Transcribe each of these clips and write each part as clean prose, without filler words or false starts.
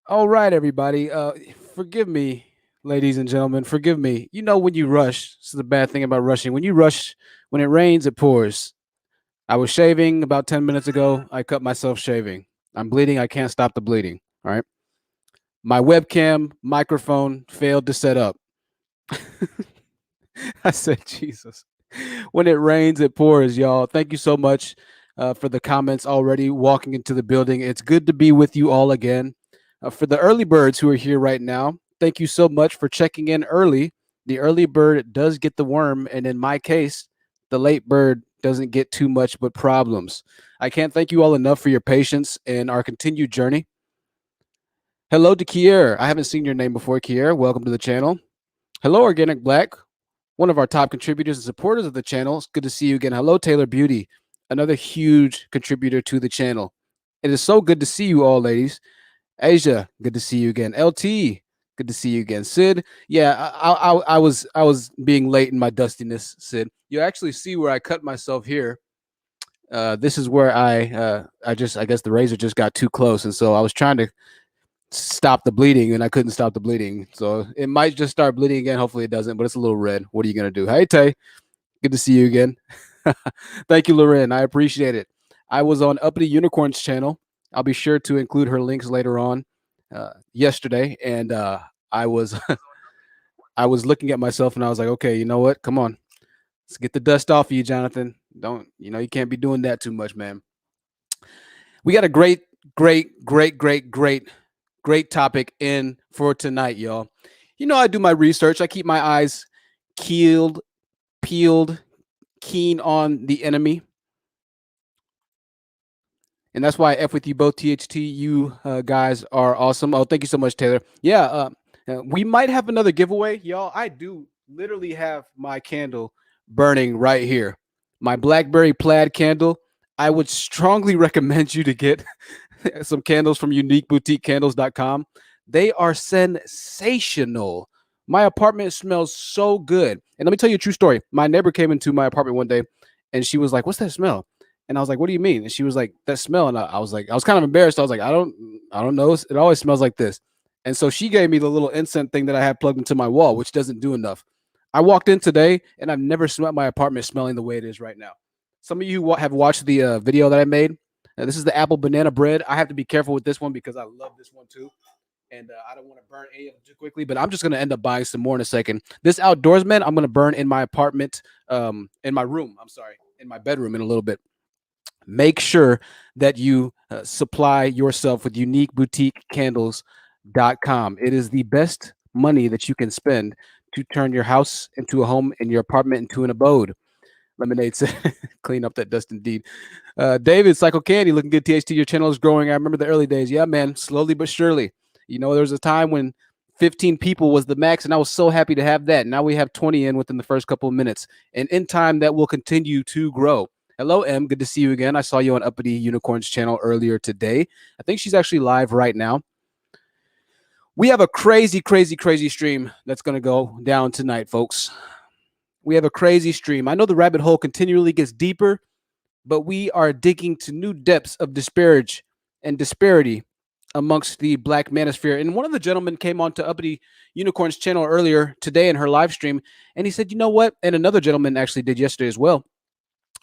All right, everybody. Forgive me, ladies and gentlemen. Forgive me. You know when you rush. This is the bad thing about rushing. When you rush, when it rains, it pours. I was shaving about 10 minutes ago. I cut myself shaving. I'm bleeding. I can't stop the bleeding. All right. My webcam microphone failed to set up. I said, Jesus. When it rains, it pours, y'all. Thank you so much for the comments already walking into the building. It's good to be with you all again. For the early birds who are here right now, thank you so much for checking in early. The early bird does get the worm, and in my case, the late bird doesn't get too much but problems. I can't thank you all enough for your patience and our continued journey. Hello to Kier. I haven't seen your name before, Kier. Welcome to the channel. Hello, Organic Black, one of our top contributors and supporters of the channel. It's good to see you again. Hello, Taylor Beauty, another huge contributor to the channel. It is so good to see you all, ladies. Asia, good to see you again. LT, good to see you again. Sid, yeah, I was being late in my dustiness. Sid, you actually see where I cut myself here. This is where I guess the razor just got too close, and so I was trying to stop the bleeding, and I couldn't stop the bleeding. So it might just start bleeding again. Hopefully it doesn't, but it's a little red. What are you gonna do? Hey Tay, good to see you again. Thank you, Loren. I appreciate it. I was on Uppity Unicorn's channel. I'll be sure to include her links later on. Yesterday, and I was I was looking at myself, and I was like, okay, you know what? Come on, let's get the dust off of you, Jonathan. Don't you can't be doing that too much, man. We got a great topic in for tonight, y'all. I do my research. I keep my eyes keeled, peeled, keen on the enemy. And that's why I F with you both, THT. You guys are awesome. Oh, thank you so much, Taylor. Yeah, we might have another giveaway, y'all. I do literally have my candle burning right here. My Blackberry plaid candle. I would strongly recommend you to get some candles from uniqueboutiquecandles.com. They are sensational. My apartment smells so good. And let me tell you a true story. My neighbor came into my apartment one day and she was like, "What's that smell?" And I was like, "What do you mean?" And she was like, "That smell." And I was like, I was kind of embarrassed. I was like, I don't know. It always smells like this. And so she gave me the little incense thing that I had plugged into my wall, which doesn't do enough. I walked in today and I've never smelled my apartment smelling the way it is right now. Some of you who have watched the video that I made. This is the apple banana bread. I have to be careful with this one because I love this one too. And I don't want to burn any of them too quickly, but I'm just going to end up buying some more in a second. This outdoorsman, I'm going to burn in my apartment, in my room. I'm sorry, in my bedroom in a little bit. Make sure that you supply yourself with uniqueboutiquecandles.com. It is the best money that you can spend to turn your house into a home and your apartment into an abode. Lemonade said, clean up that dust indeed. David, Psycho Candy, looking good. THT, your channel is growing. I remember the early days. Yeah, man, slowly but surely. There was a time when 15 people was the max, and I was so happy to have that. Now we have 20 in within the first couple of minutes. And in time, that will continue to grow. Hello, M. Good to see you again. I saw you on Uppity Unicorn's channel earlier today. I think she's actually live right now. We have a crazy stream that's going to go down tonight, folks. We have a crazy stream. I know the rabbit hole continually gets deeper, but we are digging to new depths of disparity amongst the Black Manosphere. And one of the gentlemen came on to Uppity Unicorn's channel earlier today in her live stream, and he said, "You know what?" And another gentleman actually did yesterday as well,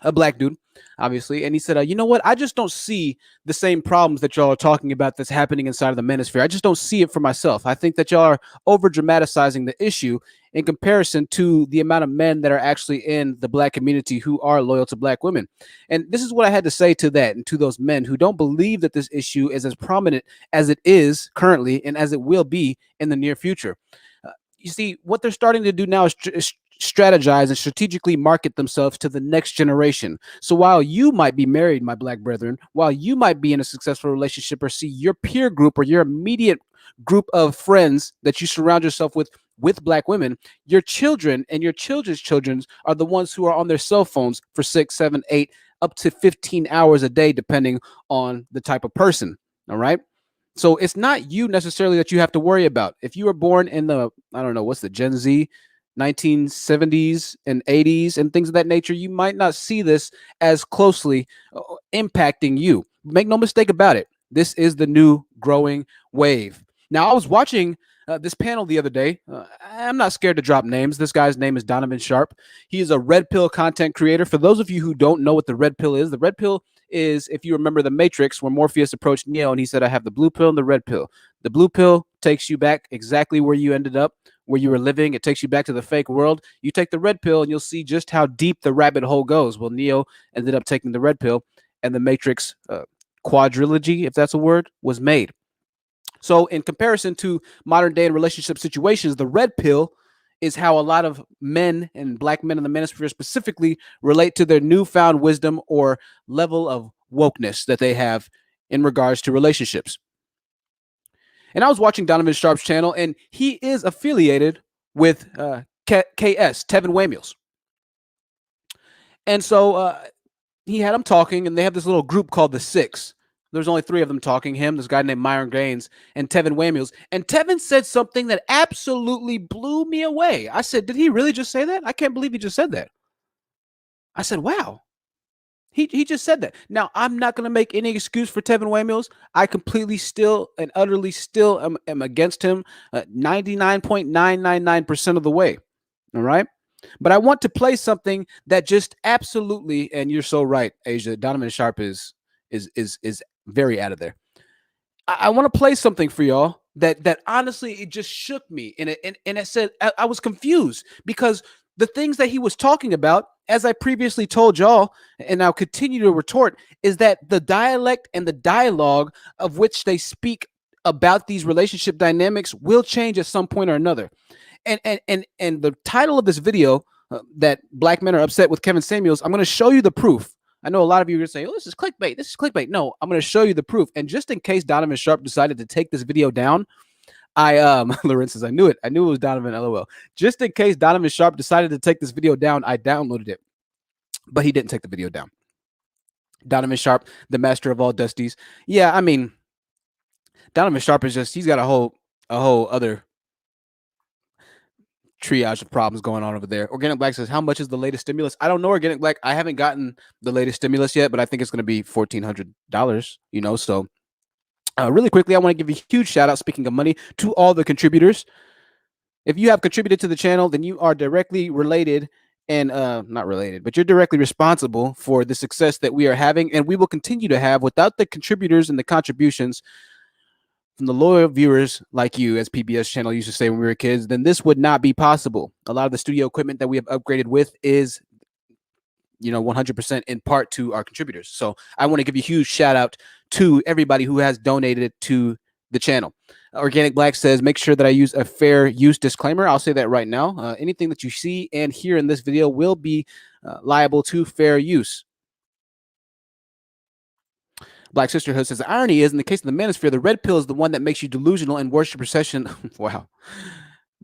a black dude, obviously. And he said, "You know what? I just don't see the same problems that y'all are talking about that's happening inside of the Manosphere. I just don't see it for myself. I think that y'all are over dramatizing the issue in comparison to the amount of men that are actually in the Black community who are loyal to Black women." And this is what I had to say to that and to those men who don't believe that this issue is as prominent as it is currently and as it will be in the near future. You see, what they're starting to do now is strategize and strategically market themselves to the next generation. So while you might be married, my Black brethren, while you might be in a successful relationship or see your peer group or your immediate group of friends that you surround yourself with Black women, your children and your children's children are the ones who are on their cell phones for 6, 7, 8, up to 15 hours a day, depending on the type of person. All right. So it's not you necessarily that you have to worry about. If you were born in the, I don't know, what's the Gen Z, 1970s and 80s and things of that nature, you might not see this as closely impacting you. Make no mistake about it. This is the new growing wave. Now, I was watching this panel the other day. I'm not scared to drop names. This guy's name is Donovan Sharp. He is a red pill content creator. For those of you who don't know what the red pill is, the red pill is, if you remember the Matrix, where Morpheus approached Neo and he said, I have the blue pill and the red pill. The blue pill takes you back exactly where you ended up, where you were living. It takes you back to the fake world. You take the red pill and you'll see just how deep the rabbit hole goes. Well, Neo ended up taking the red pill, and the Matrix quadrilogy, if that's a word, was made. So in comparison to modern day and relationship situations, the red pill is how a lot of men and black men in the manosphere specifically relate to their newfound wisdom or level of wokeness that they have in regards to relationships. And I was watching Donovan Sharp's channel, and he is affiliated with KS, Tevin Wamuels. And so he had them talking, and they have this little group called the Six. There's only 3 of them talking, him, this guy named Myron Gaines, and Tevin Wamuels. And Tevin said something that absolutely blew me away. I said, did he really just say that? I can't believe he just said that. I said, wow. He just said that. Now, I'm not going to make any excuse for Tevin Wamuels. I completely still and utterly still am against him 99.999% of the way. All right? But I want to play something that just absolutely, and you're so right, Asia, Donovan Sharp is very out of there. I want to play something for y'all that honestly, it just shook me. And it said, I was confused because the things that he was talking about, as I previously told y'all, and I'll continue to retort, is that the dialect and the dialogue of which they speak about these relationship dynamics will change at some point or another. And the title of this video, that black men are upset with Kevin Samuels, I'm going to show you the proof. I know a lot of you are going to say, oh, this is clickbait. This is clickbait. No, I'm going to show you the proof. And just in case Donovan Sharp decided to take this video down, Lorenz says, I knew it. I knew it was Donovan, LOL. Just in case Donovan Sharp decided to take this video down, I downloaded it. But he didn't take the video down. Donovan Sharp, the master of all dusties. Yeah, I mean, Donovan Sharp is just, he's got a whole other triage of problems going on over there. Organic Black says, how much is the latest stimulus? I don't know, Organic Black. I haven't gotten the latest stimulus yet, but I think it's going to be $1,400, you know. So really quickly, I want to give a huge shout out, speaking of money, to all the contributors. If you have contributed to the channel, then you are directly related and not related, but you're directly responsible for the success that we are having and we will continue to have. Without the contributors and the contributions from the loyal viewers like you, as PBS channel used to say when we were kids, then this would not be possible. A lot of the studio equipment that we have upgraded with is, you know, 100% in part to our contributors. So I want to give you a huge shout out to everybody who has donated to the channel. Organic Black says, make sure that I use a fair use disclaimer. I'll say that right now. Anything that you see and hear in this video will be liable to fair use. Black Sisterhood says, the irony is, in the case of the Manosphere, the red pill is the one that makes you delusional and worship procession. Wow.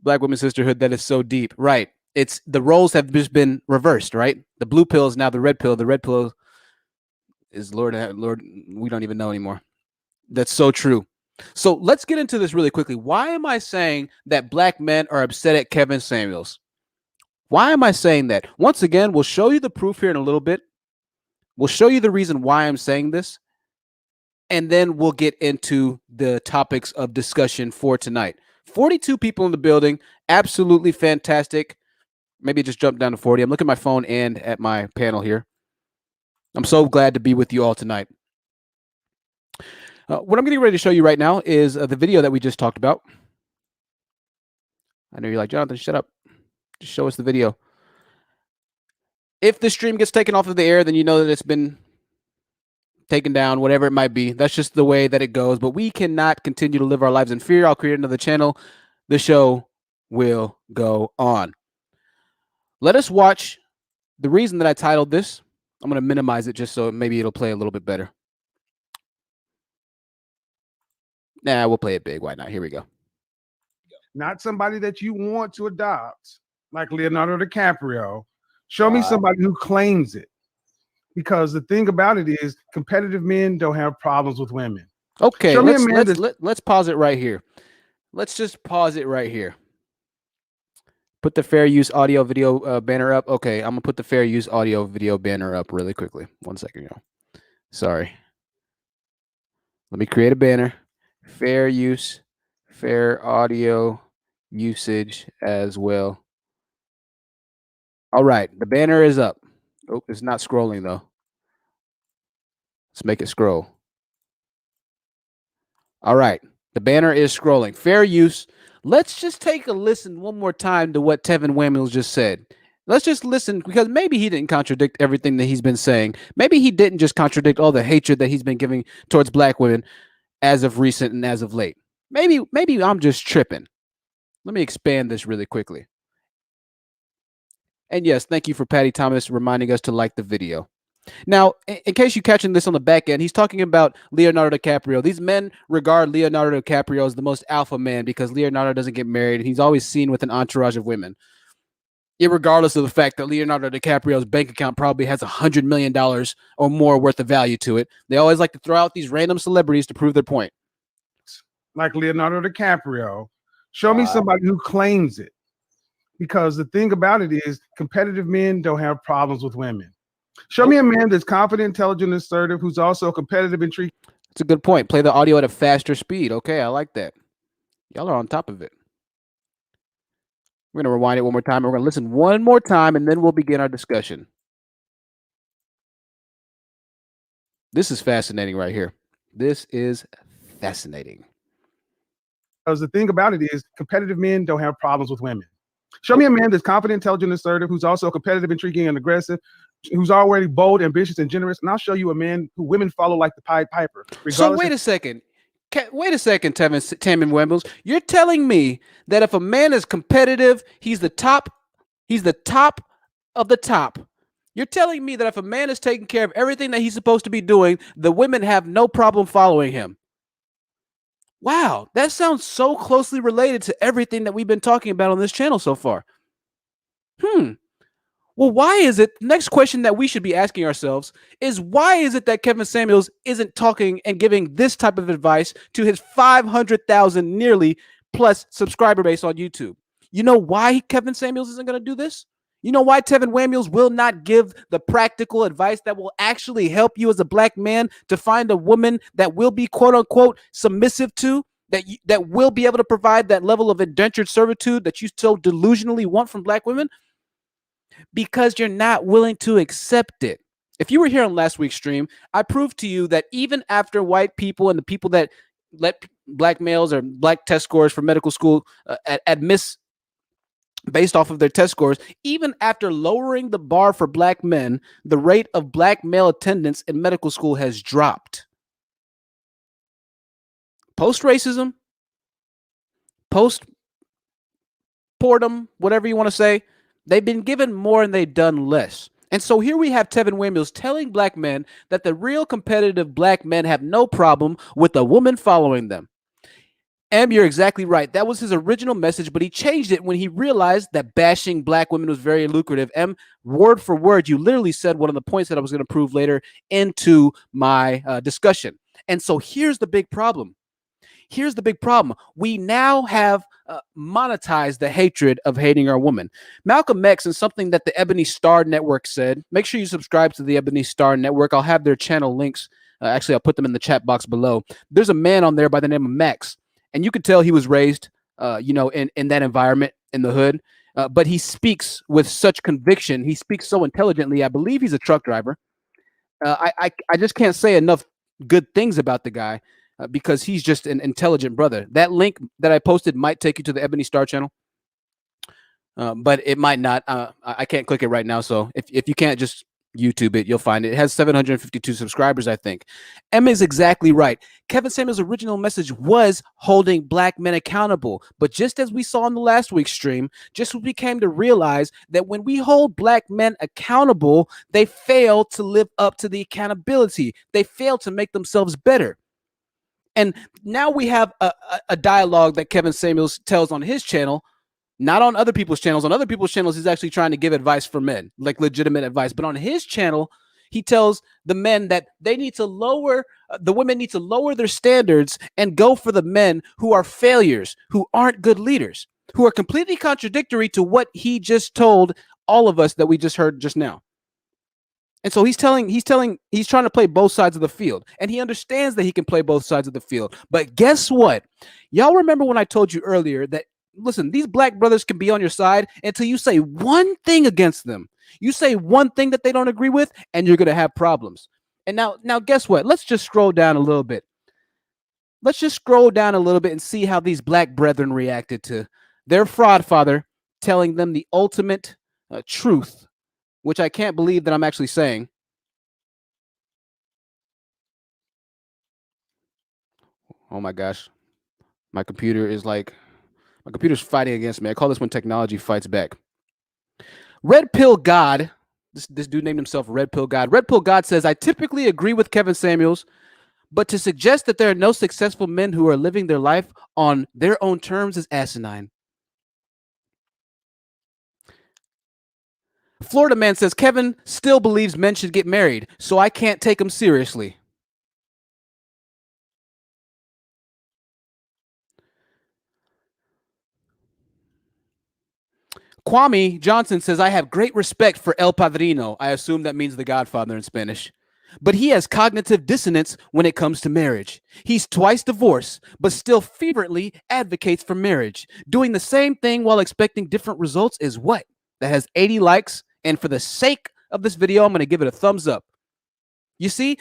Black Women Sisterhood, that is so deep. Right. It's the roles have just been reversed, right? The blue pill is now the red pill. The red pill is Lord, we don't even know anymore. That's so true. So let's get into this really quickly. Why am I saying that black men are upset at Kevin Samuels? Why am I saying that? Once again, we'll show you the proof here in a little bit. We'll show you the reason why I'm saying this. And then we'll get into the topics of discussion for tonight. 42 people in the building. Absolutely fantastic. Maybe just jump down to 40. I'm looking at my phone and at my panel here. I'm so glad to be with you all tonight. What I'm getting ready to show you right now is the video that we just talked about. I know you're like, Jonathan, shut up. Just show us the video. If the stream gets taken off of the air, then you know that it's been taken down, whatever it might be. That's just the way that it goes. But we cannot continue to live our lives in fear. I'll create another channel. The show will go on. Let us watch the reason that I titled this. I'm going to minimize it just so maybe it'll play a little bit better. Nah, we'll play it big. Why not? Here we go. Not somebody that you want to adopt, like Leonardo DiCaprio. Show me somebody who claims it. Because the thing about it is, competitive men don't have problems with women. Okay, let's pause it right here. Let's just pause it right here. Put the fair use audio video banner up. Okay, I'm gonna put the fair use audio video banner up really quickly. 1 second, y'all. Sorry. Let me create a banner. Fair use fair audio usage as well. All right, the banner is up. Oh, it's not scrolling though. Let's make it scroll. All right, the banner is scrolling. Fair use. Let's just take a listen one more time to what Tevin Samuels just said. Let's just listen because maybe he didn't contradict everything that he's been saying. Maybe he didn't just contradict all the hatred that he's been giving towards black women as of recent and as of late. Maybe I'm just tripping. Let me expand this really quickly. And yes, thank you for Patty Thomas reminding us to like the video. Now, in case you're catching this on the back end, he's talking about Leonardo DiCaprio. These men regard Leonardo DiCaprio as the most alpha man because Leonardo doesn't get married and he's always seen with an entourage of women. Irregardless of the fact that Leonardo DiCaprio's bank account probably has $100 million or more worth of value to it, they always like to throw out these random celebrities to prove their point. Like Leonardo DiCaprio, show me somebody who claims it. Because the thing about it is, competitive men don't have problems with women. Show me a man that's confident, intelligent, assertive, who's also competitive and treat. That's a good point. Play the audio at a faster speed. Okay, I like that. Y'all are on top of it. We're going to rewind it one more time. We're going to listen one more time, and then we'll begin our discussion. This is fascinating right here. This is fascinating. Because the thing about it is, competitive men don't have problems with women. Show me a man that's confident, intelligent, assertive, who's also competitive, intriguing, and aggressive, who's already bold, ambitious, and generous, and I'll show you a man who women follow like the Pied Piper. So wait a second. Wait a second, Tevin Wembles. You're telling me that if a man is competitive, he's the top of the top. You're telling me that if a man is taking care of everything that he's supposed to be doing, the women have no problem following him. Wow, that sounds so closely related to everything that we've been talking about on this channel so far. Well, why is it? Next question that we should be asking ourselves is why is it that Kevin Samuels isn't talking and giving this type of advice to his 500,000 nearly plus subscriber base on YouTube? You know why Kevin Samuels isn't going to do this? You know why Tevin Samuels will not give the practical advice that will actually help you as a black man to find a woman that will be quote unquote submissive to, that will be able to provide that level of indentured servitude that you so delusionally want from black women? Because you're not willing to accept it. If you were here on last week's stream, I proved to you that even after white people and the people that let black males or black test scores for medical school admit based off of their test scores, even after lowering the bar for black men, the rate of black male attendance in medical school has dropped. Post-racism, post-portum, whatever you want to say, they've been given more and they've done less. And so here we have Tevin Samuels telling black men that the real competitive black men have no problem with a woman following them. You're exactly right. That was his original message, but he changed it when he realized that bashing black women was very lucrative. Word for word, you literally said one of the points that I was going to prove later into my discussion. And so here's the big problem. We now have monetized the hatred of hating our woman. Malcolm X, and something that the Ebony Star Network said, make sure you subscribe to the Ebony Star Network. I'll have their channel links. Actually, I'll put them in the chat box below. There's a man on there by the name of Max, and you could tell he was raised, in that environment in the hood. But he speaks with such conviction. He speaks so intelligently. I believe he's a truck driver. I just can't say enough good things about the guy. Because he's just an intelligent brother. That link that I posted might take you to the Ebony Star channel, but it might not. I can't click it right now. So if you can't just YouTube it, you'll find it. It has 752 subscribers, I think. Emma is exactly right. Kevin Samuels' original message was holding black men accountable. But just as we saw in the last week's stream, just as we came to realize that when we hold black men accountable, they fail to live up to the accountability. They fail to make themselves better. And now we have a dialogue that Kevin Samuels tells on his channel, not on other people's channels. On other people's channels, he's actually trying to give advice for men, like legitimate advice. But on his channel, he tells the men that they need to lower, the women need to lower their standards and go for the men who are failures, who aren't good leaders, who are completely contradictory to what he just told all of us that we just heard just now. And so he's trying to play both sides of the field. And he understands that he can play both sides of the field. But guess what? Y'all remember when I told you earlier that, listen, these black brothers can be on your side until you say one thing against them. You say one thing that they don't agree with, and you're going to have problems. And now guess what? Let's just scroll down a little bit. Let's just scroll down a little bit and see how these black brethren reacted to their fraud father telling them the ultimate truth, which I can't believe that I'm actually saying. Oh my gosh. My computer's fighting against me. I call this when technology fights back. Red Pill God, this dude named himself Red Pill God. Red Pill God says, I typically agree with Kevin Samuels, but to suggest that there are no successful men who are living their life on their own terms is asinine. Florida Man says, Kevin still believes men should get married, so I can't take him seriously. Kwame Johnson says, I have great respect for El Padrino. I assume that means the Godfather in Spanish. But he has cognitive dissonance when it comes to marriage. He's twice divorced, but still fervently advocates for marriage. Doing the same thing while expecting different results is what? That has 80 likes. And for the sake of this video, I'm going to give it a thumbs up. You see,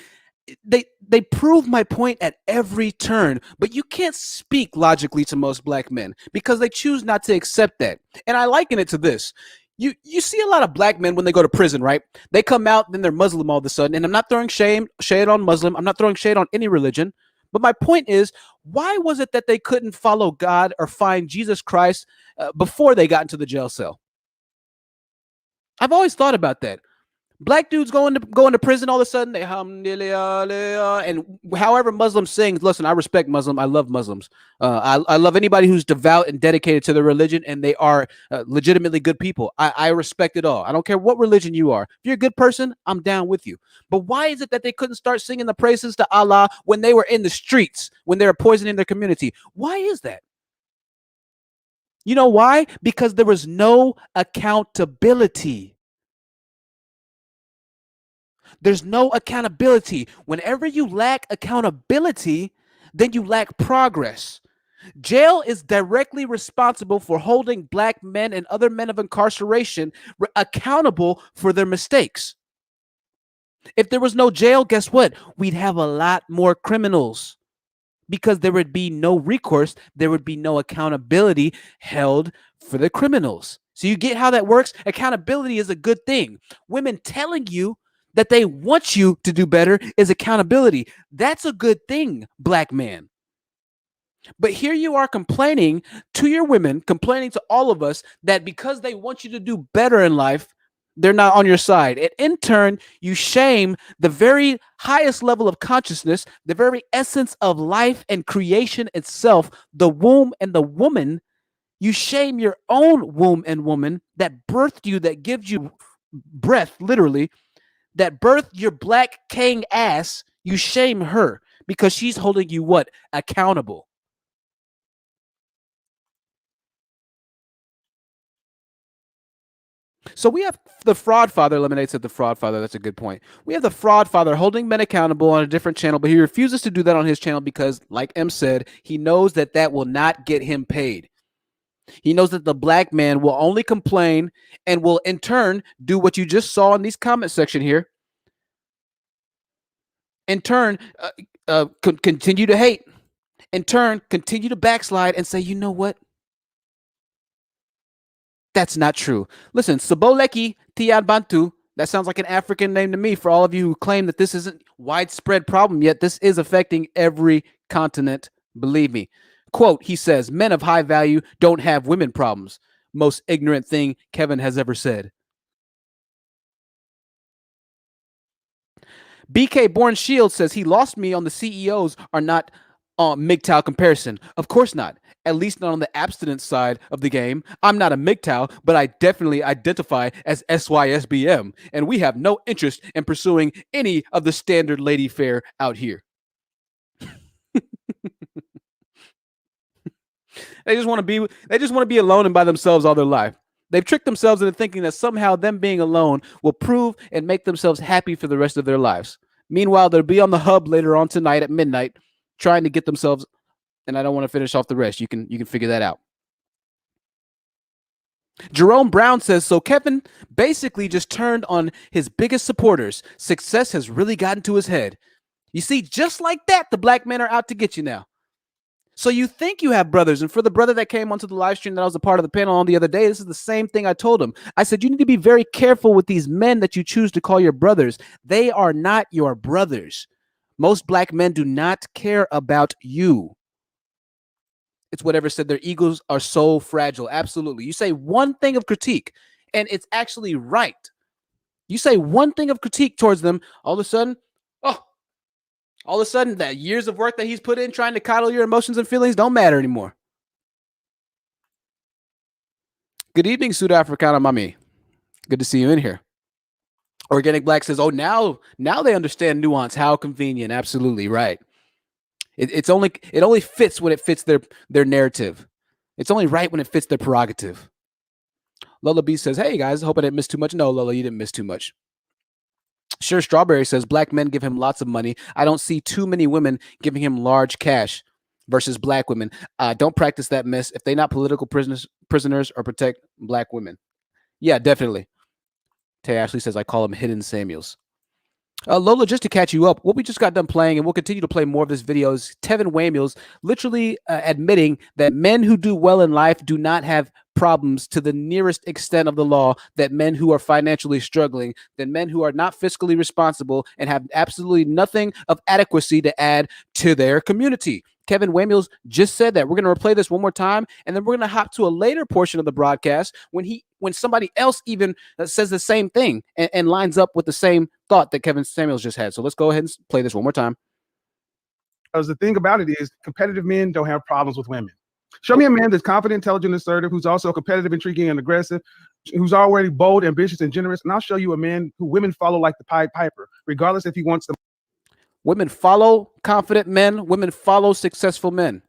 they prove my point at every turn, but you can't speak logically to most black men because they choose not to accept that. And I liken it to this. You see a lot of black men when they go to prison, right? They come out, then they're Muslim all of a sudden. And I'm not throwing shade on Muslim. I'm not throwing shade on any religion. But my point is, why was it that they couldn't follow God or find Jesus Christ before they got into the jail cell? I've always thought about that. Black dudes going to prison, all of a sudden they and however Muslim sings. Listen, I respect Muslim. I love Muslims. I love anybody who's devout and dedicated to their religion, and they are legitimately good people. I respect it all. I don't care what religion you are. If you're a good person, I'm down with you. But why is it that they couldn't start singing the praises to Allah when they were in the streets, when they were poisoning their community? Why is that? You know why? Because there was no accountability. There's no accountability. Whenever you lack accountability, then you lack progress. Jail is directly responsible for holding black men and other men of incarceration accountable for their mistakes. If there was no jail, guess what? We'd have a lot more criminals because there would be no recourse. There would be no accountability held for the criminals. So you get how that works? Accountability is a good thing. Women telling you that they want you to do better is accountability. That's a good thing, black man. But here you are complaining to your women, complaining to all of us that because they want you to do better in life, they're not on your side. And in turn, you shame the very highest level of consciousness, the very essence of life and creation itself, the womb and the woman. You shame your own womb and woman that birthed you, that gives you breath, literally, that birthed your black king ass. You shame her because she's holding you what? Accountable. So we have the fraud father. Lemonade said the fraud father. That's a good point. We have the fraud father holding men accountable on a different channel, but he refuses to do that on his channel because, like M said, he knows that that will not get him paid. He knows that the black man will only complain and will in turn do what you just saw in these comment section here. In turn, continue to hate. In turn, continue to backslide and say, you know what? That's not true. Listen, Saboleki Tian Bantu, that sounds like an African name to me. For all of you who claim that this isn't widespread problem yet, this is affecting every continent, believe me. Quote, he says, men of high value don't have women problems. Most ignorant thing Kevin has ever said. BK Born Shield says he lost me on the CEOs are not MGTOW comparison. Of course not. At least not on the abstinence side of the game. I'm not a MGTOW, but I definitely identify as SYSBM, and we have no interest in pursuing any of the standard lady fare out here. They just want to be alone and by themselves all their life. They've tricked themselves into thinking that somehow them being alone will prove and make themselves happy for the rest of their lives. Meanwhile, they'll be on the hub later on tonight at midnight trying to get themselves, and I don't want to finish off the rest. You can figure that out. Jerome Brown says, so Kevin basically just turned on his biggest supporters. Success has really gotten to his head. You see, just like that, the black men are out to get you now. So you think you have brothers. And for the brother that came onto the live stream that I was a part of the panel on the other day, this is the same thing I told him. I said, you need to be very careful with these men that you choose to call your brothers. They are not your brothers. Most black men do not care about you. It's whatever said their egos are so fragile. Absolutely. You say one thing of critique, and it's actually right. You say one thing of critique towards them, all of a sudden, that years of work that he's put in trying to coddle your emotions and feelings don't matter anymore. Good evening, Sud-Africana Mami. Good to see you in here. Organic Black says, oh, now they understand nuance. How convenient. Absolutely right. It only fits when it fits their narrative. It's only right when it fits their prerogative. Lola B says, hey guys, hope I didn't miss too much. No, Lola, you didn't miss too much. Sure Strawberry says, black men give him lots of money. I don't see too many women giving him large cash versus black women. Don't practice that mess if they're not political prisoners or protect black women. Yeah, definitely. Tay Ashley says, I call him Hidden Samuels. Lola, just to catch you up, what we just got done playing, and we'll continue to play more of this video, is Tevin Wamuels literally admitting that men who do well in life do not have problems to the nearest extent of the law that men who are financially struggling, than men who are not fiscally responsible and have absolutely nothing of adequacy to add to their community. Kevin Wamuels just said that. We're going to replay this one more time, and then we're going to hop to a later portion of the broadcast when somebody else even says the same thing and lines up with the same thought that Kevin Samuels just had. So let's go ahead and play this one more time. Because the thing about it is, competitive men don't have problems with women. Show me a man that's confident, intelligent, assertive, who's also competitive, intriguing, and aggressive, who's already bold, ambitious, and generous, and I'll show you a man who women follow like the Pied Piper, regardless if he wants them. Women follow confident men. Women follow successful men.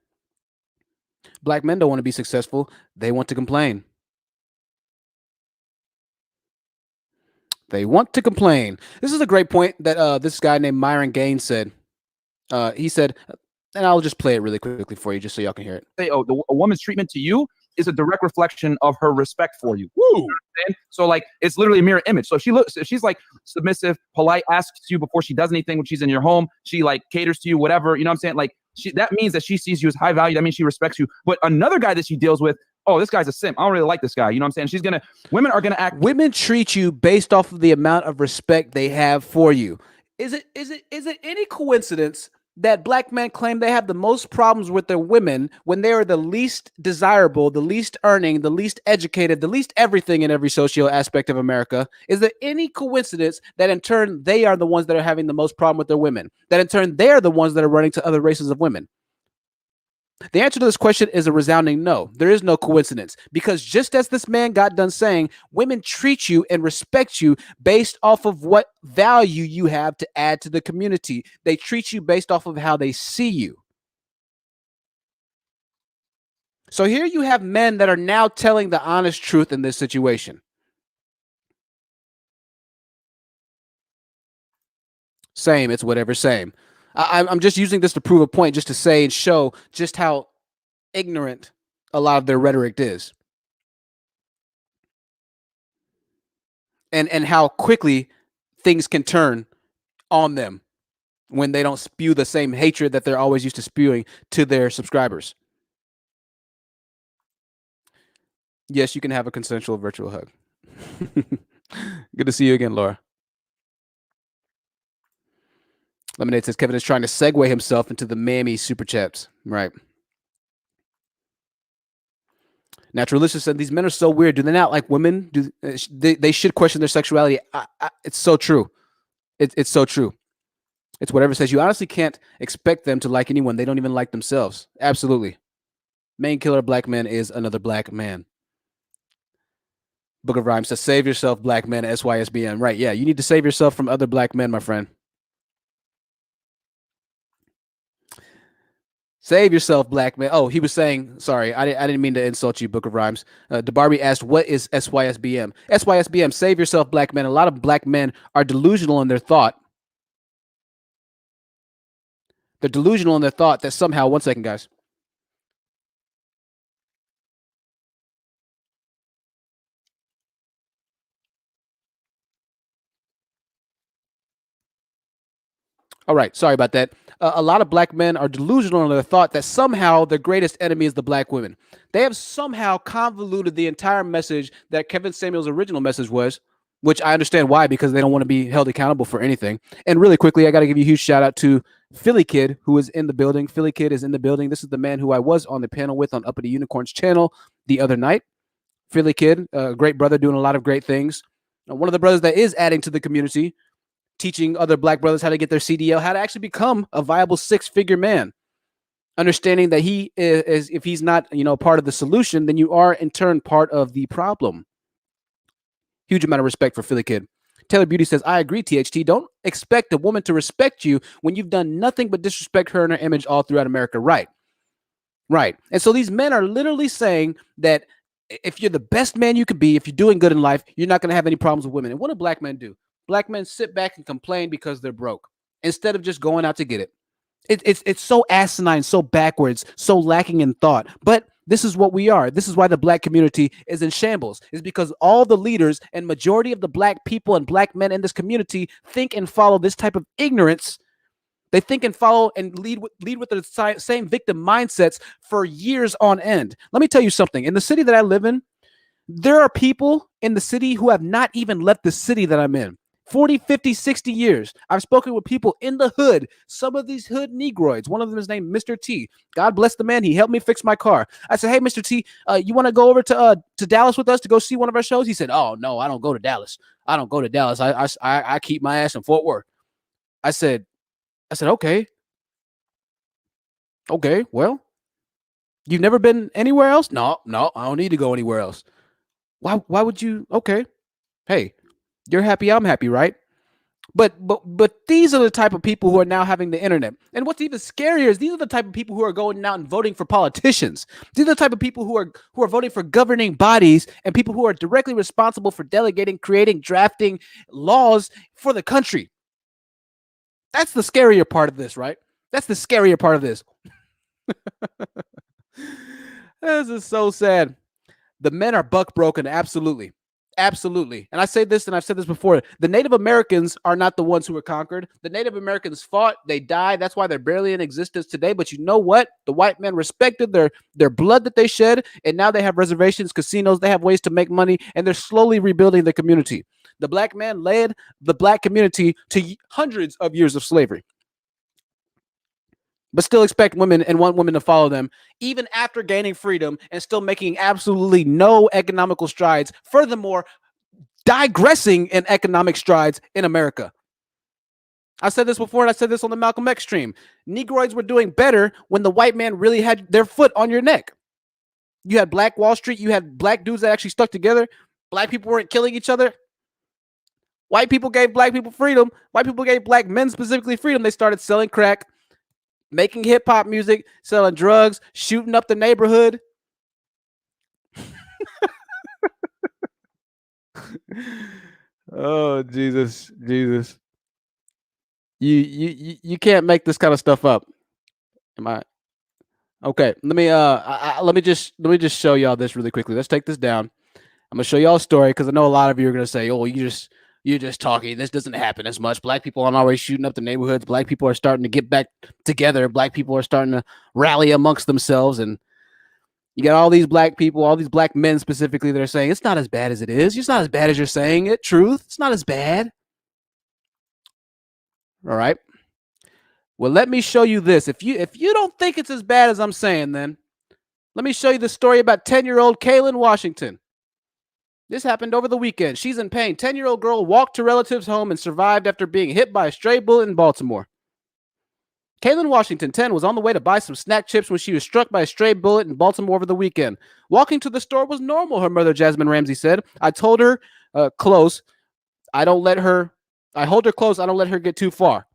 Black men don't want to be successful. They want to complain. They want to complain. This is a great point that this guy named Myron Gaines said. He said, and I'll just play it really quickly for you just so y'all can hear it. Say, oh, a woman's treatment to you is a direct reflection of her respect for you. Woo! So like, it's literally a mirror image. So if she's like submissive, polite, asks you before she does anything when she's in your home, she like caters to you, whatever, you know what I'm saying? Like that means that she sees you as high value. That means she respects you. But another guy that she deals with, oh, this guy's a simp. I don't really like this guy. You know what I'm saying? Women are going to act. Women treat you based off of the amount of respect they have for you. Is it any coincidence that black men claim they have the most problems with their women when they are the least desirable, the least earning, the least educated, the least everything in every socio aspect of America? Is there any coincidence that in turn they are the ones that are having the most problem with their women? That in turn they are the ones that are running to other races of women? The answer to this question is a resounding no. There is no coincidence, because just as this man got done saying, women treat you and respect you based off of what value you have to add to the community. They treat you based off of how they see you. So here you have men that are now telling the honest truth in this situation. Same, it's whatever, same. I'm just using this to prove a point, just to say and show just how ignorant a lot of their rhetoric is. And how quickly things can turn on them when they don't spew the same hatred that they're always used to spewing to their subscribers. Yes, you can have a consensual virtual hug. Good to see you again, Laura. Lemonade says Kevin is trying to segue himself into the mammy super chats. Right. Naturalista said these men are so weird. Do they not like women? Do they should question their sexuality? It's so true. It's so true. It's whatever says. You honestly can't expect them to like anyone. They don't even like themselves. Absolutely. Main killer black man is another black man. Book of Rhymes says, save yourself, black men, SYSBM. Right. Yeah. You need to save yourself from other black men, my friend. Save yourself, black man. Oh, he was saying, sorry, I didn't mean to insult you, Book of Rhymes. DeBarbie asked, what is SYSBM? SYSBM, save yourself, black men. A lot of black men are delusional in their thought. They're delusional in their thought that somehow, one second, guys. All right, sorry about that. A lot of black men are delusional in their thought that somehow their greatest enemy is the black women. They have somehow convoluted the entire message that Kevin Samuel's original message was, which I understand why, because they don't want to be held accountable for anything. And really quickly, I got to give you a huge shout out to Philly Kid, who is in the building. Philly Kid is in the building. This is the man who I was on the panel with on Uppity Unicorns channel the other night. Philly Kid, a great brother doing a lot of great things. One of the brothers that is adding to the community, teaching other black brothers how to get their CDL, how to actually become a viable six-figure man. Understanding that he is, if he's not, part of the solution, then you are in turn part of the problem. Huge amount of respect for Philly Kid. Taylor Beauty says, I agree, THT. Don't expect a woman to respect you when you've done nothing but disrespect her and her image all throughout America. Right. Right. And so these men are literally saying that if you're the best man you could be, if you're doing good in life, you're not going to have any problems with women. And what do black men do? Black men sit back and complain because they're broke instead of just going out to get it. It's so asinine, so backwards, so lacking in thought. But this is what we are. This is why the black community is in shambles. Is because all the leaders and majority of the black people and black men in this community think and follow this type of ignorance. They think and follow and lead with the same victim mindsets for years on end. Let me tell you something. In the city that I live in, there are people in the city who have not even left the city that I'm in. 40, 50, 60 years. I've spoken with people in the hood, some of these hood Negroids. One of them is named Mr. T. God bless the man. He helped me fix my car. I said, hey, Mr. T, you want to go over to Dallas with us to go see one of our shows? He said, oh, no, I don't go to Dallas. I don't go to Dallas. I keep my ass in Fort Worth. I said, okay. Okay, well, you've never been anywhere else? No, I don't need to go anywhere else. Why would you? Okay. Hey, you're happy, I'm happy, right? But these are the type of people who are now having the internet. And what's even scarier is these are the type of people who are going out and voting for politicians. These are the type of people who are voting for governing bodies and people who are directly responsible for delegating, creating, drafting laws for the country. That's the scarier part of this, right? That's the scarier part of this. This is so sad. The men are buck broken, absolutely. Absolutely. And I say this, and I've said this before. The Native Americans are not the ones who were conquered. The Native Americans fought. They died. That's why they're barely in existence today. But you know what? The white men respected their blood that they shed, and now they have reservations, casinos. They have ways to make money, and they're slowly rebuilding the community. The black man led the black community to hundreds of years of slavery, but still expect women and want women to follow them, even after gaining freedom and still making absolutely no economical strides. Furthermore, digressing in economic strides in America. I said this before, and I said this on the Malcolm X stream. Negroids were doing better when the white man really had their foot on your neck. You had Black Wall Street. You had black dudes that actually stuck together. Black people weren't killing each other. White people gave black people freedom. White people gave black men specifically freedom. They started selling crack, making hip hop music, selling drugs, shooting up the neighborhood. Oh, Jesus. You can't make this kind of stuff up. Am I? Okay, let me just show y'all this really quickly. Let's take this down. I'm gonna show y'all a story because I know a lot of you are gonna say, "Oh, you're just talking. This doesn't happen as much. Black people aren't always shooting up the neighborhoods. Black people are starting to get back together. Black people are starting to rally amongst themselves." And you got all these black people, all these black men specifically, that are saying it's not as bad as it is. It's not as bad as you're saying it. Truth, it's not as bad. All right. Well, let me show you this. If you don't think it's as bad as I'm saying, then let me show you the story about 10-year-old Kaylin Washington. This happened over the weekend. She's in pain. 10-year-old girl walked to relatives' home and survived after being hit by a stray bullet in Baltimore. Kaylin Washington, 10, was on the way to buy some snack chips when she was struck by a stray bullet in Baltimore over the weekend. Walking to the store was normal, her mother, Jasmine Ramsey, said. I told her close. I hold her close. I don't let her get too far.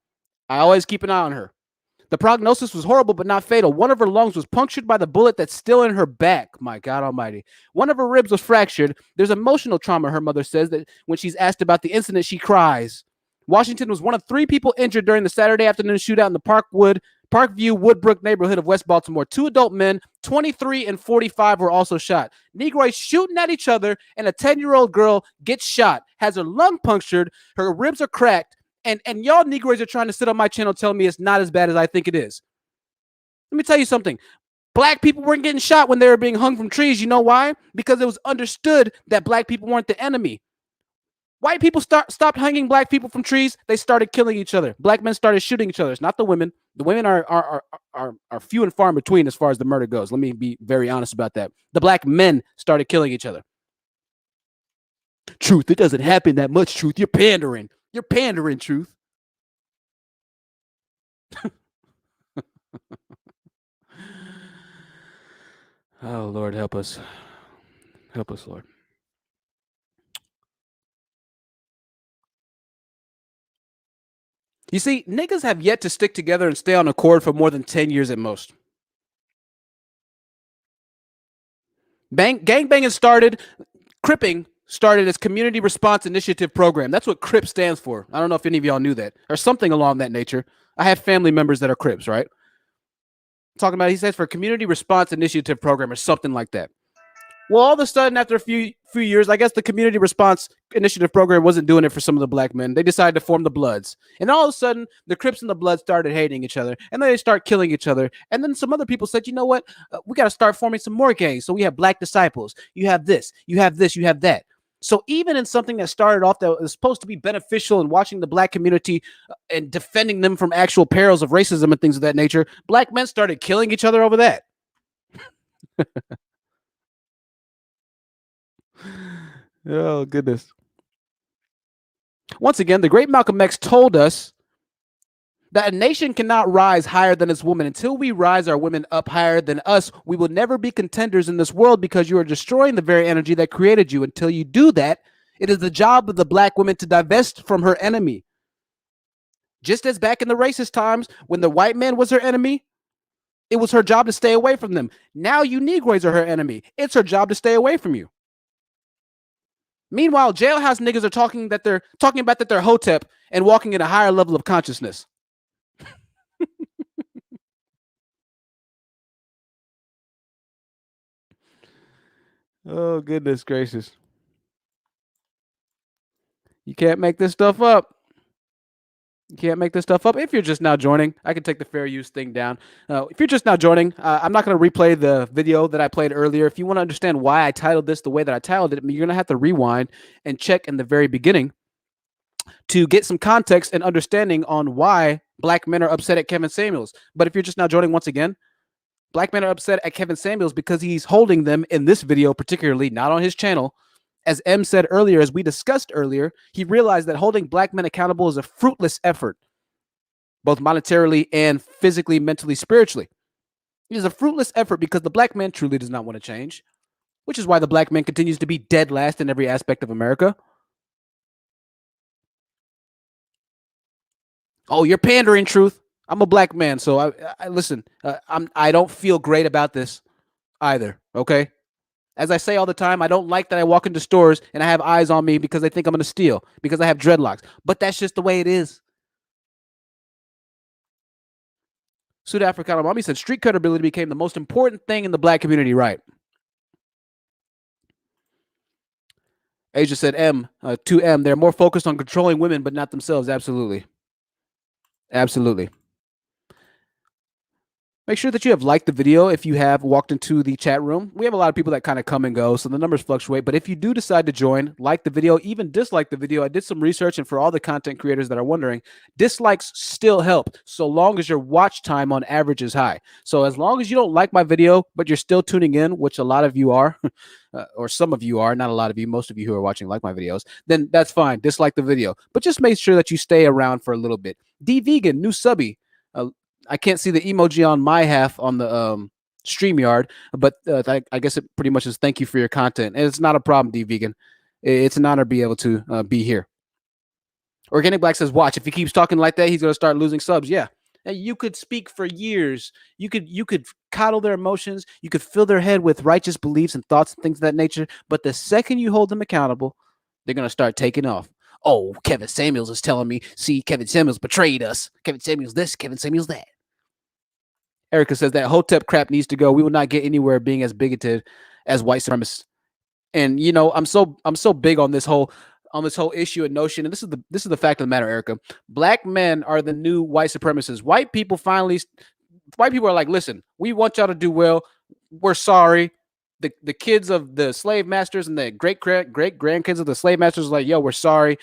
I always keep an eye on her. The prognosis was horrible, but not fatal. One of her lungs was punctured by the bullet that's still in her back. My God almighty. One of her ribs was fractured. There's emotional trauma, her mother says, that when she's asked about the incident, she cries. Washington was one of 3 people injured during the Saturday afternoon shootout in the Parkview Woodbrook neighborhood of West Baltimore. 2 adult men, 23 and 45, were also shot. Negroes shooting at each other, and a 10-year-old girl gets shot, has her lung punctured, her ribs are cracked, and y'all Negroes are trying to sit on my channel telling me it's not as bad as I think it is. Let me tell you something. Black people weren't getting shot when they were being hung from trees. You know why? Because it was understood that black people weren't the enemy. White people stopped hanging black people from trees. They started killing each other. Black men started shooting each other. It's not the women. The women are few and far in between as far as the murder goes. Let me be very honest about that. The black men started killing each other. Truth, it doesn't happen that much, Truth. You're pandering. You're pandering, Truth. Oh, Lord, help us. Help us, Lord. You see, niggas have yet to stick together and stay on accord for more than 10 years at most. Gangbanging started, Cripping started as Community Response Initiative Program. That's what CRIP stands for. I don't know if any of y'all knew that, or something along that nature. I have family members that are Crips, right? Talking about, he says for Community Response Initiative Program or something like that. Well, all of a sudden, after a few years, I guess the Community Response Initiative Program wasn't doing it for some of the black men. They decided to form the Bloods. And all of a sudden, the Crips and the Bloods started hating each other. And then they start killing each other. And then some other people said, you know what? We got to start forming some more gangs. So we have Black Disciples. You have this. You have this. You have that. So even in something that started off that was supposed to be beneficial in watching the black community and defending them from actual perils of racism and things of that nature, black men started killing each other over that. Oh, goodness. Once again, the great Malcolm X told us that a nation cannot rise higher than its women. Until we rise our women up higher than us, we will never be contenders in this world because you are destroying the very energy that created you. Until you do that, it is the job of the black woman to divest from her enemy. Just as back in the racist times, when the white man was her enemy, it was her job to stay away from them. Now you Negroes are her enemy. It's her job to stay away from you. Meanwhile, jailhouse niggas are talking about that they're Hotep and walking in a higher level of consciousness. Oh, goodness gracious. You can't make this stuff up. You can't make this stuff up. If you're just now joining, I can take the fair use thing down. If you're just now joining, I'm not going to replay the video that I played earlier. If you want to understand why I titled this the way that I titled it, you're going to have to rewind and check in the very beginning to get some context and understanding on why black men are upset at Kevin Samuels. But if you're just now joining once again, black men are upset at Kevin Samuels because he's holding them in this video, particularly not on his channel. As M said earlier, as we discussed earlier, he realized that holding black men accountable is a fruitless effort, both monetarily and physically, mentally, spiritually. It is a fruitless effort because the black man truly does not want to change, which is why the black man continues to be dead last in every aspect of America. Oh, you're pandering, Truth. I'm a black man, so I listen. I don't feel great about this either. Okay. As I say all the time, I don't like that I walk into stores and I have eyes on me because they think I'm going to steal because I have dreadlocks. But that's just the way it is. Sud-Africana Mommy said street credibility became the most important thing in the black community, right? Asia said to M, they're more focused on controlling women, but not themselves. Absolutely. Absolutely. Make sure that you have liked the video if you have walked into the chat room. We have a lot of people that kind of come and go, so the numbers fluctuate. But if you do decide to join, like the video, even dislike the video, I did some research, and for all the content creators that are wondering, dislikes still help so long as your watch time on average is high. So as long as you don't like my video, but you're still tuning in, which a lot of you are, or some of you are, not a lot of you, most of you who are watching like my videos, then that's fine. Dislike the video. But just make sure that you stay around for a little bit. D Vegan, new subby. I can't see the emoji on my half on the StreamYard, but I guess it pretty much is thank you for your content. And it's not a problem, D Vegan. It's an honor to be able to be here. Organic Black says, watch. If he keeps talking like that, he's going to start losing subs. Yeah. You could speak for years. You could coddle their emotions. You could fill their head with righteous beliefs and thoughts and things of that nature. But the second you hold them accountable, they're gonna start taking off. Oh, Kevin Samuels is telling me, see, Kevin Samuels betrayed us. Kevin Samuels this, Kevin Samuels that. Erica says that Hotep crap needs to go. We will not get anywhere being as bigoted as white supremacists. And I'm so big on this whole issue and notion. And this is the fact of the matter, Erica. Black men are the new white supremacists. White people are like, listen, we want y'all to do well. We're sorry. The kids of the slave masters and the great grandkids of the slave masters are like, yo, we're sorry.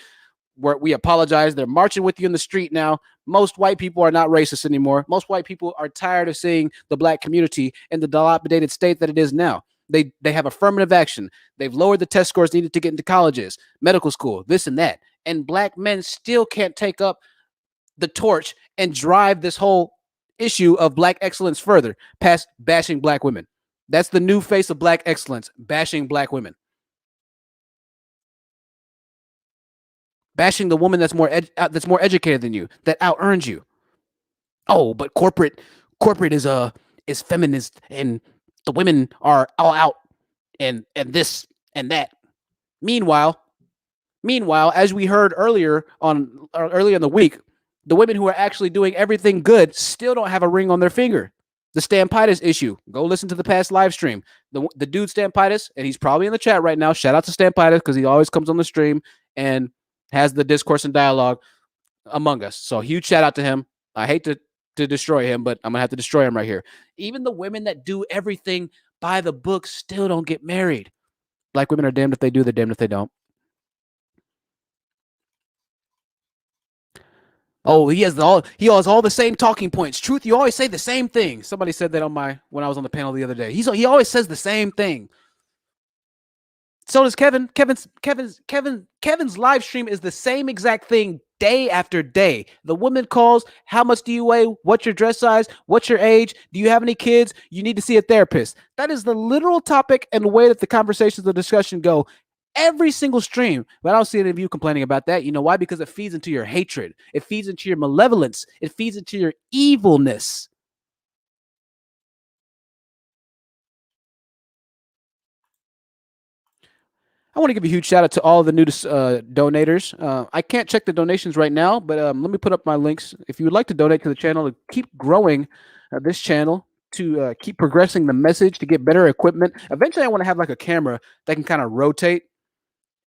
We apologize. They're marching with you in the street now. Most white people are not racist anymore. Most white people are tired of seeing the black community in the dilapidated state that it is now. They have affirmative action. They've lowered the test scores needed to get into colleges, medical school, this and that. And black men still can't take up the torch and drive this whole issue of black excellence further past bashing black women. That's the new face of black excellence, bashing black women. Bashing the woman that's more educated than you, that out earns you. Oh, but corporate is feminist, and the women are all out, and this and that. Meanwhile, as we heard earlier in the week, the women who are actually doing everything good still don't have a ring on their finger. The Stampitis issue. Go listen to the past live stream. The dude Stampitis, and he's probably in the chat right now. Shout out to Stampitis because he always comes on the stream and has the discourse and dialogue among us. So huge shout out to him. I hate to destroy him, but I'm going to have to destroy him right here. Even the women that do everything by the book still don't get married. Black women are damned if they do, they're damned if they don't. Oh, he has all the same talking points. Truth, you always say the same thing. Somebody said that when I was on the panel the other day. He always says the same thing. So does Kevin. Kevin's live stream is the same exact thing day after day. The woman calls, how much do you weigh? What's your dress size? What's your age? Do you have any kids? You need to see a therapist. That is the literal topic and the way that the conversations, the discussion go every single stream. But I don't see any of you complaining about that. You know why? Because it feeds into your hatred. It feeds into your malevolence. It feeds into your evilness. I want to give a huge shout out to all of the new donators. I can't check the donations right now, but let me put up my links. If you would like to donate to the channel to keep growing this channel, to keep progressing the message, to get better equipment. Eventually, I want to have like a camera that can kind of rotate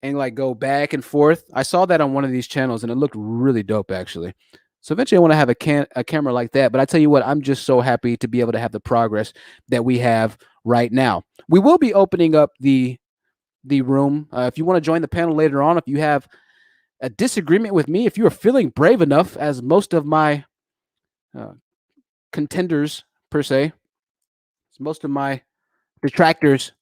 and like go back and forth. I saw that on one of these channels and it looked really dope actually. So eventually I want to have a camera like that. But I tell you what, I'm just so happy to be able to have the progress that we have right now. We will be opening up the room. If you want to join the panel later on, if you have a disagreement with me, if you are feeling brave enough, as most of my contenders per se, most of my detractors,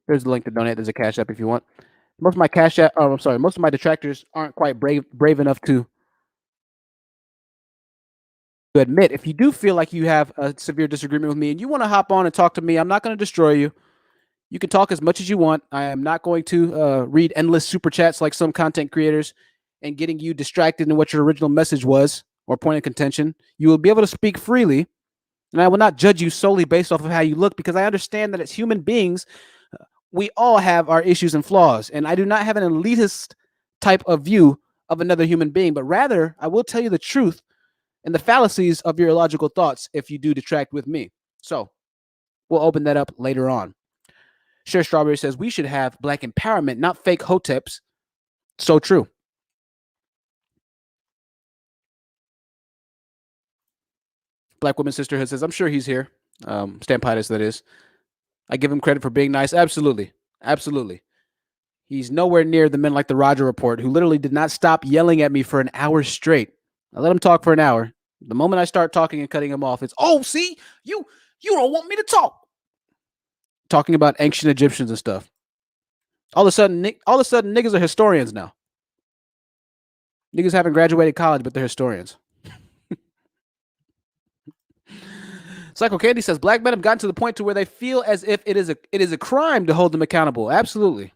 there's a link to donate. There's a Cash App if you want. Most of my most of my detractors aren't quite brave enough to admit. If you do feel like you have a severe disagreement with me and you want to hop on and talk to me, I'm not going to destroy you. You can talk as much as you want. I am not going to read endless super chats like some content creators and getting you distracted in what your original message was or point of contention. You will be able to speak freely, and I will not judge you solely based off of how you look, because I understand that as human beings, we all have our issues and flaws, and I do not have an elitist type of view of another human being, but rather I will tell you the truth and the fallacies of your illogical thoughts if you do detract with me. So we'll open that up later on. Cher Strawberry says we should have black empowerment, not fake hoteps. So true. Black Woman Sisterhood says, I'm sure he's here. Stampitis, that is. I give him credit for being nice. Absolutely. Absolutely. He's nowhere near the men like the Roger Report, who literally did not stop yelling at me for an hour straight. I let him talk for an hour. The moment I start talking and cutting him off, it's, oh, see, you don't want me to talk. Talking about ancient Egyptians and stuff. All of a sudden, niggas are historians now. Niggas haven't graduated college, but they're historians. Psycho Candy says black men have gotten to the point to where they feel as if it is a crime to hold them accountable. Absolutely.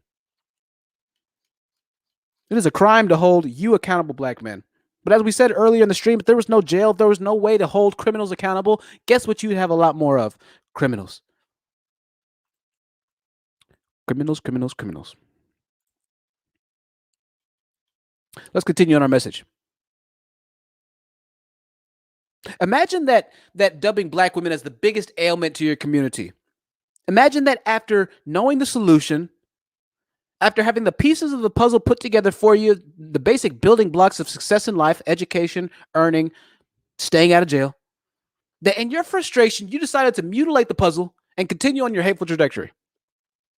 It is a crime to hold you accountable, black men. But as we said earlier in the stream, if there was no jail, if there was no way to hold criminals accountable, guess what you'd have a lot more of? Criminals. Criminals, criminals, criminals. Let's continue on our message. Imagine that dubbing black women as the biggest ailment to your community. Imagine that after knowing the solution, after having the pieces of the puzzle put together for you, the basic building blocks of success in life, education, earning, staying out of jail, that in your frustration, you decided to mutilate the puzzle and continue on your hateful trajectory.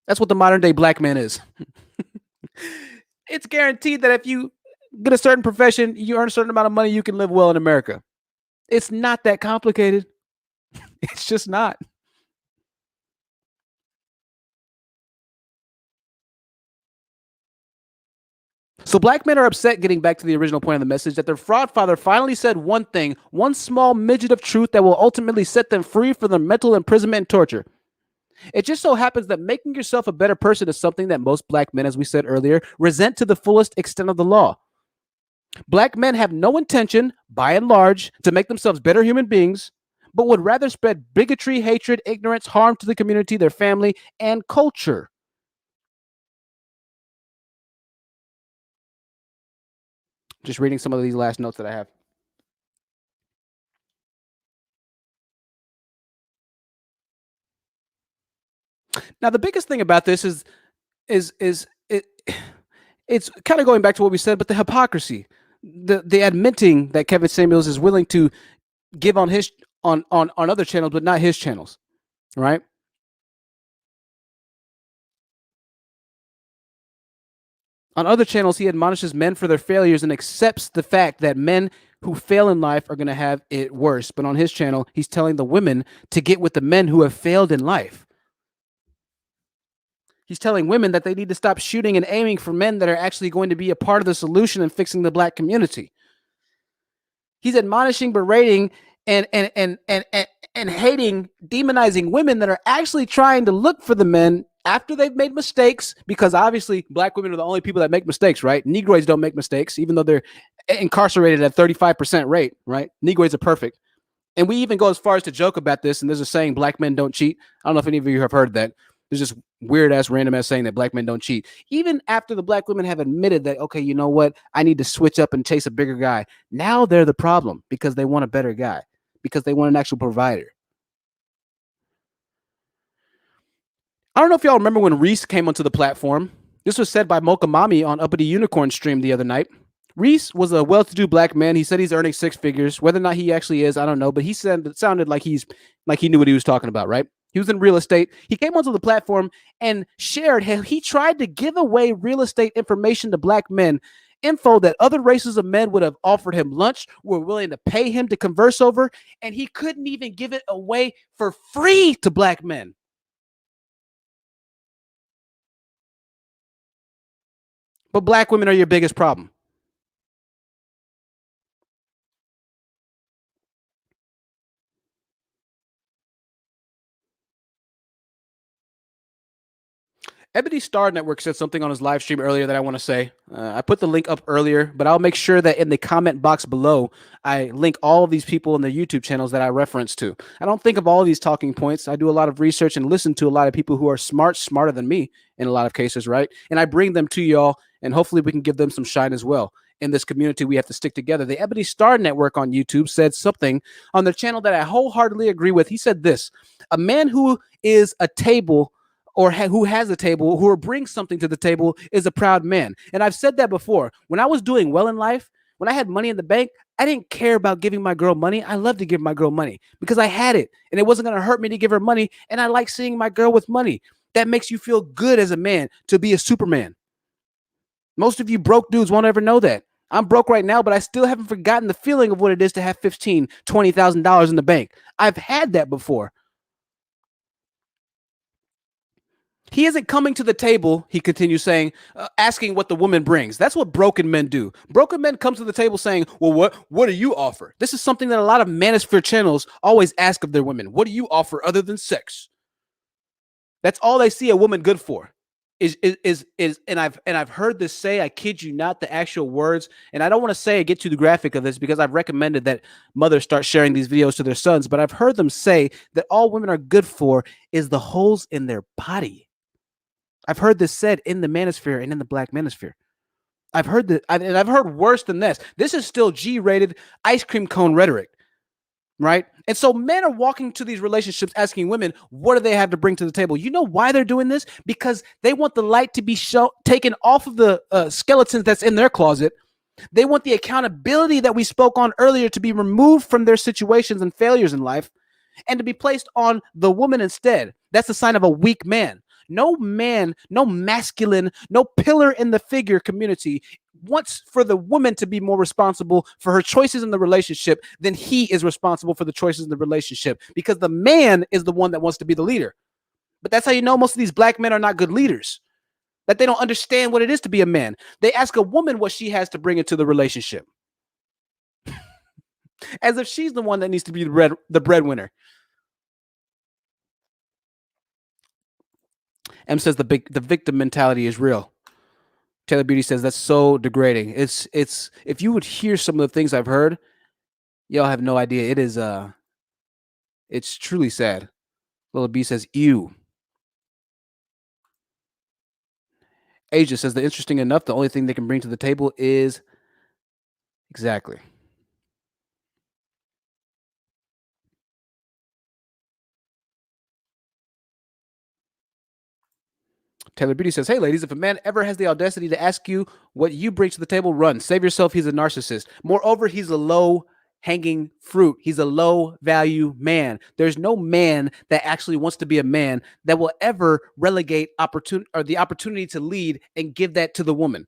That's what the modern day black man is. It's guaranteed that if you get a certain profession, you earn a certain amount of money, you can live well in America. It's not that complicated. It's just not. So black men are upset, getting back to the original point of the message, that their fraud father finally said one thing, one small midget of truth that will ultimately set them free from their mental imprisonment and torture. It just so happens that making yourself a better person is something that most black men, as we said earlier, resent to the fullest extent of the law. Black men have no intention, by and large, to make themselves better human beings, but would rather spread bigotry, hatred, ignorance, harm to the community, their family, and culture. Just reading some of these last notes that I have. Now, the biggest thing about this is it's kind of going back to what we said, but the hypocrisy, the admitting that Kevin Samuels is willing to give on his on other channels, but not his channels, right? On other channels, he admonishes men for their failures and accepts the fact that men who fail in life are going to have it worse. But on his channel, he's telling the women to get with the men who have failed in life. He's telling women that they need to stop shooting and aiming for men that are actually going to be a part of the solution in fixing the black community. He's admonishing, berating, and hating, demonizing women that are actually trying to look for the men after they've made mistakes, because obviously black women are the only people that make mistakes, right? Negroids don't make mistakes, even though they're incarcerated at 35% rate, right? Negroids are perfect. And we even go as far as to joke about this, and there's a saying, black men don't cheat. I don't know if any of you have heard that. There's just weird ass random ass saying that black men don't cheat. Even after the black women have admitted that, okay, you know what? I need to switch up and chase a bigger guy. Now they're the problem because they want a better guy, because they want an actual provider. I don't know if y'all remember when Reese came onto the platform. This was said by Mocha Mami on Uppity Unicorn stream the other night. Reese was a well-to-do black man. He said he's earning 6 figures. Whether or not he actually is, I don't know. But he said it sounded like he knew what he was talking about, right? He was in real estate. He came onto the platform and shared how he tried to give away real estate information to black men, info that other races of men would have offered him lunch, were willing to pay him to converse over, and he couldn't even give it away for free to black men. But black women are your biggest problem. Ebony Star Network said something on his live stream earlier that I want to say. I put the link up earlier, but I'll make sure that in the comment box below, I link all of these people in their YouTube channels that I reference to. I don't think of all of these talking points. I do a lot of research and listen to a lot of people who are smarter than me in a lot of cases, right? And I bring them to y'all, and hopefully we can give them some shine as well. In this community, we have to stick together. The Ebony Star Network on YouTube said something on their channel that I wholeheartedly agree with. He said this: a man who is a table, or who has a table, who brings something to the table, is a proud man. And I've said that before. When I was doing well in life, when I had money in the bank, I didn't care about giving my girl money. I loved to give my girl money because I had it, and it wasn't going to hurt me to give her money. And I like seeing my girl with money. That makes you feel good as a man to be a Superman. Most of you broke dudes won't ever know that. I'm broke right now, but I still haven't forgotten the feeling of what it is to have $15,000, $20,000 in the bank. I've had that before. He isn't coming to the table, he continues saying, asking what the woman brings. That's what broken men do. Broken men come to the table saying, well, what do you offer? This is something that a lot of Manosphere channels always ask of their women. What do you offer other than sex? That's all they see a woman good for. and I've heard this say, I kid you not, the actual words, and I don't want to say get too the graphic of this because I've recommended that mothers start sharing these videos to their sons, but I've heard them say that all women are good for is the holes in their body. I've heard this said in the manosphere and in the black manosphere. I've heard that, and I've heard worse than this. This is still G-rated ice cream cone rhetoric, right? And so men are walking to these relationships asking women, what do they have to bring to the table? You know why they're doing this? Because they want the light to be taken off of the skeletons that's in their closet. They want the accountability that we spoke on earlier to be removed from their situations and failures in life and to be placed on the woman instead. That's a sign of a weak man. No man, no masculine, no pillar in the figure community wants for the woman to be more responsible for her choices in the relationship than he is responsible for the choices in the relationship, because the man is the one that wants to be the leader. But that's how you know most of these black men are not good leaders, that they don't understand what it is to be a man. They ask a woman what she has to bring into the relationship as if she's the one that needs to be the breadwinner. M says the victim mentality is real. Taylor Beauty says that's so degrading. It's if you would hear some of the things I've heard, y'all have no idea. It is it's truly sad. Little B says ew. Asia says the interesting enough, the only thing they can bring to the table is exactly. Taylor Beauty says, hey, ladies, if a man ever has the audacity to ask you what you bring to the table, run. Save yourself. He's a narcissist. Moreover, he's a low-hanging fruit. He's a low-value man. There's no man that actually wants to be a man that will ever relegate the opportunity to lead and give that to the woman.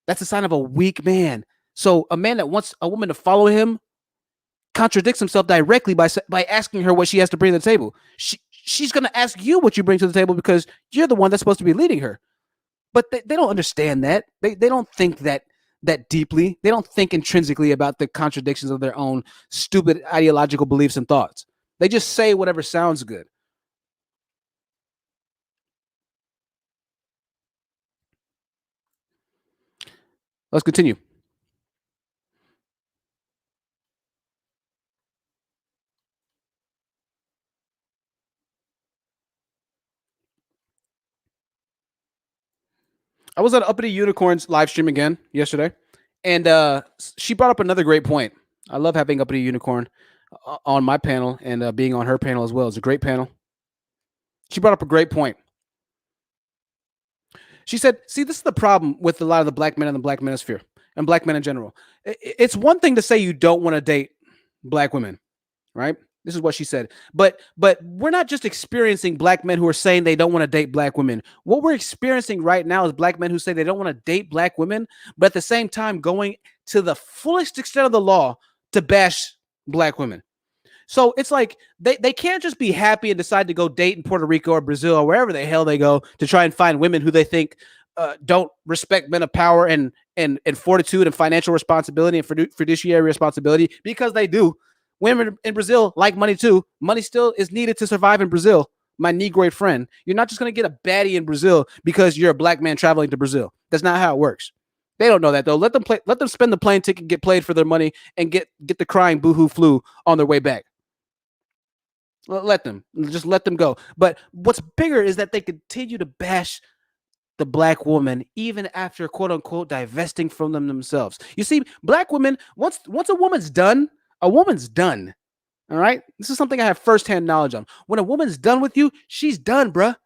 That's a sign of a weak man. So a man that wants a woman to follow him contradicts himself directly by asking her what she has to bring to the table. She's going to ask you what you bring to the table because you're the one that's supposed to be leading her. But they don't understand that. They don't think that deeply. They don't think intrinsically about the contradictions of their own stupid ideological beliefs and thoughts. They just say whatever sounds good. Let's continue. I was at Uppity Unicorns live stream again yesterday, and she brought up another great point. I love having Uppity Unicorn on my panel and being on her panel as well. It's a great panel. She brought up a great point. She said, see, this is the problem with a lot of the black men in the black manosphere and black men in general. It's one thing to say you don't want to date black women, right? This is what she said. But we're not just experiencing black men who are saying they don't want to date black women. What we're experiencing right now is black men who say they don't want to date black women, but at the same time going to the fullest extent of the law to bash black women. So it's like they can't just be happy and decide to go date in Puerto Rico or Brazil or wherever the hell they go to try and find women who they think don't respect men of power and fortitude and financial responsibility and fiduciary responsibility, because they do. Women in Brazil like money too. Money still is needed to survive in Brazil. My Negroid friend, you're not just going to get a baddie in Brazil because you're a black man traveling to Brazil. That's not how it works. They don't know that though. Let them spend the plane ticket, get played for their money, and get the crying boohoo flu on their way back. Let them go. But what's bigger is that they continue to bash the black woman even after quote unquote divesting from them themselves. You see, black women, once a woman's done, a woman's done. All right. This is something I have firsthand knowledge on. When a woman's done with you, she's done, bruh.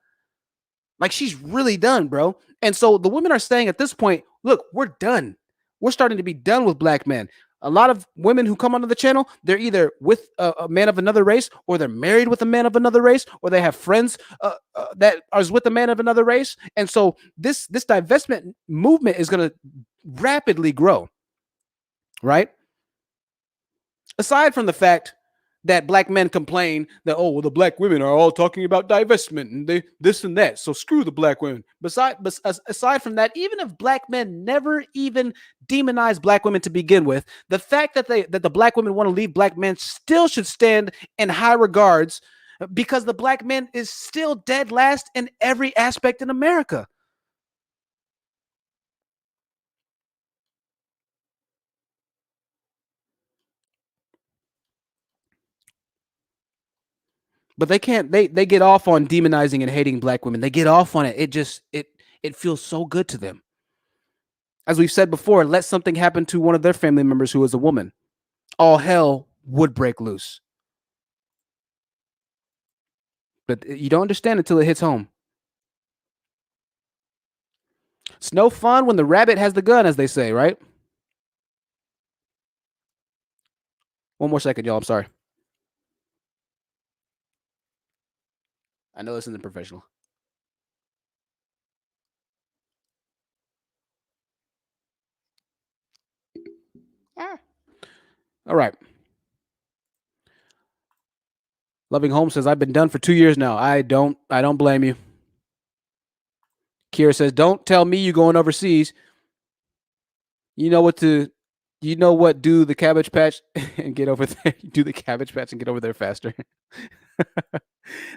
Like, she's really done, bro. And so the women are saying at this point, look, we're done. We're starting to be done with black men. A lot of women who come onto the channel, they're either with a man of another race, or they're married with a man of another race, or they have friends that are with a man of another race. And so this divestment movement is going to rapidly grow, right? Aside from the fact that black men complain that, oh, well, the black women are all talking about divestment and they this and that, so screw the black women. Aside from that, even if black men never even demonize black women to begin with, the fact that the black women want to leave black men still should stand in high regards, because the black man is still dead last in every aspect in America. But they can't. They get off on demonizing and hating black women. They get off on it. It feels so good to them. As we've said before, let something happen to one of their family members who is a woman, all hell would break loose. But you don't understand until it hits home. It's no fun when the rabbit has the gun, as they say, right? One more second, y'all. I'm sorry. I know this isn't professional. All right. Loving Home says, I've been done for 2 years now. I don't blame you. Kira says, don't tell me you're going overseas. You know what, do the Cabbage Patch and get over there. Do the Cabbage Patch and get over there faster.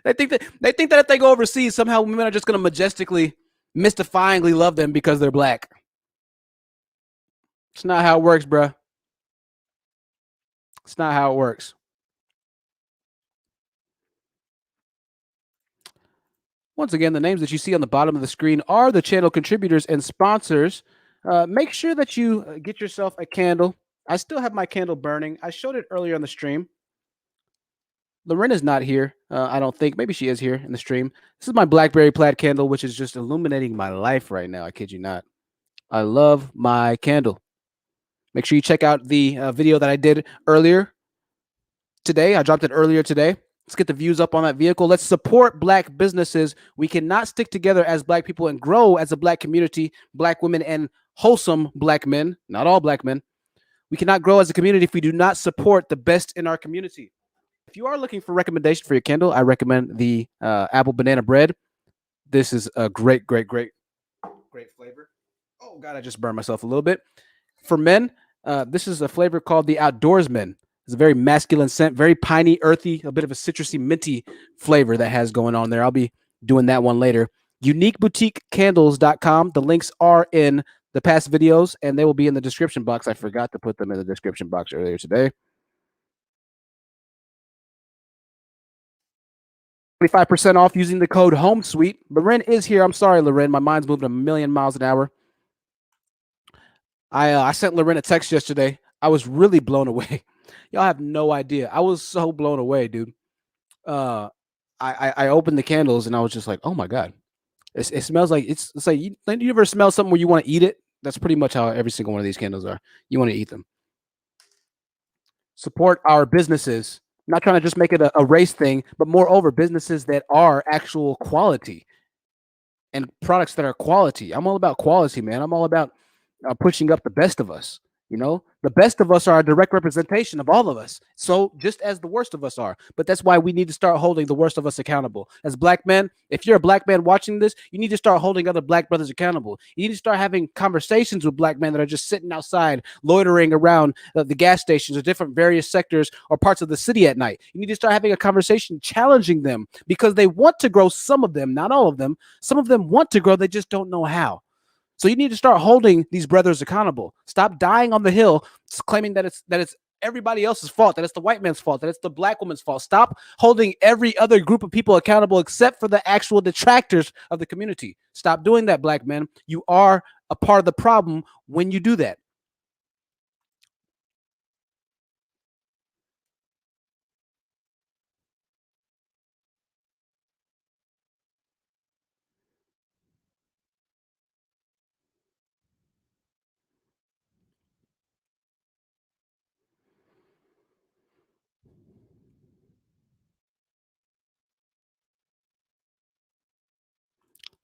They think that if they go overseas, somehow women are just going to majestically, mystifyingly love them because they're black. It's not how it works, bruh. It's not how it works. Once again, the names that you see on the bottom of the screen are the channel contributors and sponsors. Make sure that you get yourself a candle. I still have my candle burning. I showed it earlier on the stream. Lorena's not here, I don't think. Maybe she is here in the stream. This is my blackberry plaid candle, which is just illuminating my life right now. I kid you not. I love my candle. Make sure you check out the video that I did earlier today. I dropped it earlier today. Let's get the views up on that vehicle. Let's support black businesses. We cannot stick together as black people and grow as a black community, black women and wholesome black men, not all black men. We cannot grow as a community if we do not support the best in our community. If you are looking for recommendation for your candle, I recommend the apple banana bread. This is a great flavor. Oh God, I just burned myself a little bit. For men, this is a flavor called the Outdoorsman. It's a very masculine scent, very piney, earthy, a bit of a citrusy, minty flavor that has going on there. I'll be doing that one later. UniqueBoutiqueCandles.com. The links are in the past videos, and they will be in the description box. I forgot to put them in the description box earlier today. 25% off using the code HOMESUITE. Loren is here. I'm sorry, Loren. My mind's moving a million miles an hour. I sent Loren a text yesterday. I was really blown away. Y'all have no idea. I was so blown away, dude. I opened the candles and I was just like, oh my God. It smells like it's like you ever smell something where you want to eat it? That's pretty much how every single one of these candles are. You want to eat them. Support our businesses. I'm not trying to just make it a race thing, but moreover, businesses that are actual quality and products that are quality. I'm all about quality, man. I'm all about pushing up the best of us. You know, the best of us are a direct representation of all of us. So just as the worst of us are. But that's why we need to start holding the worst of us accountable. As black men, if you're a black man watching this, you need to start holding other black brothers accountable. You need to start having conversations with black men that are just sitting outside, loitering around the gas stations or different various sectors or parts of the city at night. You need to start having a conversation challenging them because they want to grow. Some of them, not all of them. Some of them want to grow. They just don't know how. So you need to start holding these brothers accountable. Stop dying on the hill, claiming that it's everybody else's fault, that it's the white man's fault, that it's the black woman's fault. Stop holding every other group of people accountable except for the actual detractors of the community. Stop doing that, black men. You are a part of the problem when you do that.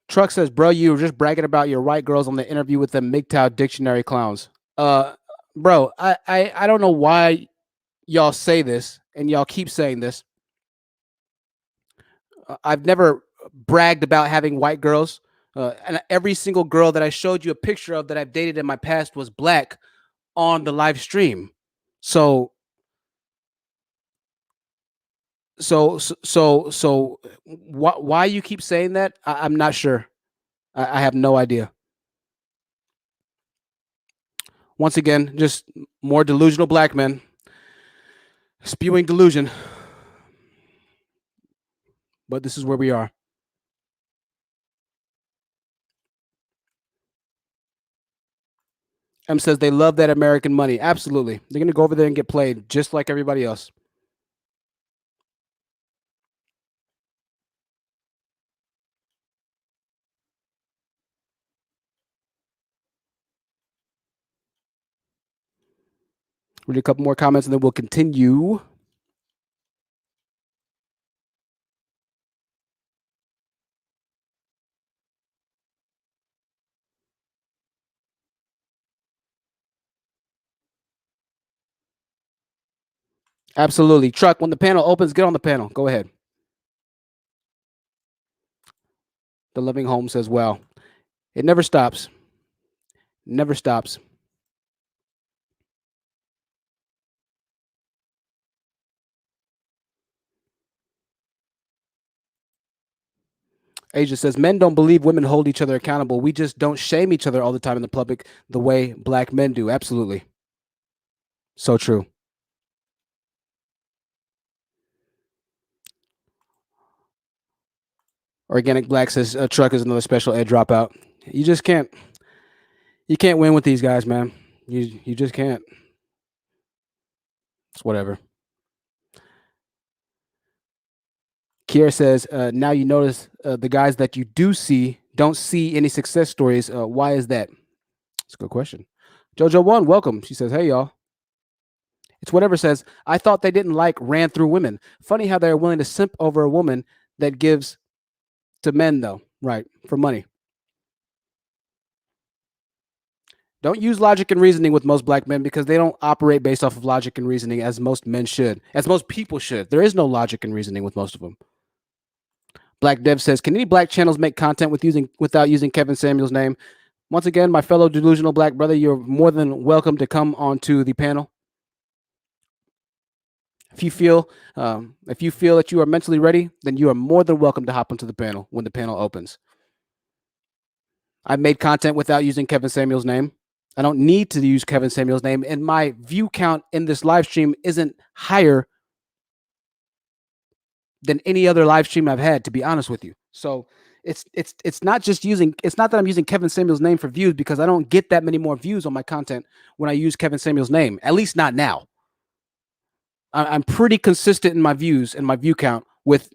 Truck says, bro, you were just bragging about your white girls on the interview with the MGTOW dictionary clowns. Bro, I don't know why y'all say this and y'all keep saying this. I've never bragged about having white girls. And every single girl that I showed you a picture of that I've dated in my past was black on the live stream. So why you keep saying that? I'm not sure. I have no idea. Once again, just more delusional black men spewing delusion. but this is where we are. M says they love that American money. Absolutely. They're going to go over there and get played just like everybody else. Read a couple more comments and then we'll continue. Absolutely. Truck, when the panel opens, get on the panel. Go ahead. The Loving Home says, well, it never stops. Never stops. Asia says, men don't believe women hold each other accountable. We just don't shame each other all the time in the public the way black men do. Absolutely. So true. Organic Black says, Truck is another special ed dropout. You just can't. You can't win with these guys, man. You just can't. It's whatever. Kiera says, now you notice the guys that you do see don't see any success stories. Why is that? That's a good question. JoJo1, welcome. She says, hey, y'all. It's whatever says, I thought they didn't like ran through women. Funny how they're willing to simp over a woman that gives to men, though. Right, for money. Don't use logic and reasoning with most black men because they don't operate based off of logic and reasoning as most men should, as most people should. There is no logic and reasoning with most of them. Black Dev says, can any black channels make content without using Kevin Samuel's name? Once again, my fellow delusional black brother, you're more than welcome to come onto the panel. If you feel that you are mentally ready, then you are more than welcome to hop onto the panel when the panel opens. I've made content without using Kevin Samuel's name. I don't need to use Kevin Samuel's name, and my view count in this live stream isn't higher than any other live stream I've had, to be honest with you. So it's not that I'm using Kevin Samuel's name for views, because I don't get that many more views on my content when I use Kevin Samuel's name, at least not now. I'm pretty consistent in my views and my view count with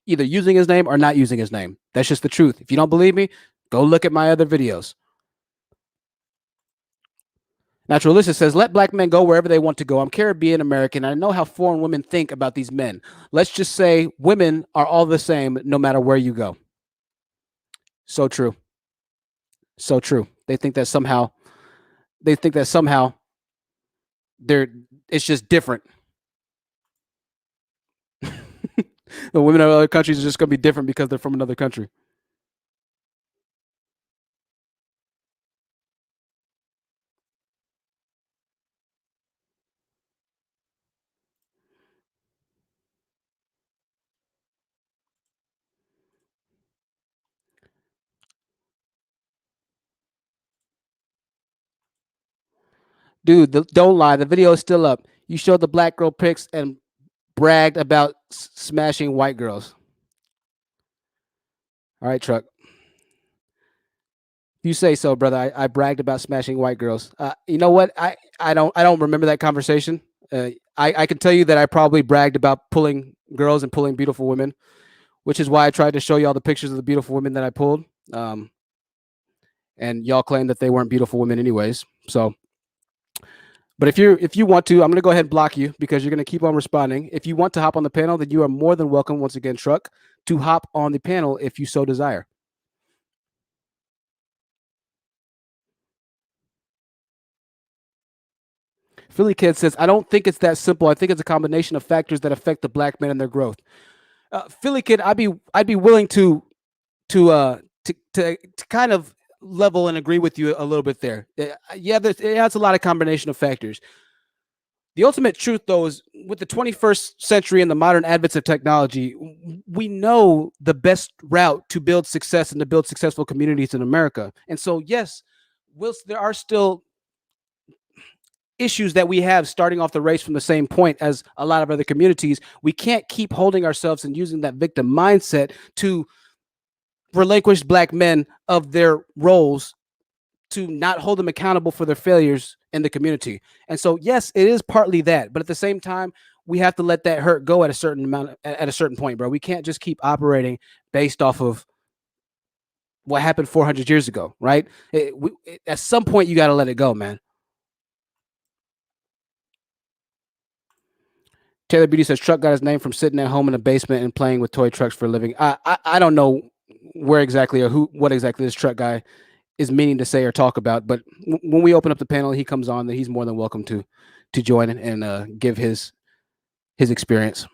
either using his name or not using his name. That's just the truth. If you don't believe me, go look at my other videos. Naturalista says, let black men go wherever they want to go. I'm Caribbean American. I know how foreign women think about these men. Let's just say women are all the same no matter where you go. So true. So true. They think that somehow it's just different. The women of other countries are just going to be different because they're from another country. Dude, don't lie. The video is still up. You showed the black girl pics and bragged about smashing white girls. All right, Truck. You say so, brother. I bragged about smashing white girls. You know what? I don't remember that conversation. I can tell you that I probably bragged about pulling girls and pulling beautiful women, which is why I tried to show you all the pictures of the beautiful women that I pulled. And y'all claim that they weren't beautiful women anyways. So, but if you want to, I'm going to go ahead and block you because you're going to keep on responding. If you want to hop on the panel, then you are more than welcome, once again, Truck, to hop on the panel if you so desire. Philly Kid says, I don't think it's that simple. I think it's a combination of factors that affect the black men and their growth. Philly Kid, I'd be willing to kind of level and agree with you a little bit there. Yeah, it's a lot of combination of factors. The ultimate truth, though, is with the 21st century and the modern advents of technology, we know the best route to build success and to build successful communities in America. And so, yes, whilst there are still issues that we have starting off the race from the same point as a lot of other communities. We can't keep holding ourselves and using that victim mindset to relinquish Black men of their roles, to not hold them accountable for their failures in the community. And so, yes, it is partly that, but at the same time, we have to let that hurt go at a certain amount, at a certain point, bro. We can't just keep operating based off of what happened 400 years ago, right? At some point, you got to let it go, man. Taylor Beauty says truck got his name from sitting at home in a basement and playing with toy trucks for a living. I don't know where exactly or what exactly this truck guy is meaning to say or talk about, but when we open up the panel, he comes on, that he's more than welcome to join and give his experience.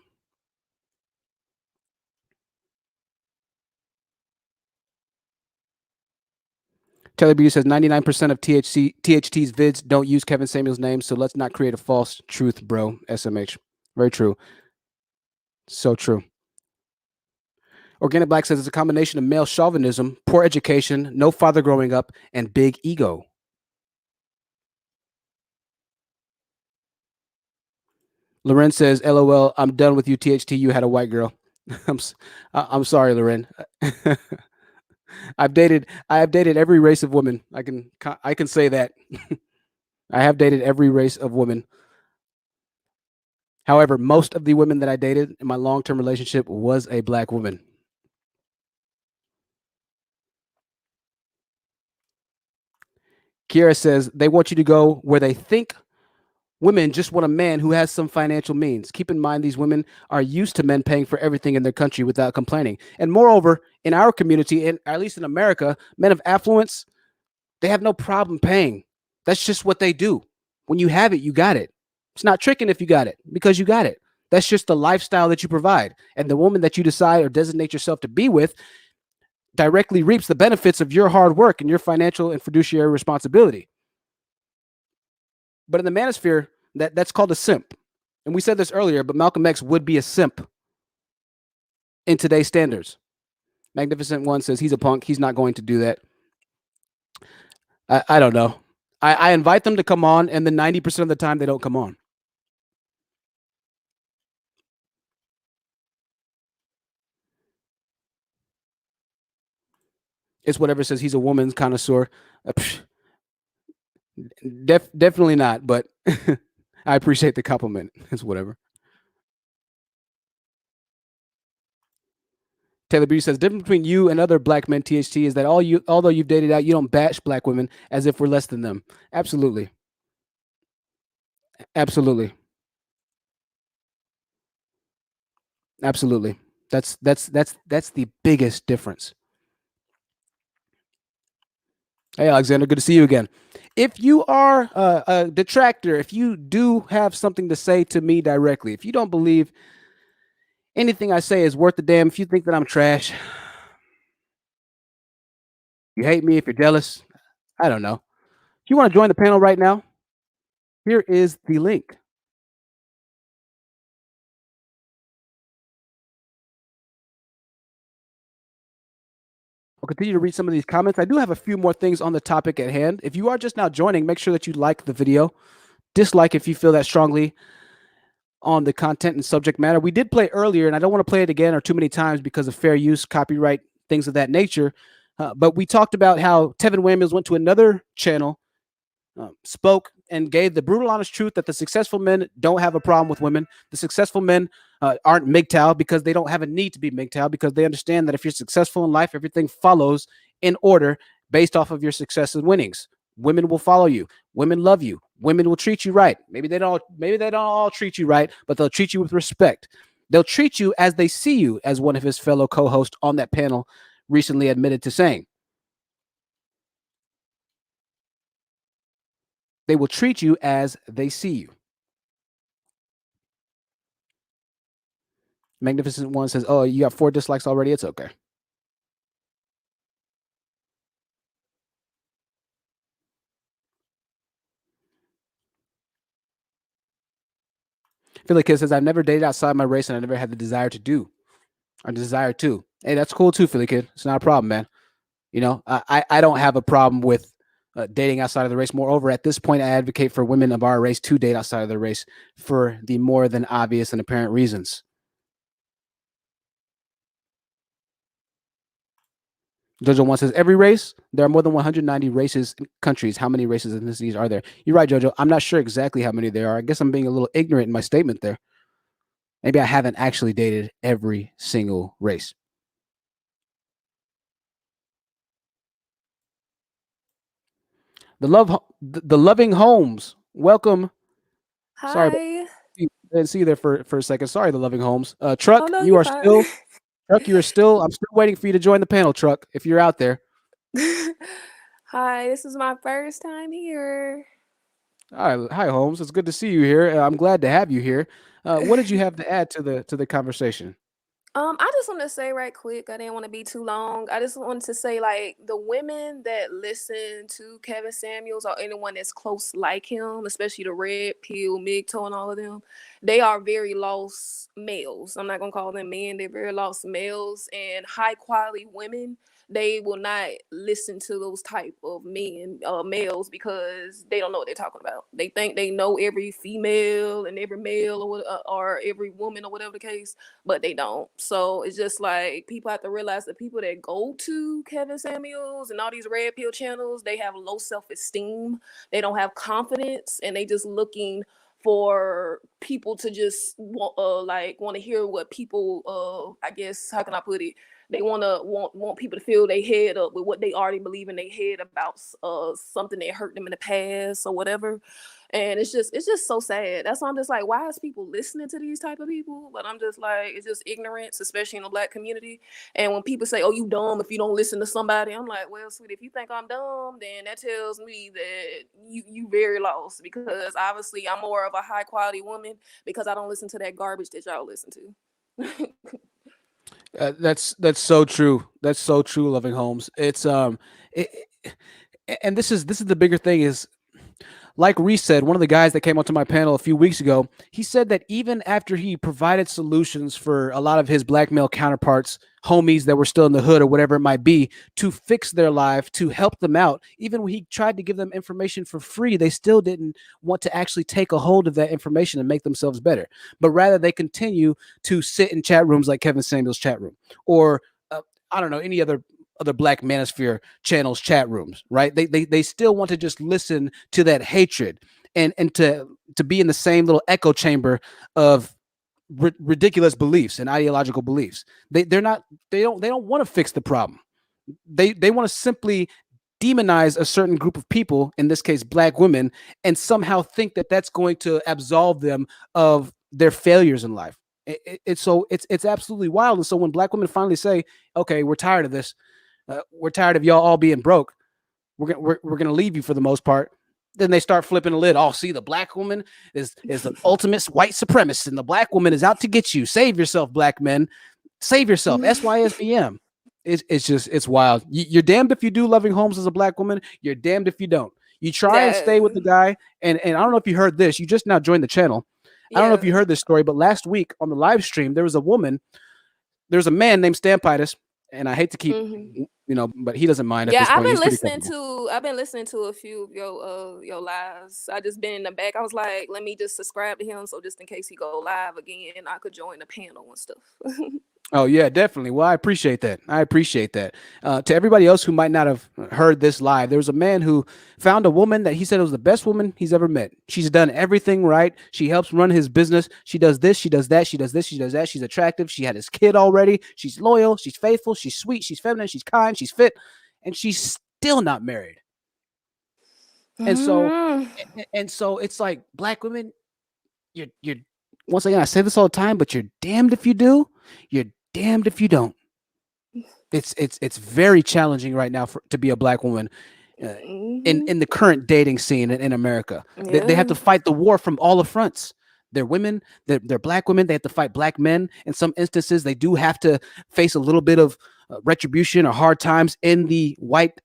Taylor Beauty says 99% of THT's vids don't use Kevin Samuel's name, so let's not create a false truth, bro. SMH. Very true. So true. Organic Black says it's a combination of male chauvinism, poor education, no father growing up, and big ego. Loren says, LOL, I'm done with you, THT. You had a white girl. I'm sorry, Loren. I have dated every race of women. I can say that. I have dated every race of women. However, most of the women that I dated in my long-term relationship was a Black woman. Kiera says they want you to go where they think women just want a man who has some financial means. Keep in mind, these women are used to men paying for everything in their country without complaining. And moreover, in our community, and at least in America, men of affluence, they have no problem paying. That's just what they do. When you have it, you got it. It's not tricking if you got it, because you got it. That's just the lifestyle that you provide. And the woman that you decide or designate yourself to be with directly reaps the benefits of your hard work and your financial and fiduciary responsibility. But in the manosphere, that's called a simp. And we said this earlier, but Malcolm X would be a simp in today's standards. Magnificent One says he's a punk. He's not going to do that. I don't know. I invite them to come on, and then 90% of the time they don't come on. It's whatever says he's a woman's connoisseur. Definitely not, but I appreciate the compliment. It's whatever. Taylor Beauty says, difference between you and other Black men, THT, is that although you've dated out, you don't bash Black women as if we're less than them. Absolutely. Absolutely. Absolutely. That's the biggest difference. Hey, Alexander, good to see you again. If you are a detractor, if you do have something to say to me directly, if you don't believe anything I say is worth a damn, if you think that I'm trash, you hate me, if you're jealous, I don't know. If you want to join the panel right now, here is the link. I'll continue to read some of these comments. I do have a few more things on the topic at hand. If you are just now joining, make sure that you like the video. Dislike if you feel that strongly on the content and subject matter. We did play earlier, and I don't want to play it again or too many times because of fair use, copyright, things of that nature. But we talked about how Tevin Samuels went to another channel, spoke, and gave the brutal, honest truth that the successful men don't have a problem with women. The successful men aren't MGTOW because they don't have a need to be MGTOW, because they understand that if you're successful in life, everything follows in order based off of your success and winnings. Women will follow you. Women love you. Women will treat you right. Maybe they don't all treat you right, but they'll treat you with respect. They'll treat you as they see you, as one of his fellow co-hosts on that panel recently admitted to saying. They will treat you as they see you. Magnificent One says, oh, you got 4 dislikes already? It's okay. Philly Kid says, I've never dated outside my race, and I never had the desire to do. Or desire to. Hey, that's cool too, Philly Kid. It's not a problem, man. You know, I don't have a problem with dating outside of the race. Moreover, at this point, I advocate for women of our race to date outside of the race for the more than obvious and apparent reasons. Jojo one says, every race, there are more than 190 races in countries. How many races and ethnicities are there? You're right, Jojo. I'm not sure exactly how many there are. I guess I'm being a little ignorant in my statement there. Maybe I haven't actually dated every single race. The loving Holmes. Welcome. Hi. Sorry, I didn't see you there for a second. Sorry, the loving Holmes. Truck, Oh, no, you you're are fine. still Truck, you are still. I'm still waiting for you to join the panel, Truck. If you're out there. Hi, this is my first time here. Hi, Holmes. It's good to see you here. I'm glad to have you here. What did you have to add to the conversation? I just want to say right quick, I didn't want to be too long. I just wanted to say, like, the women that listen to Kevin Samuels or anyone that's close like him, especially the Red Pill, Migto, and all of them, they are very lost males. I'm not gonna call them men, they're very lost males and high quality women. They will not listen to those type of males, because they don't know what they're talking about. They think they know every female and every male or every woman or whatever the case, but they don't. So it's just like people have to realize the people that go to Kevin Samuels and all these red pill channels, they have low self-esteem, they don't have confidence, and they just looking for people to just want to hear what people I guess, how can I put it, they want people to fill their head up with what they already believe in their head about something that hurt them in the past or whatever. And it's just so sad. That's why I'm just like, why is people listening to these type of people? But I'm just like, it's just ignorance, especially in the Black community. And when people say, oh, you dumb if you don't listen to somebody, I'm like, well, sweetie, if you think I'm dumb, then that tells me that you very lost, because obviously I'm more of a high quality woman because I don't listen to that garbage that y'all listen to. That's so true. That's so true, loving Holmes. It's and this is the bigger thing is, like Reese said, one of the guys that came onto my panel a few weeks ago, he said that even after he provided solutions for a lot of his black male counterparts, homies that were still in the hood or whatever it might be, to fix their life, to help them out, even when he tried to give them information for free, they still didn't want to actually take a hold of that information and make themselves better. But rather, they continue to sit in chat rooms like Kevin Samuels' chat room, or I don't know, any other Black Manosphere channels chat rooms, right? They still want to just listen to that hatred and to be in the same little echo chamber of ridiculous beliefs and ideological beliefs. They don't want to fix the problem. They want to simply demonize a certain group of people, in this case Black women, and somehow think that that's going to absolve them of their failures in life. It's absolutely wild. And so when Black women finally say, okay, we're tired of this, we're tired of y'all all being broke, we're gonna leave you for the most part, then they start flipping the lid. Oh, see, the Black woman is the ultimate white supremacist, and the Black woman is out to get you. Save yourself, Black men. Save yourself. SYSBM. It's wild. You're damned if you do, loving Holmes, as a Black woman. You're damned if you don't. You try and stay with the guy. And I don't know if you heard this. You just now joined the channel. I don't know if you heard this story, but last week on the live stream, there was a man named Stampitis, and I hate to keep, but he doesn't mind at this point. I've been listening to a few of your lives. I just been in the back. I was like, let me just subscribe to him, so just in case he go live again, I could join the panel and stuff. Oh, yeah, definitely. Well, I appreciate that. To everybody else who might not have heard this live, there was a man who found a woman that he said was the best woman he's ever met. She's done everything right. She helps run his business. She does this. She does that. She does this. She does that. She's attractive. She had his kid already. She's loyal. She's faithful. She's sweet. She's feminine. She's kind. She's fit. And she's still not married. And so it's like, Black women, you're once again, I say this all the time, but you're damned if you do, you're damned if you don't. It's very challenging right now to be a Black woman in the current dating scene in America. They have to fight the war from all the fronts. They're women, they're Black women. They have to fight Black men. In some instances, they do have to face a little bit of retribution or hard times in the white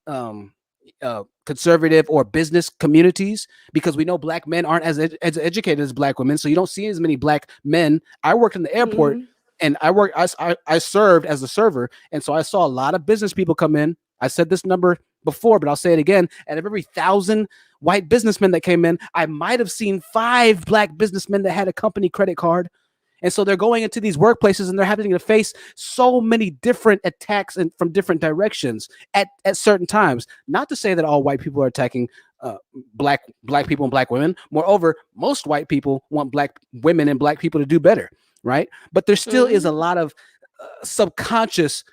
conservative or business communities, because we know Black men aren't as educated as Black women. So you don't see as many Black men. I worked in the airport and I served as a server. And so I saw a lot of business people come in. I said this number before, but I'll say it again. Out of every 1,000 white businessmen that came in, I might have seen 5 black businessmen that had a company credit card. And so they're going into these workplaces and they're having to face so many different attacks and from different directions at certain times. Not to say that all white people are attacking black people and black women. Moreover, most white people want black women and black people to do better, right? But there still is a lot of subconscious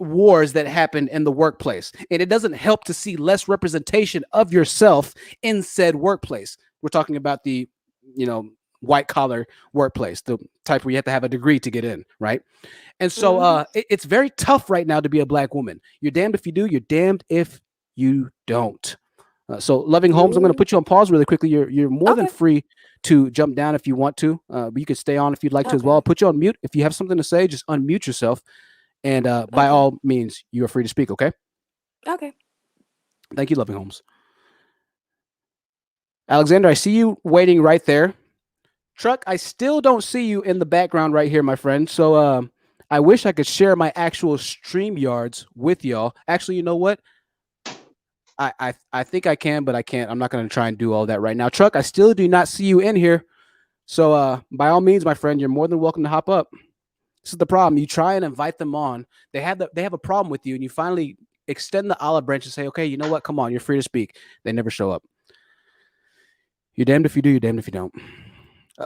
wars that happen in the workplace, and it doesn't help to see less representation of yourself in said workplace. We're talking about the, white collar workplace, the type where you have to have a degree to get in, right? And so it's very tough right now to be a black woman. You're damned if you do, you're damned if you don't. So Loving Holmes, I'm going to put you on pause really quickly. You're more than free to jump down if you want to, but you could stay on if you'd like to as well. I'll put you on mute. If you have something to say, just unmute yourself. And by all means, you are free to speak, okay? Okay. Thank you, Loving Holmes. Alexander, I see you waiting right there. Truck, I still don't see you in the background right here, my friend. So I wish I could share my actual StreamYards with y'all. Actually, you know what? I think I can, but I can't. I'm not going to try and do all that right now. Truck, I still do not see you in here. So by all means, my friend, you're more than welcome to hop up. This is the problem. You try and invite them on. They have a problem with you, and you finally extend the olive branch and say, okay, you know what? Come on, you're free to speak. They never show up. You're damned if you do, you're damned if you don't.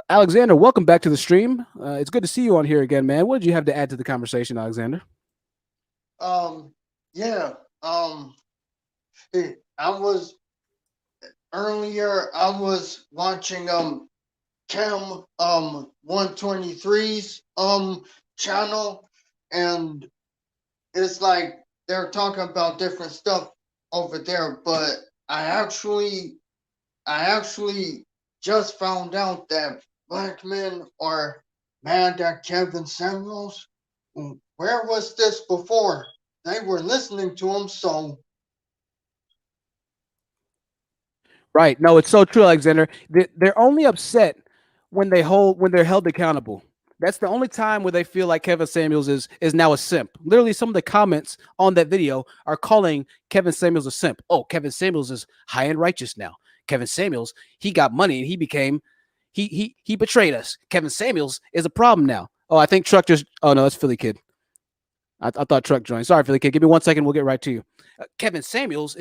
Alexander, welcome back to the stream. It's good to see you on here again, man. What did you have to add to the conversation, Alexander? Yeah. I was watching Cam 123's channel, and it's like they're talking about different stuff over there, but I actually just found out that black men are mad at Kevin Samuels. Where was this before? They were listening to him, so. Right. No, it's so true, Alexander. They're only upset when they're held accountable. That's the only time where they feel like Kevin Samuels is now a simp. Literally, some of the comments on that video are calling Kevin Samuels a simp. Oh, Kevin Samuels is high and righteous now. Kevin Samuels, he got money and he betrayed us. Kevin Samuels is a problem now. Oh, I think Truck just. Oh no, that's Philly Kid. I thought Truck joined. Sorry, Philly Kid. Give me 1 second. We'll get right to you. Kevin Samuels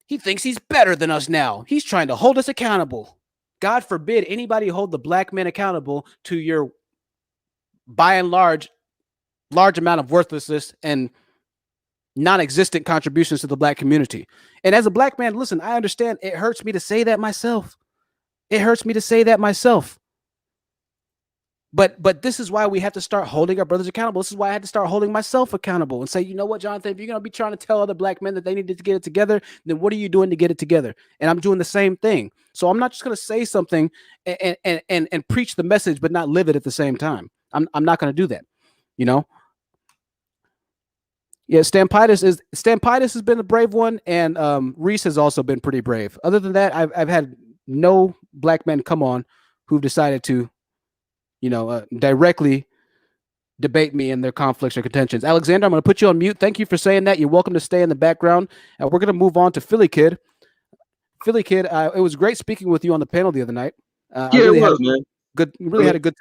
he thinks he's better than us now. He's trying to hold us accountable. God forbid anybody hold the black men accountable to your, by and large amount of worthlessness and non-existent contributions to the black community. And as a black man, listen, I understand it hurts me to say that myself. But this is why we have to start holding our brothers accountable. This is why I had to start holding myself accountable and say, you know what, Jonathan, if you're going to be trying to tell other black men that they needed to get it together, then what are you doing to get it together? And I'm doing the same thing. So I'm not just going to say something and preach the message, but not live it at the same time. I'm not going to do that. You know? Yeah, Stampitis has been a brave one, and Reese has also been pretty brave. Other than that, I've had no black men come on who've decided to, directly debate me in their conflicts or contentions. Alexander, I'm going to put you on mute. Thank you for saying that. You're welcome to stay in the background. We're going to move on to Philly Kid. Philly Kid, it was great speaking with you on the panel the other night. It was, man. Really had a good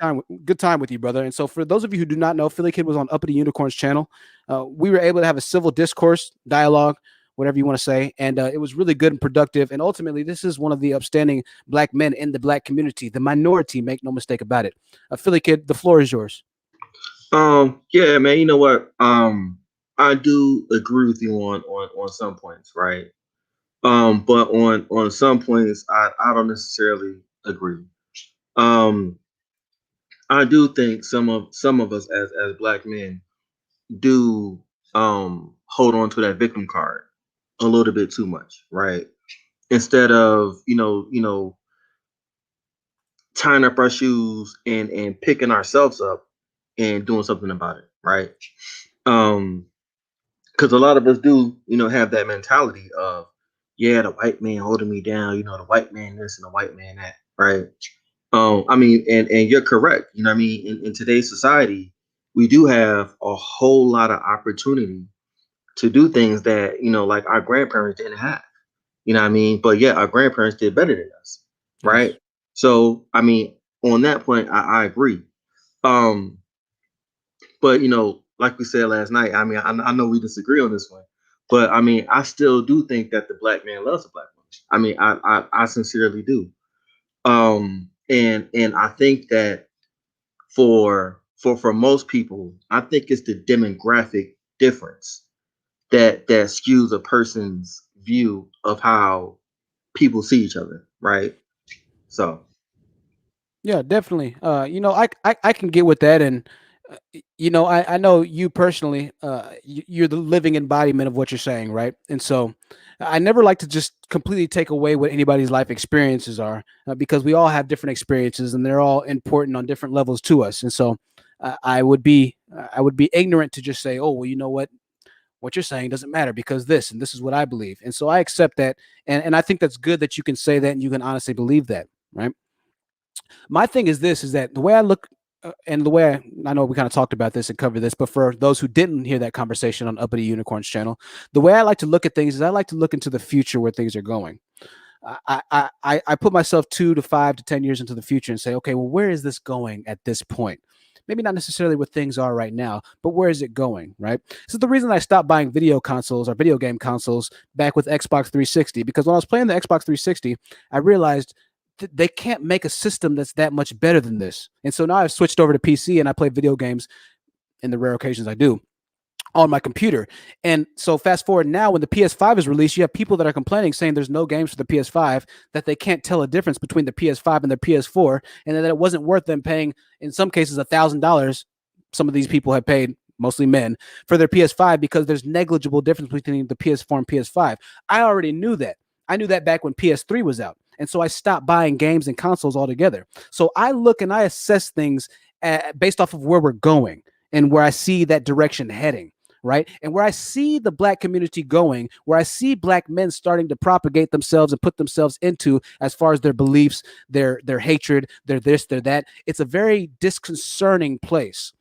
time with you, brother. And so for those of you who do not know, Philly Kid was on Uppity Unicorns channel. We were able to have a civil discourse, dialogue, whatever you want to say. And it was really good and productive. And ultimately, this is one of the upstanding black men in the black community, the minority, make no mistake about it. Philly Kid, the floor is yours. Yeah, man, you know what? I do agree with you on some points, right? But on some points, I don't necessarily agree. I do think some of us as black men do hold on to that victim card a little bit too much, right? Instead of tying up our shoes and picking ourselves up and doing something about it, right? Because a lot of us do, have that mentality of, yeah, the white man holding me down, the white man this and the white man that, right? I mean, and you're correct. You know what I mean? In today's society, we do have a whole lot of opportunity to do things that, like our grandparents didn't have. You know what I mean? But yeah, our grandparents did better than us, right? Yes. So I mean, on that point, I agree. Um, but like we said last night, I mean, I know we disagree on this one, but I mean, I still do think that the black man loves a black woman. I mean, I sincerely do. And I think that for most people, I think it's the demographic difference that skews a person's view of how people see each other, right? So Yeah, definitely. I can get with that, and I know you personally. You're the living embodiment of what you're saying, right? And so, I never like to just completely take away what anybody's life experiences are, because we all have different experiences, and they're all important on different levels to us. And so, I would be ignorant to just say, oh, well, you know what you're saying doesn't matter because this and this is what I believe. And so I accept that, and I think that's good that you can say that and you can honestly believe that, right? My thing is this: is that the way I look, and the way I know we kind of talked about this and covered this, but for those who didn't hear that conversation on Uppity Unicorns channel, the way I like to look at things is I like to look into the future where things are going. I put myself 2 to 5 to 10 years into the future and say, okay, well, where is this going at this point? Maybe not necessarily what things are right now, but where is it going, right? So the reason I stopped buying video consoles or video game consoles back with Xbox 360, because when I was playing the Xbox 360, I realized they can't make a system that's that much better than this. And so now I've switched over to PC and I play video games in the rare occasions I do on my computer. And so fast forward now, when the PS5 is released, you have people that are complaining saying there's no games for the PS5, that they can't tell a difference between the PS5 and the PS4, and that it wasn't worth them paying, in some cases, $1,000. Some of these people have paid, mostly men, for their PS5 because there's negligible difference between the PS4 and PS5. I already knew that. I knew that back when PS3 was out. And so I stopped buying games and consoles altogether. So I look and I assess things based off of where we're going and where I see that direction heading. Right. And where I see the black community going, where I see black men starting to propagate themselves and put themselves into, as far as their beliefs, their hatred, their this, their that, it's a very disconcerting place.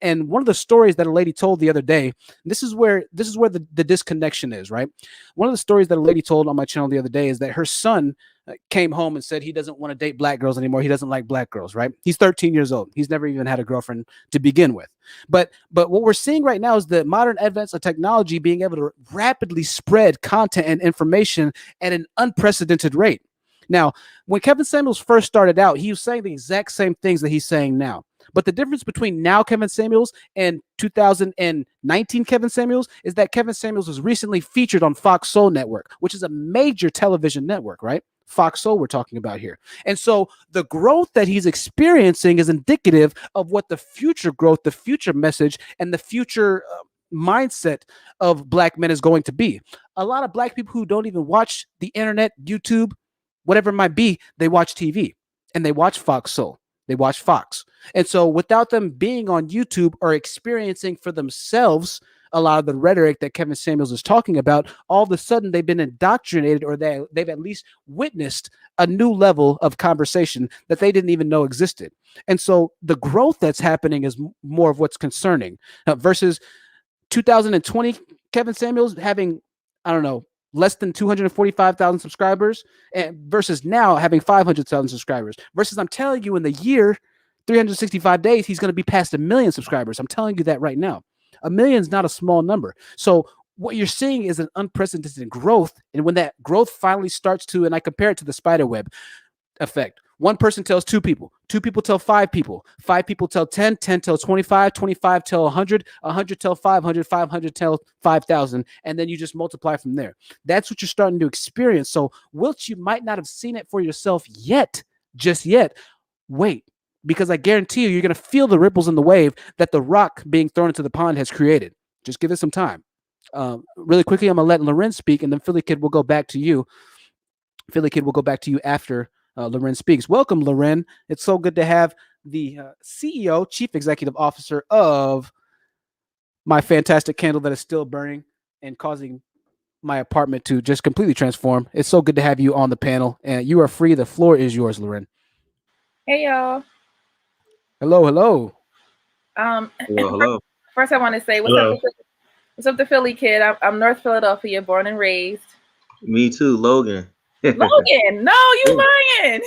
And one of the stories that a lady told the other day, this is where the disconnection is, right? One of the stories that a lady told on my channel the other day is that her son came home and said he doesn't want to date black girls anymore. He doesn't like black girls, right? He's 13 years old. He's never even had a girlfriend to begin with. But what we're seeing right now is the modern advance of technology being able to rapidly spread content and information at an unprecedented rate. Now, when Kevin Samuels first started out, he was saying the exact same things that he's saying now. But the difference between now Kevin Samuels and 2019 Kevin Samuels is that Kevin Samuels was recently featured on Fox Soul Network, which is a major television network, right? Fox Soul we're talking about here. And so the growth that he's experiencing is indicative of what the future growth, the future message, and the future mindset of black men is going to be. A lot of black people who don't even watch the internet, YouTube, whatever it might be, they watch TV and they watch Fox Soul. They watch Fox. And so without them being on YouTube or experiencing for themselves a lot of the rhetoric that Kevin Samuels is talking about, all of a sudden they've been indoctrinated, or they've at least witnessed a new level of conversation that they didn't even know existed. And so the growth that's happening is more of what's concerning versus 2020 Kevin Samuels having, I don't know, less than 245,000 subscribers, and versus now having 500,000 subscribers, versus I'm telling you in the year 365 days he's going to be past 1 million subscribers. I'm telling you that right now. 1 million is not a small number. So what you're seeing is an unprecedented growth, and when that growth finally starts to, and I compare it to the spider web effect. One person tells two people tell five people tell 10 tell 25 tell 100 tell 500 tell 5,000, and then you just multiply from there. That's what you're starting to experience. So whilst you might not have seen it for yourself just yet, wait, because I guarantee you're going to feel the ripples in the wave that the rock being thrown into the pond has created. Just give it some time. Really quickly, I'm going to let Loren speak, and then Philly Kid will go back to you. After Loren speaks. Welcome, Loren. It's so good to have the CEO, Chief Executive Officer of my fantastic candle that is still burning and causing my apartment to just completely transform. It's so good to have you on the panel, and you are free. The floor is yours, Loren. Hey, y'all. Hello. hello. First I want to say, What's up, the Philly kid? I'm North Philadelphia, born and raised. Me too, Logan. Logan, no, you lying.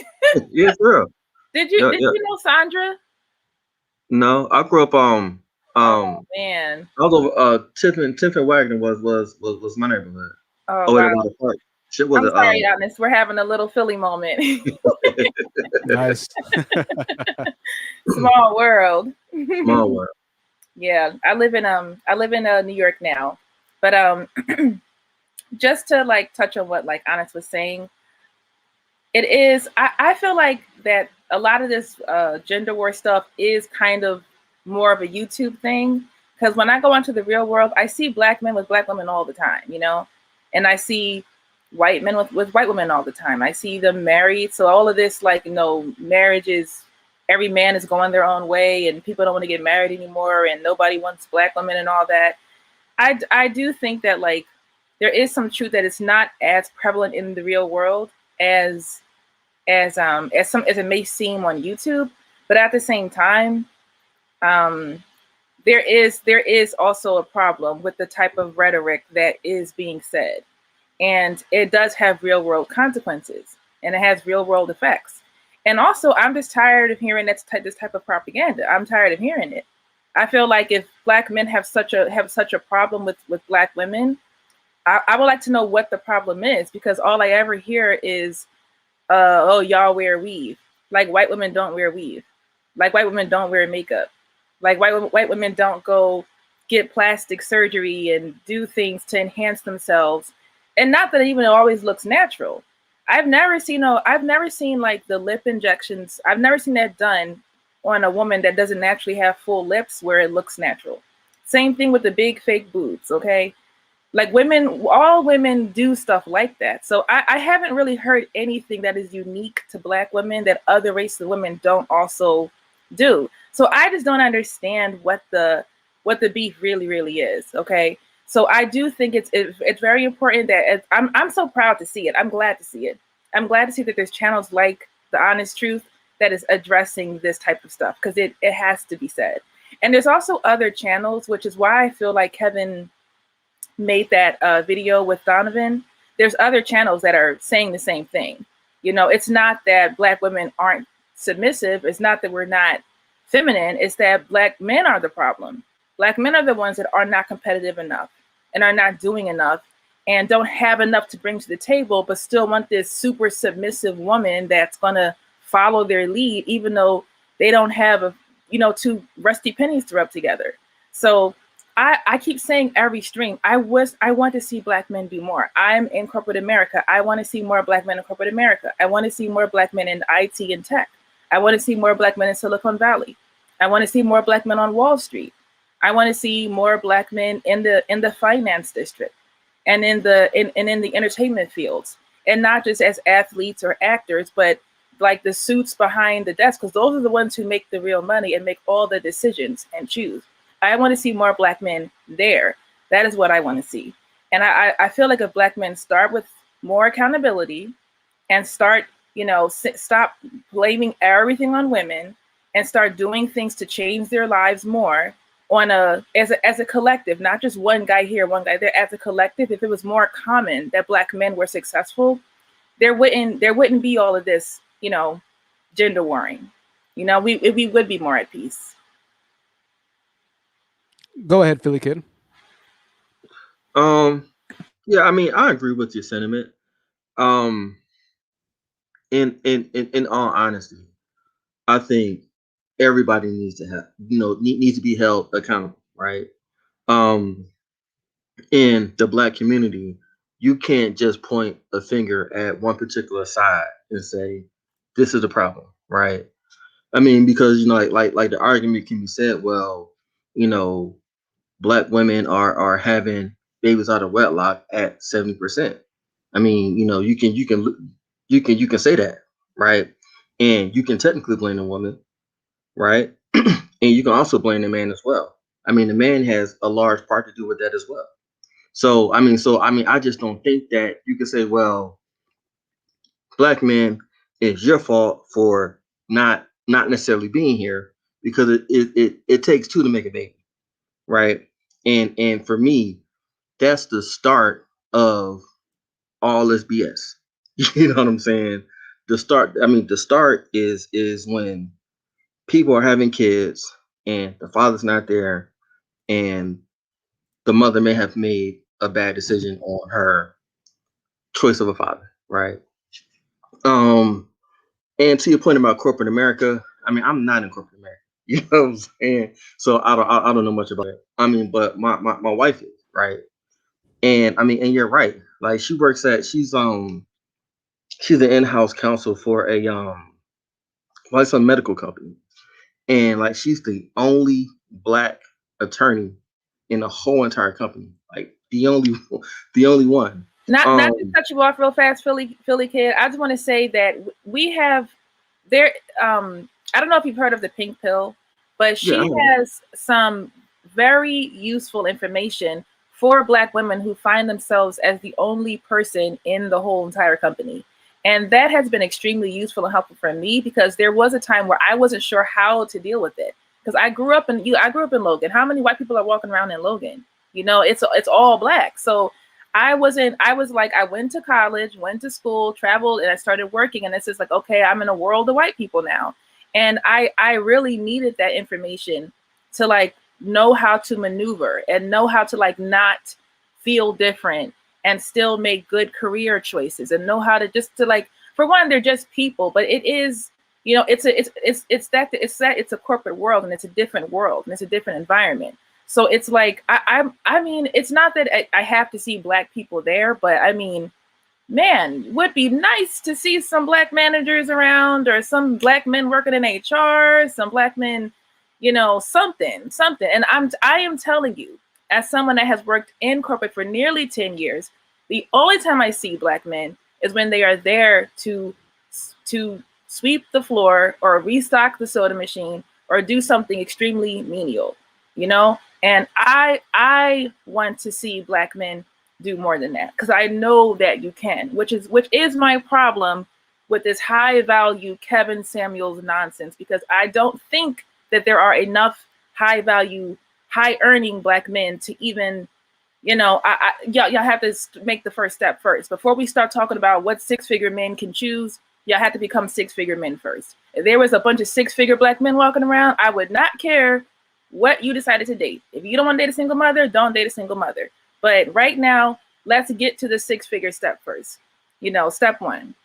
Yeah, for real. Did you Yeah, did yeah. you know Sandra? No, I grew up Oh man. although Tiffin Wagner was my neighborhood. Oh Oh wait, wow. about the park. Shit was I'm it sorry, honest. We're having a little Philly moment. Nice. Small world. Small World. Yeah, I live in New York now, but just to like touch on what like Honest was saying, it is I feel like that a lot of this gender war stuff is kind of more of a YouTube thing, because when I go into the real world, I see black men with black women all the time, you know, and I see white men with white women all the time. I see them married, so all of this like, you know, marriage is, every man is going their own way and people don't want to get married anymore and nobody wants black women and all that. I do think that like there is some truth that it's not as prevalent in the real world as as it may seem on YouTube, but at the same time, um, there is also a problem with the type of rhetoric that is being said, and it does have real world consequences, and it has real world effects. And also, I'm just tired of hearing this type of propaganda. I'm tired of hearing it. I feel like if black men have such a problem with black women, I would like to know what the problem is, because all I ever hear is oh, y'all wear weave. Like white women don't wear weave. Like white women don't wear makeup. Like white women don't go get plastic surgery and do things to enhance themselves. And not that it even always looks natural. I've never seen like the lip injections. I've never seen that done on a woman that doesn't naturally have full lips where it looks natural. Same thing with the big fake boobs, okay? Like women, all women do stuff like that. So I haven't really heard anything that is unique to black women that other races of women don't also do. So I just don't understand what the beef really is. Okay, so I do think it's very important that I'm so proud to see it. I'm glad to see it. I'm glad to see that there's channels like The Honest Truth that is addressing this type of stuff, because it has to be said. And there's also other channels, which is why I feel like Kevin made that video with Donovan. There's other channels that are saying the same thing. You know, it's not that black women aren't submissive. It's not that we're not feminine. It's that black men are the problem. Black men are the ones that are not competitive enough and are not doing enough and don't have enough to bring to the table, but still want this super submissive woman that's going to follow their lead, even though they don't have two rusty pennies to rub together. So I keep saying every stream, I want to see black men do more. I'm in corporate America. I want to see more black men in corporate America. I want to see more black men in IT and tech. I want to see more black men in Silicon Valley. I want to see more black men on Wall Street. I want to see more black men in the finance district and in the entertainment fields, and not just as athletes or actors, but like the suits behind the desk, because those are the ones who make the real money and make all the decisions and choose. I want to see more black men there. That is what I want to see. And I feel like if black men start with more accountability and start, stop blaming everything on women and start doing things to change their lives more as a collective, not just one guy here, one guy there, as a collective. If it was more common that black men were successful, there wouldn't be all of this, gender warring. We would be more at peace. Go ahead, Philly Kid. Yeah, I mean, I agree with your sentiment. In all honesty, I think everybody needs to have, needs to be held accountable, right? In the black community, you can't just point a finger at one particular side and say this is the problem, right? I mean, because like the argument can be said, well, black women are having babies out of wedlock at 70%. I mean, you can say that, right? And you can technically blame the woman, right? And you can also blame the man as well. I mean, the man has a large part to do with that as well. So I mean, I just don't think that you can say, well, black men, it's your fault for not necessarily being here, because it takes two to make a baby, right? And for me, that's the start of all this BS. You know what I'm saying? The start is when people are having kids and the father's not there, and the mother may have made a bad decision on her choice of a father, right? Um, and to your point about corporate America, I mean, I'm not in corporate America. You know what I'm saying? So I don't know much about it. I mean, but my wife is, right? And I mean, and you're right. Like she's an in-house counsel for a like some medical company. And like she's the only black attorney in the whole entire company. Like the only one. Not to cut you off real fast, Philly kid. I just want to say that we have there. I don't know if you've heard of the pink pill, but she has some very useful information for Black women who find themselves as the only person in the whole entire company. And that has been extremely useful and helpful for me, because there was a time where I wasn't sure how to deal with it. Because I grew up in Logan. How many white people are walking around in Logan? You know, it's all Black. So I was like, I went to college, went to school, traveled, and I started working. And it's just like, okay, I'm in a world of white people now. And I really needed that information to like know how to maneuver and know how to like not feel different and still make good career choices, and know how to just to like, for one, they're just people, but it is, you know, it's a corporate world, and it's a different world, and it's a different environment. So it's like, I mean, it's not that I have to see Black people there, but I mean, man, would be nice to see some Black managers around, or some Black men working in HR, some Black men, you know, something. And I am telling you, as someone that has worked in corporate for nearly 10 years, the only time I see Black men is when they are there to sweep the floor or restock the soda machine or do something extremely menial, you know? And I want to see Black men do more than that, because I know that you can, which is my problem with this high value Kevin Samuels nonsense, because I don't think that there are enough high value, high earning Black men to even, you know, y'all have to make the first step first. Before we start talking about what 6-figure men can choose, y'all have to become 6-figure men first. If there was a bunch of 6-figure Black men walking around, I would not care what you decided to date. If you don't want to date a single mother, don't date a single mother. But right now, let's get to the 6-figure step first. You know, step one.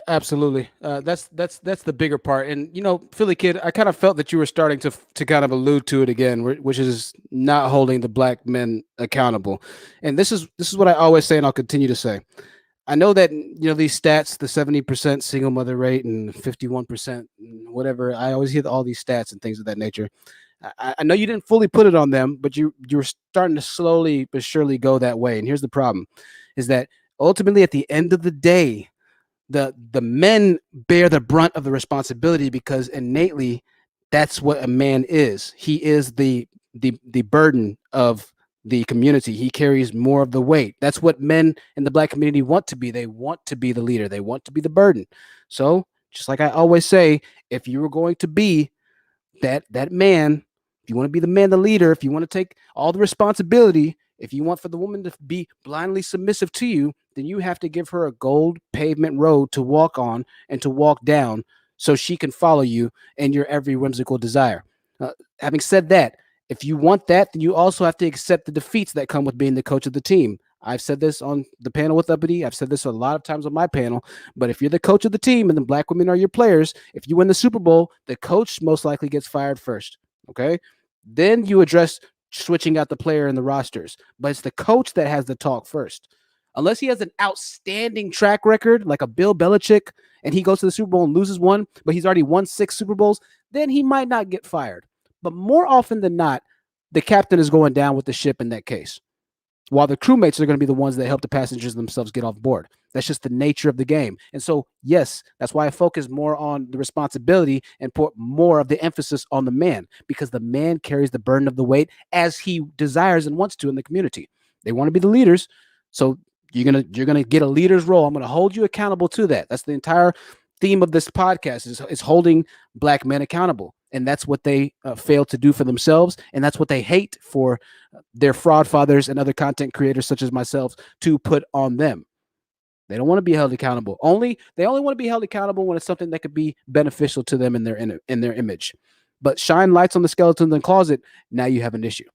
Absolutely. That's the bigger part. And you know, Philly kid, I kind of felt that you were starting to kind of allude to it again, which is not holding the Black men accountable. And this is what I always say, and I'll continue to say. I know that, you know, these stats, the 70% single mother rate and 51% whatever. I always hear all these stats and things of that nature. I know you didn't fully put it on them, but you're starting to slowly but surely go that way. And here's the problem: is that ultimately at the end of the day, the men bear the brunt of the responsibility, because innately that's what a man is. He is the burden of the community. He carries more of the weight. That's what men in the Black community want to be. They want to be the leader. They want to be the burden. So just like I always say, if you were going to be that man, if you want to be the man, the leader, if you want to take all the responsibility, if you want for the woman to be blindly submissive to you, then you have to give her a gold pavement road to walk on and to walk down, so she can follow you in your every whimsical desire. Having said that, if you want that, then you also have to accept the defeats that come with being the coach of the team. I've said this on the panel with Uppity. I've said this a lot of times on my panel. But if you're the coach of the team and the Black women are your players, if you win the Super Bowl, the coach most likely gets fired first. Okay? Then you address switching out the player in the rosters. But it's the coach that has the talk first. Unless he has an outstanding track record, like a Bill Belichick, and he goes to the Super Bowl and loses one, but he's already won 6 Super Bowls, then he might not get fired. But more often than not, the captain is going down with the ship in that case, while the crewmates are going to be the ones that help the passengers themselves get off board. That's just the nature of the game. And so, yes, that's why I focus more on the responsibility and put more of the emphasis on the man, because the man carries the burden of the weight as he desires and wants to in the community. They want to be the leaders. So you're gonna get a leader's role. I'm going to hold you accountable to that. That's the entire theme of this podcast is holding Black men accountable. and that's what they fail to do for themselves, and that's what they hate for their fraud fathers and other content creators such as myself to put on them. They don't want to be held accountable. They only want to be held accountable when it's something that could be beneficial to them in their image. But shine lights on the skeletons in the closet, now you have an issue.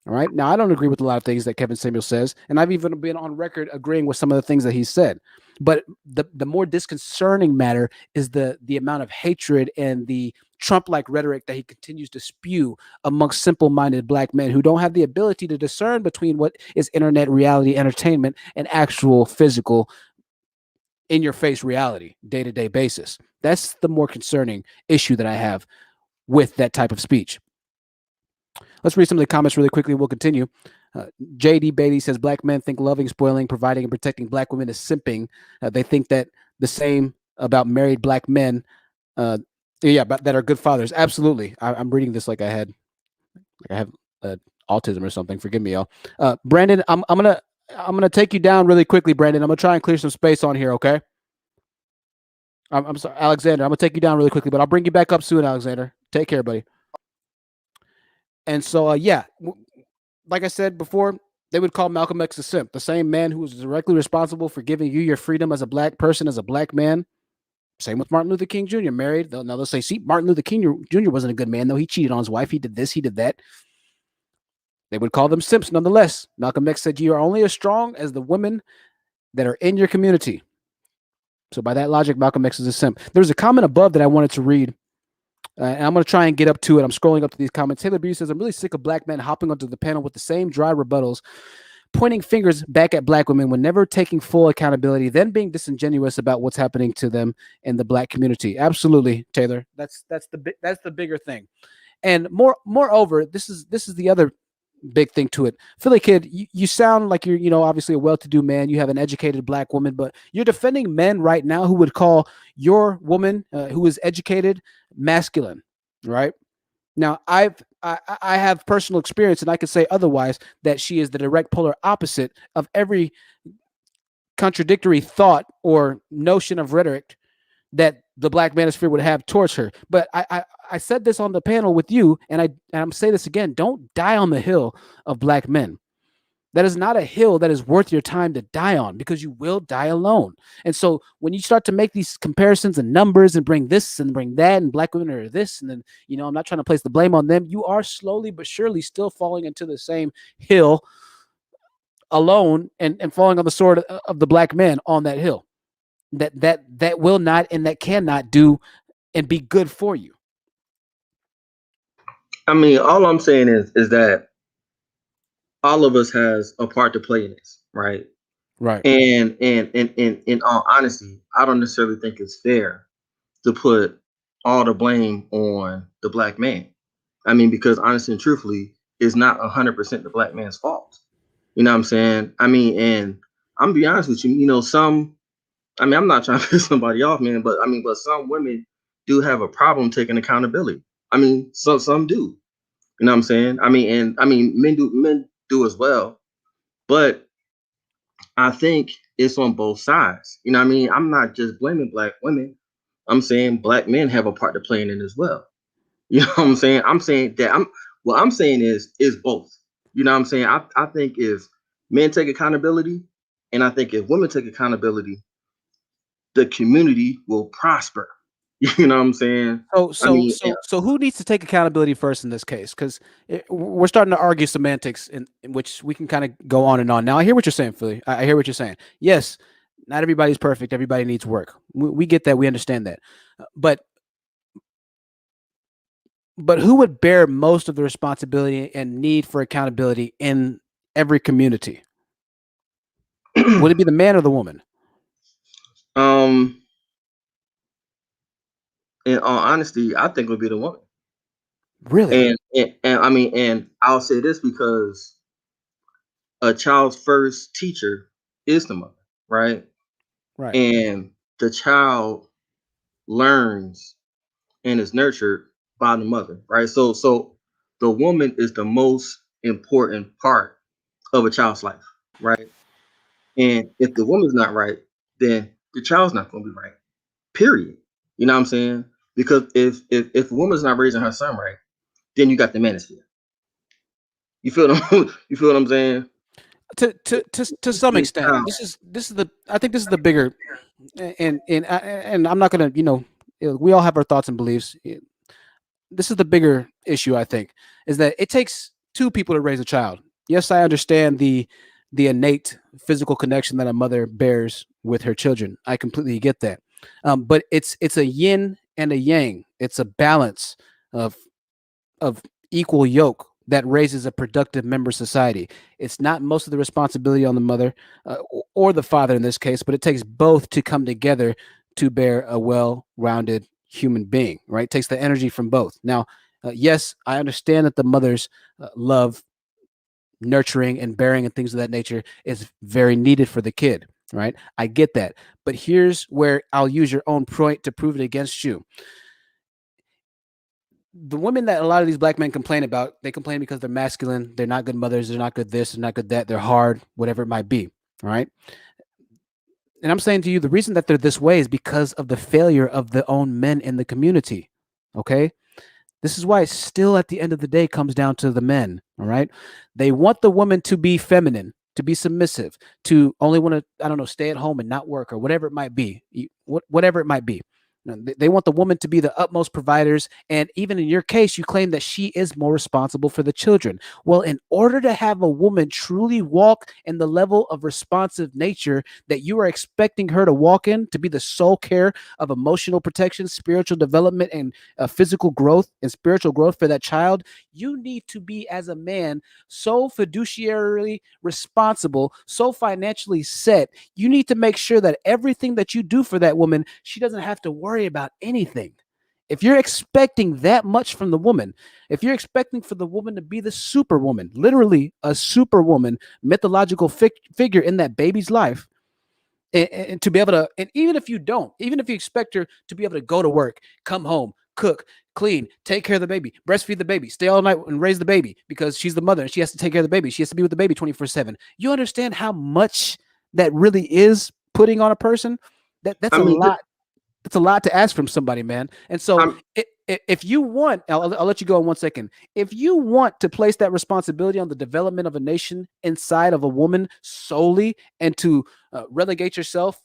All right. Now, I don't agree with a lot of things that Kevin Samuel says, and I've even been on record agreeing with some of the things that he said. But the more disconcerting matter is the amount of hatred and the Trump-like rhetoric that he continues to spew amongst simple-minded black men who don't have the ability to discern between what is internet reality entertainment and actual physical in-your-face reality, day-to-day basis. That's the more concerning issue that I have with that type of speech. Let's read some of the comments really quickly. We'll continue. JD Beatty says black men think loving, spoiling, providing, and protecting black women is simping. They think that the same about married black men. But that are good fathers. Absolutely. I'm reading this like I have autism or something. Forgive me, y'all. Brandon, I'm gonna take you down really quickly, Brandon. I'm gonna try and clear some space on here. Okay. I'm sorry, Alexander. I'm gonna take you down really quickly, but I'll bring you back up soon, Alexander. Take care, buddy. And so, like I said before, they would call Malcolm X a simp, the same man who was directly responsible for giving you your freedom as a black person, as a black man. Same with Martin Luther King Jr. Married. They'll say, see, Martin Luther King Jr. wasn't a good man, though. He cheated on his wife. He did this. He did that. They would call them simps nonetheless. Malcolm X said, you are only as strong as the women that are in your community. So by that logic, Malcolm X is a simp. There's a comment above that I wanted to read. And I'm going to try and get up to it. I'm scrolling up to these comments. Taylor B says, I'm really sick of black men hopping onto the panel with the same dry rebuttals, pointing fingers back at black women when never taking full accountability, then being disingenuous about what's happening to them in the black community. Absolutely, Taylor. That's the bigger thing. And moreover, this is the other big thing to it. Philly Kid, you sound like you're, obviously a well-to-do man. You have an educated black woman, but you're defending men right now who would call your woman who is educated masculine, right? Now, I have personal experience, and I could say otherwise, that she is the direct polar opposite of every contradictory thought or notion of rhetoric that the black manosphere would have towards her. But I said this on the panel with you, and I'm saying this again: don't die on the hill of black men. That is not a hill that is worth your time to die on, because you will die alone. And so when you start to make these comparisons and numbers and bring this and bring that, and black women are this, and then, I'm not trying to place the blame on them. You are slowly but surely still falling into the same hill alone and falling on the sword of the black man on that hill. That will not and that cannot do and be good for you. I mean, all I'm saying is that all of us has a part to play in this, right? Right. And in all honesty, I don't necessarily think it's fair to put all the blame on the black man. I mean, because honestly and truthfully, it's not 100% the black man's fault. You know what I'm saying? I mean, and I'm gonna be honest with you, I'm not trying to piss somebody off, man, but some women do have a problem taking accountability. I mean, some do. You know what I'm saying? Men do as well. But I think it's on both sides. You know what I mean? I'm not just blaming black women. I'm saying black men have a part to play in it as well. You know what I'm saying? I'm saying that what I'm saying is both. You know what I'm saying? I think if men take accountability, and I think if women take accountability, the community will prosper. You know what I'm saying? So who needs to take accountability first in this case? Because we're starting to argue semantics in which we can kind of go on and on. Now, I hear what you're saying, Philly. I hear what you're saying. Yes, not everybody's perfect. Everybody needs work. We get that. We understand that. But who would bear most of the responsibility and need for accountability in every community? Would it be the man or the woman? In all honesty, I think it would be the woman. Really? And I'll say this because a child's first teacher is the mother, right? Right. And the child learns and is nurtured by the mother, right? So the woman is the most important part of a child's life, right? And if the woman's not right, then the child's not going to be right. Period. You know what I'm saying? Because if a woman's not raising her son right, then you got the manosphere. You feel you feel what I'm saying? To some extent, Now, this is the I think this is the bigger, and I'm not gonna we all have our thoughts and beliefs. This is the bigger issue. I think is that it takes two people to raise a child. Yes, I understand the innate physical connection that a mother bears with her children. I completely get that, but it's a yin and a yang. It's a balance of of equal yoke that raises a productive member society. It's not most of the responsibility on the mother or the father in this case, but it takes both to come together to bear a well-rounded human being, right? It takes the energy from both. Now, yes, I understand that the mother's love, nurturing, and bearing and things of that nature is very needed for the kid, right? I get that. But here's where I'll use your own point to prove it against you. The women that a lot of these black men complain about, they complain because they're masculine, they're not good mothers, they're not good this, they're not good that, they're hard, whatever it might be. All right. And I'm saying to you, the reason that they're this way is because of the failure of the own men in the community. Okay. This is why it still at the end of the day comes down to the men. All right. They want the woman to be feminine, to be submissive, to only want to, I don't know, stay at home and not work or whatever it might be. Whatever it might be. They want the woman to be the utmost providers. And even in your case, you claim that she is more responsible for the children. Well, in order to have a woman truly walk in the level of responsive nature that you are expecting her to walk in, to be the sole care of emotional protection, spiritual development, and physical growth and spiritual growth for that child, you need to be, as a man, so fiduciarily responsible, so financially set. You need to make sure that everything that you do for that woman, she doesn't have to worry about anything. If you're expecting that much from the woman, if you're expecting for the woman to be the superwoman, literally a superwoman, mythological figure in that baby's life, and to be able to, and even if you don't, even if you expect her to be able to go to work, come home, cook, clean, take care of the baby, breastfeed the baby, stay all night and raise the baby because she's the mother and she has to take care of the baby. She has to be with the baby 24/7. You understand how much that really is putting on a person? That's I a mean, lot. That's a lot to ask from somebody, man. And so I'm, if you want, I'll let you go in 1 second. If you want to place that responsibility on the development of a nation inside of a woman solely and to relegate yourself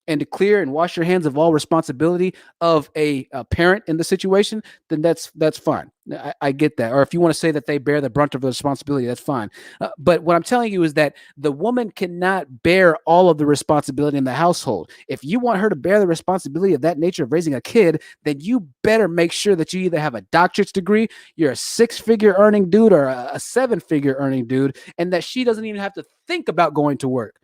and to clear and wash your hands of all responsibility of a parent in the situation, then that's fine. I get that. Or if you want to say that they bear the brunt of the responsibility, that's fine. But what I'm telling you is that the woman cannot bear all of the responsibility in the household. If you want her to bear the responsibility of that nature of raising a kid, then you better make sure that you either have a doctorate's degree, you're a 6-figure earning dude, or a 7-figure earning dude, and that she doesn't even have to think about going to work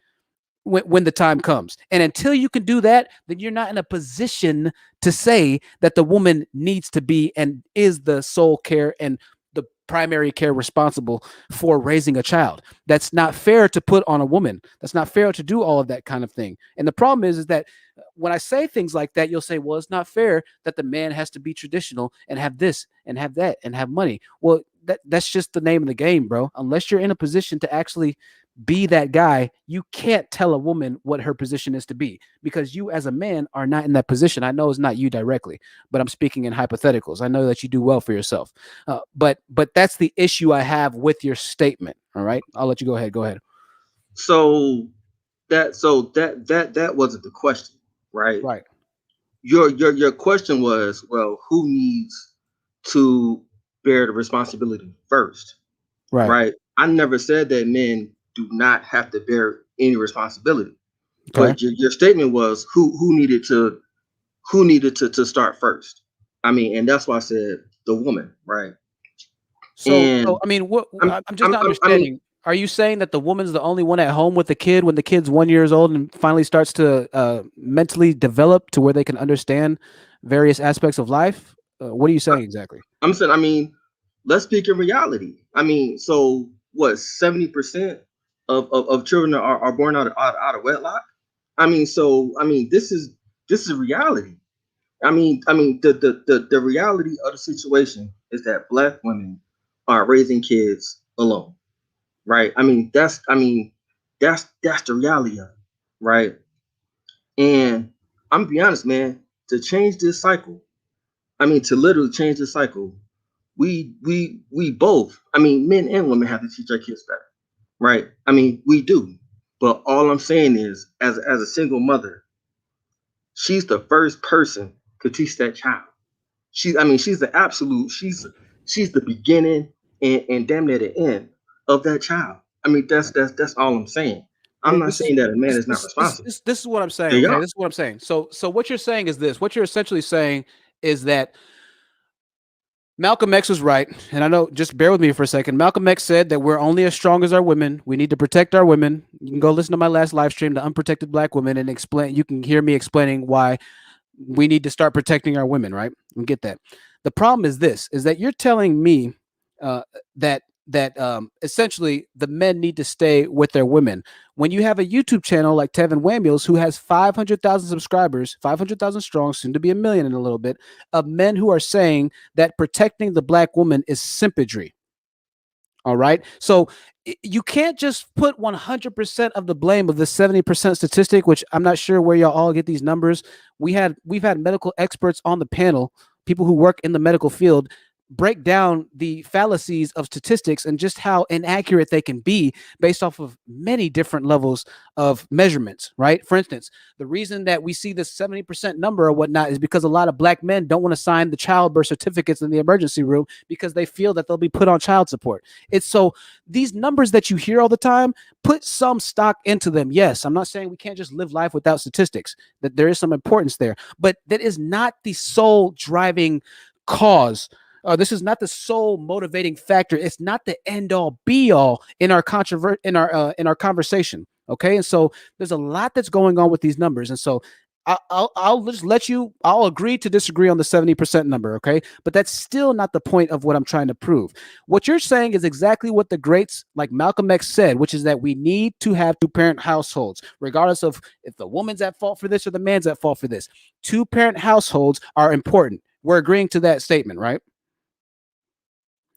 when the time comes. And until you can do that, then you're not in a position to say that the woman needs to be and is the sole care and the primary care responsible for raising a child. That's not fair to put on a woman. That's not fair to do all of that kind of thing. And the problem is that when I say things like that, you'll say, well, it's not fair that the man has to be traditional and have this and have that and have money. Well, that's just the name of the game, bro. Unless you're in a position to actually be that guy, you can't tell a woman what her position is to be because you as a man are not in that position. I know it's not you directly, but I'm speaking in hypotheticals. I know that you do well for yourself. But that's the issue I have with your statement. All right. I'll let you go ahead. Go ahead. so that wasn't the question, right? Right. Your question was, well, who needs to bear the responsibility first, Right. right? I never said that men do not have to bear any responsibility, Okay. but your statement was who needed to start first. I mean, and that's why I said the woman, right? So And I mean, what I'm I'm just not I mean, understanding. Are you saying that the woman's the only one at home with the kid when the kid's 1 year old and finally starts to mentally develop to where they can understand various aspects of life? What are you saying exactly? I'm saying, I mean, let's speak in reality. I mean, so what, 70% of children are born out of wedlock? I mean, so I mean, this is reality. I mean, the reality of the situation is that black women are raising kids alone, right? That's the reality of it, right? And I'm gonna be honest, man, to change this cycle, I mean, to literally change the cycle, we both, I mean, men and women have to teach our kids better, right? I mean, we do. But all I'm saying is, as a single mother, she's the first person to teach that child. I mean, she's the absolute, she's the beginning and damn near the end of that child. I mean, that's all I'm saying. I'm Well, not saying that a man is not responsible. this is what I'm saying. They Okay, are. this is what I'm saying. So what you're saying is this. What you're essentially saying is that Malcolm X was right, and I know. Just bear with me for a second. Malcolm X said that we're only as strong as our women. We need to protect our women. You can go listen to my last live stream, "The Unprotected Black Women," and explain. You can hear me explaining why we need to start protecting our women. Right? And get that. The problem is this: is that you're telling me uh, that essentially the men need to stay with their women. When you have a YouTube channel like Tevin Wamuels, who has 500,000 subscribers, 500,000 strong, soon to be a million in a little bit, of men who are saying that protecting the black woman is simpidry. All right. So you can't just put 100% of the blame of the 70% statistic, which I'm not sure where y'all all get these numbers. We've had medical experts on the panel, people who work in the medical field, break down the fallacies of statistics and just how inaccurate they can be based off of many different levels of measurements, right? For instance, the reason that we see this 70% number or whatnot is because a lot of black men don't want to sign the childbirth certificates in the emergency room because they feel that they'll be put on child support. It's so these numbers that you hear all the time, put some stock into them. Yes, I'm not saying we can't just live life without statistics, that there is some importance there, but that is not the sole driving cause. This is not the sole motivating factor. It's not the end all be all in our in our conversation. Okay, and so there's a lot that's going on with these numbers, and so I'll just let you. I'll agree to disagree on the 70% number. Okay, but that's still not the point of what I'm trying to prove. What you're saying is exactly what the greats like Malcolm X said, which is that we need to have two-parent households, regardless of if the woman's at fault for this or the man's at fault for this. Two-parent households are important. We're agreeing to that statement, right?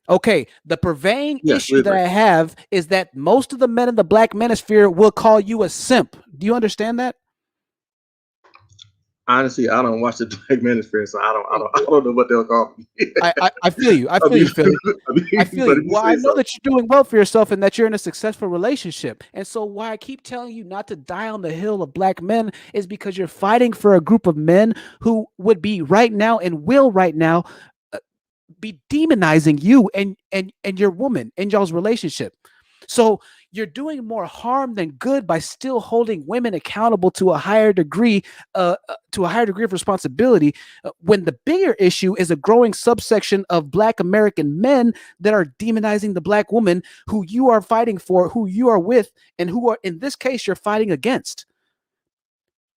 Okay, the purveying Yes, we issue that agree. I have is that most of the men in the black manosphere will call you a simp. Do you understand that? Honestly, I don't watch the Black Manosphere, so I don't know what they'll call me. I feel you. I I feel mean, you, Philly. I feel but you. if you Well, I say know so, that you're doing well for yourself and that you're in a successful relationship. And so why I keep telling you not to die on the hill of black men is because you're fighting for a group of men who would be right now and will right now uh, be demonizing you and your woman in y'all's relationship. So you're doing more harm than good by still holding women accountable to a higher degree, of responsibility. When the bigger issue is a growing subsection of Black American men that are demonizing the Black woman who you are fighting for, who you are with, and who are in this case you're fighting against.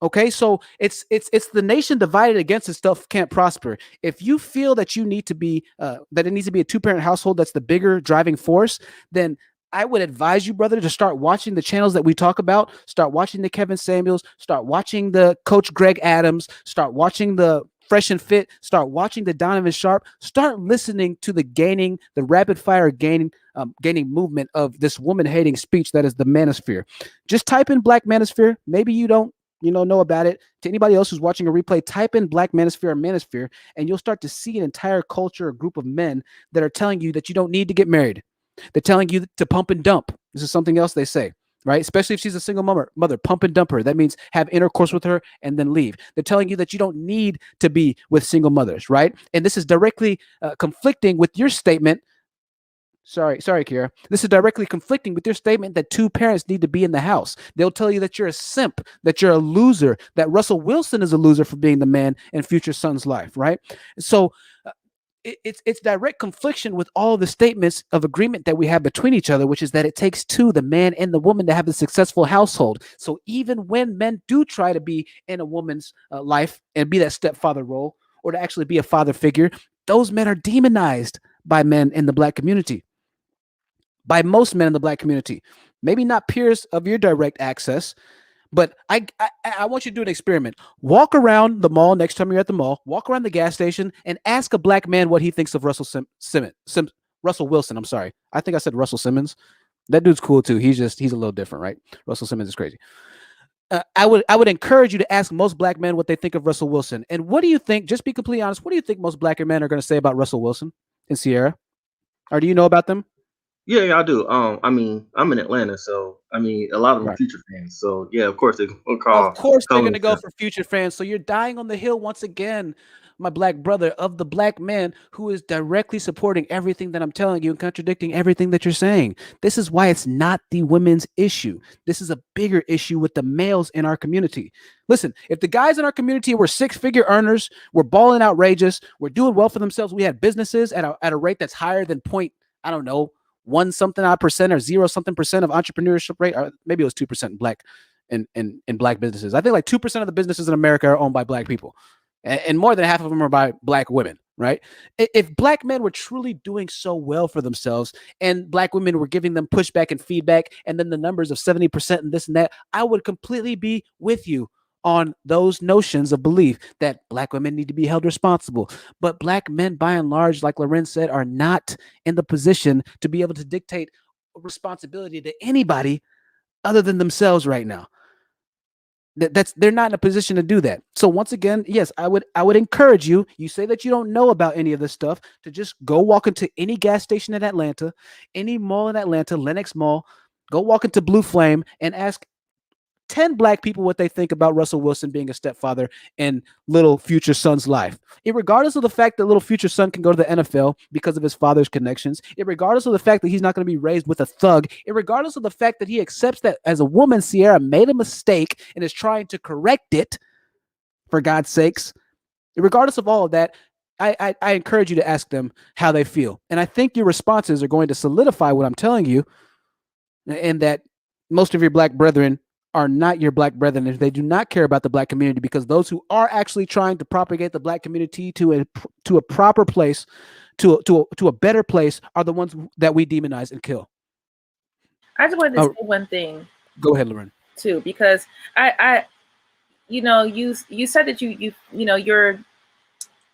Okay, so it's the nation divided against itself can't prosper. If you feel that you need to be that it needs to be a two-parent household that's the bigger driving force, then I would advise you, brother, to start watching the channels that we talk about. Start watching the Kevin Samuels. Start watching the Coach Greg Adams. Start watching the Fresh and Fit. Start watching the Donovan Sharp. Start listening to the rapid fire gaining movement of this woman hating speech that is the manosphere. Just type in Black Manosphere. Maybe you don't know about it. To anybody else who's watching a replay, type in Black Manosphere or Manosphere, and you'll start to see an entire culture, a group of men that are telling you that you don't need to get married. They're telling you to pump and dump. This is something else they say, right? Especially if she's a single mother, pump and dump her. That means have intercourse with her and then leave. They're telling you that you don't need to be with single mothers, right? And this is directly conflicting with your statement. Sorry, Kira. This is directly conflicting with your statement that two parents need to be in the house. They'll tell you that you're a simp, that you're a loser, that Russell Wilson is a loser for being the man in future son's life, right? So it's direct confliction with all the statements of agreement that we have between each other, which is that it takes two, the man and the woman, to have a successful household. So even when men do try to be in a woman's life and be that stepfather role or to actually be a father figure, those men are demonized by men in the Black community. By most men in the Black community, maybe not peers of your direct access, but I want you to do an experiment. Walk around the mall next time you're at the mall. Walk around the gas station and ask a black man what he thinks of Russell Wilson. I'm sorry, I think I said Russell Simmons. That dude's cool too. He's a little different, right? Russell Simmons is crazy. I would encourage you to ask most black men what they think of Russell Wilson. And what do you think? Just be completely honest. What do you think most black men are going to say about Russell Wilson and Sierra? Or do you know about them? Yeah, I do. I mean, I'm in Atlanta, so I mean, a lot of them Right. future fans. So yeah, of course they will Of course, they're call going me to go Seth. for future fans. So you're dying on the hill once again, my black brother, of the black man who is directly supporting everything that I'm telling you and contradicting everything that you're saying. This is why it's not the women's issue. This is a bigger issue with the males in our community. Listen, if the guys in our community were six-figure earners, were balling outrageous, were doing well for themselves, we had businesses at a rate that's higher than I don't know, 1 something odd percent or 0 something percent of entrepreneurship rate, or maybe it was 2% in black in black businesses. I think like 2% of the businesses in America are owned by black people, and more than half of them are by black women. Right? If black men were truly doing so well for themselves, and black women were giving them pushback and feedback, and then the numbers of 70% and this and that, I would completely be with you on those notions of belief that black women need to be held responsible. But black men, by and large, like Loren said, are not in the position to be able to dictate responsibility to anybody other than themselves right now. They're not in a position to do that. So once again, yes, I would encourage you. You say that you don't know about any of this stuff, to just go walk into any gas station in Atlanta, any mall in Atlanta, Lenox Mall, go walk into Blue Flame and ask 10 black people what they think about Russell Wilson being a stepfather in little future son's life. Regardless of the fact that little future son can go to the NFL because of his father's connections, regardless of the fact that he's not going to be raised with a thug, regardless of the fact that he accepts that as a woman, Sierra made a mistake and is trying to correct it, for God's sakes, regardless of all of that, I encourage you to ask them how they feel. And I think your responses are going to solidify what I'm telling you, and that most of your black brethren are not your black brethren if they do not care about the black community, because those who are actually trying to propagate the black community to a proper place, to a better place, are the ones that we demonize and kill. I just wanted to say one thing. Go ahead, Loren. Too, because I you said that you're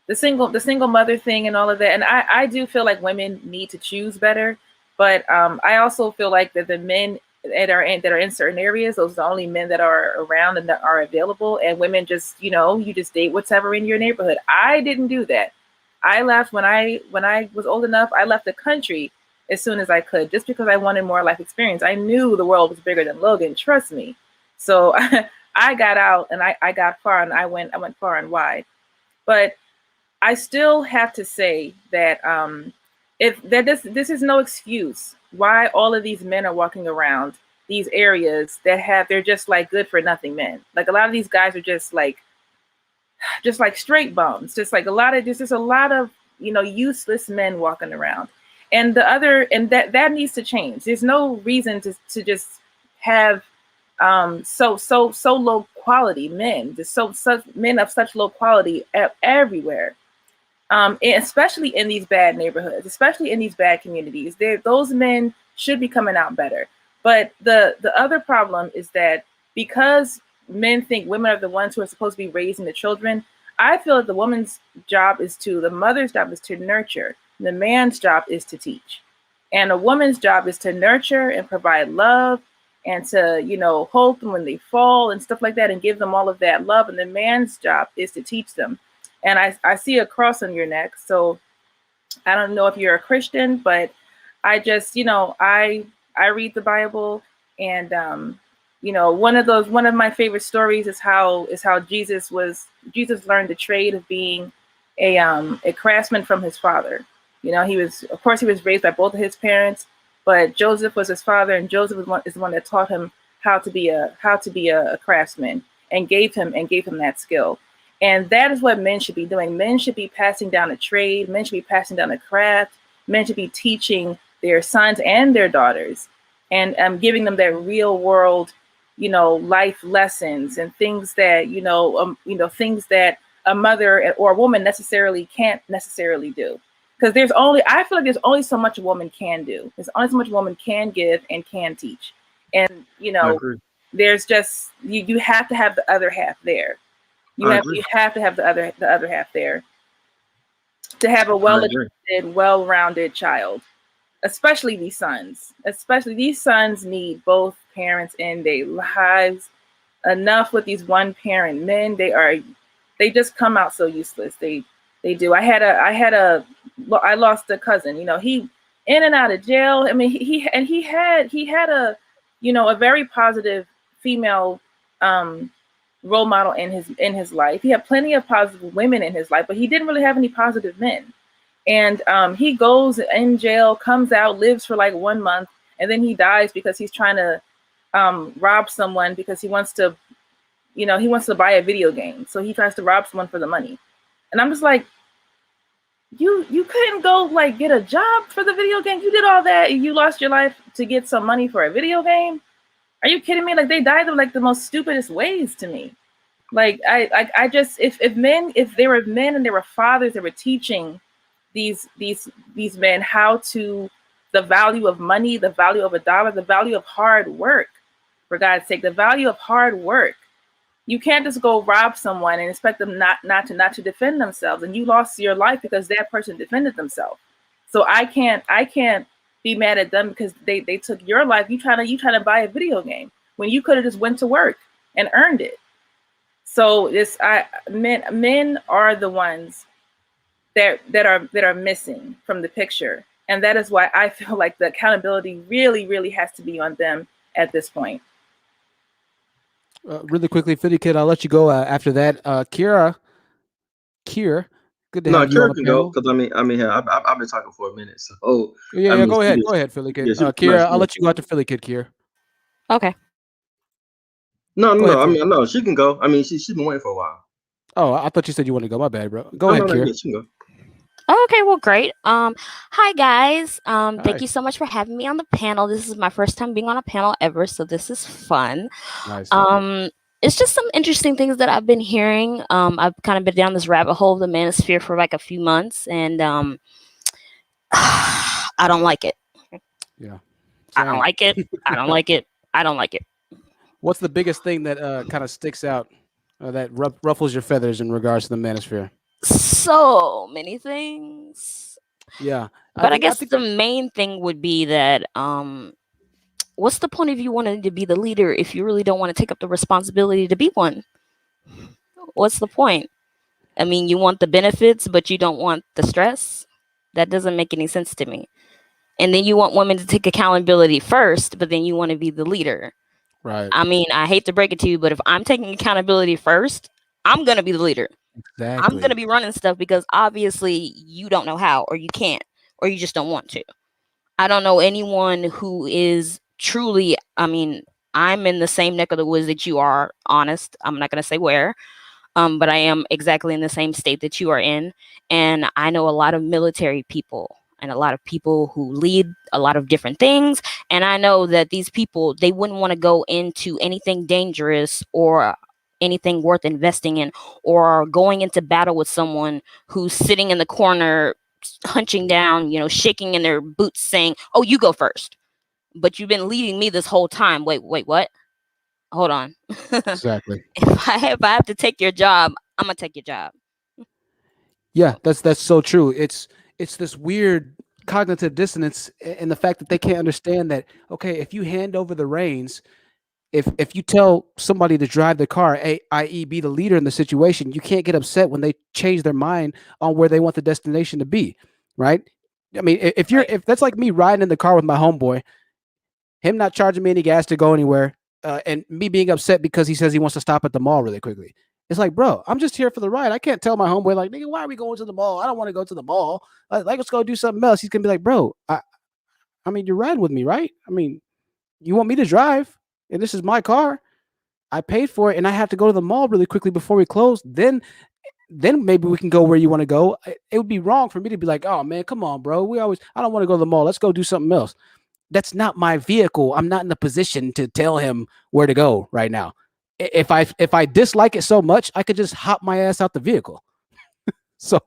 the single mother thing and all of that, and I do feel like women need to choose better, but I also feel like that the men that are in certain areas, those are the only men that are around and that are available, and women just you just date whatever in your neighborhood. I didn't do that. I left when I was old enough. I left the country as soon as I could, just because I wanted more life experience. I knew the world was bigger than Logan, trust me. So I got out and I got far, and I went far and wide. But I still have to say that this is no excuse why all of these men are walking around these areas they're just like good for nothing men. Like a lot of these guys are just like straight bums, just like there's just a lot of useless men walking around. And that needs to change. There's no reason to just have so low quality men, such men of such low quality everywhere. Especially in these bad neighborhoods, especially in these bad communities. Those men should be coming out better. But the other problem is that because men think women are the ones who are supposed to be raising the children, I feel that the mother's job is to nurture. The man's job is to teach. And a woman's job is to nurture and provide love and to, hold them when they fall and stuff like that and give them all of that love. And the man's job is to teach them. And I see a cross on your neck. So I don't know if you're a Christian, but I just, I read the Bible, and one of my favorite stories is how Jesus learned the trade of being a craftsman from his father. He was raised by both of his parents, but Joseph was his father, and Joseph is the one that taught him how to be a craftsman and gave him that skill. And that is what men should be doing. Men should be passing down a trade. Men should be passing down a craft. Men should be teaching their sons and their daughters, and giving them that real world, life lessons and things that things that a mother or a woman can't necessarily do. Because I feel like there's only so much a woman can do. There's only so much a woman can give and can teach. And there's just you have to have the other half there. You have to have the other half there to have a well-educated, well-rounded child. Especially these sons. Especially these sons need both parents in their lives. enough with these one parent men. They just come out so useless. They do. I lost a cousin. You know, he in and out of jail. I mean, he had a, you know, a very positive female role model in his life. He had plenty of positive women in his life, but he didn't really have any positive men. And he goes in jail, comes out, lives for like 1 month, and then he dies because he's trying to rob someone because he wants to buy a video game. So he tries to rob someone for the money. And I'm just like, you couldn't go like get a job for the video game. You did all that. You lost your life to get some money for a video game. Are you kidding me? Like, they died of like the most stupidest ways to me. Like, I just, if there were men and there were fathers that were teaching these men how to, the value of money, the value of a dollar, the value of hard work, for God's sake, the value of hard work. You can't just go rob someone and expect them not to defend themselves. And you lost your life because that person defended themselves. So I can't be mad at them because they took your life. You trying to buy a video game when you could have just went to work and earned it. So men are the ones that are missing from the picture. And that is why I feel like the accountability really, really has to be on them at this point. Really quickly, Philly Kid, I'll let you go after that. Kier, good to have you on Kira the can go panel. because I've been talking for a minute. So Yeah, go ahead, Philly Kid. yeah, she was Kier, I'll nice. let you go after Philly Kid, Kier. Okay. No. Go ahead, I Philly. mean, no, she can go. I mean, she's been waiting for a while. Oh, I thought you said you wanted to go. My bad, bro. Go ahead, Kier. Yeah, she can go. Okay, well, great. Hi guys. Hi. Thank you so much for having me on the panel. This is my first time being on a panel ever, so this is fun. Nice. It's just some interesting things that I've been hearing. I've kind of been down this rabbit hole of the Manosphere for like a few months, and I don't like it. Yeah. I don't Same. like it. I don't like it. I don't like it. What's the biggest thing that kind of sticks out, that ruffles your feathers in regards to the Manosphere? So many things. Yeah. But I guess the main thing would be that what's the point of you wanting to be the leader if you really don't want to take up the responsibility to be one? What's the point? I mean, you want the benefits, but you don't want the stress? That doesn't make any sense to me. And then you want women to take accountability first, but then you want to be the leader. Right. I mean, I hate to break it to you, but if I'm taking accountability first, I'm going to be the leader. Exactly. I'm going to be running stuff because obviously you don't know how, or you can't, or you just don't want to. I don't know anyone who is truly, I mean, I'm in the same neck of the woods that you are, honest. I'm not going to say where, but I am exactly in the same state that you are in. And I know a lot of military people and a lot of people who lead a lot of different things. And I know that these people, they wouldn't want to go into anything dangerous or anything worth investing in, or going into battle with someone who's sitting in the corner, hunching down, shaking in their boots saying, "Oh, you go first. But you've been leading me this whole time. Wait, what? Hold on." Exactly. If I have to take your job, I'm gonna take your job. Yeah, that's so true. It's this weird cognitive dissonance in the fact that they can't understand that, okay, if you hand over the reins, if you tell somebody to drive the car, i.e. be the leader in the situation, you can't get upset when they change their mind on where they want the destination to be, right? I mean, if that's like me riding in the car with my homeboy, him not charging me any gas to go anywhere, and me being upset because he says he wants to stop at the mall really quickly. It's like, bro, I'm just here for the ride. I can't tell my homeboy, like, nigga, why are we going to the mall? I don't want to go to the mall. Like, let's go do something else. He's gonna be like, bro, I mean, you're riding with me, right? I mean, you want me to drive, and this is my car. I paid for it, and I have to go to the mall really quickly before we close. Then maybe we can go where you want to go. It would be wrong for me to be like, oh man, come on, bro. I don't want to go to the mall. Let's go do something else. That's not my vehicle. I'm not in a position to tell him where to go right now. If I dislike it so much, I could just hop my ass out the vehicle. So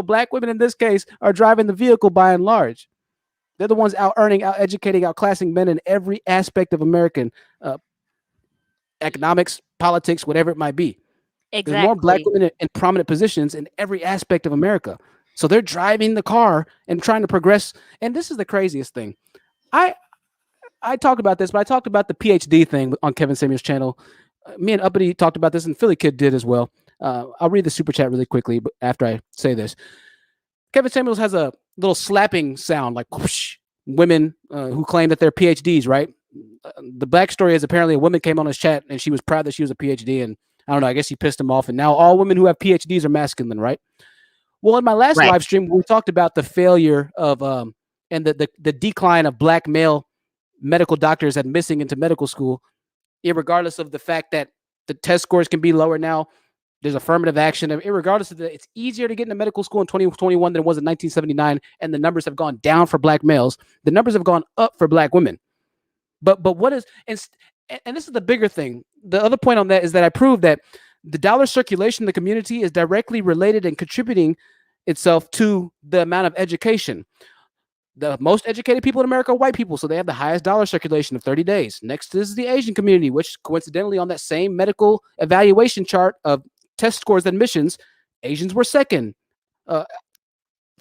black women in this case are driving the vehicle by and large. They're the ones out earning, out educating, outclassing men in every aspect of American economics, politics, whatever it might be. Exactly. There's more black women in prominent positions in every aspect of America. So they're driving the car and trying to progress. And this is the craziest thing. I talked about this, but I talked about the PhD thing on Kevin Samuel's channel. Me and Uppity talked about this, and Philly Kid did as well. I'll read the super chat really quickly, but after I say this, Kevin Samuels has a little slapping sound, like whoosh, women who claim that they're PhDs, right? The backstory is apparently a woman came on his chat and she was proud that she was a PhD, and I don't know, I guess he pissed him off, and now all women who have PhDs are masculine, right? Well, in my last live stream, we talked about the failure of and the decline of black male medical doctors admitting into medical school, irregardless of the fact that the test scores can be lower now. There's affirmative action. Irregardless of that, it's easier to get into medical school in 2021 than it was in 1979, and the numbers have gone down for black males. The numbers have gone up for black women. But what is and this is the bigger thing. The other point on that is that I proved that the dollar circulation in the community is directly related and contributing itself to the amount of education. The most educated people in America are white people, so they have the highest dollar circulation of 30 days. Next is the Asian community, which coincidentally on that same medical evaluation chart of test scores and admissions, Asians were second,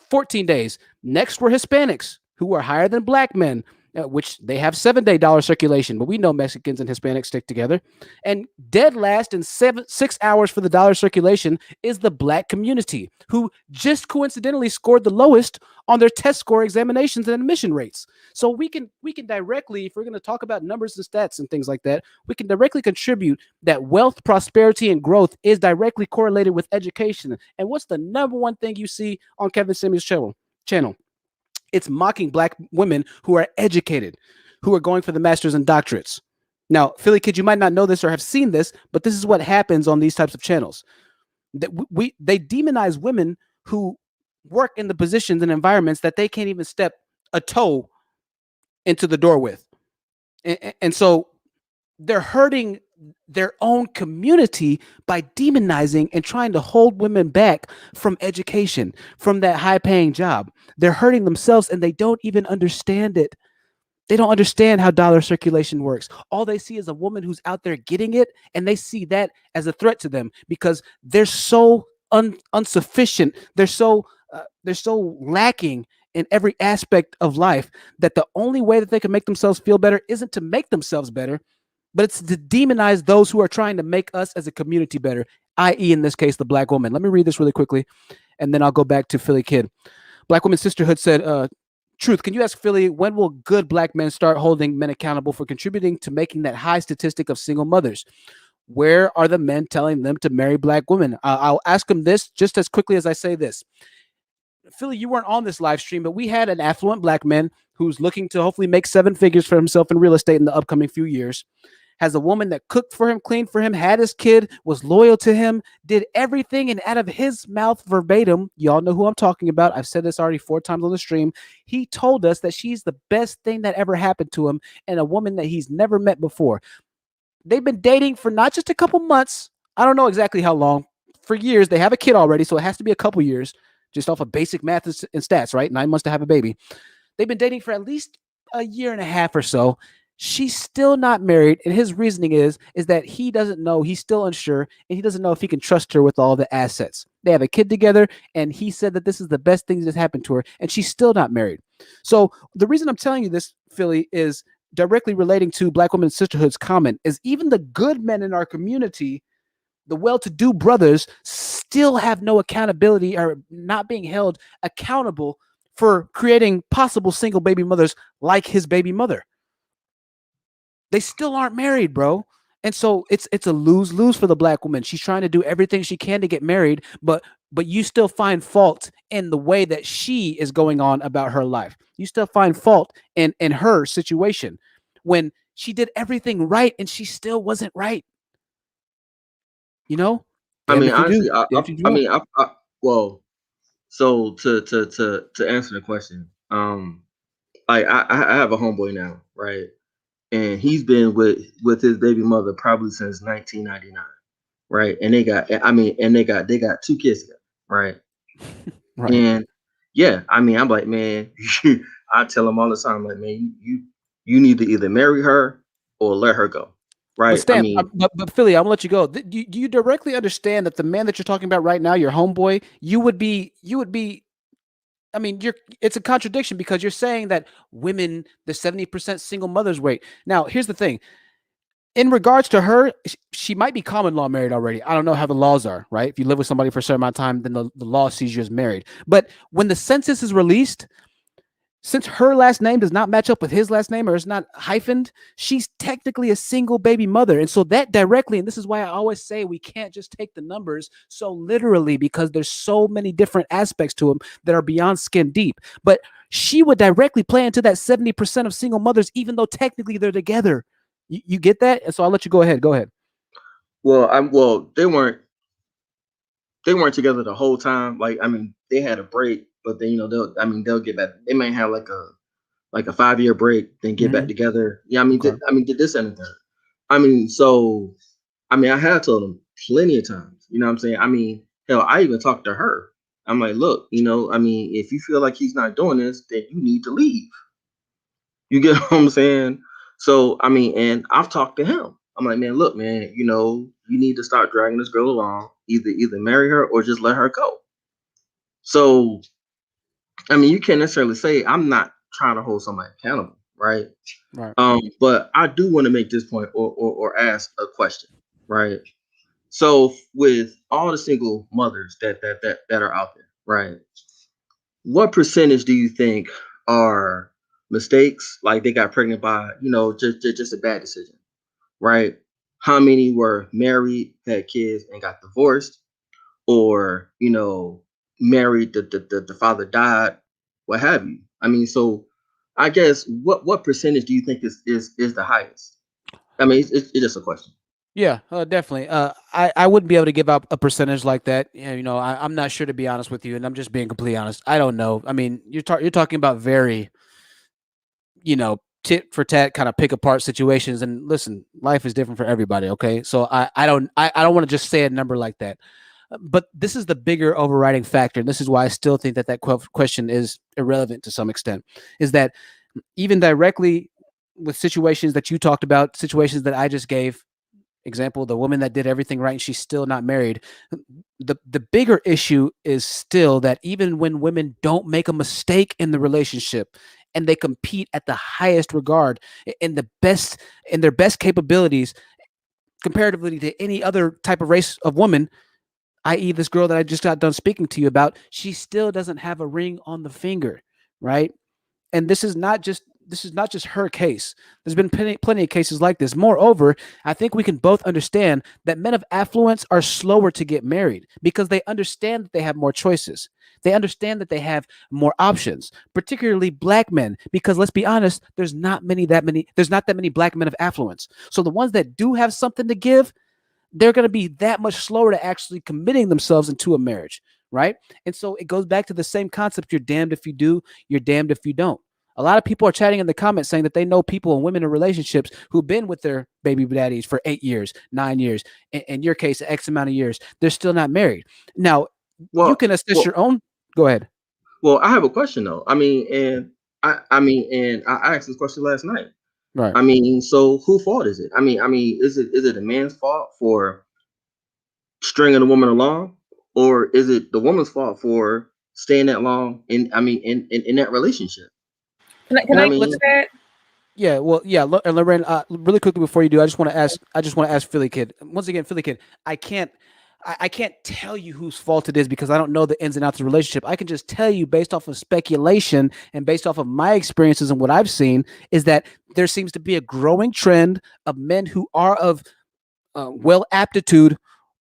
14 days. Next were Hispanics, who are higher than black men, which they have 7-day dollar circulation, but we know Mexicans and Hispanics stick together. And dead last in 6 hours for the dollar circulation is the black community, who just coincidentally scored the lowest on their test score examinations and admission rates. So we can directly, if we're going to talk about numbers and stats and things like that, we can directly contribute that wealth, prosperity, and growth is directly correlated with education. And what's the number one thing you see on Kevin Samuels' channel? It's mocking black women who are educated, who are going for the masters and doctorates. Now, Philly Kid, you might not know this or have seen this, but this is what happens on these types of channels. They demonize women who work in the positions and environments that they can't even step a toe into the door with. And so they're hurting their own community by demonizing and trying to hold women back from education, from that high-paying job. They're hurting themselves, and they don't even understand it. They don't understand how dollar circulation works. All they see is a woman who's out there getting it, and they see that as a threat to them because they're so insufficient. They're so lacking in every aspect of life that the only way that they can make themselves feel better isn't to make themselves better, but it's to demonize those who are trying to make us as a community better, i.e. in this case, the black woman. Let me read this really quickly, and then I'll go back to Philly Kid. Black Women's Sisterhood said, Truth, can you ask Philly, when will good black men start holding men accountable for contributing to making that high statistic of single mothers? Where are the men telling them to marry black women? I'll ask them this just as quickly as I say this. Philly, you weren't on this live stream, but we had an affluent black man who's looking to hopefully make 7 figures for himself in real estate in the upcoming few years. Has a woman that cooked for him, cleaned for him, had his kid, was loyal to him, did everything, and out of his mouth verbatim, y'all know who I'm talking about. I've said this already 4 times on the stream. He told us that she's the best thing that ever happened to him and a woman that he's never met before. They've been dating for not just a couple months. I don't know exactly how long. For years. They have a kid already, so it has to be a couple years, just off of basic math and stats, right? 9 months to have a baby. They've been dating for at least a year and a half or so. She's still not married, and his reasoning is that he doesn't know, he's still unsure, and he doesn't know if he can trust her with all the assets. They have a kid together, and he said that this is the best thing that's happened to her, and she's still not married. So the reason I'm telling you this, Philly, is directly relating to Black Women's Sisterhood's comment, is even the good men in our community, the well-to-do brothers, still have no accountability or not being held accountable for creating possible single baby mothers like his baby mother. They still aren't married, bro. And so it's a lose-lose for the black woman. She's trying to do everything she can to get married, but you still find fault in the way that she is going on about her life. You still find fault in her situation when she did everything right and she still wasn't right. You know? I mean, honestly, well, so to answer the question, I have a homeboy now, right? And he's been with his baby mother probably since 1999, right? And they got 2 kids together, right? Right. And yeah, I mean, I'm like, man, I tell him all the time, like, man, you need to either marry her or let her go, right? But Stan, but Philly, I'm gonna let you go. Do you directly understand that the man that you're talking about right now, your homeboy, you would be. I mean, it's a contradiction because you're saying that women, the 70% single mothers rate. Now, here's the thing. in regards to her, she might be common law married already. I don't know how the laws are, right? If you live with somebody for a certain amount of time, then the law sees you as married. But when the census is released, since her last name does not match up with his last name or it's not hyphened, she's technically a single baby mother. And so that directly, and this is why I always say we can't just take the numbers so literally, because there's so many different aspects to them that are beyond skin deep. But she would directly play into that 70% of single mothers, even though technically they're together. You get that? And so I'll let you go ahead. Go ahead. Well, they weren't together the whole time. Like, I mean, they had a break, but then they'll get back. They may have like a 5-year break, then get back together. Yeah, I mean, Okay. did this and that. I mean, so I mean, I have told them plenty of times. You know what I'm saying? I mean, hell, I even talked to her. I'm like, look, I mean, if you feel like he's not doing this, then you need to leave. You get what I'm saying? So, I mean, and I've talked to him. I'm like, man, look, man, you need to start dragging this girl along. Either marry her or just let her go. So, I mean, you can't necessarily say I'm not trying to hold somebody accountable, right? Right. But I do want to make this point or ask a question, right? So, with all the single mothers that are out there, right? What percentage do you think are mistakes, like they got pregnant by, just a bad decision, right? How many were married, had kids, and got divorced, or married, the father died, what have you? I mean, so I guess what percentage do you think is the highest? I mean, it's just a question. Yeah, definitely. I wouldn't be able to give out a percentage like that. I'm not sure, to be honest with you, and I'm just being completely honest. I don't know. I mean, you're talking about very, tit for tat kind of pick apart situations. And listen, life is different for everybody. Okay, so I don't want to just say a number like that. But this is the bigger overriding factor, and this is why I still think that question is irrelevant to some extent. Is that even directly with situations that you talked about, situations that I just gave example, the woman that did everything right and she's still not married. The bigger issue is still that even when women don't make a mistake in the relationship and they compete at the highest regard in their best capabilities comparatively to any other type of race of woman, i.e. this girl that I just got done speaking to you about, she still doesn't have a ring on the finger, right? And this is not just her case. There's been plenty of cases like this. Moreover, I think we can both understand that men of affluence are slower to get married because they understand that they have more choices. They understand that they have more options, particularly black men, because let's be honest, there's not that many black men of affluence. So the ones that do have something to give, they're going to be that much slower to actually committing themselves into a marriage, right? And so it goes back to the same concept. You're damned if you do, you're damned if you don't. A lot of people are chatting in the comments saying that they know people and women in relationships who've been with their baby daddies for 8 years, 9 years, in your case, X amount of years. They're still not married. Now, you can assess your own. Go ahead. Well, I have a question though. I mean, and I asked this question last night. Right. I mean, so whose fault is it? I mean, is it a man's fault for stringing a woman along, or is it the woman's fault for staying that long in that relationship? Can You know I what I mean? answer that? Yeah, well, yeah, and Lorraine, really quickly before you do, I just want to ask Philly Kid once again. Philly Kid, I can't tell you whose fault it is because I don't know the ins and outs of the relationship. I can just tell you based off of speculation and based off of my experiences and what I've seen is that there seems to be a growing trend of men who are of well aptitude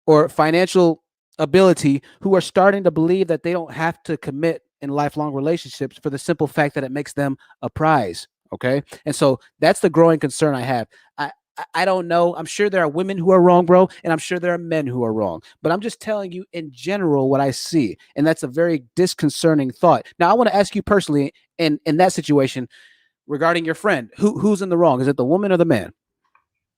or financial ability who are starting to believe that they don't have to commit in lifelong relationships for the simple fact that it makes them a prize. Okay. And so that's the growing concern I have. I don't know. I'm sure there are women who are wrong, bro, and I'm sure there are men who are wrong. But I'm just telling you in general what I see, and that's a very disconcerting thought. Now, I want to ask you personally, in that situation, regarding your friend, who's in the wrong? Is it the woman or the man?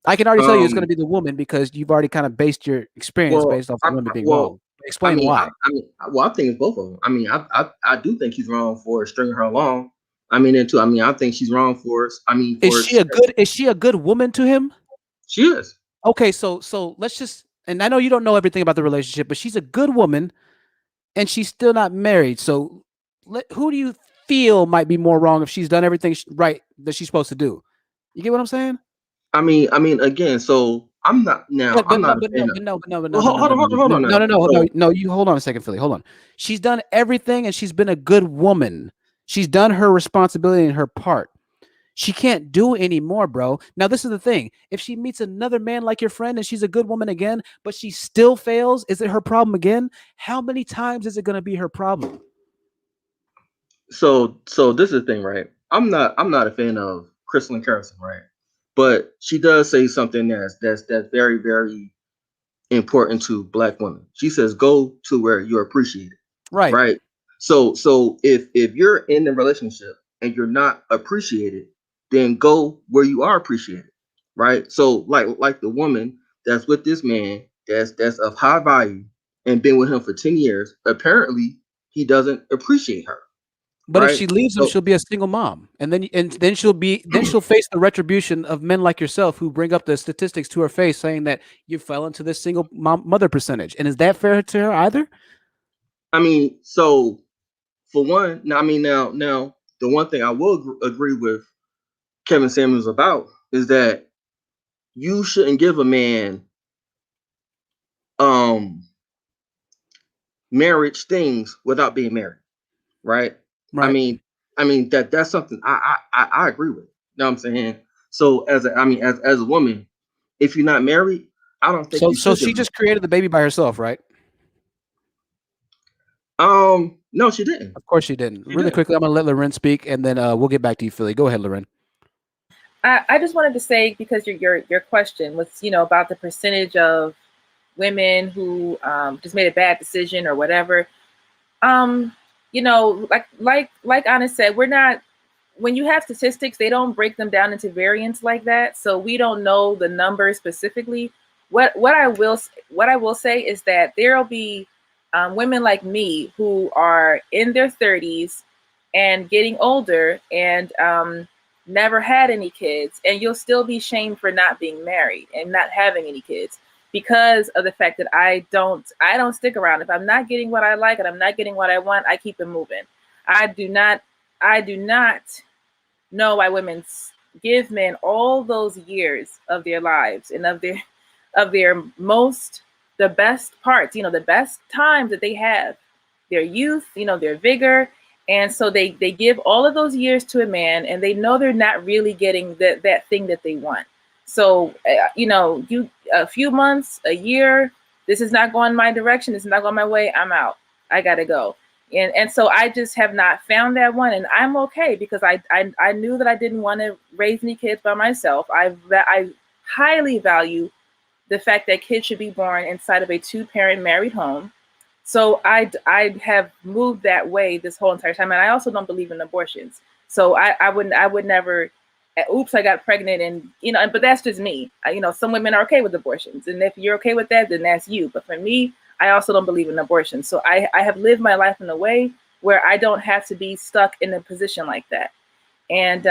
I can already tell you it's going to be the woman because you've already kind of based your experience Well, based off the women being well, wrong. Explain why. I think it's both of them. I mean, I do think he's wrong for stringing her along. I mean, and too. I mean, I think she's wrong for. I mean, Is for she a good woman to him? she is. Okay, so let's just, and I know you don't know everything about the relationship, but she's a good woman and she's still not married. So who do you feel might be more wrong if she's done everything right that she's supposed to do? You get what I'm saying? I mean, again. So I'm not now. But I'm but no not a but fan no of. but no but no but no Well, no no hold no on, hold on, hold no on no now. no no no So no you hold on a second, Philly. Hold on. She's done everything and she's been a good woman. She's done her responsibility and her part. She can't do any more, bro. Now, this is the thing. If she meets another man like your friend and she's a good woman again, but she still fails, is it her problem again? How many times is it going to be her problem? so this is the thing, right? I'm not a fan of Crystal Carson, right? But she does say something that's very, very important to black women. She says, "Go to where you're appreciated." Right. Right. So if you're in a relationship and you're not appreciated, then go where you are appreciated. Right. So like the woman that's with this man that's of high value and been with him for 10 years, apparently he doesn't appreciate her. But if Right. she leaves him, So she'll be a single mom, and then she'll face the retribution of men like yourself who bring up the statistics to her face, saying that you fell into this single mother percentage. And is that fair to her either? I mean, so for one, now I mean now the one thing I will agree with Kevin Samuels about is that you shouldn't give a man um marriage things without being married, right? I Right. mean, that's something I agree with. You know what I'm saying? So as a woman, if you're not married, I don't think So you so should give she them. just created the baby by herself, right? No, she didn't. Of course she didn't. She Really didn't. quickly, I'm gonna let Loren speak, and then we'll get back to you, Philly. Go ahead, Loren. I just wanted to say, because your question was, about the percentage of women who just made a bad decision or whatever. Um, like Anna said, we're not, when you have statistics, they don't break them down into variants like that. So we don't know the numbers specifically. What I will say is that there'll be women like me who are in their 30s and getting older and never had any kids, and you'll still be shamed for not being married and not having any kids because of the fact that I don't stick around. If I'm not getting what I like and I'm not getting what I want, I keep it moving. I do not know why women give men all those years of their lives and of their most the best parts, the best times that they have, their youth, their vigor. And so they give all of those years to a man, and they know they're not really getting that thing that they want. So you a few months, a year, this is not going my direction, this is not going my way, I'm out, I gotta go. And so I just have not found that one, and I'm okay, because I knew that I didn't want to raise any kids by myself. I highly value the fact that kids should be born inside of a two-parent married home. So I have moved that way this whole entire time, and I also don't believe in abortions. So I would never. Oops, I got pregnant, and but that's just me. Some women are okay with abortions, and if you're okay with that, then that's you. But for me, I also don't believe in abortion. So I have lived my life in a way where I don't have to be stuck in a position like that. And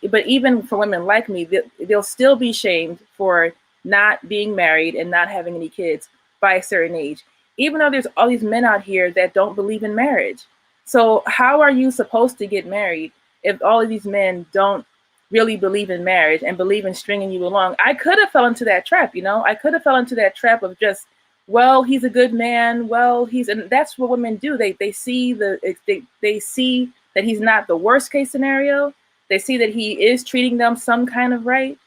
but even for women like me, they'll still be shamed for not being married and not having any kids by a certain age, even though there's all these men out here that don't believe in marriage. So how are you supposed to get married if all of these men don't really believe in marriage and believe in stringing you along? I could have fell into that trap. I could have fell into that trap of just, well, he's a good man, well, and that's what women do. They see they see that he's not the worst case scenario. They see that he is treating them some kind of right,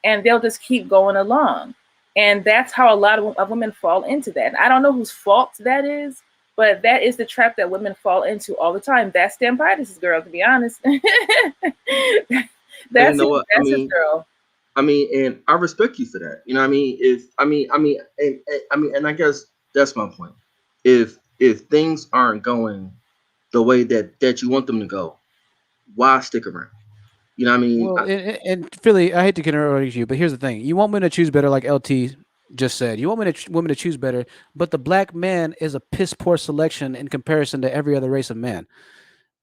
and they'll just keep going along. And that's how a lot of women fall into that. And I don't know whose fault that is, but that is the trap that women fall into all the time. That's Dan Titus's girl, to be honest. And you that's know it. what? That's his girl. And I respect you for that. You know what I mean? If and I guess that's my point. If things aren't going the way that you want them to go, why stick around? You know what I mean? Well, and Philly, I hate to interrupt you, but here's the thing: you want women to choose better, like LT just said. You want women to choose better, but the black man is a piss poor selection in comparison to every other race of man.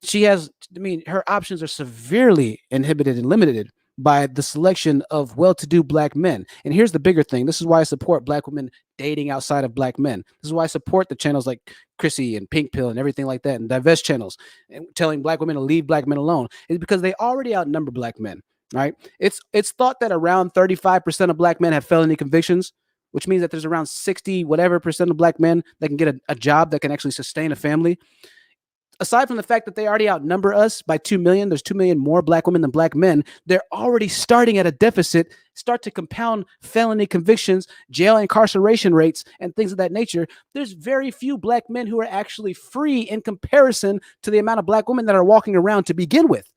She has, I mean, her options are severely inhibited and limited by the selection of well-to-do black men. And here's the bigger thing: this is why I support black women dating outside of black men. This is why I support the channels like Chrissy and Pink Pill and everything like that, and Divest channels, and telling black women to leave black men alone, is because they already outnumber black men. right? It's thought that around 35% of black men have felony convictions, which means that there's around 60 whatever percent of black men that can get a job that can actually sustain a family. Aside from the fact that they already outnumber us by 2 million, there's 2 million more black women than black men. They're already starting at a deficit, start to compound felony convictions, jail incarceration rates, and things of that nature. There's very few black men who are actually free in comparison to the amount of black women that are walking around to begin with,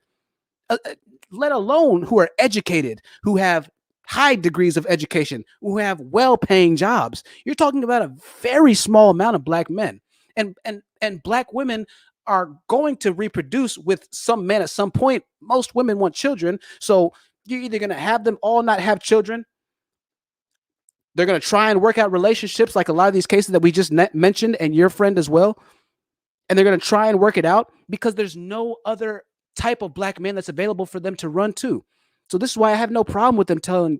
let alone who are educated, who have high degrees of education, who have well-paying jobs. You're talking about a very small amount of black men. And black women are going to reproduce with some men at some point. Most women want children. So you're either going to have them all not have children. They're going to try and work out relationships like a lot of these cases that we just mentioned and your friend as well. And they're going to try and work it out because there's no other type of black man that's available for them to run to. So this is why I have no problem with them telling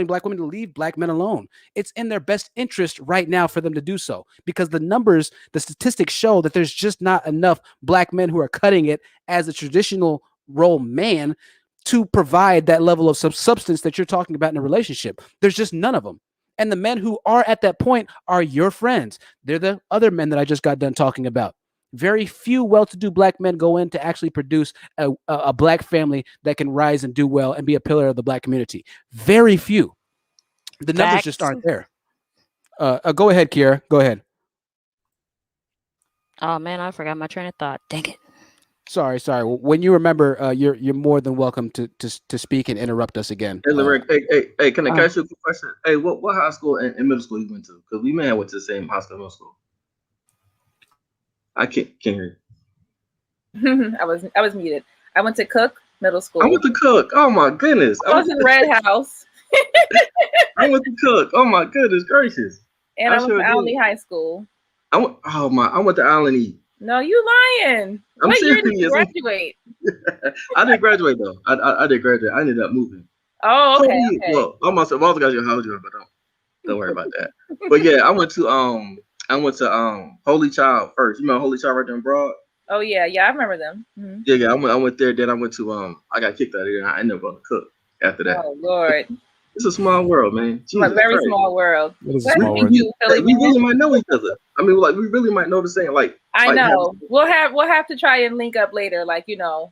black women to leave black men alone. It's in their best interest right now for them to do so because the numbers, the statistics show that there's just not enough black men who are cutting it as a traditional role man to provide that level of substance that you're talking about in a relationship. There's just none of them. And the men who are at that point are your friends. They're the other men that I just got done talking about. Very few well-to-do black men go in to actually produce a black family that can rise and do well and be a pillar of the black community. Very few. The numbers just aren't there. Go ahead, Kiera. Go ahead. Oh man, I forgot my train of thought. Dang it. Sorry. When you remember, you're more than welcome to speak and interrupt us again. Hey, Lorraine, hey, can I ask you a quick question? Hey, what high school and middle school you went to? Because we may have went to the same high school and middle school. I can't hear you. I was muted. I went to Cook Middle School. I went to Cook. Oh my goodness. I was in Red House. I went to Cook. Oh my goodness gracious. And I went to Alney High School. I went to Alney. No, you lying. I'm what serious. year did you graduate? I didn't graduate though. I didn't graduate. I ended up moving. Oh, okay. Well, I also got your house, but don't worry about that. But yeah, I went to Holy Child first. You know Holy Child right there in Broad? Oh yeah, I remember them. Mm-hmm. Yeah. I went there. Then I went to I got kicked out of there. And I ended up going to Cook after that. Oh Lord, it's a small world, man. It's a very small world. It is a small world. We really might know each other. I mean, like we really might know the same. Like I know. We'll have to try and link up later, like off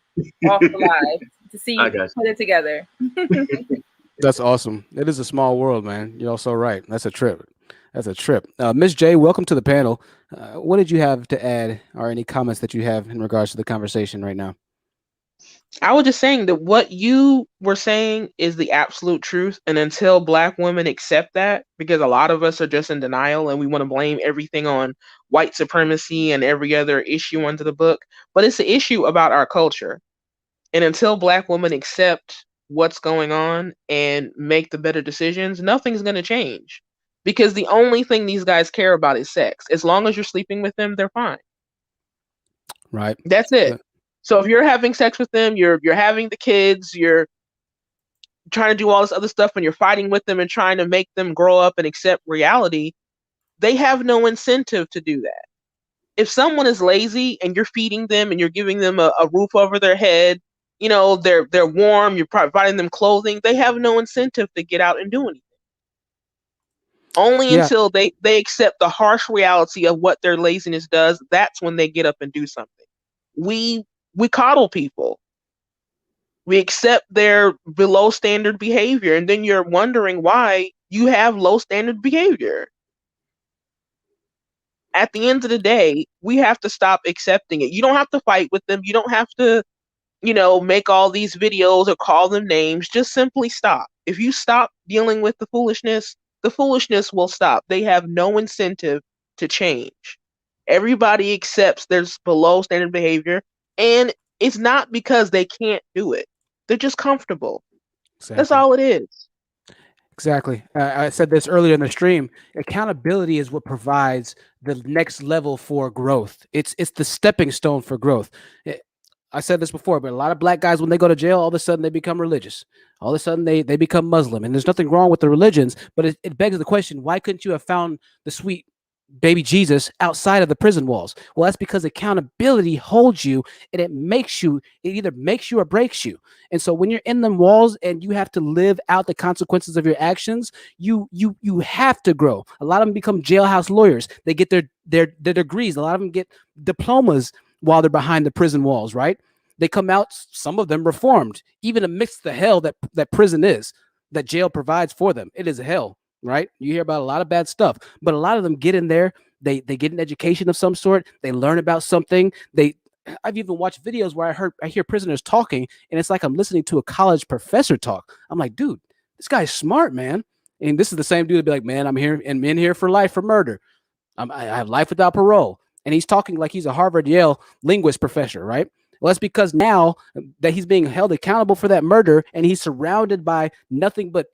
the live to see you put it together. That's awesome. It is a small world, man. You're also right. That's a trip. Ms. J, welcome to the panel. What did you have to add or any comments that you have in regards to the conversation right now? I was just saying that what you were saying is the absolute truth. And until Black women accept that, because a lot of us are just in denial and we want to blame everything on white supremacy and every other issue under the book, but it's an issue about our culture. And until Black women accept what's going on and make the better decisions, nothing's going to change. Because the only thing these guys care about is sex. As long as you're sleeping with them, they're fine. Right. That's it. So if you're having sex with them, you're having the kids, you're trying to do all this other stuff, and you're fighting with them and trying to make them grow up and accept reality, they have no incentive to do that. If someone is lazy and you're feeding them and you're giving them a roof over their head, they're warm, you're providing them clothing, they have no incentive to get out and do anything. Only until they accept the harsh reality of what their laziness does, that's when they get up and do something. We coddle people. We accept their below standard behavior, and then you're wondering why you have low standard behavior. At the end of the day, we have to stop accepting it. You don't have to fight with them. You don't have to, make all these videos or call them names. Just simply stop. If you stop dealing with the foolishness will stop. They have no incentive to change. Everybody accepts there's below standard behavior, and it's not because they can't do it. They're just comfortable. Exactly. That's all it is. Exactly. I said this earlier in the stream. Accountability is what provides the next level for growth. It's the stepping stone for growth. I said this before, but a lot of Black guys, when they go to jail, all of a sudden they become religious. All of a sudden they become Muslim. And there's nothing wrong with the religions, but it begs the question, why couldn't you have found the sweet baby Jesus outside of the prison walls. Well, that's because accountability holds you, and it either makes you or breaks you. And so when you're in them walls and you have to live out the consequences of your actions, you have to grow. A lot of them become jailhouse lawyers. They get their degrees. A lot of them get diplomas while they're behind the prison walls, right? They come out, some of them reformed, even amidst the hell that prison is, that jail provides for them. It is a hell, right? You hear about a lot of bad stuff, but a lot of them get in there. They get an education of some sort. They learn about something. I've even watched videos where I hear prisoners talking, and it's like I'm listening to a college professor talk. I'm like, dude, this guy's smart, man. And this is the same dude to be like, man, I'm in here for life for murder. I have life without parole. And he's talking like he's a Harvard Yale linguist professor, right? Well, that's because now that he's being held accountable for that murder and he's surrounded by nothing but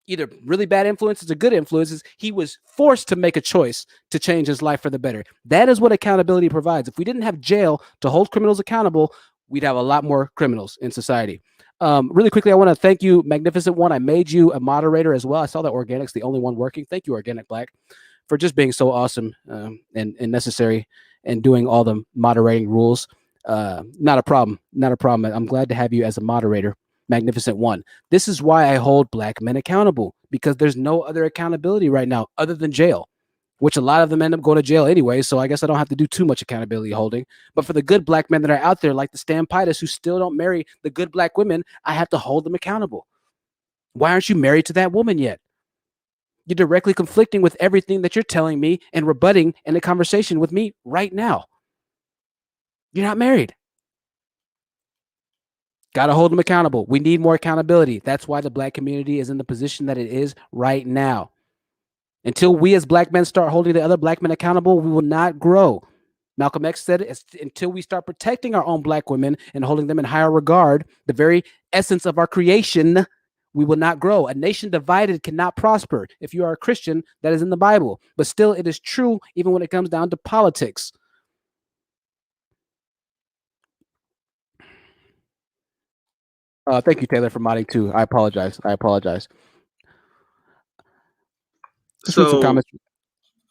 either really bad influences or good influences, he was forced to make a choice to change his life for the better. That is what accountability provides. If we didn't have jail to hold criminals accountable, we'd have a lot more criminals in society. Really quickly, I want to thank you, Magnificent One. I made you a moderator as well. I saw that Organic's the only one working. Thank you, Organic Black, for just being so awesome and necessary and doing all the moderating rules. Not a problem. Not a problem. I'm glad to have you as a moderator, Magnificent One. This is why I hold Black men accountable, because there's no other accountability right now other than jail, which a lot of them end up going to jail anyway. So I guess I don't have to do too much accountability holding. But for the good Black men that are out there, like the Stampitis, who still don't marry the good Black women, I have to hold them accountable. Why aren't you married to that woman yet? You're directly conflicting with everything that you're telling me and rebutting in a conversation with me right now. You're not married. Got to hold them accountable. We need more accountability. That's why the Black community is in the position that it is right now. Until we as Black men start holding the other Black men accountable, we will not grow. Malcolm X said it, until we start protecting our own Black women and holding them in higher regard, the very essence of our creation, we will not grow. A nation divided cannot prosper. If you are a Christian, that is in the Bible. But still, it is true even when it comes down to politics. Thank you, Taylor, for modding too. I apologize. Let's read some So, comments.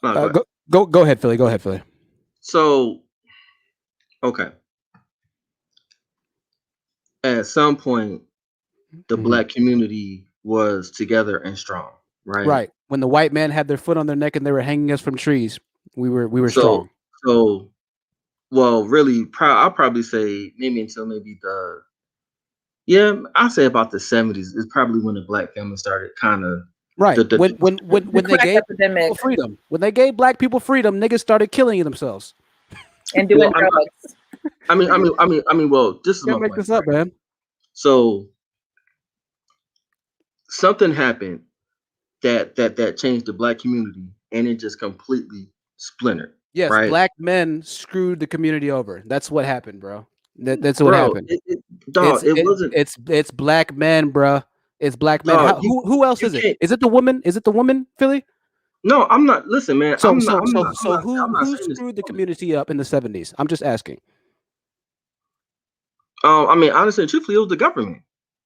no, go ahead. Go ahead, Philly. Go ahead, Philly. So, okay. At some point, the Black community was together and strong, right? Right. When the white men had their foot on their neck and they were hanging us from trees, we were strong. So, well, really, I'll probably say maybe until I'll say about the 70s is probably when the Black family started kind of right. When they crack gave epidemic. people freedom, when they gave Black people freedom, niggas started killing themselves and doing drugs. I mean, well, this is my Can't make point, this up, man. So something happened that changed the Black community, and it just completely splintered. Yes, right? Black men screwed the community over. That's what happened, bro. That's what happened. It's Black men, bro. It's Black men. Dog, who else is it? Is it the woman? Is it the woman, Philly? No, I'm not. Listen, man. So I'm who screwed the community up in the 70s? I'm just asking. I mean, honestly, truthfully, it was the government.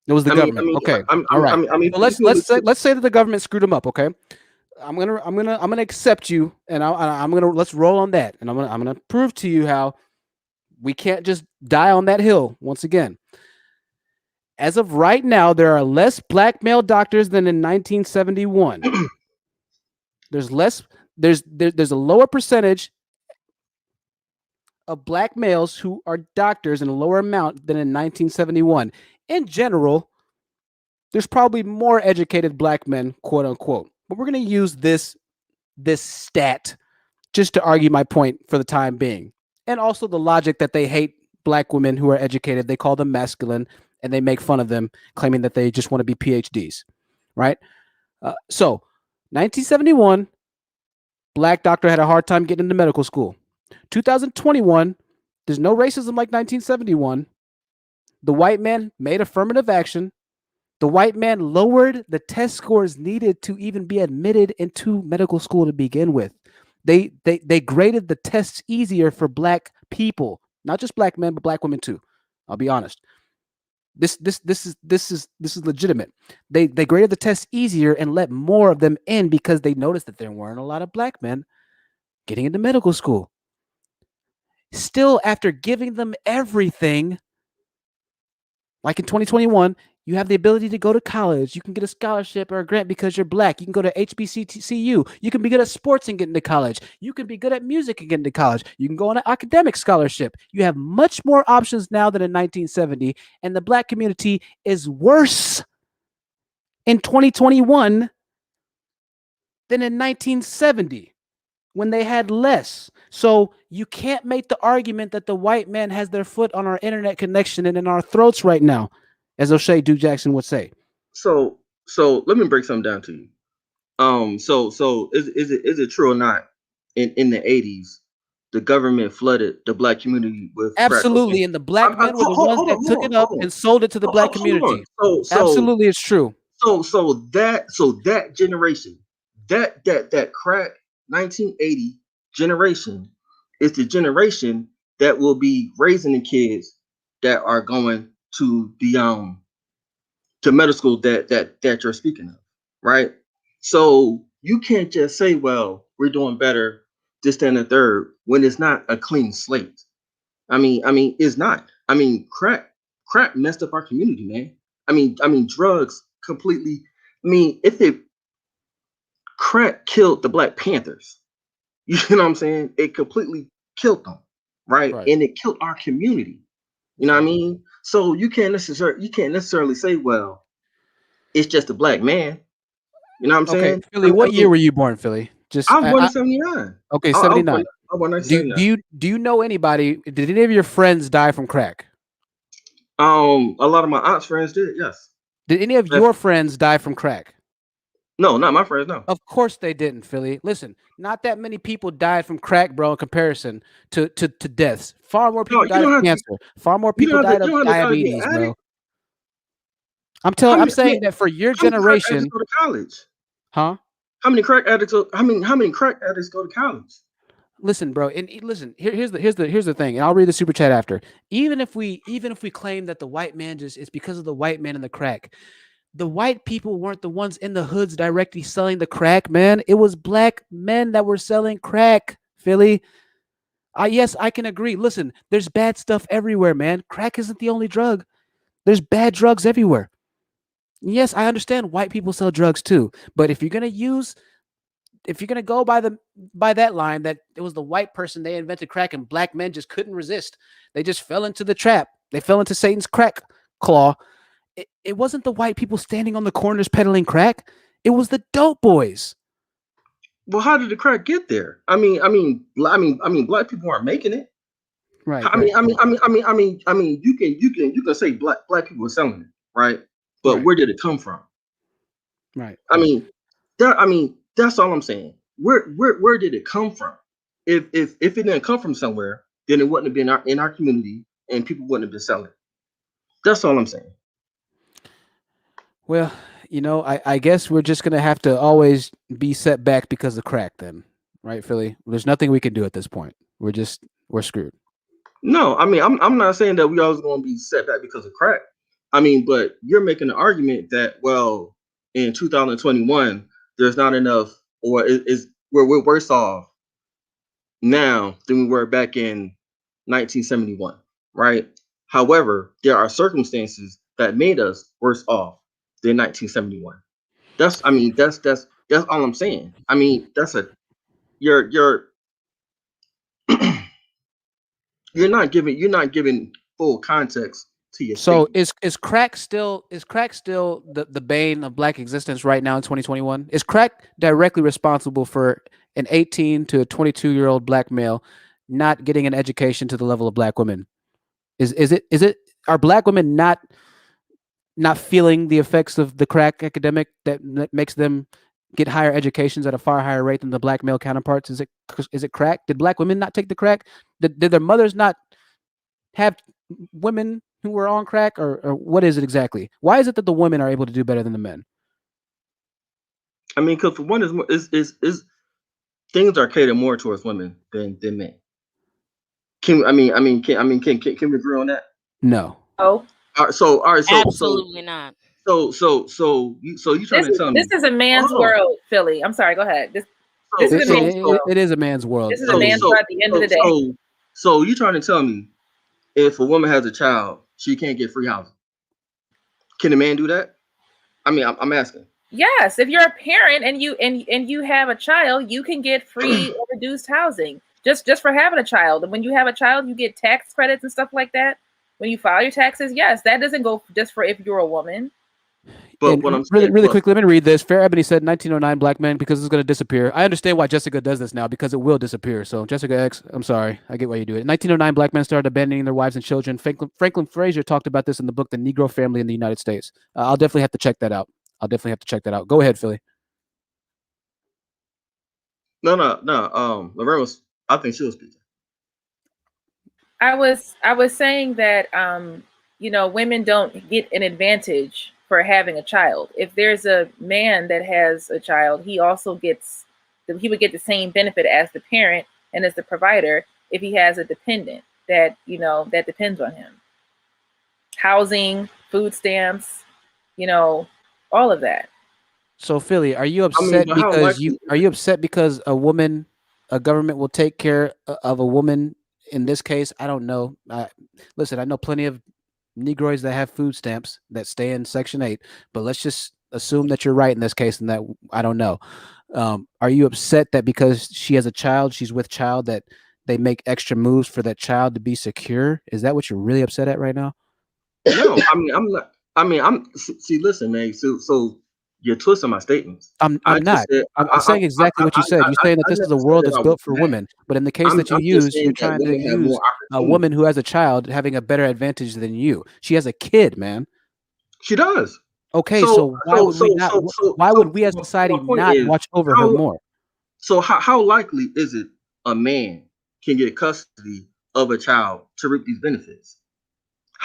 It was the government. Okay. All right. So let's say that the government screwed them up. Okay. I'm gonna accept you, and let's roll on that, and I'm gonna prove to you how we can't just die on that hill once again. As of right now, there are less Black male doctors than in 1971. There's a lower percentage of Black males who are doctors in a lower amount than in 1971. In general, there's probably more educated Black men, quote unquote. But we're going to use this stat just to argue my point for the time being. And also the logic that they hate Black women who are educated. They call them masculine, and they make fun of them, claiming that they just want to be PhDs, right? So 1971, Black doctor had a hard time getting into medical school. 2021, there's no racism like 1971. The white man made affirmative action. The white man lowered the test scores needed to even be admitted into medical school to begin with. They graded the tests easier for Black people, not just Black men, but Black women too. I'll be honest. This is legitimate. They graded the tests easier and let more of them in because they noticed that there weren't a lot of Black men getting into medical school. Still, after giving them everything, like in 2021, you have the ability to go to college. You can get a scholarship or a grant because you're black. You can go to HBCU. You can be good at sports and get into college. You can be good at music and get into college. You can go on an academic scholarship. You have much more options now than in 1970. And the black community is worse in 2021 than in 1970 when they had less. So you can't make the argument that the white man has their foot on our internet connection and in our throats right now, as O'Shea Duke Jackson would say. So let me break something down to you. So is it true or not? In the 80s, the government flooded the black community with crack Absolutely, cocaine. and the black men were the ones that took it up and sold it to the black community. Absolutely, it's true. So that generation, that crack 1980 generation is the generation that will be raising the kids that are going to the to medical school that you're speaking of, right? So you can't just say, well, we're doing better this, that, and the third when it's not a clean slate. I mean, it's not. I mean, crack messed up our community, man. I mean, drugs completely. I mean, if it crack killed the Black Panthers, you know what I'm saying? It completely killed them, right? And it killed our community. You know what I mean? So you can't necessarily say, well, it's just a black man. You know what I'm saying? Okay, Philly, what year were you born, Philly? Just I was born in 79. Okay, 79. I was born in 1979. Do you know anybody? Did any of your friends die from crack? A lot of my aunt's friends did. Yes. Did any of your friends die from crack? No, not my friends. No. Of course they didn't, Philly. Listen, not that many people died from crack, bro. In comparison to deaths, far more people died of cancer. Far more people died of diabetes, bro. I'm saying that for your generation. Go to college, huh? How many crack addicts? How many crack addicts go to college? Listen, bro, and listen. Here's the thing, and I'll read the super chat after. Even if we claim that the white man it's because of the white man and the crack, the white people weren't the ones in the hoods directly selling the crack, man. It was black men that were selling crack, Philly. Yes, I can agree. Listen, there's bad stuff everywhere, man. Crack isn't the only drug. There's bad drugs everywhere. Yes, I understand white people sell drugs too, but if you're gonna go by that line that it was the white person they invented crack and black men just couldn't resist, they just fell into the trap. They fell into Satan's crack claw. It wasn't the white people standing on the corners peddling crack. It was the dope boys. Well, how did the crack get there? I mean, black people aren't making it. Right. I mean, you can say black people are selling it, right? But where did it come from? Right. I mean, that's all I'm saying. Where did it come from? If it didn't come from somewhere, then it wouldn't have been in our community, and people wouldn't have been selling it. That's all I'm saying. Well, I guess we're just gonna have to always be set back because of crack, then, right, Philly? There's nothing we can do at this point. We're screwed. No, I mean, I'm not saying that we always going to be set back because of crack. I mean, but you're making the argument that, well, in 2021, there's not enough, or we're worse off now than we were back in 1971, right? However, there are circumstances that made us worse off than 1971. That's all I'm saying. I mean, you're you're not giving full context to your So statement. is crack still the bane of black existence right now in 2021? Is crack directly responsible for an 18 to 22-year-old black male not getting an education to the level of black women? Is it are black women not feeling the effects of the crack epidemic that makes them get higher educations at a far higher rate than the black male counterparts? Is it crack? Did black women not take the crack? Did their mothers not have women who were on crack, or what is it exactly? Why is it that the women are able to do better than the men? I mean, because for one, is things are catered more towards women than men. Can we agree on that? No. Oh. All right. Absolutely not. So you trying to tell me this is a man's world, Philly. I'm sorry. Go ahead. This is a man's world. It is a man's world. This is a man's world at the end of the day. So you trying to tell me if a woman has a child, she can't get free housing? Can a man do that? I mean, I'm asking. Yes, if you're a parent and you have a child, you can get free or reduced housing just for having a child. And when you have a child, you get tax credits and stuff like that. When you file your taxes, yes, that doesn't go just for if you're a woman. But what I'm saying, really quickly, let me read this. Fair Ebony said 1909 black men because it's going to disappear. I understand why Jessica does this now because it will disappear. So Jessica X, I'm sorry. I get why you do it. 1909 black men started abandoning their wives and children. Franklin Frazier talked about this in the book, The Negro Family in the United States. I'll definitely have to check that out. Go ahead, Philly. No. Lorraine was, I think she was speaking. I was saying that women don't get an advantage for having a child. If there's a man that has a child, he would get the same benefit as the parent and as the provider if he has a dependent that depends on him. Housing, food stamps, all of that. So Philly, are you upset because a government will take care of a woman in this case? I don't know. Listen, I know plenty of Negroids that have food stamps that stay in Section 8, but let's just assume that you're right in this case and that I don't know. Are you upset that because she has a child, she's with child, that they make extra moves for that child to be secure? Is that what you're really upset at right now? No, see, listen, man. So you're twisting my statements. I'm not. I'm saying exactly what you said. You're saying that this is a world that's built for women, but in the case that you use, you're trying to use a woman who has a child having a better advantage than you. She has a kid, man. She does. Okay, so why would we as society not watch over her more? So how likely is it a man can get custody of a child to reap these benefits?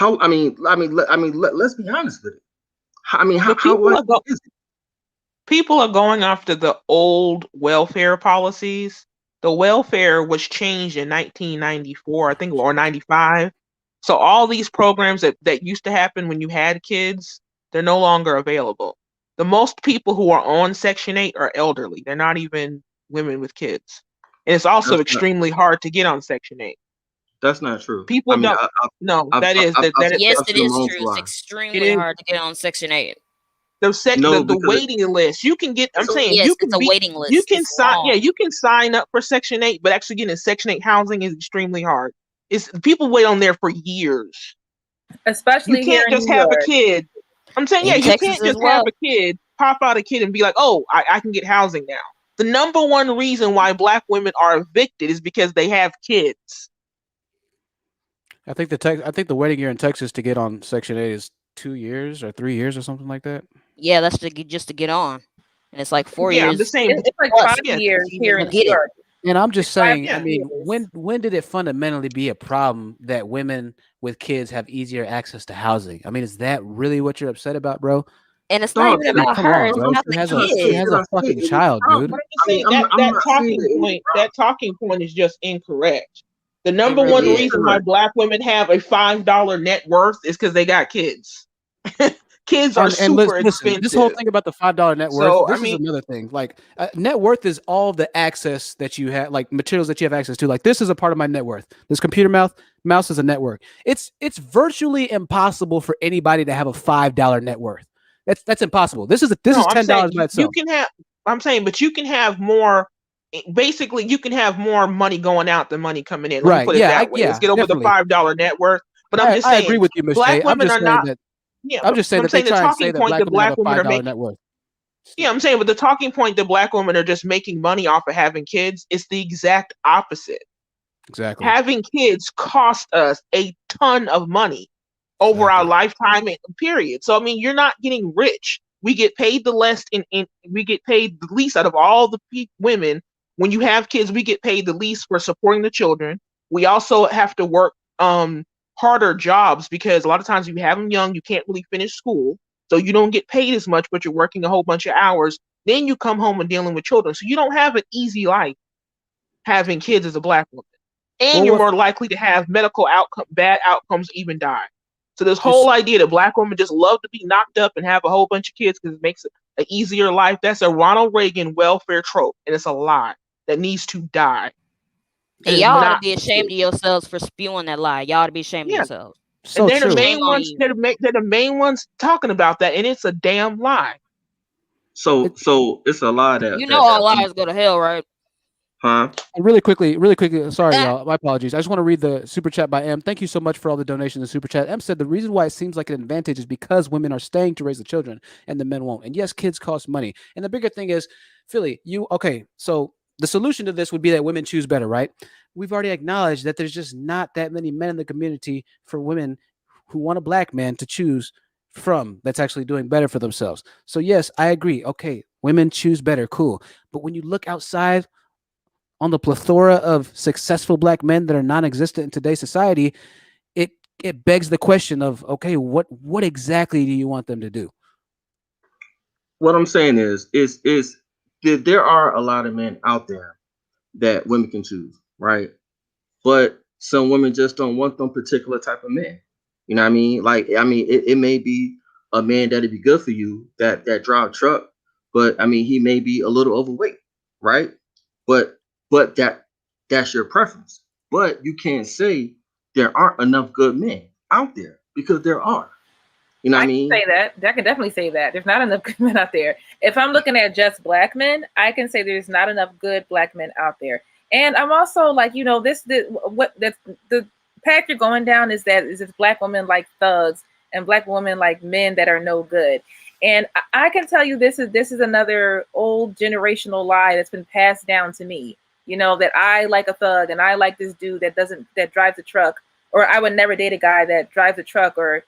Let's be honest with it. How likely is it? People are going after the old welfare policies. The welfare was changed in 1994, I think, or 95. So all these programs that used to happen when you had kids, they're no longer available. The most people who are on Section 8 are elderly. They're not even women with kids. And it's also extremely hard to get on Section 8. That's not true. People don't. Yes, it is true. It's extremely hard to get on Section 8. The waiting list. You can get. I'm saying yes, you can it's a waiting list. You can sign. Yeah, you can sign up for Section 8, but actually getting Section 8 housing is extremely hard. People wait on there for years. Especially you can't just have a kid. I'm saying you can't just have a kid, pop out a kid, and be like, oh, I can get housing now. The number one reason why Black women are evicted is because they have kids. I think the waiting year in Texas to get on Section 8 is 2 years or 3 years or something like that. Yeah, that's just to get on, and it's like 4 years. I'm the same. It's like 5 years here in New York. And I'm just saying, I mean, when did it fundamentally be a problem that women with kids have easier access to housing? I mean, is that really what you're upset about, bro? And it's not even about her. It's about the kid. She has a fucking child, dude. That talking point is just incorrect. The number one reason why Black women have a $5 net worth is because they got kids. Kids are super expensive. This whole thing about the $5 net worth, this is another thing. Like net worth is all the access that you have, like materials that you have access to. Like this is a part of my net worth. This computer mouse is a net worth. It's virtually impossible for anybody to have a $5 net worth. That's impossible. This is $10 by itself. You can have. I'm saying, but you can have more. Basically, you can have more money going out than money coming in. Let me put it that way. Let's get over the $5 net worth. But I'm just saying, I agree with you, Ms. Black women are not. I'm just saying that they try and say that Black women have a $5 net worth. Yeah, I'm saying, but the talking point that Black women are just making money off of having kids is the exact opposite. Exactly. Having kids cost us a ton of money over our lifetime period. So I mean, you're not getting rich. We get paid the least we get paid the least out of all the women. When you have kids, we get paid the least for supporting the children. We also have to work harder jobs because a lot of times if you have them young, you can't really finish school. So you don't get paid as much, but you're working a whole bunch of hours. Then you come home and dealing with children. So you don't have an easy life having kids as a Black woman. And you're more likely to have bad outcomes, even die. So this whole idea that Black women just love to be knocked up and have a whole bunch of kids because it makes an easier life. That's a Ronald Reagan welfare trope, and it's a lie that needs to die. And It is y'all ought to not be ashamed of yourselves for spewing that lie. Y'all ought to be ashamed of Yeah. yourselves. So and they're the true. Shame main on ones. you. They're the main ones talking about that, and it's a damn lie. So it's a lot You know all liars go to hell, right? huh? And really quickly, sorry, y'all. My apologies. I just want to read the super chat by M. Thank you so much for all the donations in super chat. M said the reason why it seems like an advantage is because women are staying to raise the children and the men won't. And yes, kids cost money. And the bigger thing is, Philly, so the solution to this would be that women choose better, right? We've already acknowledged that there's just not that many men in the community for women who want a black man to choose from that's actually doing better for themselves. So yes, I agree. Okay, women choose better, cool. But when you look outside on the plethora of successful black men that are non-existent in today's society, it begs the question of, okay, what exactly do you want them to do? What I'm saying is that there are a lot of men out there that women can choose, right? But some women just don't want them particular type of men. You know what I mean? Like, I mean, it may be a man that'd be good for you that drive truck, but I mean, he may be a little overweight, right? But that's your preference. But you can't say there aren't enough good men out there, because there are. You know what I mean? Say that. I can definitely say that. There's not enough good men out there. If I'm looking at just black men, I can say there's not enough good black men out there. And I'm also like, the path you're going down is it's black women like thugs and black women like men that are no good. And I can tell you this is another old generational lie that's been passed down to me. That I like a thug and I like this dude that drives a truck, or I would never date a guy that drives a truck or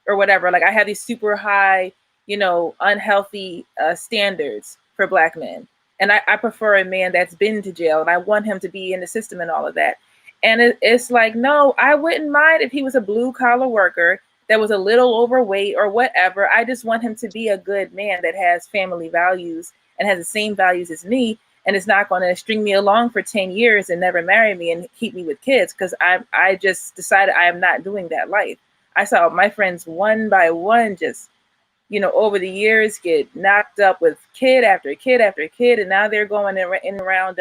whatever. Like I have these super high, unhealthy standards for black men. And I prefer a man that's been to jail, and I want him to be in the system and all of that. And it's like, no, I wouldn't mind if he was a blue collar worker that was a little overweight or whatever. I just want him to be a good man that has family values and has the same values as me, and is not going to string me along for 10 years and never marry me and keep me with kids, because I just decided I am not doing that life. I saw my friends one by one just, over the years get knocked up with kid after kid after kid, and now they're going in around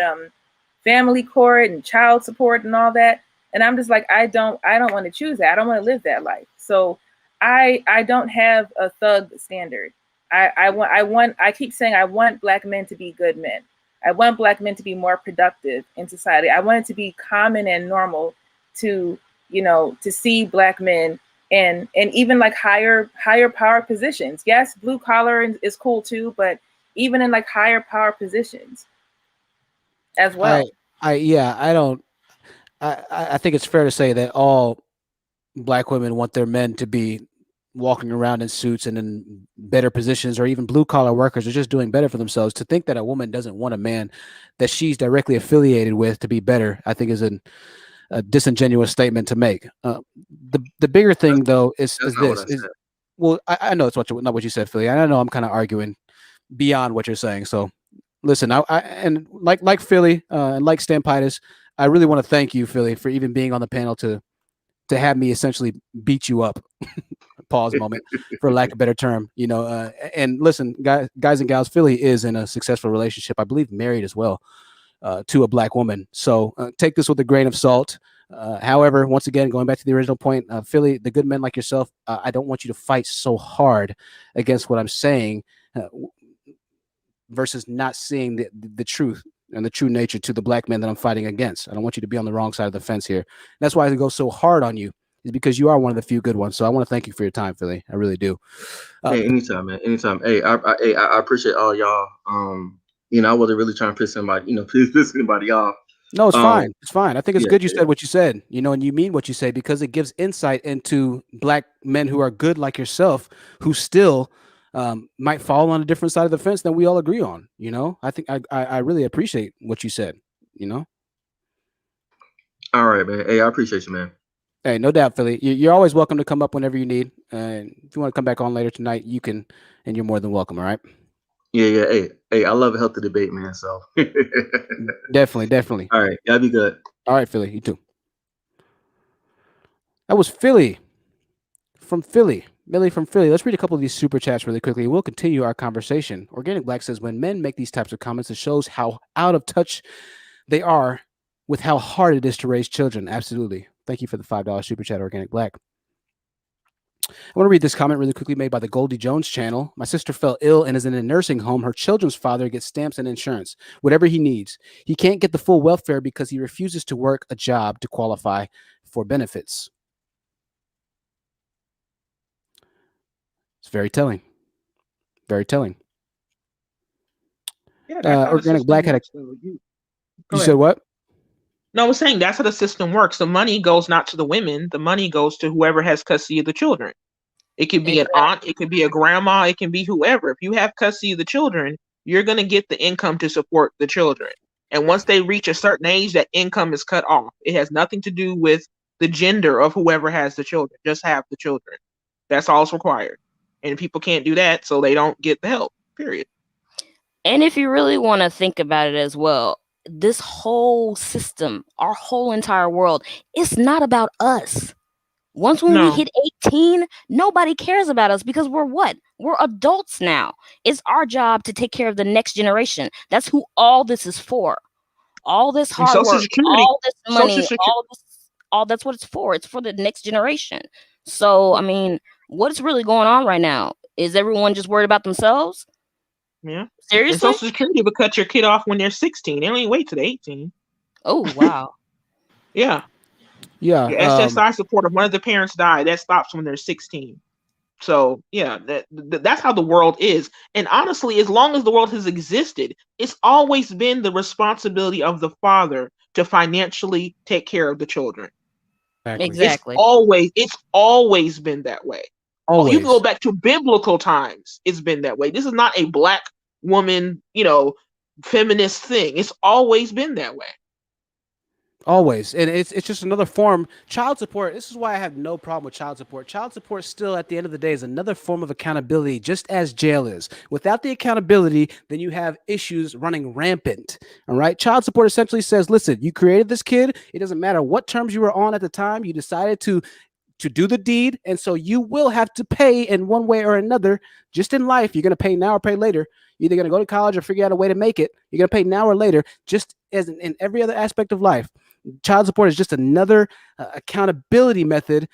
family court and child support and all that. And I'm just like, I don't want to choose that. I don't want to live that life. So I don't have a thug standard. I keep saying I want black men to be good men. I want black men to be more productive in society. I want it to be common and normal to see black men and even like higher power positions. Yes, blue collar is cool too, but even in like higher power positions as well. I think it's fair to say that all black women want their men to be walking around in suits and in better positions, or even blue collar workers are just doing better for themselves. To think that a woman doesn't want a man that she's directly affiliated with to be better, I think is a disingenuous statement to make. The bigger thing though is this. Well, I know it's not what you said, Philly. I know I'm kind of arguing beyond what you're saying. So listen, and like Philly and like Stampitis, I really want to thank you, Philly, for even being on the panel to have me essentially beat you up. Pause moment, for lack of a better term. And listen, guys and gals, Philly is in a successful relationship. I believe married as well to a black woman. So take this with a grain of salt. However, once again, going back to the original point, Philly, the good men like yourself, I don't want you to fight so hard against what I'm saying versus not seeing the truth and the true nature to the black men that I'm fighting against. I don't want you to be on the wrong side of the fence here. That's why I go so hard on you, is because you are one of the few good ones. So I want to thank you for your time, Philly. I really do. Hey, anytime, man. Anytime. Hey, I appreciate all y'all. I wasn't really trying to piss anybody off. No, it's fine. It's fine. I think it's good you yeah. said what you said, and you mean what you say, because it gives insight into black men who are good like yourself, who still might fall on a different side of the fence than we all agree on. I think I really appreciate what you said. All right, man. Hey, I appreciate you, man. Hey, no doubt, Philly. You're always welcome to come up whenever you need. And if you want to come back on later tonight, you can, and you're more than welcome. All right. Yeah. Hey, I love a healthy debate, man. So definitely. All right, y'all be good. All right, Philly. You too. That was Philly from Philly. Millie from Philly. Let's read a couple of these super chats really quickly. We'll continue our conversation. Organic Black says, when men make these types of comments, it shows how out of touch they are with how hard it is to raise children. Absolutely. Thank you for the $5 super chat, Organic Black. I want to read this comment really quickly made by the Goldie Jones channel. My sister fell ill and is in a nursing home. Her children's father gets stamps and insurance, whatever he needs. He can't get the full welfare because he refuses to work a job to qualify for benefits. It's very telling. Very telling. Yeah, that's how the Organic system Black had a. works, though. You Go said ahead. what? No, I was saying that's how the system works. The money goes not to the women. The money goes to whoever has custody of the children. It could be an aunt, it could be a grandma, it can be whoever. If you have custody of the children, you're going to get the income to support the children. And once they reach a certain age, that income is cut off. It has nothing to do with the gender of whoever has the children. Just have the children. That's all it's required. And people can't do that, so they don't get the help, period. And if you really want to think about it as well, this whole system, our whole entire world, it's not about us. Once when we hit 18, nobody cares about us because we're what? We're adults now. It's our job to take care of the next generation. That's who all this is for. All this hard work, all this money, all that's what it's for. It's for the next generation. So, I mean, what's really going on right now? Is everyone just worried about themselves? Yeah. Seriously? And Social Security would cut your kid off when they're 16. They don't even wait till they're 18. Oh, wow. Yeah. Yeah. Your SSI support, if one of the parents die, that stops when they're 16. So, yeah, that's how the world is. And honestly, as long as the world has existed, it's always been the responsibility of the father to financially take care of the children. Exactly. It's always been that way. Always. You can go back to biblical times. It's been that way. This is not a black woman, feminist thing. It's always been that way. Always. And it's just another form. Child support, this is why I have no problem with child support. Child support still, at the end of the day, is another form of accountability, just as jail is. Without the accountability, then you have issues running rampant. All right? Child support essentially says, listen, you created this kid. It doesn't matter what terms you were on at the time. You decided to do the deed. And so you will have to pay in one way or another. Just in life, you're going to pay now or pay later. You're either going to go to college or figure out a way to make it. You're going to pay now or later, just as in every other aspect of life. Child support is just another accountability method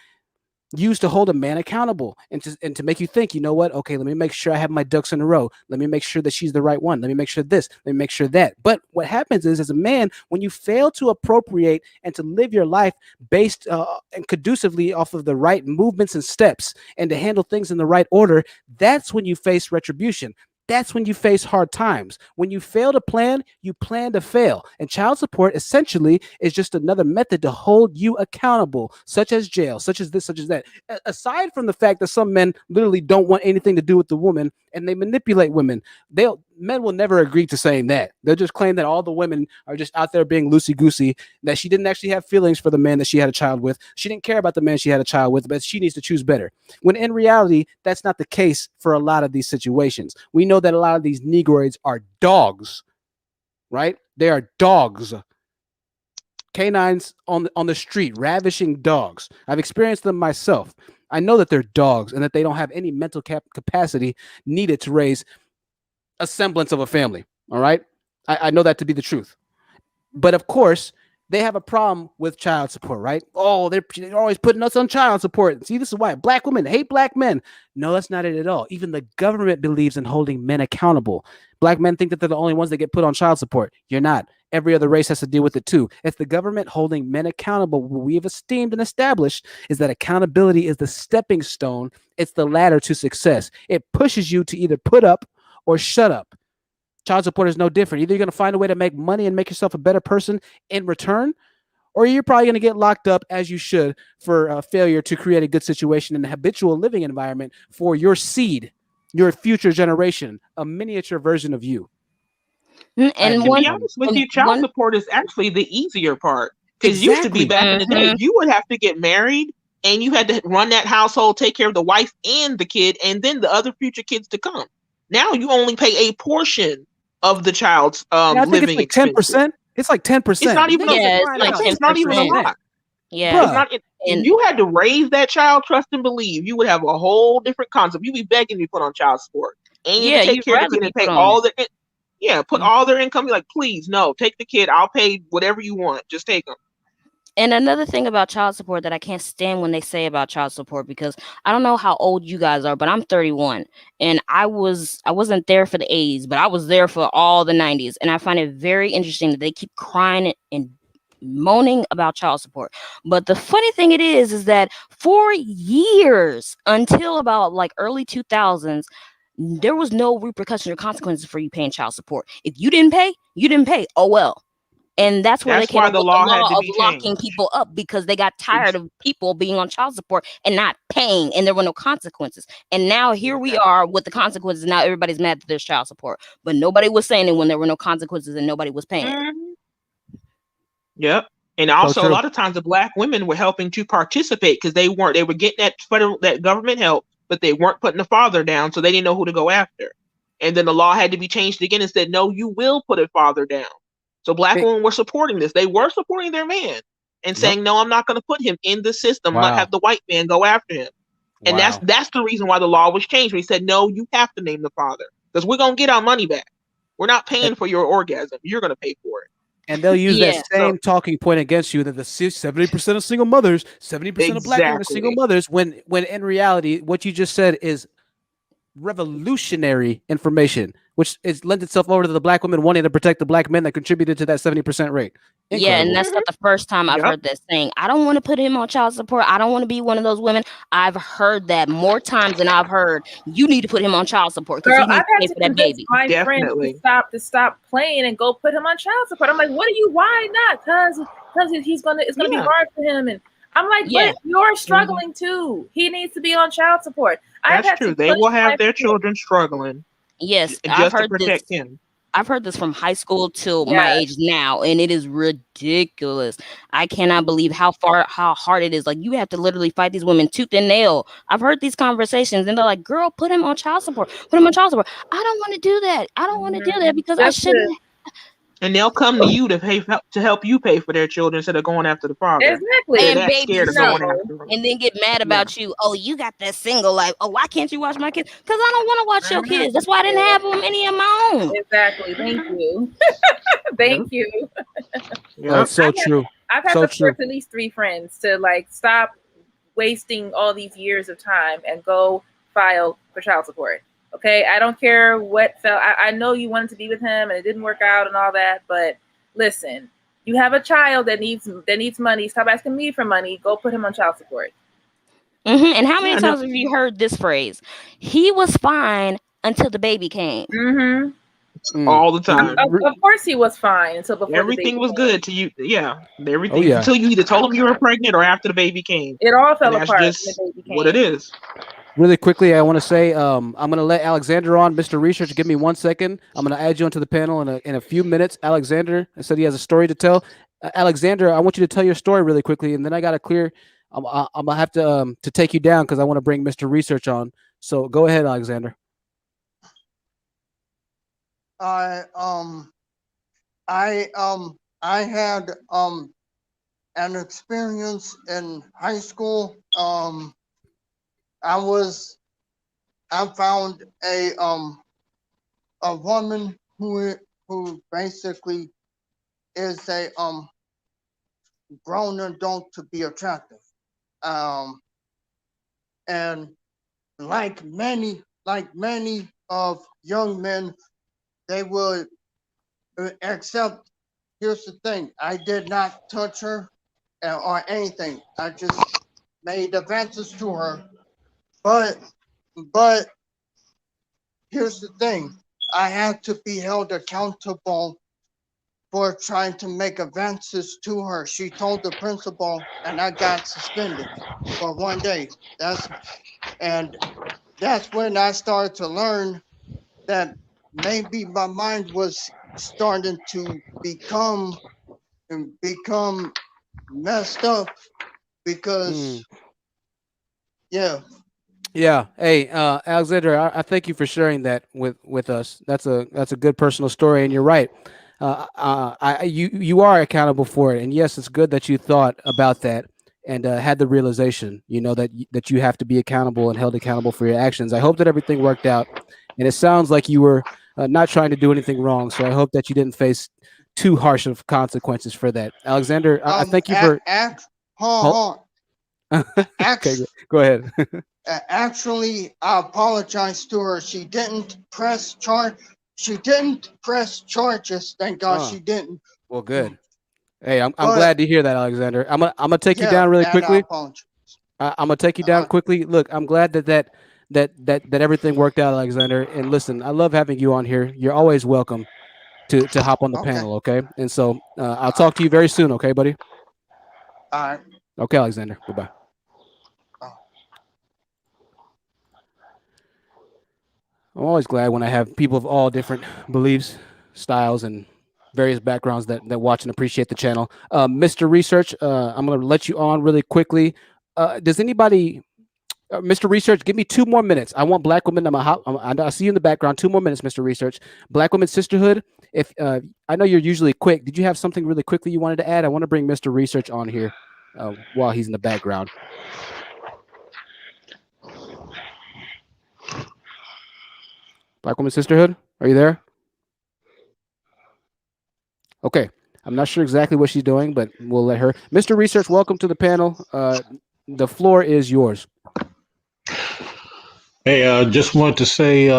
used to hold a man accountable and to make you think, you know what? Okay, let me make sure I have my ducks in a row. Let me make sure that she's the right one. Let me make sure this. Let me make sure that. But what happens is, as a man, when you fail to appropriate and to live your life based and conducively off of the right movements and steps and to handle things in the right order, that's when you face retribution. That's when you face hard times. When you fail to plan, you plan to fail. And child support essentially is just another method to hold you accountable, such as jail, such as this, such as that. Aside from the fact that some men literally don't want anything to do with the woman and they manipulate women, men will never agree to saying that. They'll just claim that all the women are just out there being loosey-goosey, that she didn't actually have feelings for the man that she had a child with. She didn't care about the man she had a child with, but she needs to choose better. When in reality, that's not the case for a lot of these situations. We know that a lot of these Negroids are dogs, right? They are dogs. Canines on the street, ravishing dogs. I've experienced them myself. I know that they're dogs and that they don't have any mental capacity needed to raise a semblance of a family. All right. I know that to be the truth. But of course, they have a problem with child support, right? Oh, they're always putting us on child support. See, this is why black women hate black men. No, that's not it at all. Even the government believes in holding men accountable. Black men think that they're the only ones that get put on child support. You're not. Every other race has to deal with it too. It's the government holding men accountable. What we have esteemed and established is that accountability is the stepping stone. It's the ladder to success. It pushes you to either put up or shut up. Child support is no different. Either you're going to find a way to make money and make yourself a better person in return, or you're probably going to get locked up, as you should, for failure to create a good situation in a habitual living environment for your seed, your future generation, a miniature version of you. And to be honest with you, child support is actually the easier part. Because it used to be back in the day, you would have to get married and you had to run that household, take care of the wife and the kid, and then the other future kids to come. Now you only pay a portion of the child's living expenses. 10%. It's like 10%. It's not even it's not even a lot. Yeah. if you had to raise that child, trust and believe, you would have a whole different concept. You'd be begging to be put on child support, and you Yeah, to take you'd care of the rather kid be and pay put on all it. their put all their income. You're like, please, no, take the kid. I'll pay whatever you want. Just take them. And another thing about child support that I can't stand when they say about child support, because I don't know how old you guys are, but I'm 31, and I wasn't there for the 80s, but I was there for all the 90s, and I find it very interesting that they keep crying and moaning about child support. But the funny thing is that for years until about like early 2000s, there was no repercussion or consequences for you paying child support. If you didn't pay, you didn't pay. Oh well. And that's where they That's came why up the with the law had law to of be locking changed. people up, because they got tired of people being on child support and not paying, and there were no consequences. And now here we are with the consequences. Now everybody's mad that there's child support, but nobody was saying it when there were no consequences and nobody was paying. Mhm. Yep. And So also, a true. lot of times, the black women were helping to participate because they were getting that government help, but they weren't putting the father down, so they didn't know who to go after. And then the law had to be changed again and said, no, you will put a father down. So black Hey, women were supporting this. They were supporting their man and yep. saying, no, I'm not going to put him in the system. Let Wow. have the white man go after him. And Wow. that's the reason why the law was changed. We said, no, you have to name the father because we're going to get our money back. We're not And, paying for your orgasm. You're going to pay for it. and they'll use that Yeah. same talking point against you that the 70% of single mothers, 70% of black women are single Exactly. mothers, when in reality, what you just said is revolutionary information, which is lends itself over to the black women wanting to protect the black men that contributed to that 70% rate. Yeah, and Incredible. that's not the first time I've Yep. heard that saying. I don't want to put him on child support. I don't want to be one of those women. I've heard that more times than I've heard you need to put him on child support because Girl, he needs I've to had pay to for that convince baby. my friends Definitely. to stop playing and go put him on child support. I'm like, what are you? Why not? Because it's gonna be Yeah. hard for him. And I'm like, Yeah. but you're struggling too. He needs to be on child support. I've That's had to true. They push will my have their friends. children struggling Yes, just to protect him. I've heard this from high school till my Yes. age now, and it is ridiculous. I cannot believe how hard it is. Like, you have to literally fight these women tooth and nail. I've heard these conversations, and they're like, "Girl, put him on child support. Put him on child support." I don't want to do that. I don't want to do that because I Just to, shouldn't. And they'll come to you to help you pay for their children instead of going after the father. exactly. They're And that scared of going No. after them. and then get mad Yeah. about you. Oh, you got that single life. Oh, why can't you watch my kids? Because I don't want to watch your kids. That's why I didn't have any of my own. Exactly. Thank you. Thank you. Oh, Yeah. it's so true. I've had So to true. force at least 3 friends to like stop wasting all these years of time and go file for child support. Okay, I don't care what fell. I know you wanted to be with him and it didn't work out and all that, but listen, you have a child that needs money. Stop asking me for money. Go put him on child support. And how many Yeah, no. times have you heard this phrase? He was fine until the baby came. Mm-hmm. All the time. Of course, he was fine until before Everything the baby was came. good to you. Yeah. Everything Oh, yeah. until you either told them you were pregnant or after the baby came. It all fell And that's apart just when the baby came. what it is. Really quickly, I want to say I'm going to let Alexander on. Mr. Research, give me 1 second. I'm going to add you onto the panel in a few minutes. Alexander said he has a story to tell. Alexander, I want you to tell your story really quickly, and then I got to clear. I'm gonna have to take you down because I want to bring Mr. Research on. So go ahead, Alexander. I had an experience in high school. I found a woman who basically is a grown adult to be attractive. And like many of young men, they would accept. Here's the thing: I did not touch her or anything. I just made advances to her. But here's the thing: I had to be held accountable for trying to make advances to her. She told the principal, and I got suspended for 1 day. That's when I started to learn that maybe my mind was starting to become messed up because yeah. Hey, Alexander, I thank you for sharing that with us. That's a good personal story, and you're right. You are accountable for it, and yes, it's good that you thought about that. and had the realization, that you have to be accountable and held accountable for your actions. I hope that everything worked out, and it sounds like you were not trying to do anything wrong. So I hope that you didn't face too harsh of consequences for that. Alexander, I thank you for. Hold on. Okay, go ahead. Actually, I apologize to her. She didn't press charge. She didn't press charges. Thank God she didn't. Well, good. Hey, I'm glad to hear that, Alexander. I'm gonna take you Yeah, down really and I quickly. apologize. I'm gonna take you down quickly. Look, I'm glad that everything worked out, Alexander. And listen, I love having you on here. You're always welcome to hop on the panel. Okay. And so I'll talk to you very soon. Okay, buddy. All right. Okay, Alexander. Bye-bye. I'm always glad when I have people of all different beliefs, styles, and various backgrounds that watch and appreciate the channel. Mr. Research, I'm going to let you on really quickly. Does anybody, Mr. Research, give me 2 more minutes. I want Black women. I see you in the background. 2 more minutes, Mr. Research. Black Women Sisterhood. If I know you're usually quick. Did you have something really quickly you wanted to add? I want to bring Mr. Research on here while he's in the background. Black Women Sisterhood, are you there? Okay. I'm not sure exactly what she's doing, but we'll let her. Mr. Research, welcome to the panel. The floor is yours. Hey, just wanted to say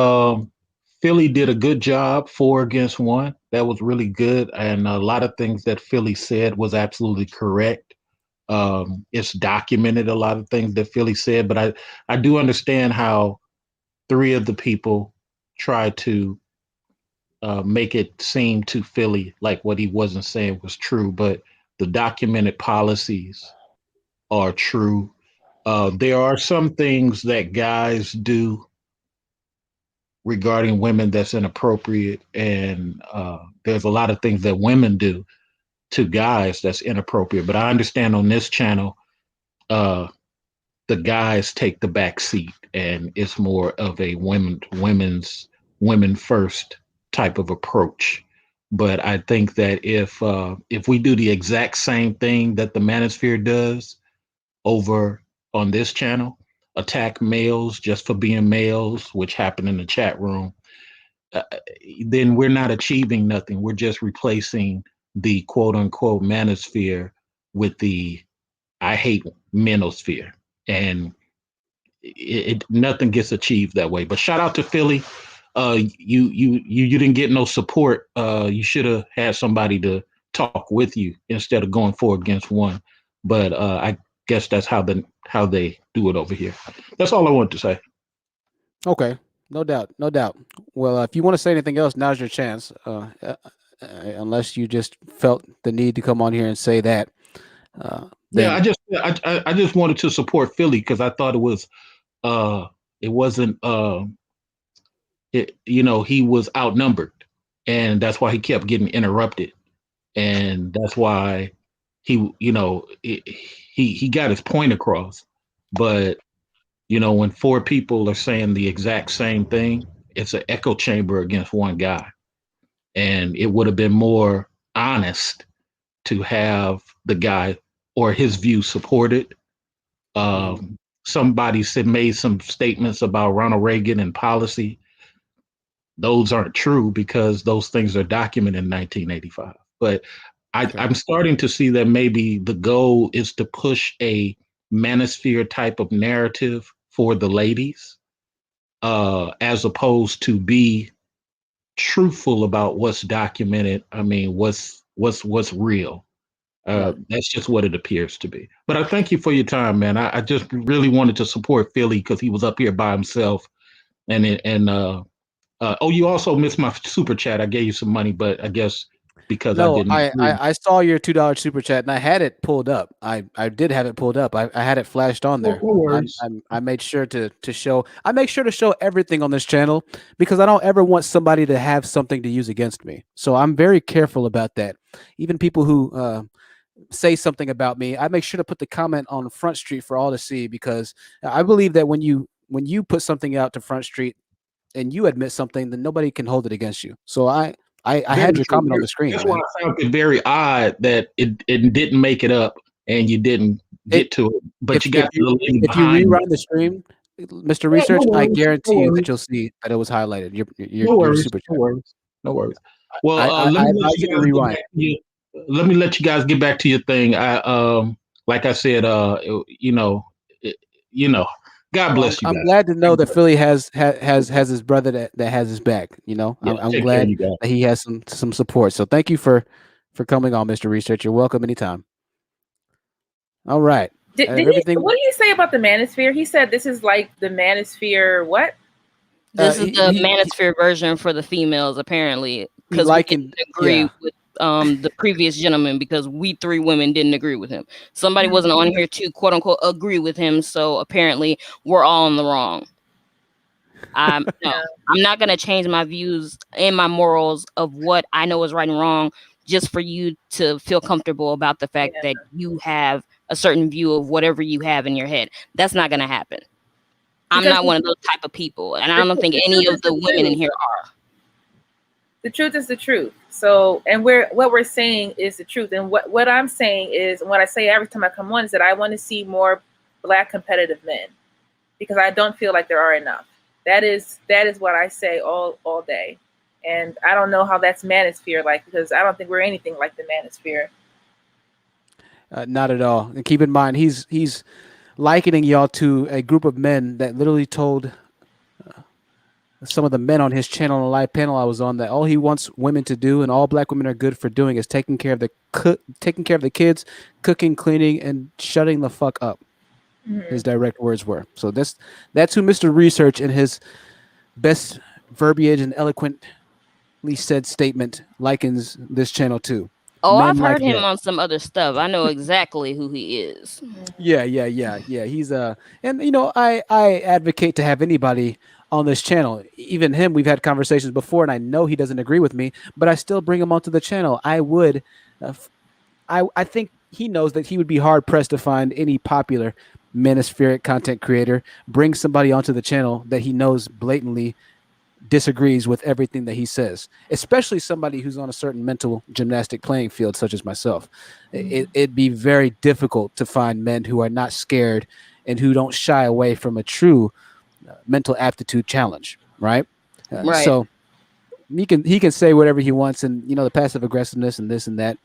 Philly did a good job 4 against 1. That was really good. And a lot of things that Philly said was absolutely correct. It's documented, a lot of things that Philly said, but I do understand how 3 of the people tried to make it seem to Philly like what he wasn't saying was true, but the documented policies are true. There are some things that guys do regarding women that's inappropriate, and there's a lot of things that women do to guys that's inappropriate. But I understand on this channel, the guys take the back seat, and it's more of a women first type of approach. But I think that if we do the exact same thing that the Manosphere does over on this channel, attack males just for being males, which happened in the chat room, then we're not achieving nothing. We're just replacing the quote unquote Manosphere with the I hate Manosphere, and nothing gets achieved that way. But shout out to Philly. You didn't get no support. You should have had somebody to talk with you instead of going 4 against 1. But I guess that's how they do it over here. That's all I wanted to say. Okay, no doubt. Well, if you want to say anything else, now's your chance. Unless you just felt the need to come on here and say that. Yeah, I just wanted to support Philly because I thought it wasn't he was outnumbered, and that's why he kept getting interrupted, and that's why he got his point across. But when 4 people are saying the exact same thing, it's an echo chamber against one guy, and it would have been more honest to have the guy or his view supported. Somebody made some statements about Ronald Reagan and policy. Those aren't true because those things are documented in 1985. But I'm starting to see that maybe the goal is to push a manosphere type of narrative for the ladies, as opposed to be truthful about what's documented. I mean, what's real. That's just what it appears to be. But I thank you for your time, man. I just really wanted to support Philly because he was up here by himself. You also missed my super chat. I gave you some money, but I guess because I didn't. I saw your $2 super chat and I had it pulled up. I did have it pulled up. I had it flashed on there. I made sure to show. I make sure to show everything on this channel because I don't ever want somebody to have something to use against me. So I'm very careful about that. Even people who say something about me, I make sure to put the comment on Front Street for all to see, because I believe that when you put something out to Front Street and you admit something, then nobody can hold it against you. So I had your comment on the screen. That's why I found it very odd that it didn't make it up and you didn't get to it, but you got the lady if you behind you. rerun the stream, Mr. Yeah, Research, no I worries, guarantee no you worries, that you'll see that it was highlighted. no Your worries, super no chat. worries, no worries. Well, I let me let advise you you to guys get rewind. back to your, let me let you guys get back to your thing. Like I said, you know, it- you know, God Well, bless you I'm guys. glad to know that Philly has his brother that has his back. You know, Yeah, I'm take care of glad you guys. that he has some support. So thank you for coming on, Mr. Research. You're welcome anytime. All right. Everything. What did he say about the Manosphere? He said this is like the Manosphere. What? This is the He Manosphere version for the females, apparently, because we likened. didn't agree Yeah. with the previous gentleman because we three women didn't agree with him. Somebody wasn't on here to quote unquote agree with him, so apparently we're all in the wrong. No, I'm not gonna change my views and my morals of what I know is right and wrong just for you to feel comfortable about the fact that you have a certain view of whatever you have in your head. That's not gonna happen. I'm Because not one of those type of people, and I don't think any of the women in here are. The truth is the truth. So, and what we're saying is the truth. And what I'm saying is, and what I say every time I come on is that I want to see more Black competitive men, because I don't feel like there are enough. That is what I say all day. And I don't know how that's Manosphere like, because I don't think we're anything like the Manosphere. Not at all. And keep in mind, he's likening y'all to a group of men that literally told some of the men on his channel on a live panel I was on that all he wants women to do and all Black women are good for doing is taking care of the kids, cooking, cleaning, and shutting the fuck up. His direct words were. So that's who Mr. Research in his best verbiage and eloquently said statement likens this channel to. Oh, Men I've like heard him that. on some other stuff. I know exactly who he is. Yeah. He's and you know, I advocate to have anybody on this channel. Even him, we've had conversations before, and I know he doesn't agree with me, but I still bring him onto the channel. I would, I think he knows that he would be hard pressed to find any popular Manosphere content creator bring somebody onto the channel that he knows blatantly disagrees with everything that he says, especially somebody who's on a certain mental gymnastic playing field, such as myself. It'd be very difficult to find men who are not scared and who don't shy away from a true mental aptitude challenge, right? Right. So he can say whatever he wants, and you know, the passive aggressiveness and this and that.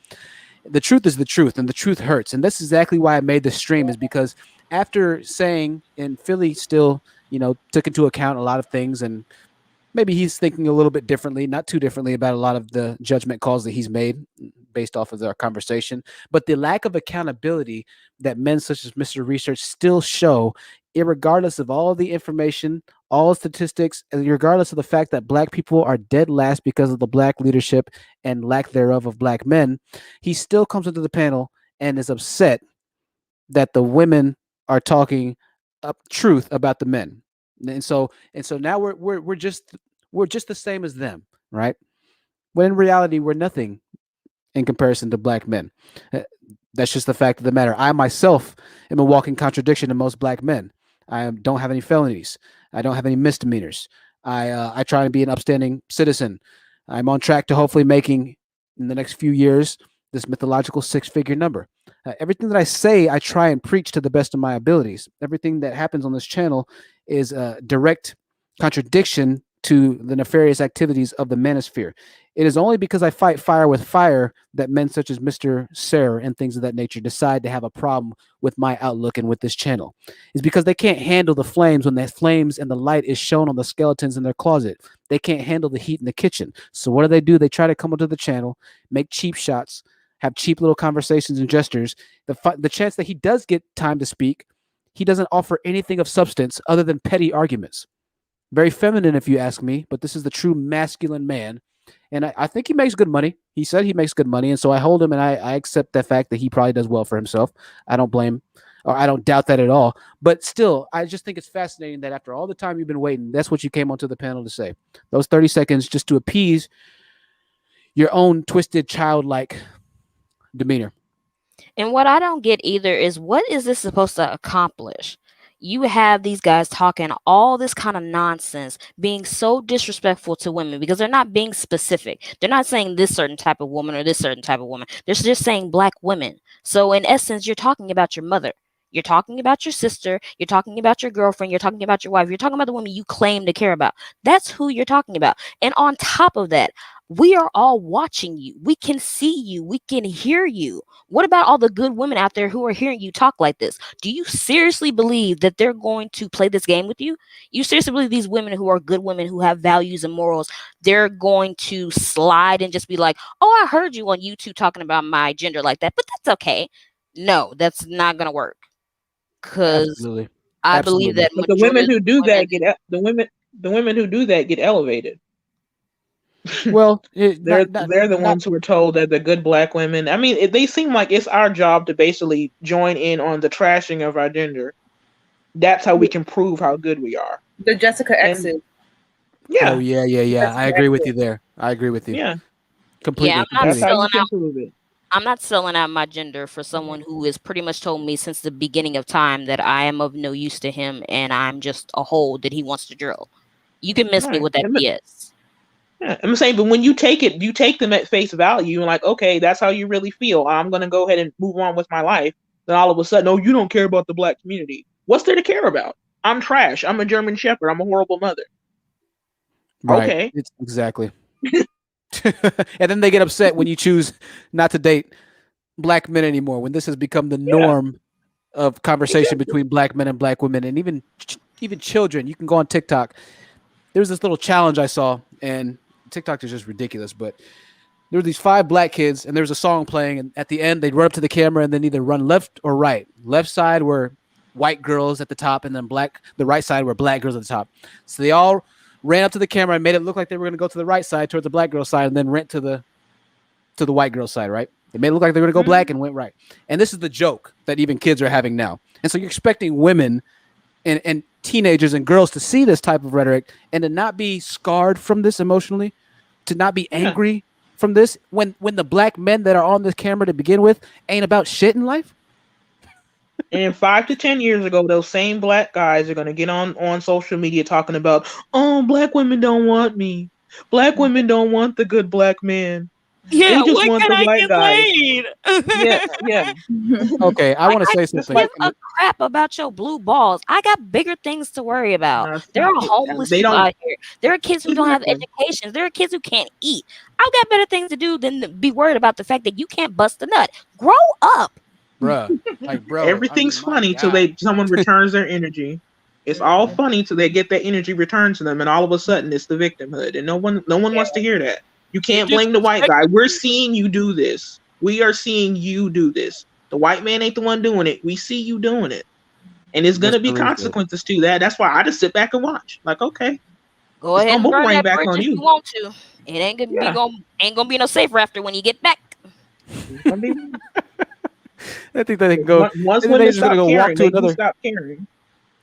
The truth is the truth, and the truth hurts, and that's exactly why I made this stream. Is because after saying, and Philly still, you know, took into account a lot of things, and maybe he's thinking a little bit differently, not too differently about a lot of the judgment calls that he's made based off of our conversation. But the lack of accountability that men such as Mr. Research still show, irregardless of all the information, all statistics, and regardless of the fact that Black people are dead last because of the Black leadership and lack thereof of Black men, he still comes into the panel and is upset that the women are talking truth about the men. And so now we're just the same as them, right? When in reality we're nothing in comparison to Black men. That's just the fact of the matter. I myself am a walking contradiction to most Black men. I don't have any felonies. I don't have any misdemeanors. I try to be an upstanding citizen. I'm on track to hopefully making in the next few years this mythological six-figure number. Everything that I say, I try and preach to the best of my abilities. Everything that happens on this channel is a direct contradiction to the nefarious activities of the Manosphere. It is only because I fight fire with fire that men such as Mr. Sarah and things of that nature decide to have a problem with my outlook and with this channel. It's because they can't handle the flames when the flames and the light is shown on the skeletons in their closet. They can't handle the heat in the kitchen. So what do? They try to come onto the channel, make cheap shots, have cheap little conversations and gestures. The chance that he does get time to speak, he doesn't offer anything of substance other than petty arguments. Very feminine, if you ask me, but this is the true masculine man. And I think he makes good money. He said he makes good money. And so I hold him and I accept the fact that he probably does well for himself. I don't blame or I don't doubt that at all. But still, I just think it's fascinating that after all the time you've been waiting, that's what you came onto the panel to say. Those 30 seconds just to appease your own twisted, childlike demeanor. And what I don't get either is what is this supposed to accomplish? you have these guys talking all this kind of nonsense, being so disrespectful to women because they're not being specific. They're not saying this certain type of woman or this certain type of woman. They're just saying black women. So in essence, you're talking about your mother. You're talking about your sister. You're talking about your girlfriend. You're talking about your wife. You're talking about the women you claim to care about. That's who you're talking about. And on top of that, we are all watching you. We can see you. We can hear you. What about all the good women out there who are hearing you talk like this? Do you seriously believe that they're going to play this game with you? You seriously believe these women who are good women who have values and morals, they're going to slide and just be like, oh, I heard you on YouTube talking about my gender like that, but that's okay. No, that's not going to work. Because Absolutely. I believe Absolutely. that But the women majority who of do women, that get the women who do that get elevated. Well, They're the ones who are told that the good black women. I mean, they seem like it's our job to basically join in on the trashing of our gender. That's how we can prove how good we are. The Jessica And X's. yeah, Oh yeah. I agree with you there. I agree with you. yeah, Completely. yeah, I'm not that's how you selling can out. prove it. I'm not selling out my gender for someone who has pretty much told me since the beginning of time that I am of no use to him and I'm just a hole that he wants to drill. You can miss me Right. with that BS. Yeah, I'm saying, but when you take them at face value and like, okay, that's how you really feel. I'm gonna go ahead and move on with my life. Then all of a sudden, oh, you don't care about the black community. What's there to care about? I'm trash. I'm a German Shepherd. I'm a horrible mother. Right. Okay. It's exactly. And then they get upset when you choose not to date black men anymore, when this has become the Yeah. norm of conversation between black men and black women, and even children. You can go on TikTok. There's this little challenge I saw, and TikTok is just ridiculous, but there were these 5 black kids, and there was a song playing, and at the end they'd run up to the camera and then either run left or right. Left side were white girls at the top, and then the right side were black girls at the top. So they all ran up to the camera and made it look like they were going to go to the right side towards the black girl side, and then went to the white girl side, right? They made it look like they were going to go black and went right. And this is the joke that even kids are having now. And so you're expecting women and teenagers and girls to see this type of rhetoric and to not be scarred from this emotionally, to not be angry from this when the black men that are on this camera to begin with ain't about shit in life. And 5 to 10 years ago, those same black guys are gonna get on social media talking about, oh, black women don't want me. Black women don't want the good black man. Yeah, They just when want can the I white get guys. laid? Yeah. Okay, I want to say something. Give a crap about your blue balls. I got bigger things to worry about. There are homeless They people don't- out here. There are kids who don't have Exactly. educations. There are kids who can't eat. I've got better things to do than to be worried about the fact that you can't bust a nut. Grow up. Bruh. Like, bro, Everything's my funny till God. someone returns their energy. It's all funny till they get that energy returned to them, and all of a sudden it's the victimhood, and no one wants to hear that. You can't blame the white guy. We're seeing you do this. We are seeing you do this. The white man ain't the one doing it. We see you doing it, and it's gonna be consequences to that. That's why I just sit back and watch. Like, okay, Go it's ahead gonna and burn boomerang that back bridge on if you you. want to. It ain't gonna be no safe after when you get back. I think that they can go. Once I think women they're just gonna stop go caring, walk to they do another. stop caring.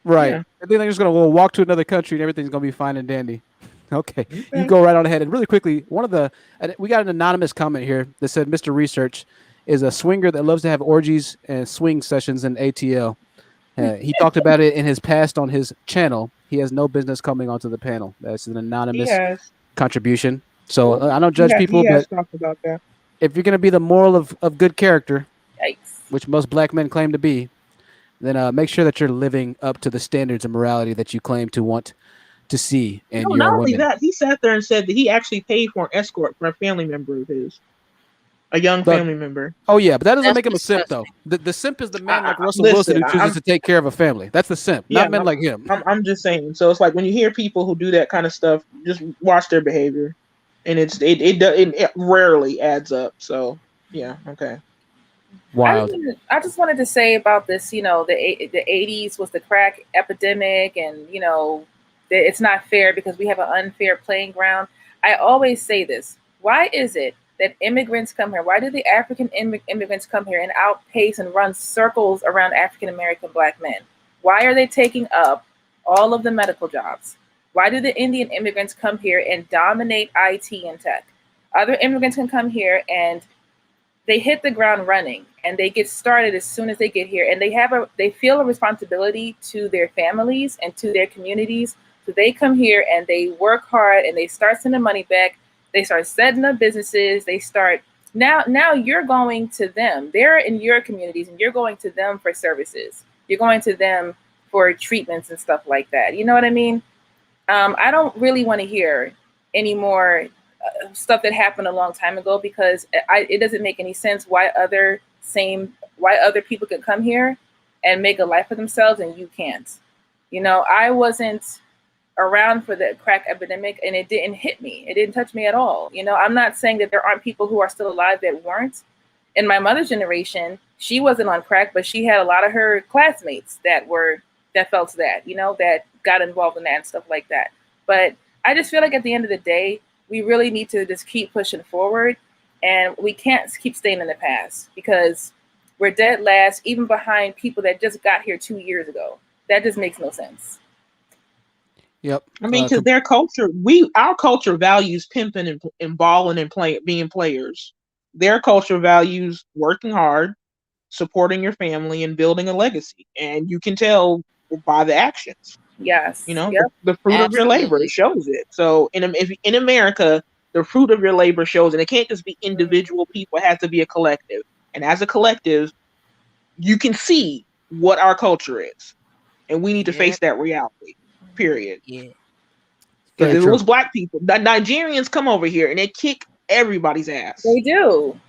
Right. Yeah. I think they're just gonna go walk to another country and everything's gonna be fine and dandy. Okay. You Okay. go right on ahead. And really quickly, we got an anonymous comment here that said Mr. Research is a swinger that loves to have orgies and swing sessions in ATL. He talked about it in his past on his channel. He has no business coming onto the panel. That's an anonymous contribution. So I don't judge people, He has but talked about that. if you're going to be the moral of good character, Yikes. which most black men claim to be, then make sure that you're living up to the standards of morality that you claim to want to see in No, your not only women. that, he sat there and said that he actually paid for an escort for a family member of his, a young family member. Oh yeah, but that doesn't That's make him a simp though. The simp is the man like Russell Listen, Wilson who chooses to take care of a family. That's the simp, not men like him. I'm just saying. So it's like when you hear people who do that kind of stuff, just watch their behavior, and it rarely adds up. So yeah, okay. Wild. I just wanted to say about this. You know, the 80s was the crack epidemic, and you know, it's not fair because we have an unfair playing ground. I always say this: why is it that immigrants come here? Why do the African immigrants come here and outpace and run circles around African American black men? Why are they taking up all of the medical jobs? Why do the Indian immigrants come here and dominate IT and tech? Other immigrants can come here and they hit the ground running and they get started as soon as they get here, and they feel a responsibility to their families and to their communities. So they come here and they work hard and they start sending money back. They start setting up businesses. They start now you're going to them. They're in your communities and you're going to them for services. You're going to them for treatments and stuff like that. You know what I mean? I don't really want to hear any more stuff that happened a long time ago, because it doesn't make any sense why other people can come here and make a life for themselves and you can't. You know, I wasn't around for the crack epidemic and it didn't hit me. It didn't touch me at all. You know, I'm not saying that there aren't people who are still alive that weren't. In my mother's generation, she wasn't on crack, but she had a lot of her classmates that felt that, you know, that got involved in that and stuff like that. But I just feel like at the end of the day, we really need to just keep pushing forward, and we can't keep staying in the past, because we're dead last, even behind people that just got here 2 years ago. That just makes no sense. Yep. I mean, because their culture, our culture values pimping and balling and being players. Their culture values working hard, supporting your family, and building a legacy. And you can tell by the actions. Yes. You know, yep. the fruit of your labor shows it. So if in America, the fruit of your labor shows, and it can't just be individual people, it has to be a collective. And as a collective, you can see what our culture is. And we need to face that reality. Period. Yeah. Because if it was black people, the Nigerians come over here and they kick everybody's ass. They do.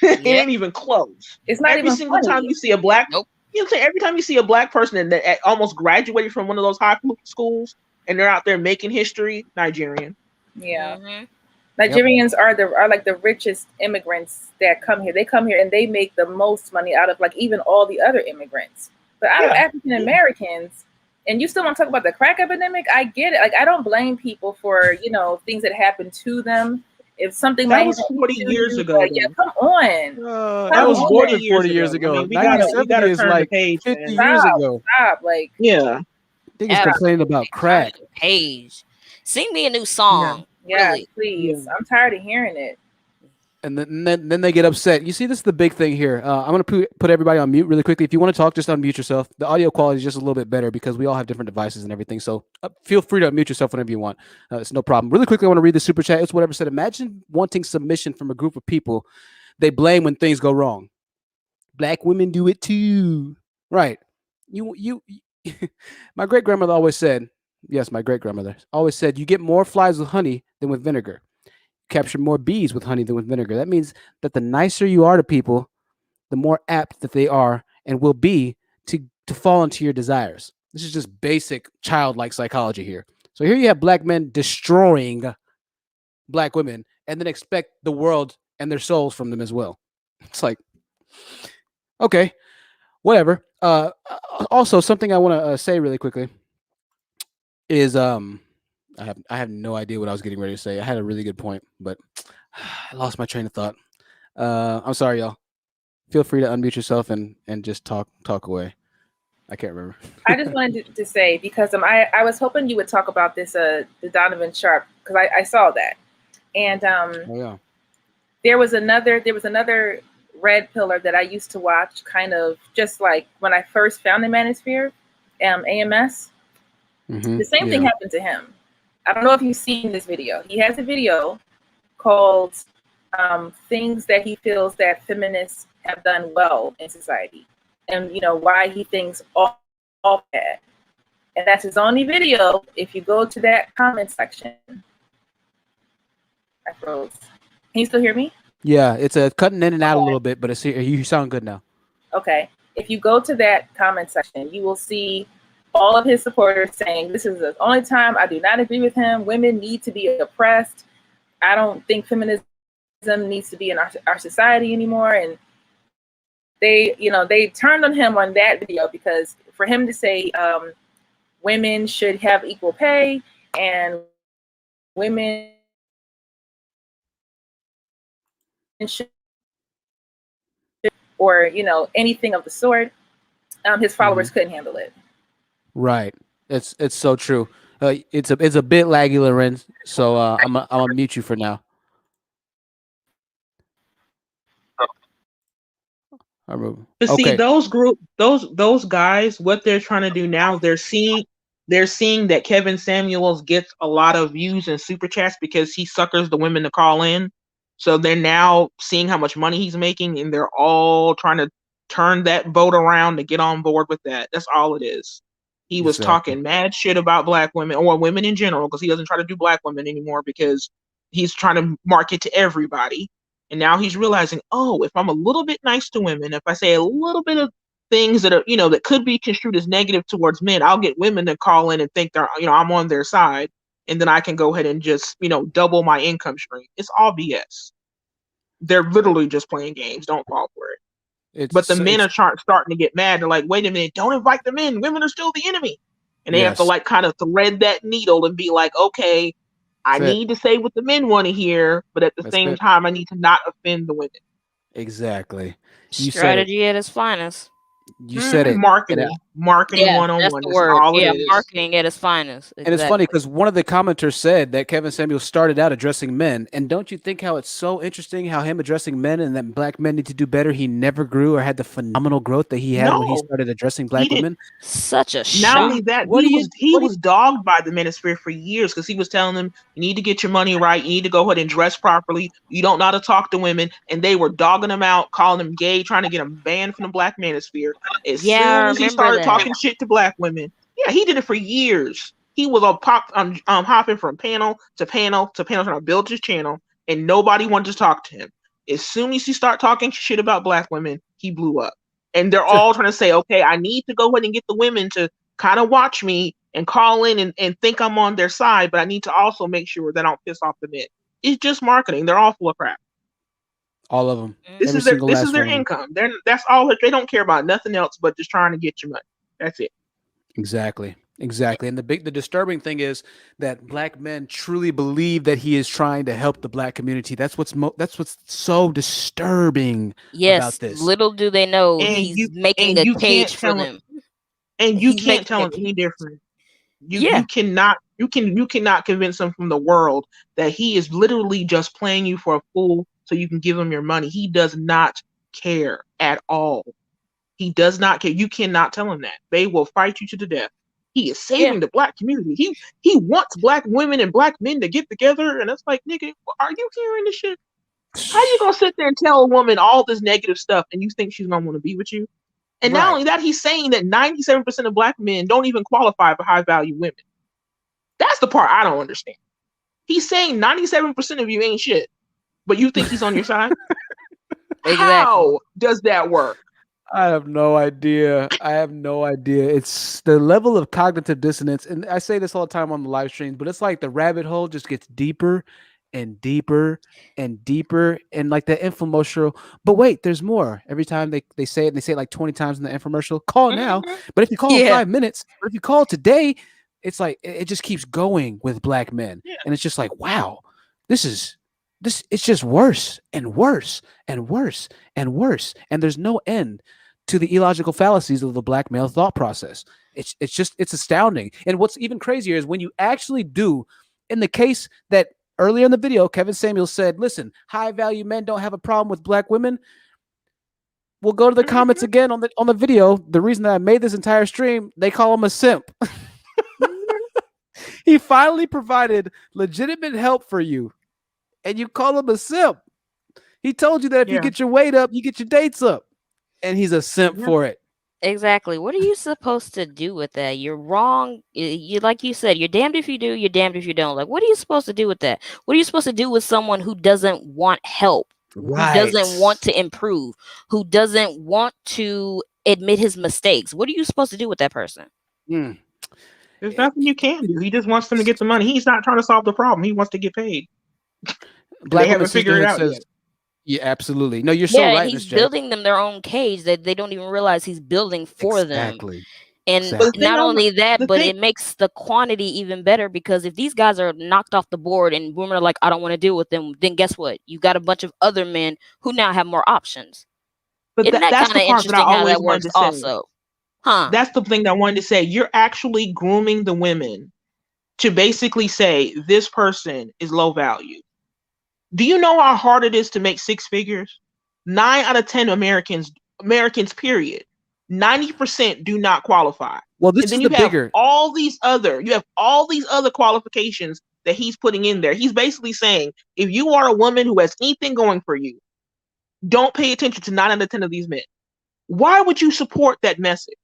It ain't even close. It's not every even single funny. time you see a black, Nope. You know, every time you see a black person that almost graduated from one of those high schools and they're out there making history, Nigerian. Yeah. Mm-hmm. Nigerians are like the richest immigrants that come here. They come here and they make the most money out of like even all the other immigrants. But out of African Americans, and you still want to talk about the crack epidemic? I get it. Like, I don't blame people for, you know, things that happened to them. If something that was 40 years ago. Yeah, come on. That was 40 years ago. I mean, we gotta is turn like the page, 50 man. years ago. Stop. Like, yeah. Niggas complaining about crack. Page. Sing me a new song. Yeah, Really. please. Yeah. I'm tired of hearing it. And then they get upset. You see, this is the big thing here. I'm going to put everybody on mute really quickly. If you want to talk, just unmute yourself. The audio quality is just a little bit better because we all have different devices and everything. So feel free to unmute yourself whenever you want. It's no problem. Really quickly, I want to read the super chat. It's whatever said. Imagine wanting submission from a group of people they blame when things go wrong. Black women do it too. Right. You my great-grandmother always said, yes, my great-grandmother always said, you get more flies with honey than with vinegar. Capture more bees with honey than with vinegar. That means that the nicer you are to people, the more apt that they are and will be to fall into your desires. This is just basic childlike psychology here. So here you have black men destroying black women and then expect the world and their souls from them as well. It's like, okay, whatever. Also, something I want to say really quickly is I have no idea what I was getting ready to say. I had a really good point, but I lost my train of thought. I'm sorry, y'all. Feel free to unmute yourself and just talk away. I can't remember. I just wanted to say, because I was hoping you would talk about this the Donovan Sharp, because I saw that, and there was another red pillar that I used to watch, kind of just like when I first found the Manosphere, AMS. Mm-hmm. The same thing happened to him. I don't know if you've seen this video. He has a video called things that he feels that feminists have done well in society, and you know why he thinks all bad. And that's his only video. If you go to that comment section, I froze. Can you still hear me? Yeah, it's cutting in and out a little bit, but you sound good now. Okay. If you go to that comment section, you will see all of his supporters saying, this is the only time I do not agree with him. Women need to be oppressed. I don't think feminism needs to be in our society anymore. And they turned on him on that video, because for him to say women should have equal pay and women should, or anything of the sort, his followers couldn't handle it. Right. It's so true. It's a bit laggy, Lorenz. So I'm gonna mute you for now. I remember. But see, Okay. those guys, what they're trying to do now, they're seeing that Kevin Samuels gets a lot of views and super chats because he suckers the women to call in. So they're now seeing how much money he's making, and they're all trying to turn that vote around to get on board with that. That's all it is. He was Exactly. talking mad shit about black women or women in general because he doesn't try to do black women anymore because he's trying to market to everybody. And now he's realizing, oh, if I'm a little bit nice to women, if I say a little bit of things that are, that could be construed as negative towards men, I'll get women to call in and think they're, I'm on their side. And then I can go ahead and just, double my income stream. It's all BS. They're literally just playing games. Don't fall for it. But the men are starting to get mad. They're like, wait a minute, don't invite them in. Women are still the enemy. And they have to Yes. kind of thread that needle and be like, okay, I That's it. need to say what the men want to hear, but at the That's same it. time, I need to not offend the women. Exactly. You said it. Strategy at its finest. You said it. Marketing. Marketing Yeah, 101. that's the That's word. all Yeah, it is. marketing at its finest. And it's Exactly. funny because one of the commenters said that Kevin Samuels started out addressing men. And don't you think how it's so interesting how him addressing men and that black men need to do better, he never grew or had the phenomenal growth that he had when he No, started addressing he black didn't. women? Such a Not shock. only that, What do you he was dogged by the Manosphere for years because he was telling them, you need to get your money right, you need to go ahead and dress properly, you don't know how to talk to women, and they were dogging him out, calling him gay, trying to get him banned from the Black Manosphere. As Yeah, I soon as he remember started that. talking shit to black women, yeah, he did it for years. He was hopping from panel to panel to panel trying to build his channel, and nobody wanted to talk to him. As soon as he started talking shit about black women, he blew up. And they're all trying to say, okay, I need to go ahead and get the women to kind of watch me and call in and think I'm on their side, but I need to also make sure that I don't piss off the men. It's just marketing. They're all full of crap. All of them. This Every is their single this last is their one of them. income. That's all. They don't care about nothing else but just trying to get your money. That's it. Exactly. Exactly. And the disturbing thing is that black men truly believe that he is trying to help the black community. That's what's so disturbing Yes, about this. little do they know And he's making a you cage can't for tell them. them. And you He's can't making tell a them any cage. different. Yeah. You cannot convince him from the world that he is literally just playing you for a fool so you can give him your money. He does not care at all. He does not care. You cannot tell him that. They will fight you to the death. He is saving the black community. He wants black women and black men to get together, and it's like, nigga, are you hearing this shit? How you gonna sit there and tell a woman all this negative stuff and you think she's gonna want to be with you? And not only that, he's saying that 97% of black men don't even qualify for high value women. That's the part I don't understand. He's saying 97% of you ain't shit, but you think he's on your side? Exactly. How does that work? I have no idea. It's the level of cognitive dissonance. And I say this all the time on the live streams, but it's like the rabbit hole just gets deeper and deeper and deeper. And like that infomercial. But wait, there's more. Every time they say it, and they say it like 20 times in the infomercial. Call now. But if you call in 5 minutes, or if you call today, it's like it just keeps going with black men. Yeah. And it's just like, wow, it's just worse and worse and worse and worse. And there's no end to the illogical fallacies of the black male thought process. It's astounding. And what's even crazier is when you actually do, in the case that earlier in the video, Kevin Samuels said, listen, high value men don't have a problem with black women. We'll go to the comments again on the video. The reason that I made this entire stream, they call him a simp. He finally provided legitimate help for you, and you call him a simp. He told you that if you get your weight up, you get your dates up, and he's a simp for it. Exactly. What are you supposed to do with that? You're wrong. You like you said, you're damned if you do, you're damned if you don't. Like, what are you supposed to do with that? What are you supposed to do with someone who doesn't want help, who doesn't want to improve, who doesn't want to admit his mistakes? What are you supposed to do with that person? There's nothing you can do. He just wants them to get the money. He's not trying to solve the problem. He wants to get paid. Black they haven't figured it out yet. Yeah, absolutely. No, you're so right. He's building them their own cage that they don't even realize he's building for them. And not only that, but it makes the quantity even better, because if these guys are knocked off the board and women are like, I don't want to deal with them, then guess what? You got a bunch of other men who now have more options. But Isn't that that's kind of the part that I interesting how always that wanted works to say. also? Huh? That's the thing that I wanted to say. You're actually grooming the women to basically say this person is low value. Do you know how hard it is to make 6 figures? 9 out of 10 Americans Americans, period, 90% do not qualify. Well, this And then is you the have bigger. all these other qualifications that he's putting in there. He's basically saying, if you are a woman who has anything going for you, don't pay attention to 9 out of 10 of these men. Why would you support that message?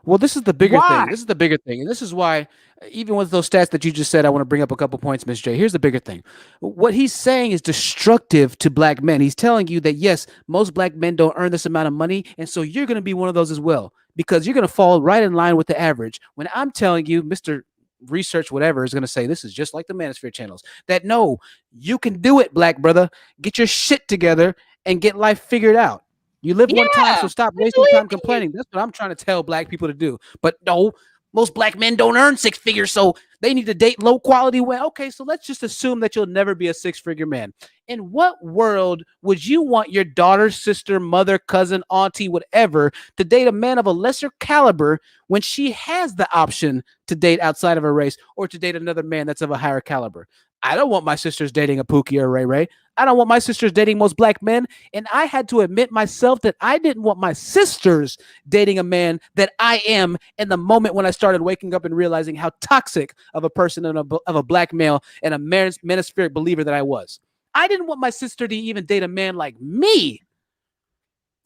Well, this is the bigger Why? thing. This is the bigger thing. And this is why, even with those stats that you just said, I want to bring up a couple points, Miss J. Here's the bigger thing. What he's saying is destructive to black men. He's telling you that, yes, most black men don't earn this amount of money. And so you're going to be one of those as well, because you're going to fall right in line with the average. When I'm telling you, Mr. Research, whatever, is going to say this is just like the Manosphere channels, that no, you can do it, black brother. Get your shit together and get life figured out. You live one time, so stop wasting time complaining. That's what I'm trying to tell black people to do. But no, most black men don't earn 6 figures, so they need to date low quality women. Okay, so let's just assume that you'll never be a 6-figure man. In what world would you want your daughter, sister, mother, cousin, auntie, whatever, to date a man of a lesser caliber when she has the option to date outside of her race or to date another man that's of a higher caliber? I don't want my sisters dating a Pookie or a Ray Ray. I don't want my sisters dating most black men. And I had to admit myself that I didn't want my sisters dating a man that I am in the moment when I started waking up and realizing how toxic of a person and of a black male and a Manosphere believer that I was. I didn't want my sister to even date a man like me.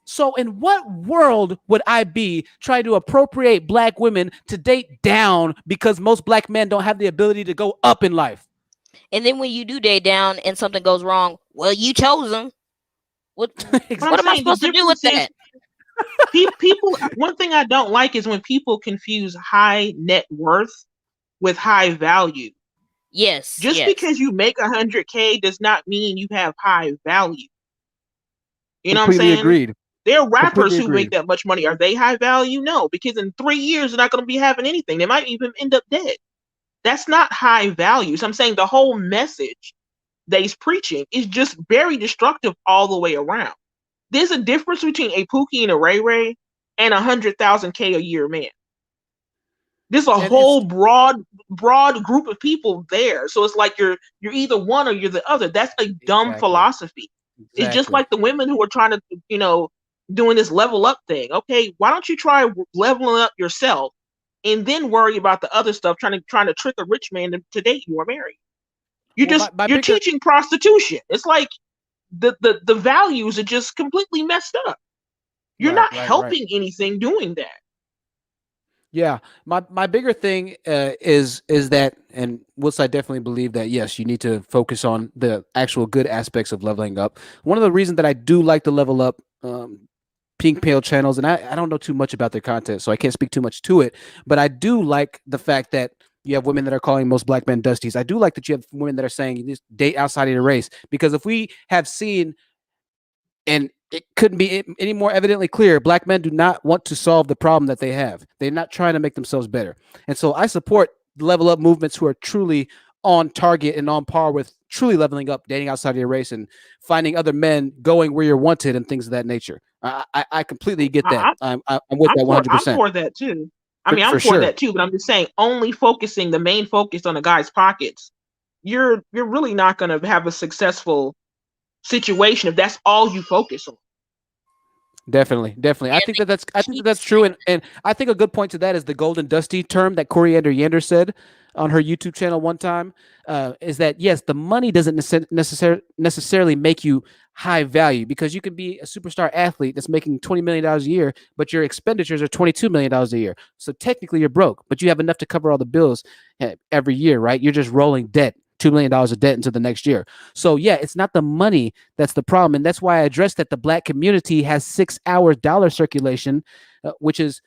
So in what world would I be trying to appropriate black women to date down because most black men don't have the ability to go up in life? And then when you do date down and something goes wrong, well, you chose them. What am I supposed to do with that? People, one thing I don't like is when people confuse high net worth with high value. Yes. Just because you make 100K does not mean you have high value. You know what I'm saying? Agreed. There are rappers who make that much money. Are they high value? No, because in 3 years they're not going to be having anything. They might even end up dead. That's not high value. So I'm saying the whole message that he's preaching is just very destructive all the way around. There's a difference between a Pookie and a Ray Ray and 100,000K a year man. There's a whole broad group of people there. So it's like you're either one or you're the other. That's a dumb philosophy. Exactly. It's just like the women who are trying to, doing this level up thing. Okay, why don't you try leveling up yourself and then worry about the other stuff, trying to trick a rich man to date you or marry you? You're teaching prostitution. It's like the values are just completely messed up. You're not helping anything doing that. Yeah, my bigger thing is that, and I definitely believe that, yes, you need to focus on the actual good aspects of leveling up. One of the reasons that I do like to level up Pink Pale channels, and I don't know too much about their content, so I can't speak too much to it, but I do like the fact that you have women that are calling most black men dusties. I do like that you have women that are saying you just date outside of your race, because if we have seen, and it couldn't be any more evidently clear, black men do not want to solve the problem that they have. They're not trying to make themselves better. And so I support level up movements who are truly on target and on par with truly leveling up, dating outside of your race and finding other men, going where you're wanted and things of that nature. I completely get that. I'm with that 100%. I'm for that too. I'm for that too, but I'm just saying, only focusing the main focus on a guy's pockets, you're really not going to have a successful situation if that's all you focus on. Definitely. I think that's true, and I think a good point to that is the golden dusty term that Coriander Yander said on her YouTube channel one time, is that yes, the money doesn't necessarily make you high value, because you can be a superstar athlete that's making $20 million a year, but your expenditures are $22 million a year. So technically you're broke, but you have enough to cover all the bills every year, right? You're just rolling debt. $2 million of debt into the next year. So yeah, it's not the money that's the problem. And that's why I addressed that the black community has 6-hour dollar circulation, which is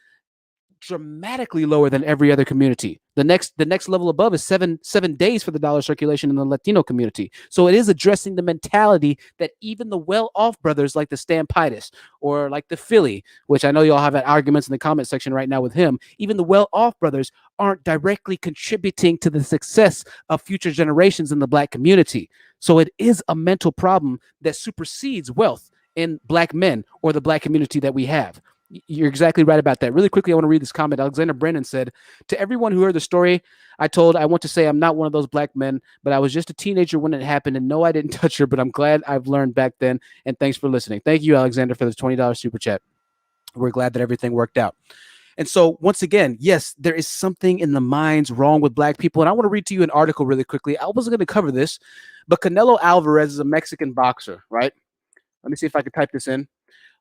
dramatically lower than every other community. The next level above is seven days for the dollar circulation in the Latino community. So it is addressing the mentality that even the well-off brothers like the Stampitis or like the Philly, which I know y'all have arguments in the comment section right now with him, even the well-off brothers aren't directly contributing to the success of future generations in the black community. So it is a mental problem that supersedes wealth in black men or the black community that we have. You're exactly right about that. Really quickly, I want to read this comment. Alexander Brennan said, "To everyone who heard the story I told, I want to say I'm not one of those black men, but I was just a teenager when it happened, and no, I didn't touch her, but I'm glad I've learned back then. And thanks for listening." Thank you, Alexander, for the $20 super chat. We're glad that everything worked out. And so, once again, yes, there is something in the minds wrong with black people. And I want to read to you an article really quickly. I wasn't going to cover this, but Canelo Alvarez is a Mexican boxer, right? Let me see if I can type this in.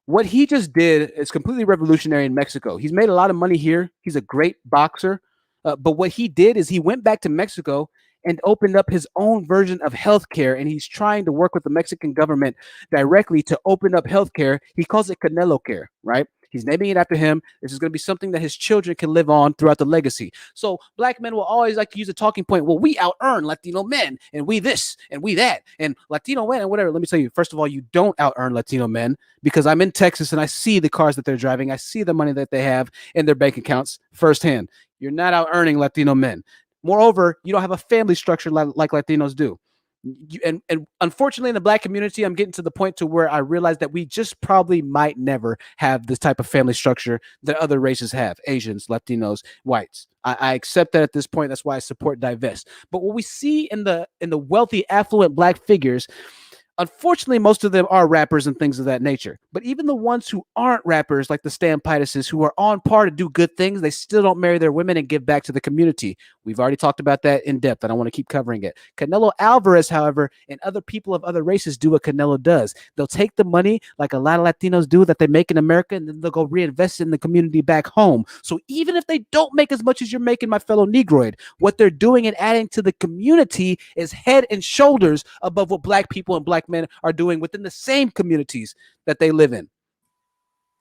What he just did is completely revolutionary in Mexico. He's made a lot of money here. He's a great boxer. But what he did is he went back to Mexico and opened up his own version of healthcare. And he's trying to work with the Mexican government directly to open up healthcare. He calls it Canelo Care, right? He's naming it after him. This is going to be something that his children can live on throughout the legacy. So black men will always like to use a talking point. Well, we out earn Latino men, and we this and we that, and Latino men and whatever. Let me tell you, first of all, you don't out earn Latino men, because I'm in Texas and I see the cars that they're driving. I see the money that they have in their bank accounts firsthand. You're not out earning Latino men. Moreover, you don't have a family structure like Latinos do. And unfortunately, in the black community, I'm getting to the point to where I realize that we just probably might never have this type of family structure that other races have: Asians, Latinos, whites. I accept that at this point. That's why I support Divest. But what we see in the wealthy, affluent black figures, unfortunately, most of them are rappers and things of that nature. But even the ones who aren't rappers, like the Stan Pituses, who are on par to do good things, they still don't marry their women and give back to the community. We've already talked about that in depth. I don't want to keep covering it. Canelo Alvarez, however, and other people of other races do what Canelo does. They'll take the money, like a lot of Latinos do, that they make in America, and then they'll go reinvest in the community back home. So even if they don't make as much as you're making, my fellow Negroid, what they're doing and adding to the community is head and shoulders above what black people and black men are doing within the same communities that they live in.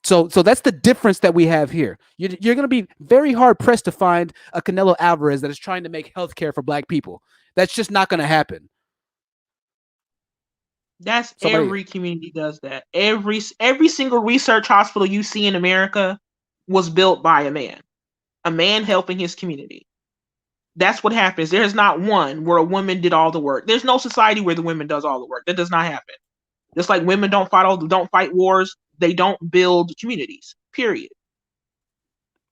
So that's the difference that we have here. You're going to be very hard pressed to find a Canelo Alvarez that is trying to make healthcare for black people. That's just not going to happen. That's every community does that. Every single research hospital you see in America was built by a man helping his community. That's what happens. There's not one where a woman did all the work. There's no society where the women does all the work. That does not happen. Just like women don't fight wars, they don't build communities. Period.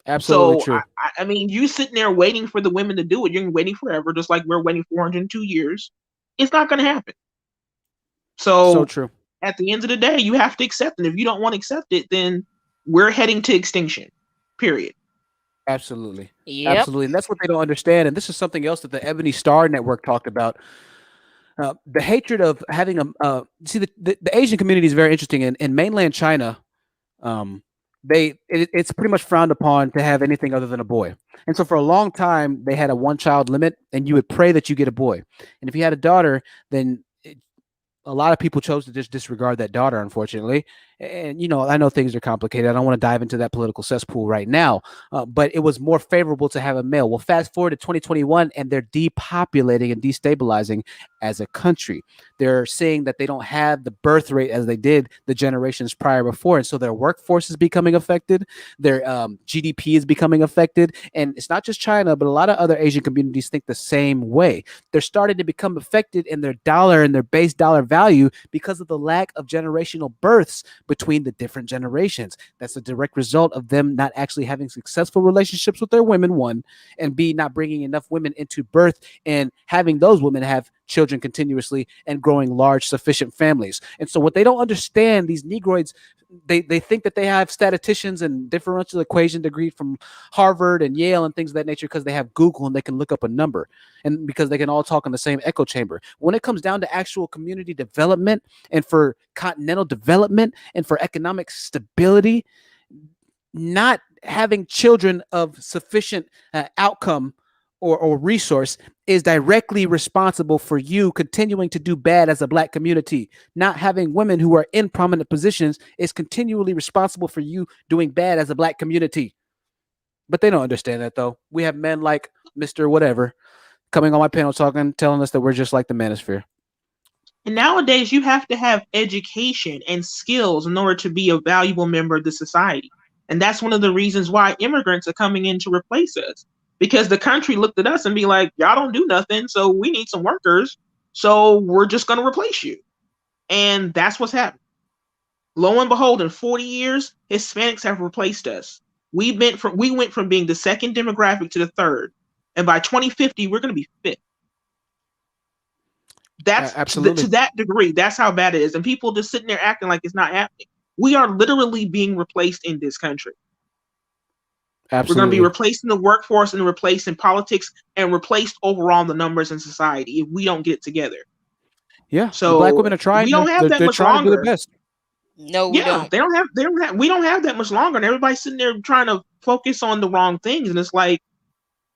Absolutely true. I mean, you sitting there waiting for the women to do it. You're waiting forever, just like we're waiting 402 years. It's not going to happen. So true. At the end of the day, you have to accept it. If you don't want to accept it, then we're heading to extinction. Period. Absolutely. Yep. Absolutely. And that's what they don't understand. And this is something else that the Ebony Star Network talked about. The hatred of having the Asian community is very interesting. In mainland China, it's pretty much frowned upon to have anything other than a boy. And so for a long time, they had a one-child limit, and you would pray that you get a boy. And if you had a daughter, then a lot of people chose to just disregard that daughter, unfortunately. And, I know things are complicated. I don't want to dive into that political cesspool right now, but it was more favorable to have a male. Well, fast forward to 2021, and they're depopulating and destabilizing as a country. They're saying that they don't have the birth rate as they did the generations prior before. And so their workforce is becoming affected. Their GDP is becoming affected. And it's not just China, but a lot of other Asian communities think the same way. They're starting to become affected in their dollar and their base dollar value because of the lack of generational births between the different generations. That's a direct result of them not actually having successful relationships with their women, one, and B, not bringing enough women into birth and having those women have children continuously and growing large, sufficient families. And so what they don't understand, these Negroids, they think that they have statisticians and differential equation degree from Harvard and Yale and things of that nature because they have Google and they can look up a number, and because they can all talk in the same echo chamber. When it comes down to actual community development and for continental development and for economic stability, not having children of sufficient outcome or resource is directly responsible for you continuing to do bad as a black community. Not having women who are in prominent positions is continually responsible for you doing bad as a black community. But they don't understand that, though. We have men like Mr. Whatever coming on my panel telling us that we're just like the Manosphere. And nowadays, you have to have education and skills in order to be a valuable member of the society. And that's one of the reasons why immigrants are coming in to replace us. Because the country looked at us and be like, y'all don't do nothing, so we need some workers, so we're just going to replace you. And that's what's happening. Lo and behold, in 40 years, Hispanics have replaced us. We went from being the second demographic to the third, and by 2050, we're going to be fifth. That's Absolutely. to that degree. That's how bad it is, and people just sitting there acting like it's not happening. We are literally being replaced in this country. We're going to be Absolutely. replaced in the workforce and replaced in politics and replaced overall in the numbers in society if we don't get it together. Yeah. The black So women are trying we don't have that they're much trying to do their longer. best. No, we don't. We don't have that much longer, and everybody's sitting there trying to focus on the wrong things, and it's like,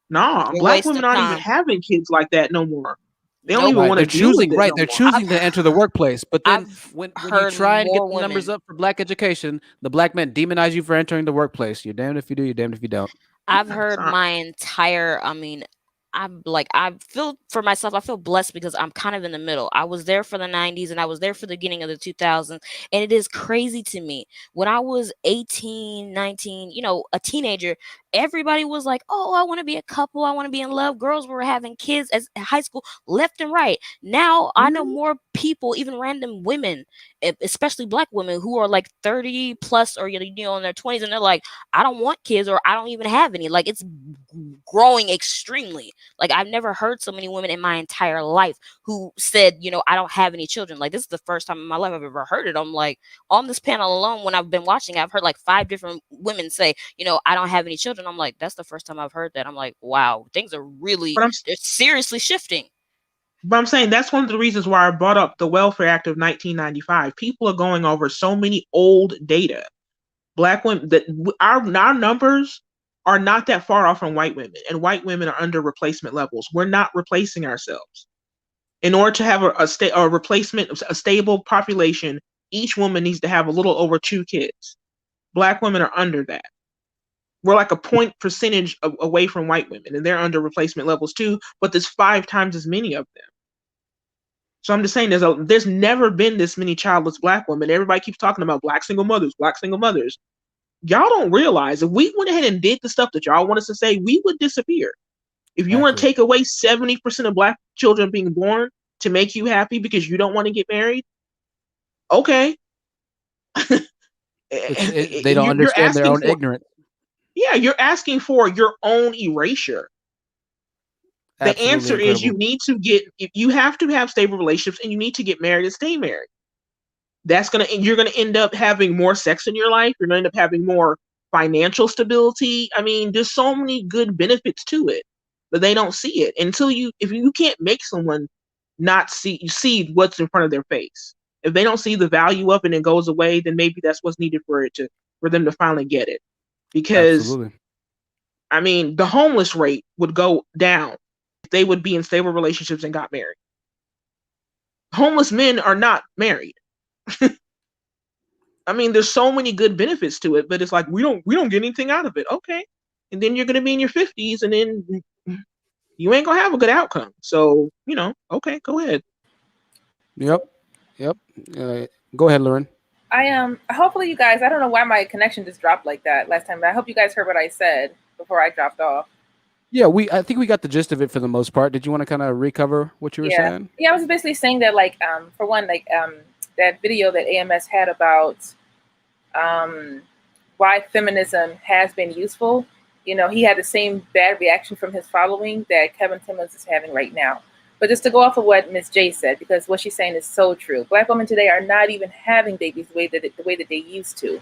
nah, We're black wasting women aren't even time. having kids like that no more. They don't Nope. even Right. want to They're deal with choosing it right. no They're more. choosing to enter the workplace. But then I've when you heard try and get more the numbers women. up for black education, the black men demonize you for entering the workplace. You're damned if you do, you're damned if you don't. I've Yeah, heard so- my entire, I mean, I feel for myself, I feel blessed because I'm kind of in the middle. I was there for the 90s and I was there for the beginning of the 2000s. And it is crazy to me. When I was 18, 19, a teenager, everybody was like, oh, I want to be a couple. I want to be in love. Girls were having kids as high school, left and right. Now I know more people, even random women, especially black women who are like 30 plus or, in their 20s. And they're like, I don't want kids or I don't even have any. Like it's growing extremely. Like I've never heard so many women in my entire life who said, I don't have any children. Like this is the first time in my life I've ever heard it. I'm like, on this panel alone, when I've been watching, I've heard like 5 different women say, I don't have any children. I'm like, that's the first time I've heard that. I'm like, wow, things are really, they're seriously shifting. But I'm saying that's one of the reasons why I brought up the Welfare Act of 1995. People are going over so many old data. Black women, our numbers are not that far off from white women, and white women are under replacement levels. We're not replacing ourselves. In order to have a replacement, a stable population, each woman needs to have a little over 2 kids. Black women are under that. We're like a point percentage away from white women, and they're under replacement levels too, but there's 5 times as many of them. So I'm just saying there's never been this many childless black women. Everybody keeps talking about black single mothers, black single mothers. Y'all don't realize if we went ahead and did the stuff that y'all want us to say, we would disappear. If you want to take away 70% of black children being born to make you happy because you don't want to get married, okay. They don't understand their own ignorance. Yeah, you're asking for your own erasure. The answer is you have to have stable relationships and you need to get married and stay married. You're gonna end up having more sex in your life. You're gonna end up having more financial stability. I mean, there's so many good benefits to it, but they don't see it if you can't make someone not see what's in front of their face. If they don't see the value of it and it goes away, then maybe that's what's needed for them to finally get it. Because Absolutely. I mean, the homeless rate would go down if they would be in stable relationships and got married. Homeless men are not married. I mean, there's so many good benefits to it, but it's like we don't get anything out of it. Okay. And then you're gonna be in your 50s and then you ain't gonna have a good outcome. So, okay, go ahead. Yep. Go ahead, Lauren. Hopefully you guys, I don't know why my connection just dropped like that last time, but I hope you guys heard what I said before I dropped off. Yeah, I think we got the gist of it for the most part. Did you want to kind of recover what you were saying? Yeah, I was basically saying that, like, for one, like, that video that AMS had about why feminism has been useful. He had the same bad reaction from his following that Kevin Timmons is having right now. But just to go off of what Ms. J said, because what she's saying is so true. Black women today are not even having babies the way that they used to.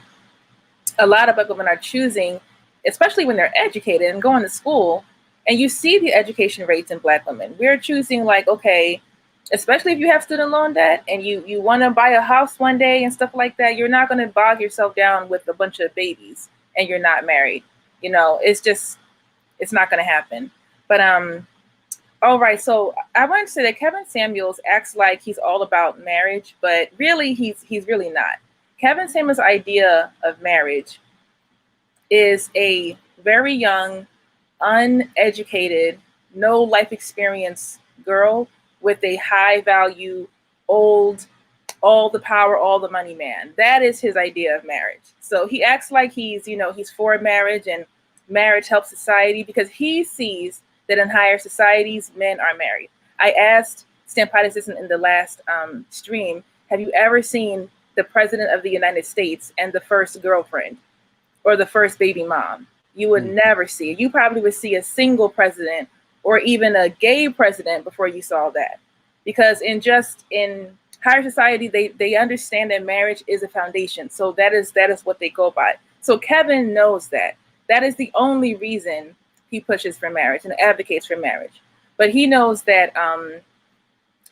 A lot of black women are choosing, especially when they're educated and going to school, and you see the education rates in black women. We're choosing, like, okay, especially if you have student loan debt and you want to buy a house one day and stuff like that, you're not going to bog yourself down with a bunch of babies and you're not married. It's not going to happen. But all right, so I want to say that Kevin Samuels acts like he's all about marriage, but really he's really not. Kevin Samuels' idea of marriage is a very young, uneducated, no life experience girl with a high value, old, all the power, all the money man. That is his idea of marriage. So he acts like he's for marriage and marriage helps society because he sees that in higher societies, men are married. I asked Stampitis in the last stream, have you ever seen the president of the United States and the first girlfriend or the first baby mom. You would never see it. You probably would see a single president or even a gay president before you saw that. Because in higher society, they understand that marriage is a foundation. So that is what they go by. So Kevin knows that. That is the only reason he pushes for marriage and advocates for marriage. But he knows that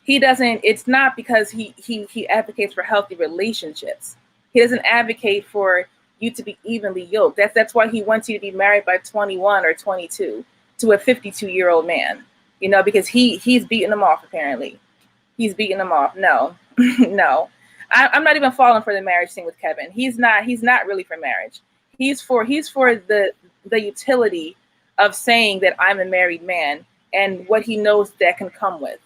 he doesn't, it's not because he advocates for healthy relationships. He doesn't advocate for you to be evenly yoked. That's why he wants you to be married by 21 or 22 to a 52-year-old man, you know, because he's beating them off, apparently. He's beating them off. No, no. I'm not even falling for the marriage thing with Kevin. He's not really for marriage. He's for the utility of saying that I'm a married man and what he knows that can come with,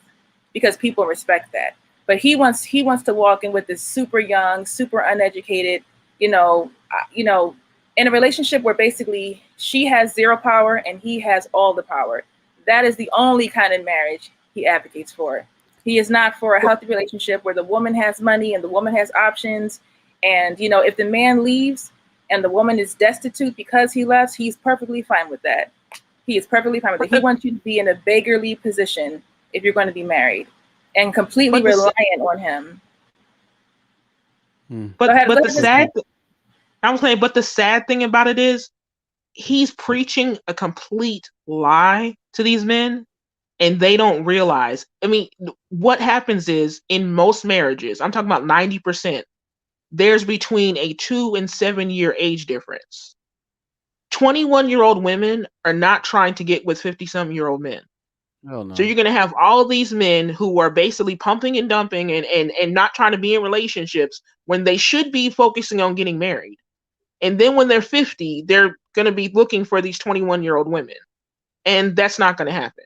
because people respect that. But he wants to walk in with this super young, super uneducated, in a relationship where basically she has zero power and he has all the power. That is the only kind of marriage he advocates for. He is not for a healthy relationship where the woman has money and the woman has options. And, if the man leaves and the woman is destitute because he left, he's perfectly fine with that. He is perfectly fine with it. He wants you to be in a beggarly position if you're going to be married and completely reliant on him. But the sad thing about it is he's preaching a complete lie to these men, and they don't realize. I mean, what happens is in most marriages, I'm talking about 90%, there's between a 2 and 7 year age difference. 21-year-old women are not trying to get with 50-some-year-old men. Oh, no. So you're going to have all these men who are basically pumping and dumping and not trying to be in relationships when they should be focusing on getting married. And then when they're 50, they're going to be looking for these 21-year-old women. And that's not going to happen.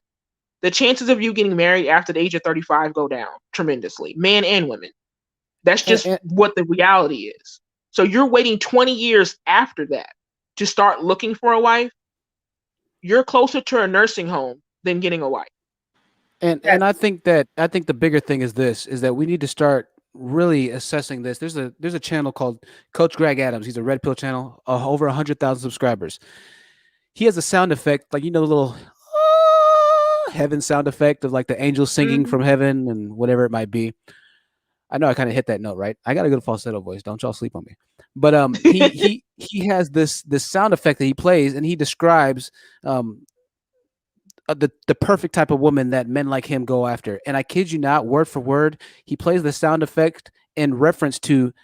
The chances of you getting married after the age of 35 go down tremendously, men and women. That's just what the reality is. So you're waiting 20 years after that to start looking for a wife. You're closer to a nursing home than getting a wife. And I think the bigger thing is that we need to start really assessing this. There's a channel called Coach Greg Adams. He's a Red Pill channel, over 100,000 subscribers. He has a sound effect, like the little heaven sound effect of like the angels singing from heaven and whatever it might be. I know I kind of hit that note, right? I got a good falsetto voice. Don't y'all sleep on me. But he has this sound effect that he plays, and he describes the perfect type of woman that men like him go after. And I kid you not, word for word, he plays the sound effect in reference to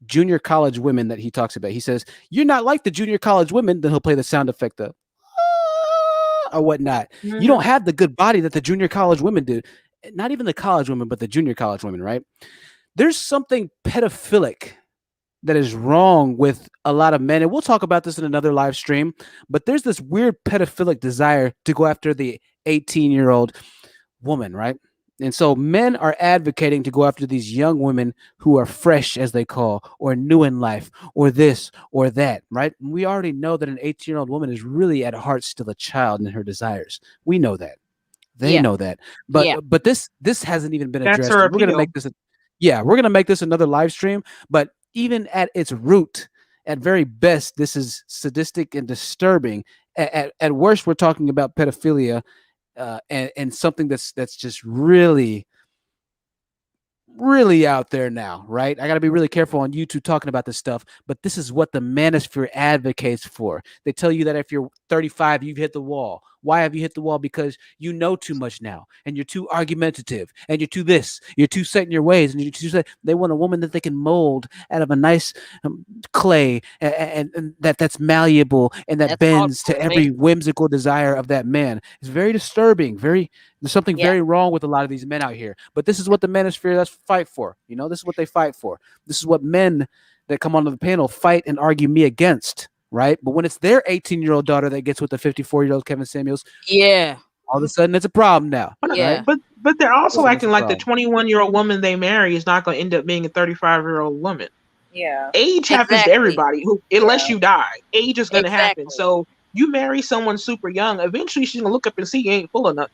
junior college women that he talks about. He says, "You're not like the junior college women." Then he'll play the sound effect of or whatnot. Mm-hmm. You don't have the good body that the junior college women do. Not even the college women, but the junior college women, right? There's something pedophilic that is wrong with a lot of men. And we'll talk about this in another live stream, but there's this weird pedophilic desire to go after the 18-year-old woman, right? And so men are advocating to go after these young women who are fresh, as they call, or new in life, or this or that, right? And we already know that an 18-year-old woman is really at heart still a child in her desires. We know that. They know that. But this hasn't even been addressed. That's her We're gonna make this we're gonna make this another live stream, but even at its root, at very best, this is sadistic and disturbing. At worst, we're talking about pedophilia and something that's just really, really out there now, right? I got to be really careful on YouTube talking about this stuff, but this is what the Manosphere advocates for. They tell you that if you're 35, you've hit the wall. Why have you hit the wall? Because you know too much now, and you're too argumentative, and you're too this, you're too set in your ways, and you're too set. They want a woman that they can mold out of a nice clay, and that's malleable and that bends to every whimsical desire of that man. It's very disturbing. There's something very wrong with a lot of these men out here. But this is what the Manosphere fight for. This is what they fight for. This is what men that come onto the panel fight and argue me against. Right, but when it's their 18-year-old daughter that gets with the 54-year-old Kevin Samuels, all of a sudden it's a problem now. But they're also acting like the 21-year-old woman they marry is not going to end up being a 35-year-old woman. Yeah, age happens to everybody. Unless you die, age is going to happen. So you marry someone super young, eventually she's going to look up and see you ain't full enough.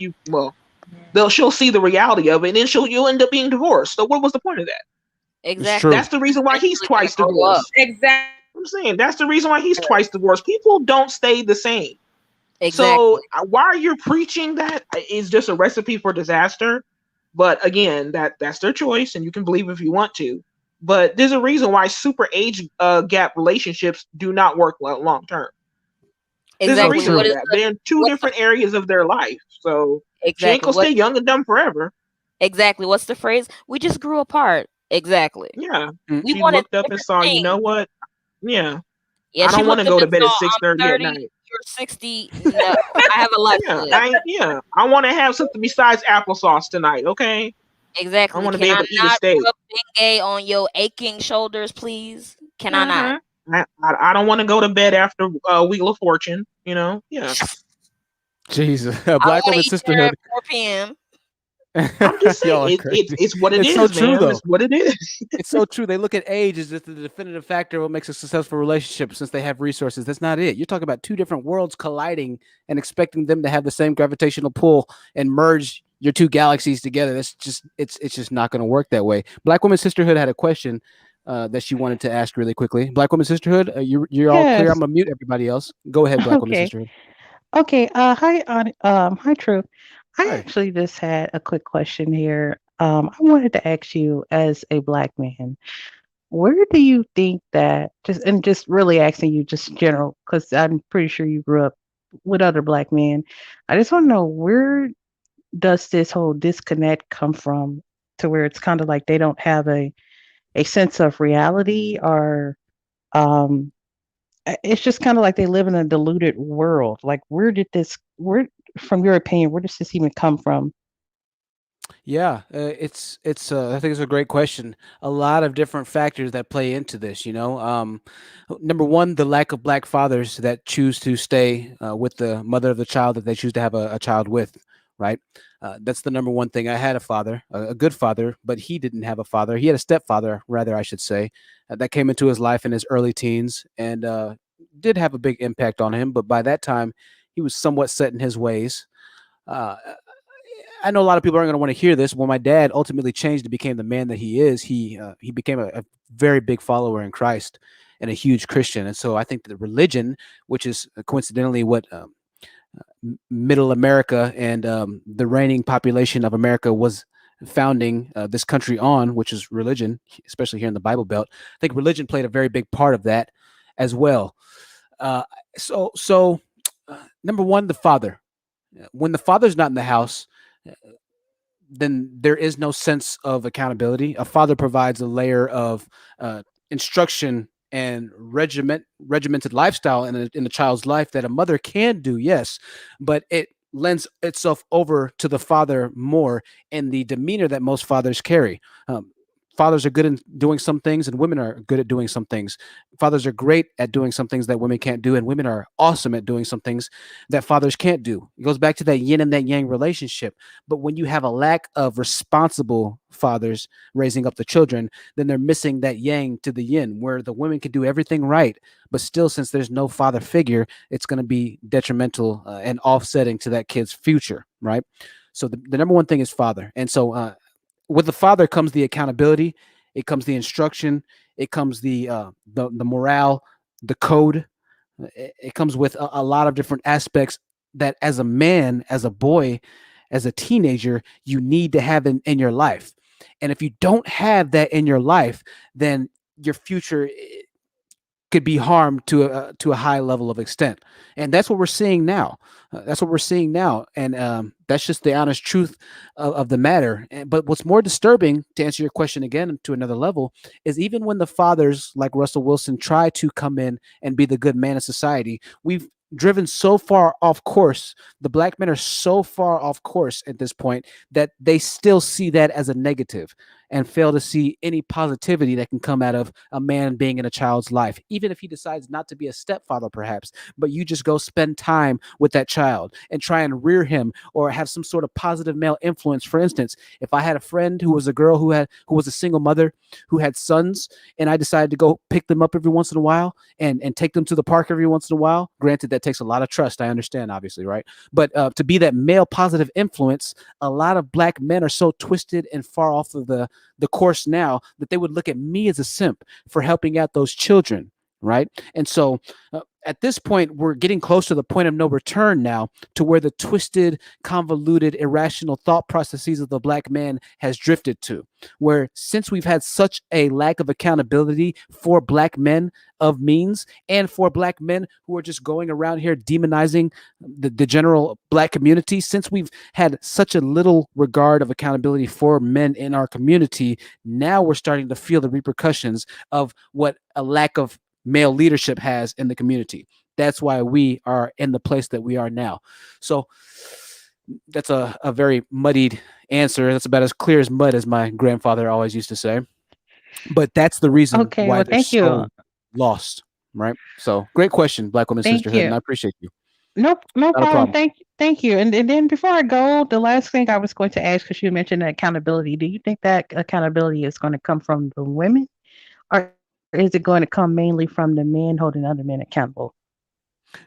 She'll see the reality of it, and then you'll end up being divorced. So what was the point of that? Exactly. true. That's the reason why he's Eventually gonna twice grow up. divorced. Exactly. I'm saying that's the reason why he's twice divorced. People don't stay the same. Exactly. So why you're preaching that is just a recipe for disaster. But again, that's their choice, and you can believe if you want to. But there's a reason why super age gap relationships do not work long term. There's a Exactly. reason What for is that. They're in two what's the different areas of their life. So she ain't exactly gonna what stay young and dumb forever. exactly what's the phrase? We just grew apart. Exactly. Yeah. Mm. We She wanted looked up and different saw, you know things. what? Yeah. Yeah, I she don't want to looked up go to and bed saw at I'm 6:30 at 30, night. you're 60. No, I have a life to Yeah. live. I want to have something besides applesauce tonight, okay? I Exactly. want to Can be I able to eat a not steak. rub Bengay on your aching shoulders, please? Can I not? I don't want to go to bed after Wheel of Fortune, you know? Yeah. Jesus, I don't Black want to woman eat dinner sisterhood. at 4 p.m. I'm just Y'all saying are it's crazy. it's what it It's so is, true, man. though. It's what it is. It's so true. They look at age as just the definitive factor of what makes a successful relationship since they have resources. That's not it. You're talking about two different worlds colliding and expecting them to have the same gravitational pull and merge your two galaxies together. That's just it's just not going to work that way. Black Woman Sisterhood had a question that she wanted to ask really quickly. Black Woman Sisterhood, you're all clear. I'm Yes. gonna mute everybody else. Go ahead, Black Woman Okay. Sisterhood. Okay. Hi, True. I Hi. actually just had a quick question here. I wanted to ask you, as a black man, where do you think that just really asking you just general, because I'm pretty sure you grew up with other black men. I just want to know, where does this whole disconnect come from, to where it's kind of like they don't have a sense of reality, or um it's just kind of like they live in a diluted world. Like, where, from your opinion, where does this even come from? Yeah, it's I think it's a great question. A lot of different factors that play into this. Number one, the lack of black fathers that choose to stay with the mother of the child that they choose to have a child with. Right. That's the number one thing. I had a father, a good father, but he didn't have a father. He had a stepfather, rather, I should say, that came into his life in his early teens and did have a big impact on him. But by that time, he was somewhat set in his ways. Uh, I know a lot of people aren't going to want to hear this. When my dad ultimately changed and became the man that he is, he became a very big follower in Christ and a huge Christian. And so I think that religion, which is coincidentally what middle America and the reigning population of America was founding this country on, which is religion, especially here in the Bible Belt. I think religion played a very big part of that as well. Uh, so number one, the father. When the father's not in the house, then there is no sense of accountability. A father provides a layer of instruction and regimented lifestyle in a child's life that a mother can do, yes, but it lends itself over to the father more in the demeanor that most fathers carry. Fathers are good in doing some things and women are good at doing some things. Fathers are great at doing some things that women can't do, and women are awesome at doing some things that fathers can't do. It goes back to that yin and that yang relationship. But when you have a lack of responsible fathers raising up the children, then they're missing that yang to the yin, where the women can do everything right, but still, since there's no father figure, it's going to be detrimental and offsetting to that kid's future, right? So the number one thing is father. And so with the father comes the accountability, it comes the instruction, it comes the morale, the code. It comes with a lot of different aspects that, as a man, as a boy, as a teenager, you need to have in your life. And if you don't have that in your life, then your future could be harmed to a high level of extent, and that's what we're seeing now. That's what we're seeing now, and that's just the honest truth of the matter. But what's more disturbing, to answer your question again to another level, is even when the fathers like Russell Wilson try to come in and be the good man of society, we've driven so far off course. The black men are so far off course at this point that they still see that as a negative and fail to see any positivity that can come out of a man being in a child's life, even if he decides not to be a stepfather, perhaps. But you just go spend time with that child and try and rear him or have some sort of positive male influence. For instance, if I had a friend who was a girl who was a single mother who had sons, and I decided to go pick them up every once in a while and take them to the park every once in a while, granted that takes a lot of trust, I understand, obviously, right? But to be that male positive influence, a lot of black men are so twisted and far off of the course now, that they would look at me as a simp for helping out those children, right? And so at this point, we're getting close to the point of no return now, to where the twisted, convoluted, irrational thought processes of the black man has drifted to, where since we've had such a lack of accountability for black men of means, and for black men who are just going around here demonizing the general black community, since we've had such a little regard of accountability for men in our community, now we're starting to feel the repercussions of what a lack of male leadership has in the community. That's why we are in the place that we are now. So that's a very muddied answer. That's about as clear as mud, as my grandfather always used to say. But that's the reason Okay, why well, they're thank you. so lost, right? So great question, Black Women Thank Sisterhood, and you. I appreciate you. No Not a problem. problem. Thank you. And then before I go, the last thing I was going to ask, because you mentioned accountability, do you think that accountability is going to come from the women, or is it going to come mainly from the men holding other men accountable?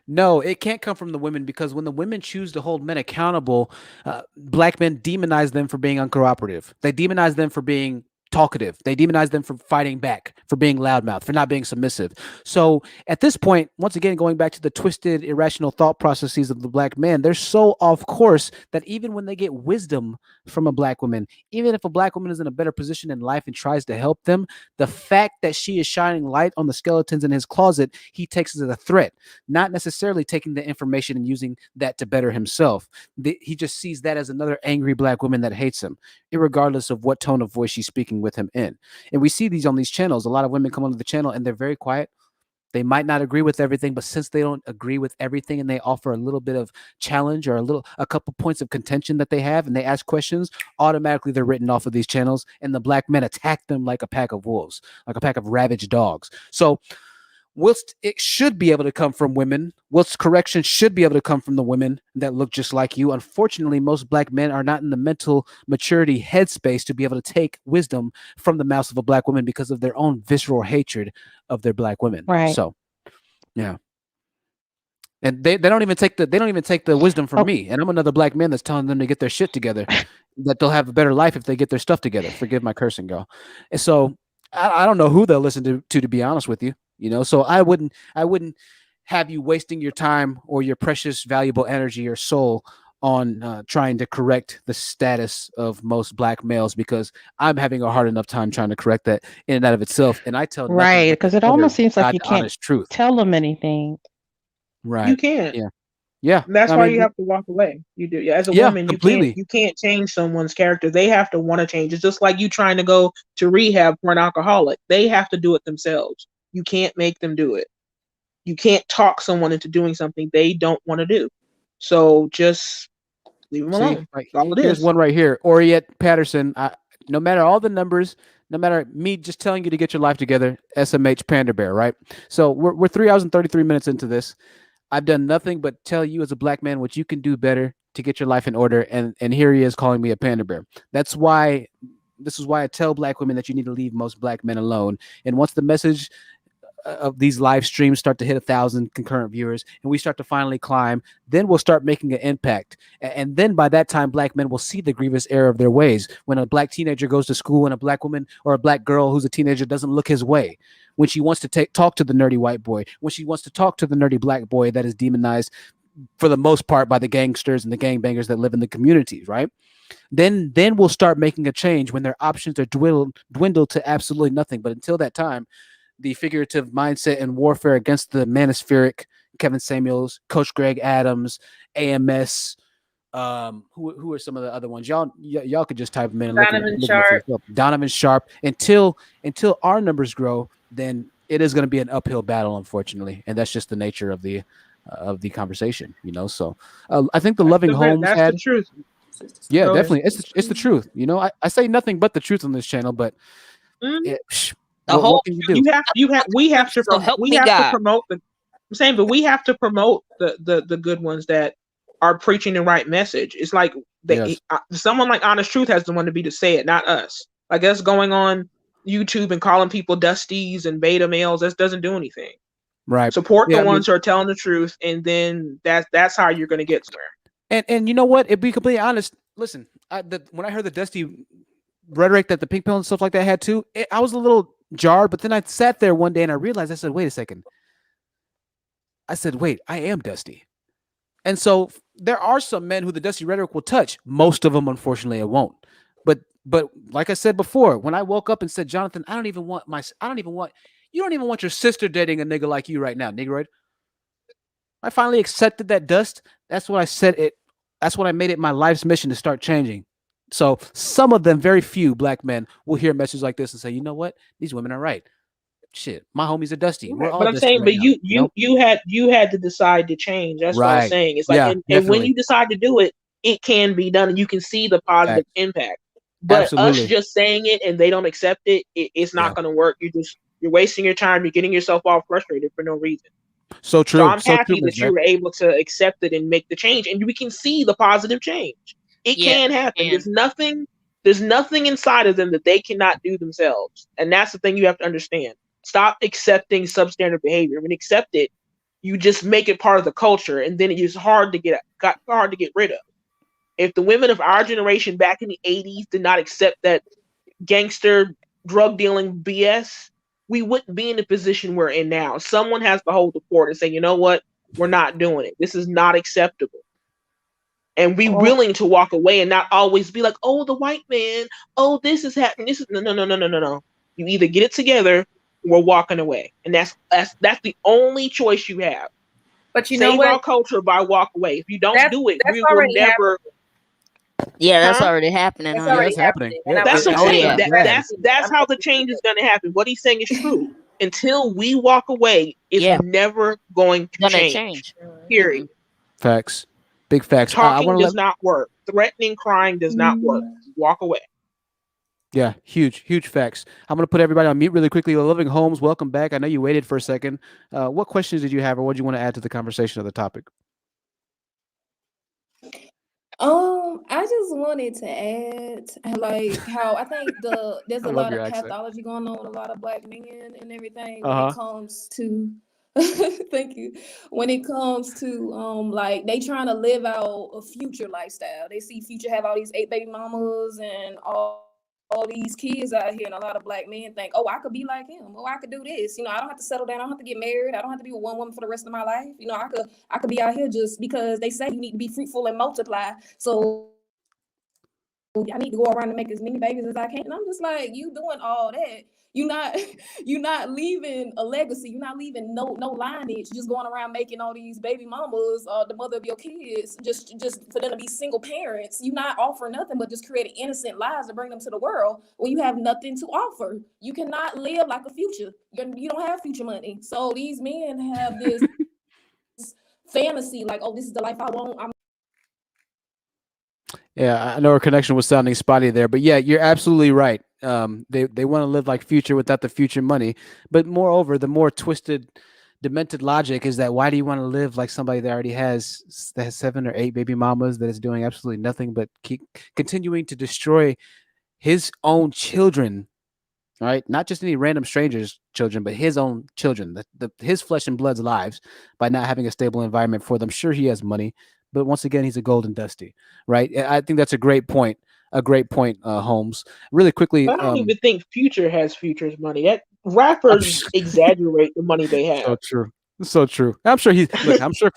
No, it can't come from the women, because when the women choose to hold men accountable, black men demonize them for being uncooperative. They demonize them for being talkative. They demonize them for fighting back, for being loudmouth, for not being submissive. So at this point, once again, going back to the twisted, irrational thought processes of the black man, they're so off course that even when they get wisdom from a black woman, even if a black woman is in a better position in life and tries to help them, the fact that she is shining light on the skeletons in his closet, he takes it as a threat, not necessarily taking the information and using that to better himself. He just sees that as another angry black woman that hates him, irregardless of what tone of voice she's speaking with him in. And we see these on these channels. A lot of women come onto the channel and they're very quiet. They might not agree with everything, but since they don't agree with everything and they offer a little bit of challenge or a couple points of contention that they have, and they ask questions, automatically they're written off of these channels, and the black men attack them like a pack of wolves, like a pack of ravaged dogs. So whilst it should be able to come from women, whilst correction should be able to come from the women that look just like you, unfortunately, most black men are not in the mental maturity headspace to be able to take wisdom from the mouths of a black woman because of their own visceral hatred of their black women. Right. So, yeah. And they don't even take the wisdom from Oh, me. And I'm another black man that's telling them to get their shit together, that they'll have a better life if they get their stuff together. Forgive my cursing, girl. And so I don't know who they'll listen to be honest with you. You know, so I wouldn't have you wasting your time or your precious, valuable energy or soul on trying to correct the status of most black males, because I'm having a hard enough time trying to correct that in and out of itself. And I tell nothing right, but the because it utter almost seems like God you can't honest truth. tell them anything. You Right. can't. Yeah. Yeah. That's I why mean, you have to walk away. You do. As a yeah, woman, completely. you can't change someone's character. They have to want to change. It's just like you trying to go to rehab for an alcoholic. They have to do it themselves. You can't make them do it. You can't talk someone into doing something they don't want to do. So just leave them See, alone. like That's all it here's is. one right here. Oriette Patterson. No matter all the numbers, no matter me just telling you to get your life together, SMH Panda Bear, right? So we're 3 hours and 33 minutes into this. I've done nothing but tell you as a black man what you can do better to get your life in order, and here he is calling me a panda bear. This is why I tell black women that you need to leave most black men alone. And once the message of these live streams start to hit 1,000 concurrent viewers and we start to finally climb, then we'll start making an impact. And then by that time, black men will see the grievous error of their ways. When a black teenager goes to school and a black woman or a black girl who's a teenager doesn't look his way, when she wants to talk to the nerdy white boy, when she wants to talk to the nerdy black boy that is demonized for the most part by the gangsters and the gangbangers that live in the communities, right? Then we'll start making a change when their options are dwindled to absolutely nothing. But until that time, the figurative mindset and warfare against the Manospheric, Kevin Samuels, Coach Greg Adams, AMS, who are some of the other ones? Y'all could just type them in and Donovan Sharp. Donovan Sharp. Until our numbers grow, then it is going to be an uphill battle, unfortunately, and that's just the nature of the conversation, you know. So I think the Loving Homes That's had the truth. yeah, Go ahead. definitely. It's the truth. You know, I say nothing but the truth on this channel, but Mhm. what can you do? We have to So help we me have God. to promote the I'm saying, but we have to promote the good ones that are preaching the right message. It's like Yes. someone like Honest Truth has the one to be to say it, not us. Like us going on YouTube and calling people dusties and beta males, that doesn't do anything. Right. Support Yeah, the I mean, ones who are telling the truth, and then that's how you're going to get somewhere. and you know what? If be completely honest, listen, when I heard the Dusty rhetoric that the pink pill and stuff like that had too, I was a little jarred. But then I sat there one day and I realized, I said, wait a second. I said, wait, I am dusty. And so there are some men who the dusty rhetoric will touch. Most of them, unfortunately, it won't. But like I said before, when I woke up and said, Jonathan, you don't even want your sister dating a nigga like you right now, Negroid. I finally accepted that dust. That's what I said it. That's what I made it my life's mission to start changing. So some of them, very few black men, will hear a message like this and say, you know what? These women are right. Shit, my homies are dusty. We're all But I'm dusty saying, right but now, you had to decide to change. That's what I'm Right. saying. It's like, Yeah, and when definitely. you decide to do it, it can be done, and you can see the positive impact. But us Absolutely. just saying it and they don't accept it, it's not Yeah. going to work. You're wasting your time. You're getting yourself all frustrated for no reason. So true. So I'm So true, happy Ms. that you were able to accept it and make the change, and we can see the positive change. It Yeah, can happen. and There's nothing inside of them that they cannot do themselves, and that's the thing you have to understand. Stop accepting substandard behavior. When you accept it, you just make it part of the culture, and then it's hard to get rid of. If the women of our generation back in the 80s did not accept that gangster drug dealing BS, we wouldn't be in the position we're in now. Someone has to hold the fort and say, you know what, we're not doing it. This is not acceptable. And be willing to walk away and not always be like, oh, the white man, oh, this is happening. This is no. You either get it together or we're walking away. And that's the only choice you have. But you know Save what? our culture by walk away. If you don't do it, that's we will already never. yeah, that's Huh? already happening, That's huh? already it's happening. And Yeah, I'm That's what I'm Oh, saying. yeah. That's how the change is going to happen. What he's saying is true. Until we walk away, it's Yeah. never going to Gonna change. change. Period. Facts. Big facts. I Talking want to does not work. Threatening, crying does not work. Walk away. Yeah, huge facts. I'm gonna put everybody on mute really quickly. Living Holmes, welcome back. I know you waited for a second. What questions did you have, or what do you want to add to the conversation of the topic? I just wanted to add, like, how I think there's I a love lot your of accent. pathology going on with a lot of black men and everything when Uh-huh. it comes to thank you. When it comes to like they trying to live out a future lifestyle. They see future have all these 8 baby mamas and all these kids out here, and a lot of black men think, oh, I could be like him. Oh, I could do this. I don't have to settle down. I don't have to get married. I don't have to be with one woman for the rest of my life. I could be out here just because they say you need to be fruitful and multiply. So I need to go around and make as many babies as I can. And I'm just like, you doing all that. You're not you're not leaving a legacy. You're not leaving no lineage. Just going around making all these baby mamas, the mother of your kids, just for them to be single parents. You're not offering nothing but just creating innocent lives to bring them to the world when you have nothing to offer. You cannot live like a future. You don't have future money. So these men have this fantasy like, oh, this is the life I want. Yeah, I know our connection was sounding spotty there, but yeah, you're absolutely right. They want to live like future without the future money, but moreover, the more twisted, demented logic is that why do you want to live like somebody that already has 7 or 8 baby mamas that is doing absolutely nothing but keep continuing to destroy his own children, right? Not just any random strangers' children, but his own children, his flesh and blood's lives, by not having a stable environment for them. Sure, he has money, but once again, he's a golden dusty, right? I think that's a great point. A great point, Holmes. Really quickly, I don't even think Future has Future's money. That rappers exaggerate the money they have. so true. So true. I'm sure I'm sure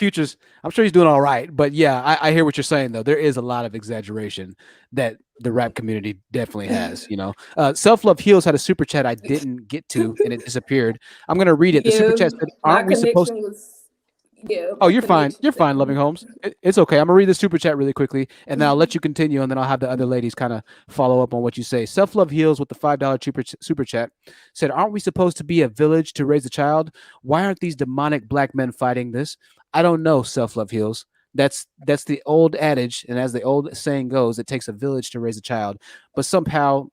he's doing all right. But yeah, I hear what you're saying though. There is a lot of exaggeration that the rap community definitely has, Self Love Heals had a super chat I didn't get to and it disappeared. I'm gonna read it. The super chat said, my aren't we supposed connection was Oh, you're fine. You're fine, Loving Holmes. It's okay. I'm gonna read the super chat really quickly, and then I'll let you continue, and then I'll have the other ladies kind of follow up on what you say. Self Love Heals with the $5 super chat said, "Aren't we supposed to be a village to raise a child? Why aren't these demonic black men fighting this? I don't know." Self Love Heals. That's the old adage, and as the old saying goes, it takes a village to raise a child. But somehow,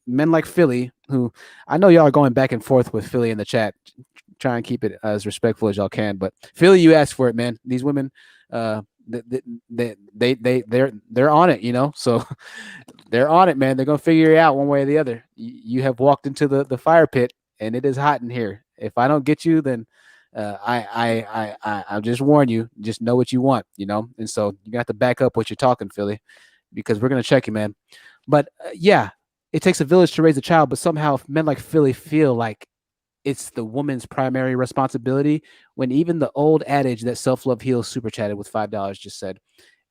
men like Philly, who I know y'all are going back and forth with Philly in the chat. Try and keep it as respectful as y'all can, but Philly, you asked for it, man. These women, they're on it, so they're on it, man. They're gonna figure it out one way or the other. You have walked into the fire pit, and it is hot in here. If I don't get you, then I'll just warn you. Just know what you want, and so you got to back up what you're talking, Philly, because we're gonna check you, man. But yeah, it takes a village to raise a child, but somehow men like Philly feel like it's the woman's primary responsibility, when even the old adage that self-love heals super chatted with $5 just said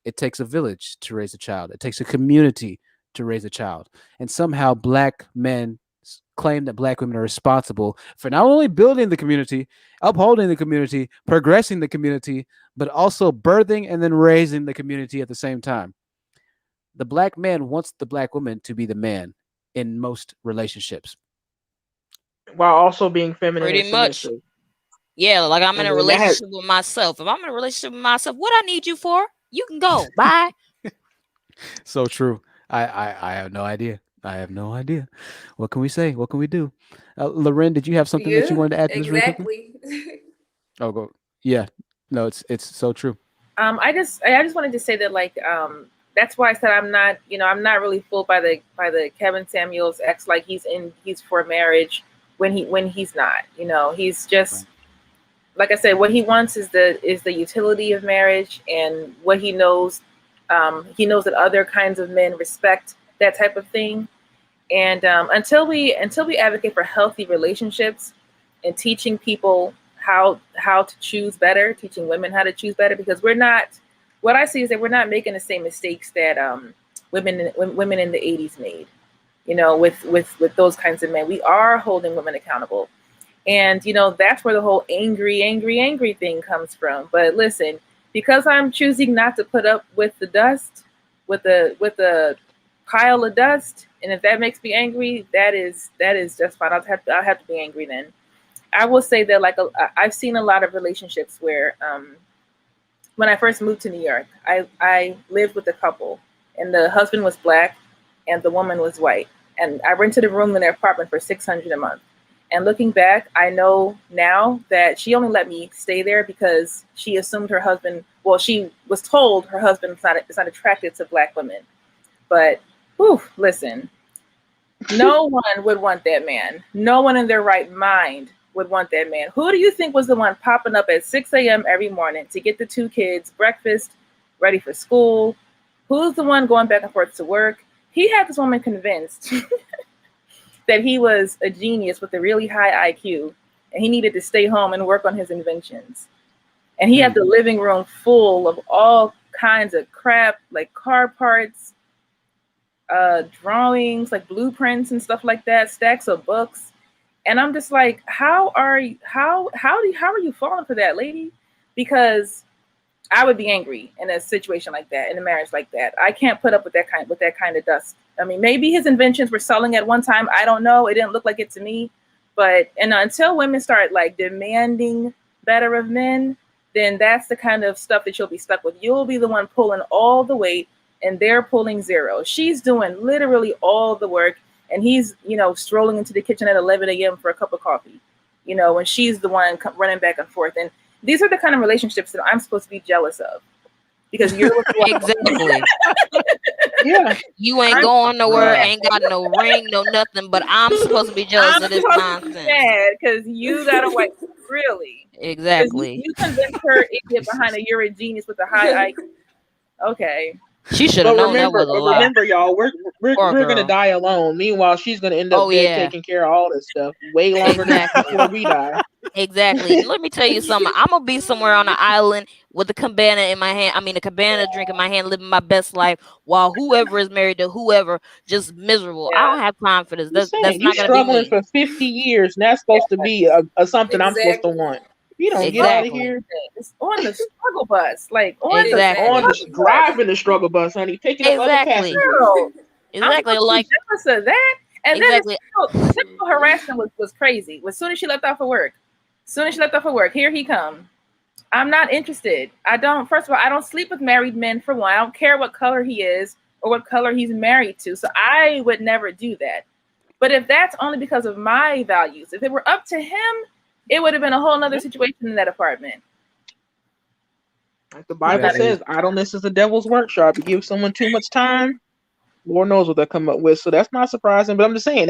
it takes a village to raise a child. It takes a community to raise a child. And somehow black men claim that black women are responsible for not only building the community, upholding the community, progressing the community, but also birthing and then raising the community at the same time. The black man wants the black woman to be the man in most relationships. while also being feminine Pretty and much. submissive. Yeah, like I'm in And a then that has, relationship with myself. If I'm in a relationship with myself, what I need you for? You can go. Bye. So true. I have no idea. I have no idea. What can we say? What can we do? Loren, did you have something that you Yeah, wanted to add to this really quickly? exactly. Oh, go. Yeah. No, it's so true. I just wanted to say that that's why I said I'm not really fooled by the Kevin Samuels ex, like he's for marriage when he's not. He's just, like I said, what he wants is the utility of marriage, and what he knows that other kinds of men respect that type of thing. And until we advocate for healthy relationships and teaching people how to choose better, teaching women how to choose better, because what I see is that we're not making the same mistakes that women in the 80s made, with those kinds of men. We are holding women accountable. And that's where the whole angry thing comes from. But listen, because I'm choosing not to put up with the dust, with the pile of dust, and if that makes me angry, that is just fine. I'll have to be angry then. I will say that I've seen a lot of relationships where when I first moved to New York, I lived with a couple, and the husband was black and the woman was white, and I rented a room in their apartment for $600 a month. And looking back, I know now that she only let me stay there because she assumed her husband. Well, she was told her husband is not attracted to black women. But listen, no one would want that man. No one in their right mind would want that man. Who do you think was the one popping up at 6 a.m. every morning to get the two kids breakfast, ready for school? Who's the one going back and forth to work? He had this woman convinced that he was a genius with a really high IQ, and he needed to stay home and work on his inventions. And he had the living room full of all kinds of crap, like car parts, drawings, like blueprints and stuff like that, stacks of books. And I'm just like, how are you falling for that, lady? Because I would be angry in a situation like that, in a marriage like that. I can't put up with that kind of dust. I mean, maybe his inventions were selling at one time. I don't know. It didn't look like it to me. But until women start demanding better of men, then that's the kind of stuff that you'll be stuck with. You'll be the one pulling all the weight, and they're pulling zero. She's doing literally all the work, and he's strolling into the kitchen at 11 a.m. for a cup of coffee. When she's the one running back and forth. And these are the kind of relationships that I'm supposed to be jealous of, because you're exactly. Yeah, you ain't going nowhere, ain't got no ring, no nothing, but I'm supposed to be jealous of this nonsense. Because you got a wife, really. Exactly. You convinced her idiot behind a you're a genius with a high IQ. Okay. She should have known that was a lie. Remember, y'all, we're gonna die alone. Meanwhile, she's gonna end up dead, taking care of all this stuff way longer before we die. Exactly. Let me tell you something. I'm gonna be somewhere on an island with a cabana in my hand. I mean, a cabana drink in my hand, living my best life, while whoever is married to whoever just miserable. I don't have time for this. That's not You're gonna struggling be me. for 50 years, and that's supposed to be a something I'm supposed to want. You don't get out of here. It's on the struggle bus, driving the struggle bus, honey, picking up other passengers. Exactly, like jealous of that. And then the sexual harassment was crazy. As soon as she left off of work, here he come. I'm not interested. First of all, I don't sleep with married men, for one. I don't care what color he is or what color he's married to. So I would never do that. But if that's only because of my values, if it were up to him, it would have been a whole nother situation in that apartment. Like the Bible says, idleness is the devil's workshop. You give someone too much time, Lord knows what they'll come up with. So that's not surprising. But I'm just saying,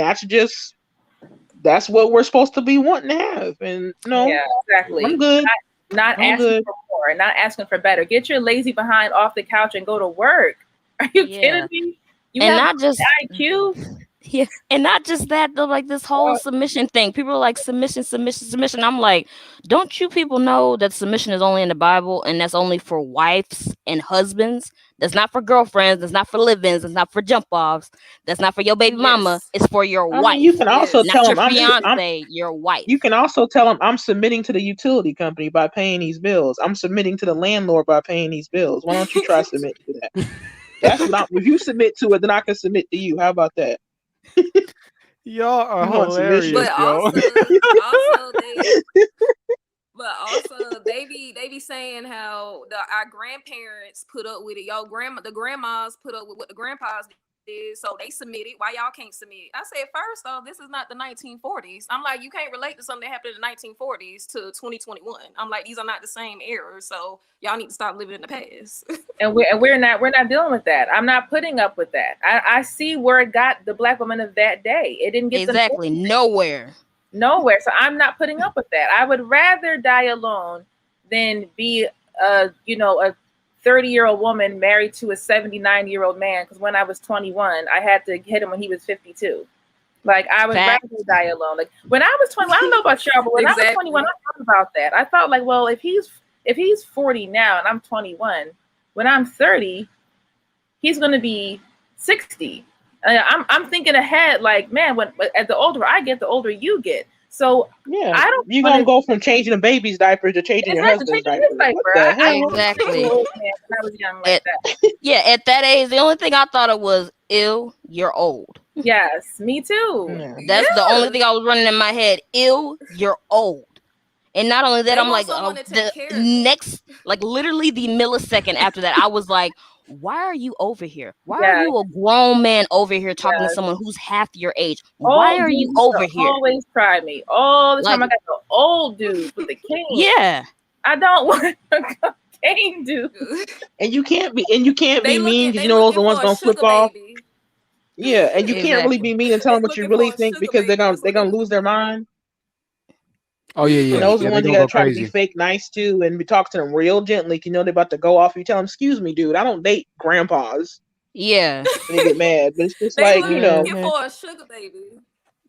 that's what we're supposed to be wanting to have. And yeah, exactly. I'm good. Not asking for more, not asking for better. Get your lazy behind off the couch and go to work. Are you kidding me? You and have not just IQ. Yeah, and not just that though, like this whole submission thing. People are like submission, submission, submission. I'm like, don't you people know that submission is only in the Bible and that's only for wives and husbands? That's not for girlfriends, that's not for live-ins, that's not for jump-offs, that's not for your baby mama, Yes. it's for your I mean, you wife. can also Yes. Not tell your them fiance, your wife. you can also tell them I'm submitting to the utility company by paying these bills. I'm submitting to the landlord by paying these bills. Why don't you try submitting to that? That's what I'm. If you submit to it, then I can submit to you. How about that? Y'all are You want submission? hilarious, But yo. also they be saying how our grandparents put up with it. The grandmas put up with what the grandpas did, so they submitted. Why y'all can't submit? I said, first off, this is not the 1940s. I'm like, you can't relate to something that happened in the 1940s to 2021. I'm like, these are not the same eras, so y'all need to stop living in the past. And we're not dealing with that. I'm not putting up with that. I see where it got the black women of that day. It didn't get Exactly, nowhere. nowhere. So I'm not putting up with that. I would rather die alone than be a 30-year-old woman married to a 79-year-old man. Because when I was 21, I had to hit him when he was 52. Like, I would Fact. rather die alone. Like, when I was 21, I don't know about y'all, but when I was Exactly. 21, I thought about that. I thought, like, well, if he's 40 now and I'm 21, when I'm 30, he's going to be 60. I'm thinking ahead, like, man, as the older I get, the older you get. So Yeah, I don't you're wanna- gonna go from changing a baby's diapers to changing your Exactly, husband's changing his diapers. What diaper. the hell? Exactly. When I was young like that. Yeah, at that age, the only thing I thought of was, ew, you're old. Yes, me too. Yeah. That's the only thing I was running in my head. Ew, you're old. And not only that, They I'm want like, someone to take the care of it. next, like literally the millisecond after that, I was like, why are you over here? Why are Yes. you a grown man over here talking Yes. to someone who's half your age? Why are you dudes over here? Always try me. All the time Like- I got the old dudes with the cane. Yeah. I don't want a cane dude. And you can't be They mean looking- because they you know those are looking the ones for a gonna flip sugar off. baby. Yeah, and you can't really be mean and tell They them what you looking really for a think sugar because they're baby. gonna That's they're what they gonna lose their mind. Oh yeah, And yeah. those are Yeah, the they ones you gonna gotta go try to be crazy. fake nice to and be talk to them real gently. 'Cause you know they're about to go off. You tell them, "Excuse me, dude, I don't date grandpas." Yeah. And they get mad, but it's just They like looking for a sugar baby.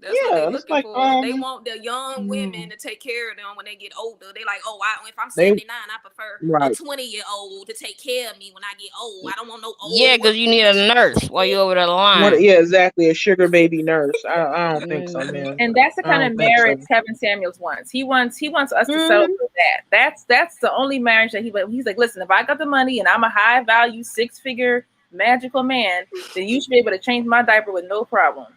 That's what Yeah, they it's looking like, for. They want the young women to take care of them when they get older. They like, oh, if I'm They- 79, I prefer a right. 20-year-old to take care of me when I get old. I don't want no old. Yeah, because you need a nurse while you're over the line. Yeah, exactly. A sugar baby nurse. I don't think so, man. And that's the I kind don't of think so. marriage Kevin Samuels wants. He wants us to settle for that. That's the only marriage that he's like, listen, if I got the money and I'm a high value 6-figure magical man, then you should be able to change my diaper with no problem.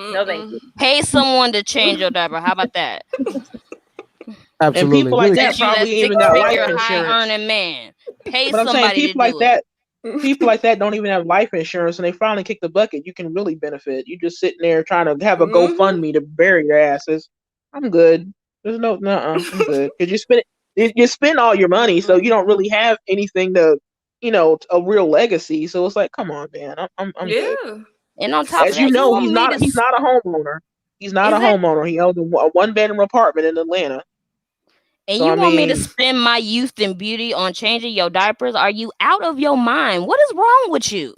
No, thank you. Pay someone to change your diaper. How about that? Absolutely. And people like Really that Especially that probably ain't even got life six-figure, insurance. high-earning man. Pay But I'm saying somebody to people like do it. that, people like that don't even have life insurance, and they finally kick the bucket. You can really benefit. You just sitting there trying to have a GoFundMe to bury your asses. I'm good. There's no, I'm good because you spend all your money, so you don't really have anything to, a real legacy. So it's like, come on, man, I'm good. And on top As of that, you know, want he's me not a homeowner. He's not a homeowner. He owns a 1-bedroom apartment in Atlanta. And So, you I want me to mean- spend my youth and beauty on changing your diapers? Are you out of your mind? What is wrong with you?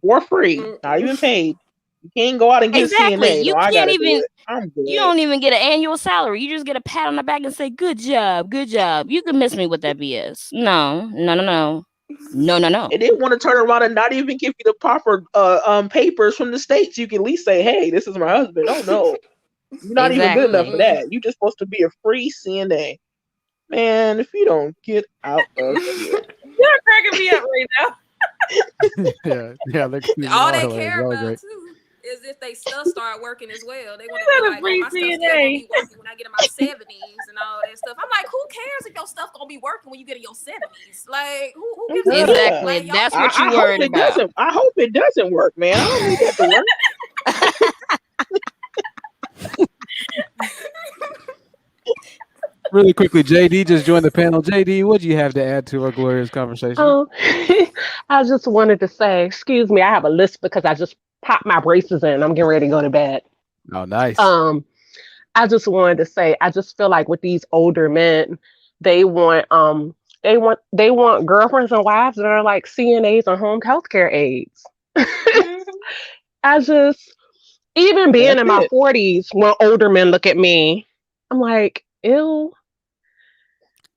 For free, not even paid. You can't go out and get Exactly. a CNA. You No, I can't gotta do even. it. I'm good. You don't even get an annual salary. You just get a pat on the back and say, "Good job, good job." You can miss me with that BS. No. And they want to turn around and not even give you the proper papers from the states. You can at least say, "Hey, this is my husband." Oh no, you're not even good enough for that. You're just supposed to be a free CNA. Man, if you don't get out of here, You're cracking me up right now. yeah. All they care about too is if they stuff start working as well. They want to be like, oh, my stuff's still gonna be working when I get in my 70s and all that stuff. I'm like, who cares if your stuff gonna be working when you get in your 70s? Like, who gives a fuck? Like, That's what you I worried hope it about. doesn't. I hope it doesn't work, man. I don't need that to work. Really quickly, JD just joined the panel. JD, what do you have to add to our glorious conversation? I just wanted to say, excuse me, I have a list because I just popped my braces in. I'm getting ready to go to bed. Oh, nice. I just wanted to say, I just feel like with these older men, they want girlfriends and wives that are like CNAs or home healthcare aides. I just, even being in my 40s, when older men look at me, I'm like, ew,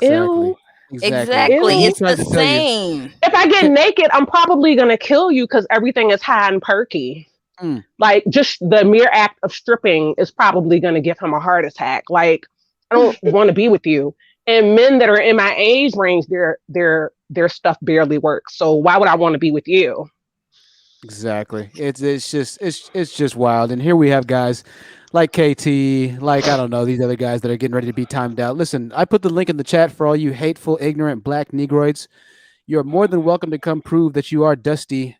Exactly. ew, Exactly. We ew. It's tried the to tell you. same. If I get naked, I'm probably gonna kill you because everything is high and perky. Mm, Like just the mere act of stripping is probably gonna give him a heart attack. Like I don't want to be with you. And men that are in my age range, their stuff barely works. So why would I want to be with you? exactly. It's just wild. And here we have guys like KT, like I don't know, these other guys that are getting ready to be timed out. Listen, I put the link in the chat for all you hateful, ignorant black negroids. You're more than welcome to come prove that you are dusty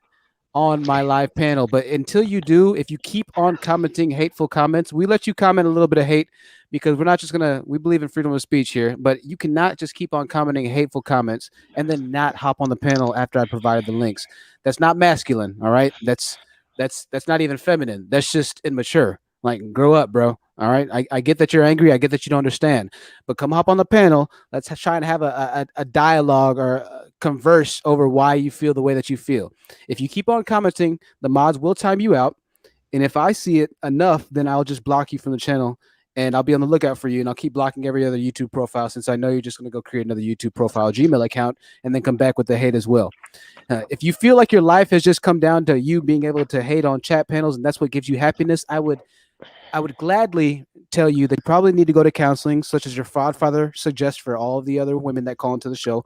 on my live panel. But until you do, if you keep on commenting hateful comments, we let you comment a little bit of hate because we're not just gonna. We believe in freedom of speech here, but you cannot just keep on commenting hateful comments and then not hop on the panel after I provided the links. That's not masculine. All right, that's not even feminine. That's just immature. Like, grow up, bro. All right. I get that you're angry. I get that you don't understand. But come hop on the panel. Let's try and have a dialogue or converse over why you feel the way that you feel. If you keep on commenting, the mods will time you out. And if I see it enough, then I'll just block you from the channel and I'll be on the lookout for you. And I'll keep blocking every other YouTube profile since I know you're just going to go create another YouTube profile, Gmail account, and then come back with the hate as well. If you feel like your life has just come down to you being able to hate on chat panels and that's what gives you happiness, I would gladly tell you that you probably need to go to counseling, such as your father suggests for all of the other women that call into the show,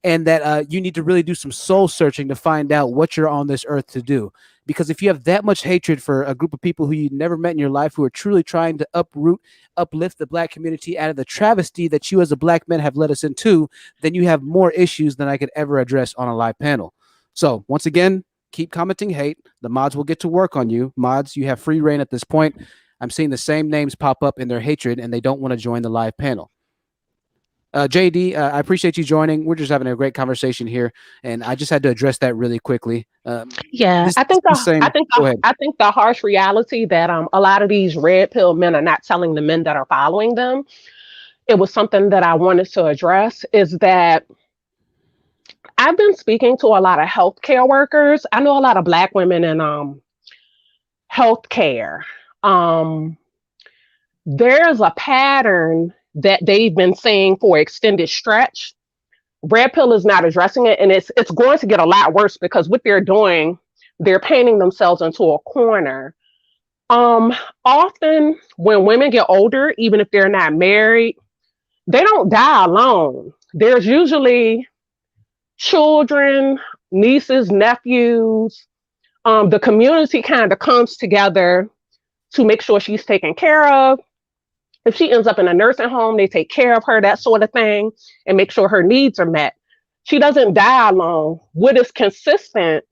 and that you need to really do some soul searching to find out what you're on this earth to do. Because if you have that much hatred for a group of people who you never met in your life, who are truly trying to uplift the black community out of the travesty that you as a black man have led us into, then you have more issues than I could ever address on a live panel. So once again, keep commenting hate. The mods will get to work on you. Mods, you have free reign at this point. I'm seeing the same names pop up in their hatred, and they don't want to join the live panel. JD, I appreciate you joining. We're just having a great conversation here, and I just had to address that really quickly. Yeah, This the same. Go ahead. I think the harsh reality that a lot of these red pill men are not telling the men that are following them. It was something that I wanted to address is that I've been speaking to a lot of healthcare workers. I know a lot of black women in healthcare. Um, there's a pattern that they've been seeing for extended stretch. Red pill is not addressing it, and it's going to get a lot worse because what they're doing, they're painting themselves into a corner. Often when women get older, even if they're not married, they don't die alone. There's usually children, nieces, nephews. The community kind of comes together to make sure she's taken care of. If she ends up in a nursing home, they take care of her, that sort of thing, and make sure her needs are met. She doesn't die alone. What is consistent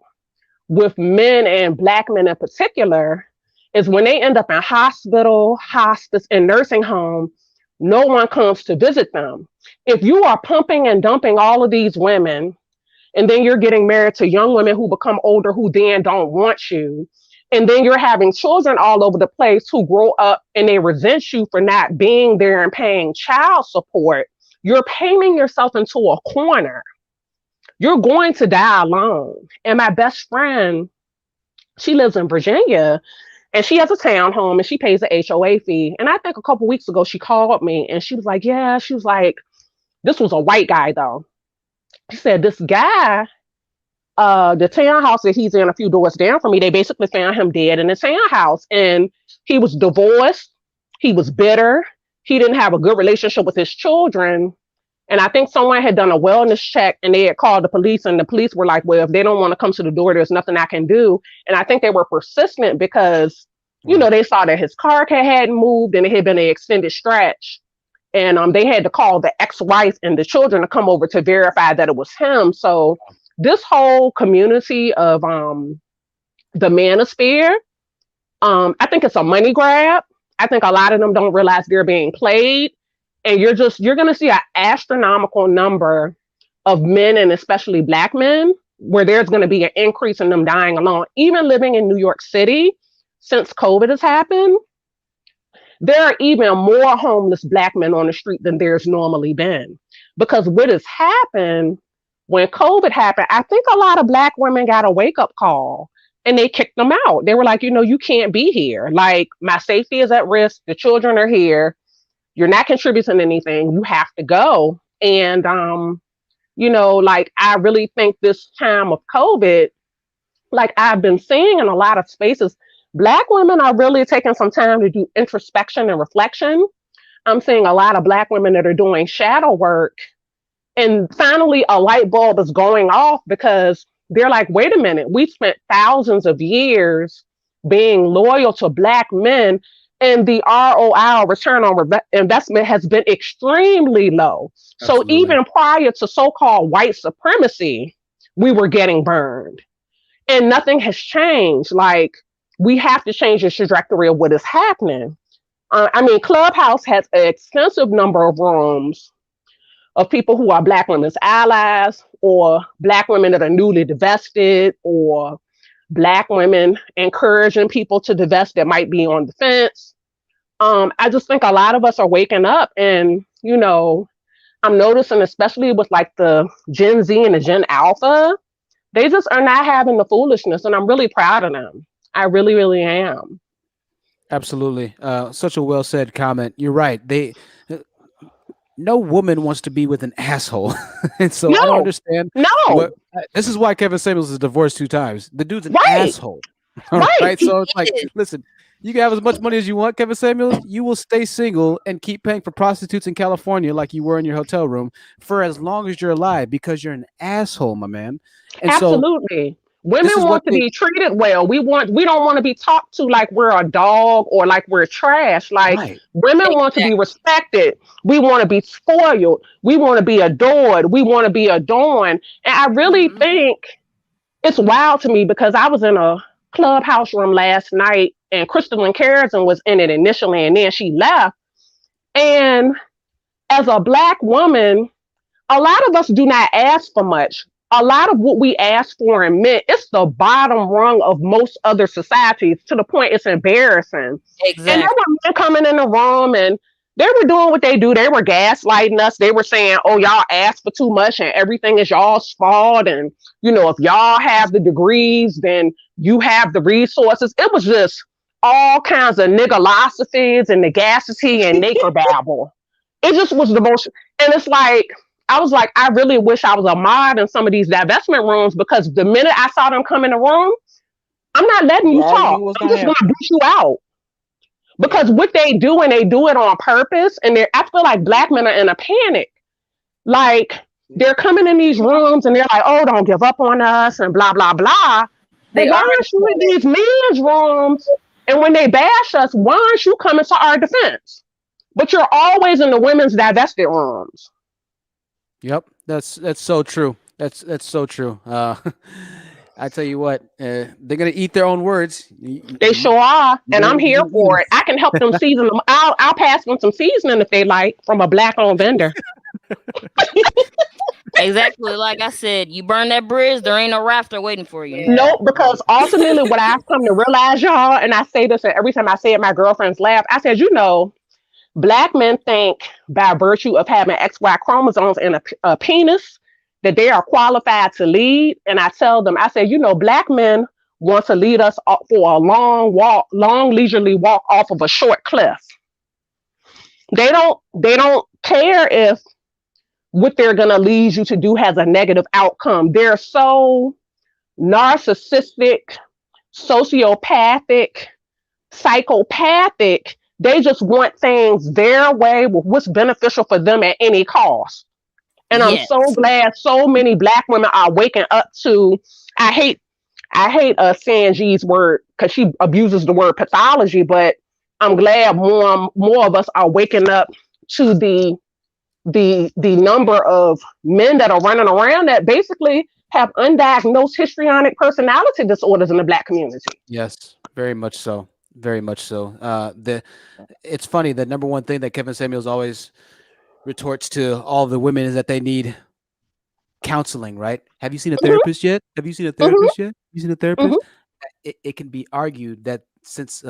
with men and black men in particular is when they end up in hospital, hospice, and nursing home, no one comes to visit them. If you are pumping and dumping all of these women, and then you're getting married to young women who become older who then don't want you, and then you're having children all over the place who grow up and they resent you for not being there and paying child support, you're painting yourself into a corner. You're going to die alone. And my best friend, she lives in Virginia and she has a townhome and she pays the HOA fee. And I think a couple weeks ago, she called me and she was like, yeah, she was like, this was a white guy though. She said, this guy, the townhouse that he's in a few doors down from me, they basically found him dead in the townhouse. And he was divorced. He was bitter. He didn't have a good relationship with his children. And I think someone had done a wellness check and they had called the police and the police were like, well, if they don't want to come to the door, there's nothing I can do. And I think they were persistent because, you know, they saw that his car hadn't moved and it had been an extended stretch. And they had to call the ex-wife and the children to come over to verify that it was him. So this whole community of the Manosphere, I think it's a money grab. I think a lot of them don't realize they're being played. And you're going to see an astronomical number of men and especially black men where there's going to be an increase in them dying alone. Even living in New York City, since COVID has happened, there are even more homeless black men on the street than there's normally been. Because what has happened when COVID happened, I think a lot of black women got a wake-up call. and they kicked them out. They were like, you can't be here. Like, my safety is at risk. The children are here. You're not contributing anything. You have to go. And, like, I really think this time of COVID, like I've been seeing in a lot of spaces, Black women are really taking some time to do introspection and reflection. I'm seeing a lot of Black women that are doing shadow work. And finally, a light bulb is going off because they're like, wait a minute, we spent thousands of years being loyal to Black men, and the ROI, return on investment, has been extremely low. So Absolutely. even prior to so-called white supremacy, we were getting burned. And nothing has changed. Like, we have to change the trajectory of what is happening. Clubhouse has an extensive number of rooms of people who are Black women's allies, or Black women that are newly divested, or Black women encouraging people to divest that might be on the fence. I just think a lot of us are waking up, and I'm noticing, especially with like the Gen Z and the Gen Alpha, they just are not having the foolishness, and I'm really proud of them. I really, really am. Absolutely. Such a well said comment. You're right. No woman wants to be with an asshole. And so I don't understand. No. This is why Kevin Samuels is divorced 2 times. The dude's an Right. asshole. All right. So it's like, listen, you can have as much money as you want, Kevin Samuels. You will stay single and keep paying for prostitutes in California like you were in your hotel room for as long as you're alive, because you're an asshole, my man. And Absolutely. Women this is want what to they- be treated well. We don't want to be talked to like we're a dog or like we're trash. Like, Right. women want to be respected. We want to be spoiled. We want to be adored. We want to be adorned. And I really think it's wild to me, because I was in a Clubhouse room last night and Crystalline Carrison was in it initially, and then she left. And as a Black woman, a lot of us do not ask for much. A lot of what we ask for in men, it's the bottom rung of most other societies, to the point it's embarrassing. Exactly. And there were men coming in the room, and they were doing what they do. They were gaslighting us. They were saying, oh, y'all ask for too much and everything is y'all's fault. And, if y'all have the degrees, then you have the resources. It was just all kinds of niggalosophies and negacity and nature babble. It just was the most, and it's like, I was like, I really wish I was a mod in some of these divestment rooms, because the minute I saw them come in the room, I'm not letting you talk. I'm just going to boot you out. Because what they do, and they do it on purpose, and I feel like Black men are in a panic. Like, they're coming in these rooms and they're like, oh, don't give up on us and blah, blah, blah. But why aren't you in these men's rooms? And when they bash us, why aren't you coming to our defense? But you're always in the women's divested rooms. Yep, that's so true. That's so true. I tell you what, they're gonna eat their own words. They sure are, and I'm here for it. I can help them season them. I'll pass them some seasoning if they like, from a Black-owned vendor. Exactly, like I said, you burn that bridge, there ain't no rafter waiting for you. Nope, because ultimately, what I've come to realize, y'all, and I say this, and every time I say it, my girlfriends laugh. I said, Black men think by virtue of having XY chromosomes and a penis that they are qualified to lead. And I tell them, I say, Black men want to lead us for a long leisurely walk off of a short cliff. They don't care if what they're going to lead you to do has a negative outcome. They're so narcissistic, sociopathic, psychopathic. They just want things their way, with what's beneficial for them at any cost. And I'm so glad so many Black women are waking up to, I hate Sanjeev's word, because she abuses the word pathology, but I'm glad more of us are waking up to the number of men that are running around that basically have undiagnosed histrionic personality disorders in the Black community. Yes, very much so. Very much so. It's funny, the number one thing that Kevin Samuels always retorts to all the women is that they need counseling, right? Have you seen a therapist yet? Have you seen a therapist yet? Have you seen a therapist? It can be argued that since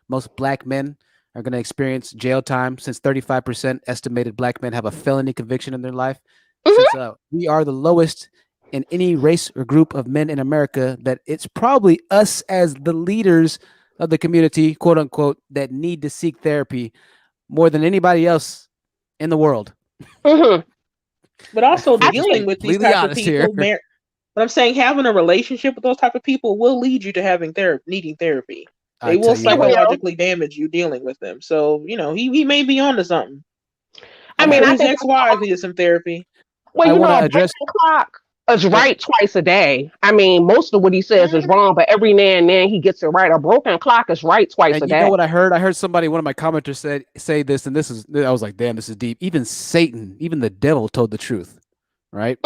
most Black men are going to experience jail time, since 35% estimated Black men have a felony conviction in their life, since we are the lowest in any race or group of men in America that it's probably us as the leaders of the community, quote unquote, that need to seek therapy more than anybody else in the world. Mm-hmm. But also We're just dealing being with these completely type of honest here. people, but I'm saying having a relationship with those type of people will lead you to having needing therapy. I They will tell you what, psychologically damage you dealing with them. So, he may be onto something. I I'm mean, sure I his think ex-wife needed some therapy. well, I you want know, to a address. broken clock is right twice a day. I mean, most of what he says is wrong, but every now and then he gets it right. A broken clock is right twice And a you know day. what I heard? I heard somebody, one of my commenters say this, and I was like, damn, this is deep. Even Satan, even the devil told the truth, right?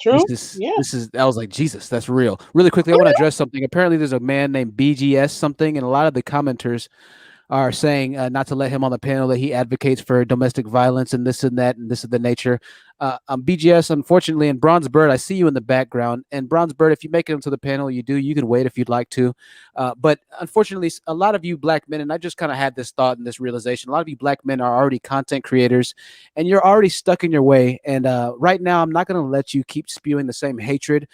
True. This is. I was like, Jesus, that's real. Really quickly, I want to address something. Apparently, there's a man named BGS something, and a lot of the commenters are saying not to let him on the panel, that he advocates for domestic violence and this and that, and this is the nature. BGS, unfortunately, and Bronze Bird, I see you in the background. And Bronze Bird, if you make it onto the panel, you can wait if you'd like to. But unfortunately, a lot of you black men, and I just kind of had this thought and this realization, a lot of you black men are already content creators and you're already stuck in your way. And right now, I'm not going to let you keep spewing the same hatred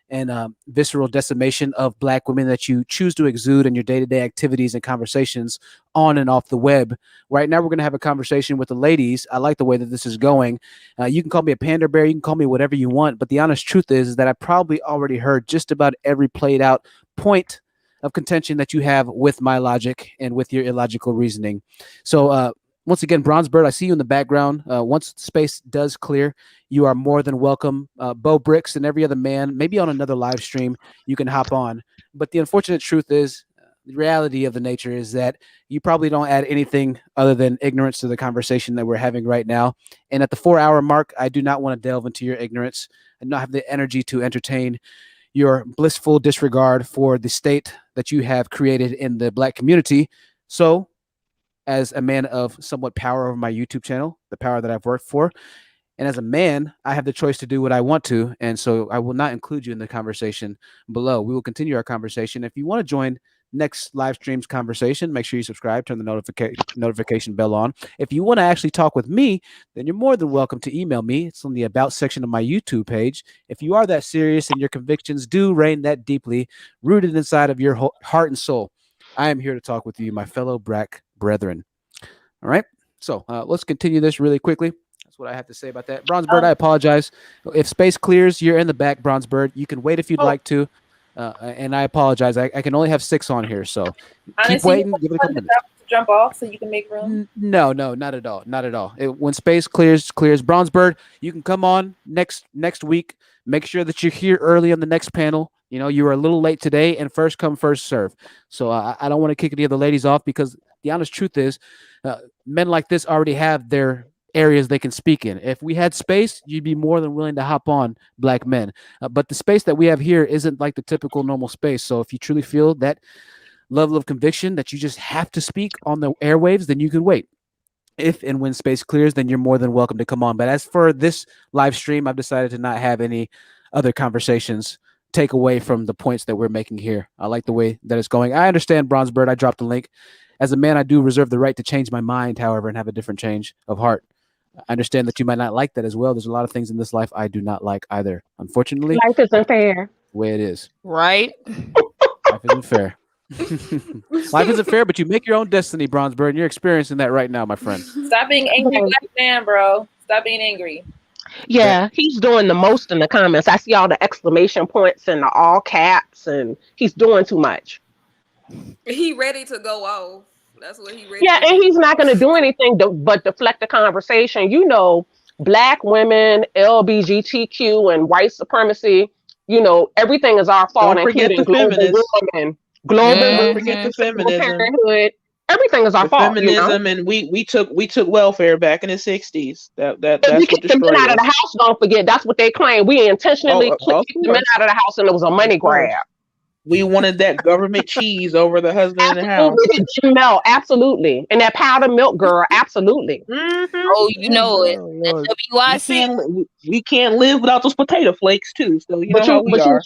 and visceral decimation of black women that you choose to exude in your day-to-day activities and conversations on and off the web. Right now, we're going to have a conversation with the ladies. I like the way that this is going. You can call me a panda bear. You can call me whatever you want. But the honest truth is that I probably already heard just about every played out point of contention that you have with my logic and with your illogical reasoning. So once again, Bronze Bird, I see you in the background. Once space does clear, you are more than welcome. Bo Bricks and every other man, maybe on another live stream, you can hop on. But the unfortunate truth is, the reality of the nature is that you probably don't add anything other than ignorance to the conversation that we're having right now. And at the 4-hour mark, I do not want to delve into your ignorance and not have the energy to entertain your blissful disregard for the state that you have created in the black community. So, as a man of somewhat power over my YouTube channel, the power that I've worked for, and as a man, I have the choice to do what I want to. And so I will not include you in the conversation below. We will continue our conversation. If you want to join next live stream's conversation, make sure you subscribe, turn the notification bell on. If you want to actually talk with me, then you're more than welcome to email me. It's on the About section of my YouTube page. If you are that serious and your convictions do reign that deeply, rooted inside of your heart and soul, I am here to talk with you, my fellow black brethren. All right. So let's continue this really quickly. That's what I have to say about that. Bronze Bird, I apologize. If space clears, you're in the back, Bronze Bird. You can wait if you'd like to. And I apologize. I can only have 6 on here. So keep waiting. Give it a couple minutes. Jump off so you can make room. No, not at all. Not at all. When space clears. Bronze Bird, you can come on next week. Make sure that you're here early on the next panel. You know, you were a little late today, and first come, first serve. So I don't want to kick any of the ladies off, because the honest truth is men like this already have their areas they can speak in. If we had space, you'd be more than willing to hop on, black men. But the space that we have here isn't like the typical normal space. So if you truly feel that level of conviction that you just have to speak on the airwaves, then you can wait. If and when space clears, then you're more than welcome to come on. But as for this live stream, I've decided to not have any other conversations take away from the points that we're making here. I like the way that it's going. I understand, Bronze Bird. I dropped the link. As a man, I do reserve the right to change my mind, however, and have a different change of heart. I understand that you might not like that as well. There's a lot of things in this life I do not like either. Unfortunately, Life isn't fair. the way it is. Right? Life isn't fair. Life isn't fair, but you make your own destiny, Bronze Bird, and you're experiencing that right now, my friend. Stop being angry, black man, bro. Stop being angry. Yeah, he's doing the most in the comments. I see all the exclamation points and the all caps, and he's doing too much. He ready to go off. That's what he ready. Yeah, and he's not going to do anything but deflect the conversation. You know, black women, LGBTQ, and white supremacy. You know, everything is our fault, Don't forget including the global feminists. women, global Don't forget the feminism. parenthood. Everything is our The fault. feminism, You know? and we took welfare back in the 60s. That's We what kicked the men destroyed out of the us. house. Don't forget, that's what they claim. We intentionally Of kicked the men course. out of the house, and it was a money Of course. grab. We wanted that government cheese over the husband in the house. Absolutely, it didn't melt. Absolutely, and that powdered milk, girl. Absolutely. Oh, you know it. Oh, That Lord. WIC. We can't live without those potato flakes too. So you know how we are.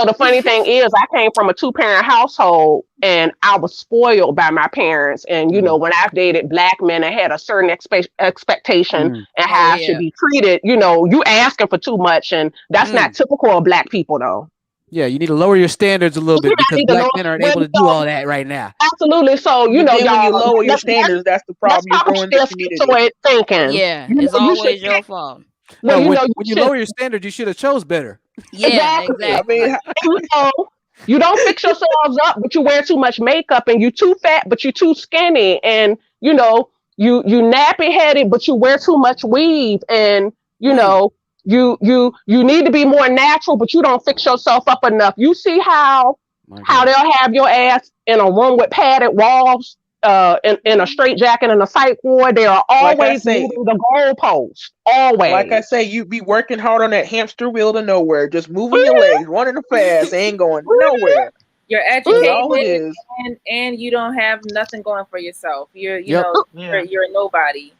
The funny thing is, I came from a 2-parent household, and I was spoiled by my parents. And you know, when I've dated black men, I had a certain expectation and how I should be treated. You know, you asking for too much, and that's not typical of black people, though. Yeah, you need to lower your standards a little bit because black men aren't able to do all that right now. Absolutely. So you know, Then y'all, when you lower your standards, that's the problem. You're growing the community. Thinking. Yeah, You it's know, you always should your pick- fault. Well, No, you know, when you lower your standards, you should have chose better. Yeah, Exactly. exactly. I mean, You know, you don't fix yourselves up, but you wear too much makeup, and you too fat, but you too skinny, and you know, you nappy headed, but you wear too much weave, and you know, you need to be more natural, but you don't fix yourself up enough. You see how they'll have your ass in a room with padded walls, in a straight jacket and a psych ward. They are always moving the goalpost. Always. Like I say, you be working hard on that hamster wheel to nowhere, just moving your legs, running fast, ain't going nowhere. You're That's educated all it is. and you don't have nothing going for yourself. You're Yeah. you're a nobody.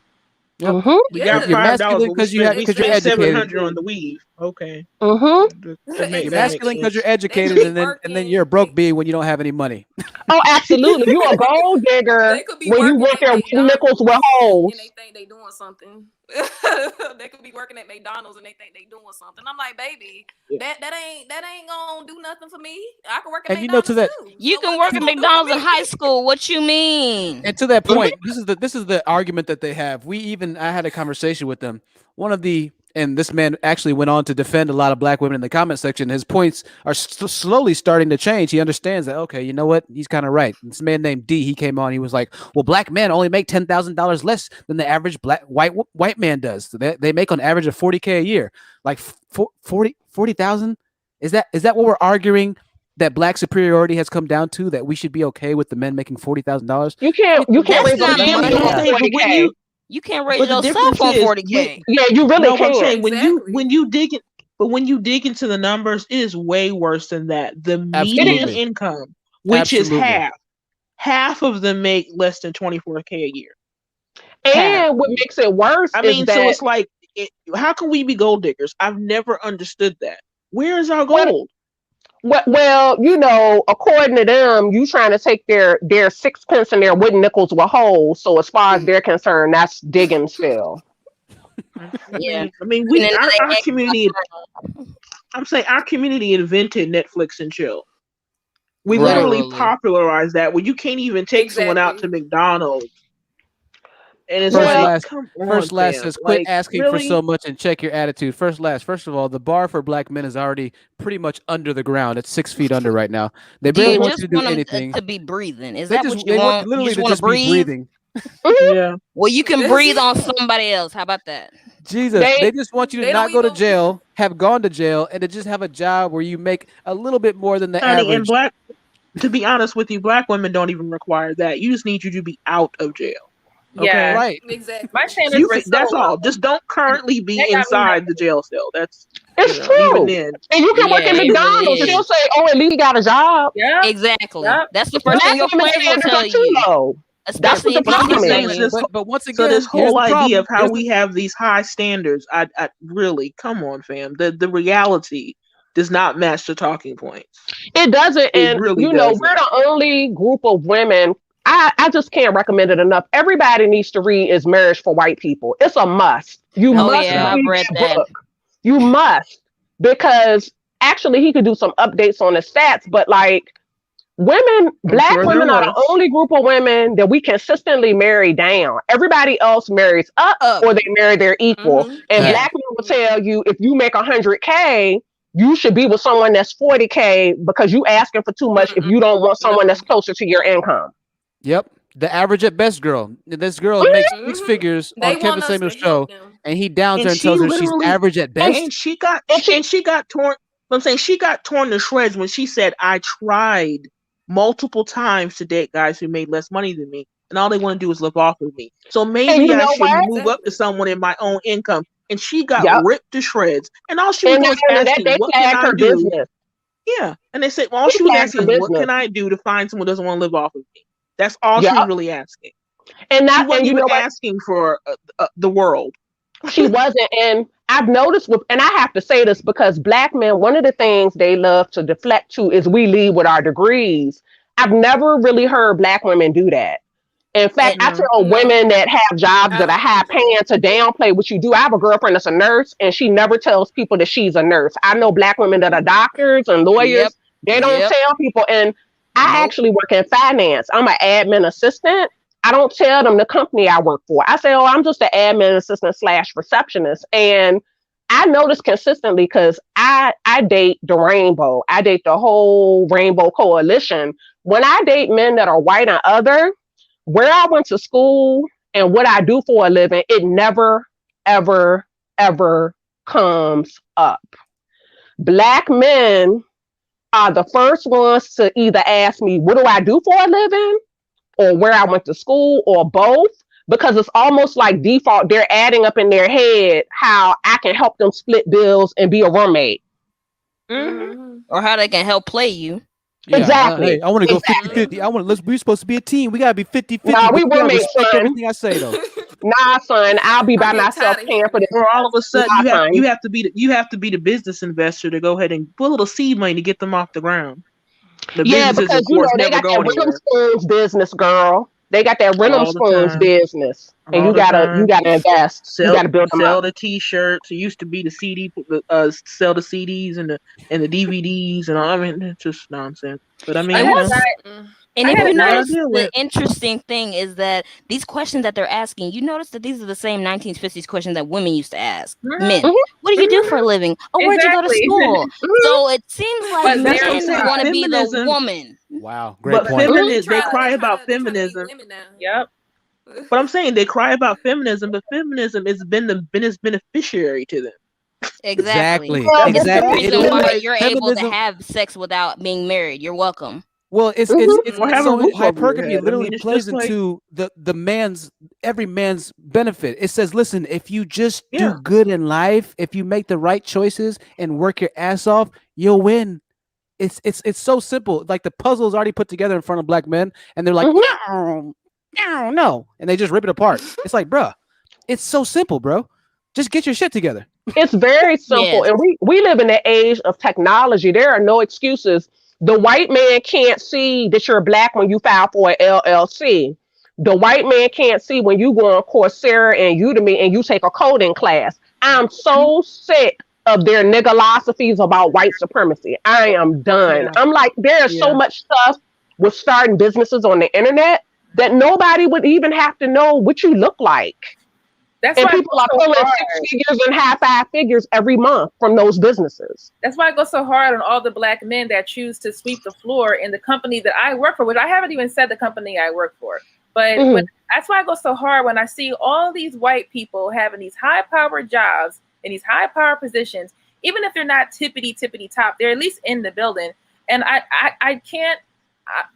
Yep. We got You're $5, masculine but because we you spent, have because you're spent educated. $700 on the weave. Okay. Mm-hmm. You're masculine because you're educated, and then you're a broke bee when you don't have any money. Oh, absolutely. You a gold digger They could be when you working work at there with nickels with holes. and they think they doing something. They could be working at McDonald's and they think they doing something. I'm like, baby, that ain't gonna do nothing for me. I can work at And you know, McDonald's to that, too. You can work at McDonald's in high school. What you mean? and to that point, this is the argument that they have. I had a conversation with them. And this man actually went on to defend a lot of black women in the comment section. His points are slowly starting to change. He understands that, okay, you know what? He's kind of right. This man named D, he came on. He was like, well, black men only make $10,000 less than the average white man does. So they make on average of $40K a year. Like 40,000? Is that what we're arguing? That black superiority has come down to, that we should be okay with the men making $40,000. You can't raise not a money. family on 40K. You can't raise But the yourself difference on is 40K. Yeah, you really No, but I'm can't. saying when you dig it, but when you dig into the numbers, it is way worse than that. The median Absolutely. income, which is Absolutely. half of them make less than 24K a year. And what makes it worse I is mean, that so it's like, how can we be gold diggers? I've never understood that. Where is our gold? well, you know, according to them, you trying to take their sixpence and their wooden nickels with holes. So as far as they're concerned, that's digging still. Yeah. I mean, our community. I'm saying our community invented Netflix and chill. We literally popularized that, where you can't even take someone out to McDonald's. And it's First Last says, quit asking for so much and check your attitude. First of all, the bar for black men is already pretty much under the ground. It's 6 feet under right now. They barely want you to do anything. To be breathing. Is They that just- what you they want want? literally You to just want just to be breathe? breathing. Yeah. Well, you can breathe on somebody else. How about that? Jesus, they just want you to they not don't go to even- jail, have gone to jail, and to just have a job where you make a little bit more than the Honey, and average. to be honest with you, black women don't even require that. You just need you to be out of jail. Okay? Yeah, Right. Exactly. My standards were That's so all. low. Just don't currently be That got me inside the jail cell. That's It's even true. then. And you can work Yeah, at it McDonald's really and she'll is. say, oh, at least he got a job. Yeah, Exactly. Yep. That's the first thing your Black friends women will standards tell are too you. low. That's what Especially the if you problem see is. someone. But once So again, this here's whole the idea problem. of how we have these high standards, I really, come on, fam. The reality does not match the talking points. It doesn't. It And, really you know, doesn't. we're the only group of women. I just can't recommend it enough. Everybody needs to read Is Marriage for White People. It's a must. You Oh, must yeah, I've read read that that. book. You must. Because actually, he could do some updates on the stats, but like, black sure women there are the was. only group of women that we consistently marry down. Everybody else marries up or they marry their equal. Mhm. And Yeah. black men will tell you, if you make 100K, you should be with someone that's 40K because you asking for too much if you don't want someone that's closer to your income. Yep. The average at best girl. This girl makes 6 figures They on want Kevin us Samuel's to show, help them. and he downs And her and she tells her she's literally- average at best. And she got torn. I'm saying she got torn to shreds when she said, I tried multiple times to date guys who made less money than me, and all they want to do is live off of me. So maybe you I know should what? move up to someone in my own income. And she got Yep. ripped to shreds. And all she was And doing not was only that, asking, they what can flagged I her do? business. Yeah. And they said, well, all It's she was none of asking your is, what business. can I do to find someone who doesn't want to live off of me? That's all she Yeah, was really asking. and She not, wasn't and you even know what? asking for the world. She wasn't. And I've noticed with, and I have to say this because black men, one of the things they love to deflect to is we lead with our degrees. I've never really heard black women do that. In fact, And I No. tell No, women that have jobs I that are don't high either. paying to downplay what you do. I have a girlfriend that's a nurse, and she never tells people that she's a nurse. I know black women that are doctors and yep, lawyers. They don't yep, tell people. And I nope. actually work in finance. I'm an admin assistant. I don't tell them the company I work for. I say, oh, I'm just an admin assistant slash receptionist. And I notice consistently because I date the rainbow. I date the whole rainbow coalition. When I date men that are white and other, where I went to school and what I do for a living, it never, ever, ever comes up. Black men are the first ones to either ask me, what do I do for a living? Or where I went to school, or both, because it's almost like default. They're adding up in their head how I can help them split bills and be a roommate. Mm-hmm. Or how they can help play you. Yeah, Exactly. hey, I want to go Exactly. 50-50. I want to we're supposed to be a team. We gotta be 50-50, Nah, but we you gotta roommates, respect son. everything I say though. Nah, son, I'll be I'm by getting myself tired of paying hearing for this. Or all of a sudden Nah, son. you have to be the business investor to go ahead and put a little seed money to get them off the ground. The Yeah, businesses, because of you know course, they never got go that rhythm anywhere. spoons business, girl. They got that rhythm All the spoons time. business, and All you the gotta time. invest. You gotta build them up. Sell the T-shirts. It used to be the CD, sell the CDs and the DVDs and all. I mean, it's just nonsense. But I I mean, And you had a know, what's guy. Mm. and I if had you a what you guy. gotta notice, deal the with. interesting thing is that these questions that they're asking, you notice that these are the same 1950s questions that women used to ask men. Mhm, What do you do for a living? Oh, where'd you go to Exactly. school? mhm, So it seems like But That's what they're I'm men saying. want to be the Feminism, woman. Wow, great but point. mhm. they cry about They trying to be feminism. women now. Yep. But I'm saying they cry about feminism, but feminism has been its beneficiary to them. Exactly. Exactly, Well, It's the exactly. It reason It's why literally like, you're able to feminism. have sex without being married. You're welcome. Well, it's Mhm. it's it's or it's have a so roof over your hypergamy. It head. I literally mean, it's plays just like, into the man's every man's benefit. It says, listen, if you just yeah, do good in life, if you make the right choices and work your ass off, you'll win. It's so simple. Like the puzzle is already put together in front of black men, and they're like, Mhm. no, no, no, and they just rip it apart. It's like, bruh, it's so simple, bro. Just get your shit together. It's very simple, Yes. and we live in the age of technology. There are no excuses. The white man can't see that you're black when you file for an LLC. The white man can't see when you go on Coursera and Udemy and you take a coding class. I'm so sick of their niggalosophies about white supremacy. I am done. yeah, I'm like, there's so yeah. much stuff with starting businesses on the internet that nobody would even have to know what you look like. That's And why I people go are so pulling hard. 6 figures and high five figures every month from those businesses. That's why I go so hard on all the black men that choose to sweep the floor in the company that I work for, which I haven't even said the company I work for. But Mhm. that's why I go so hard when I see all these white people having these high-powered jobs in these high-powered positions, even if they're not tippity top, they're at least in the building. And I can't.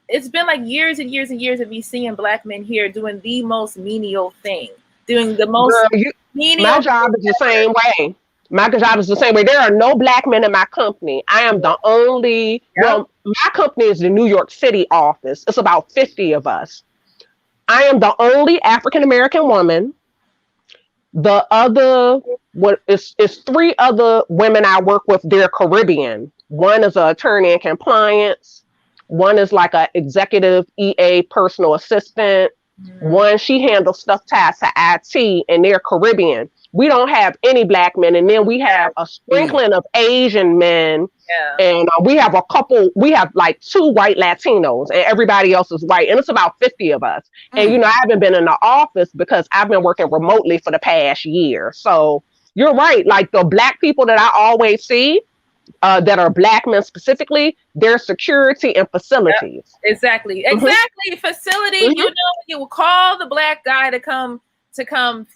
It's been like years and years and years of me seeing black men here doing the most menial thing, doing the most Girl, my menial job thing is the ever. same way. My job is the same way. There are no black men in my company. I am the only, well, my company is the New York City office. It's about 50 of us. I am the only African American woman. The other, what is three other women I work with, they're Caribbean. One is an attorney in compliance. One is like an executive EA personal assistant. One, she handles stuff tied to IT, and they're Caribbean. We don't have any black men, and then we have a sprinkling of Asian men, Yeah. and we have a couple. We have like 2 white Latinos, and everybody else is white, and it's about 50 of us. And you know, I haven't been in the office because I've been working remotely for the past year. So you're right. Like the black people that I always see, that are black men specifically, their security and facilities. Exactly. Mhm. Exactly. Facility. Mhm. You know, you will call the black guy to come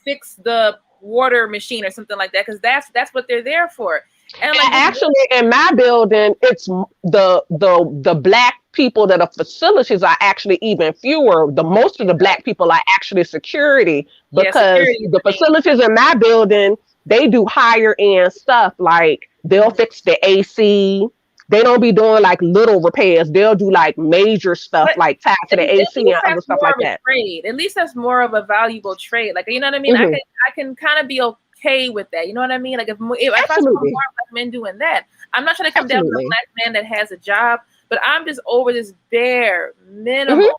fix the water machine or something like that, because that's what they're there for. And like Actually, in my building, it's the black people that are facilities are actually even fewer. The most of the black people are actually security, Yeah, because security is the the main. facilities in my building, they do higher end stuff, like they'll fix the AC, They don't be doing like little repairs. They'll do like major stuff, But like tied to the at AC least and other that's stuff more like of a that. trade. At least that's more of a valuable trade. Like, you know what I mean? Mhm. I can kind of be okay with that. You know what I mean? Like if I saw more Absolutely. black men doing that, I'm not trying to come down to a Absolutely. black man that has a job, but I'm just over this bare Mhm. minimum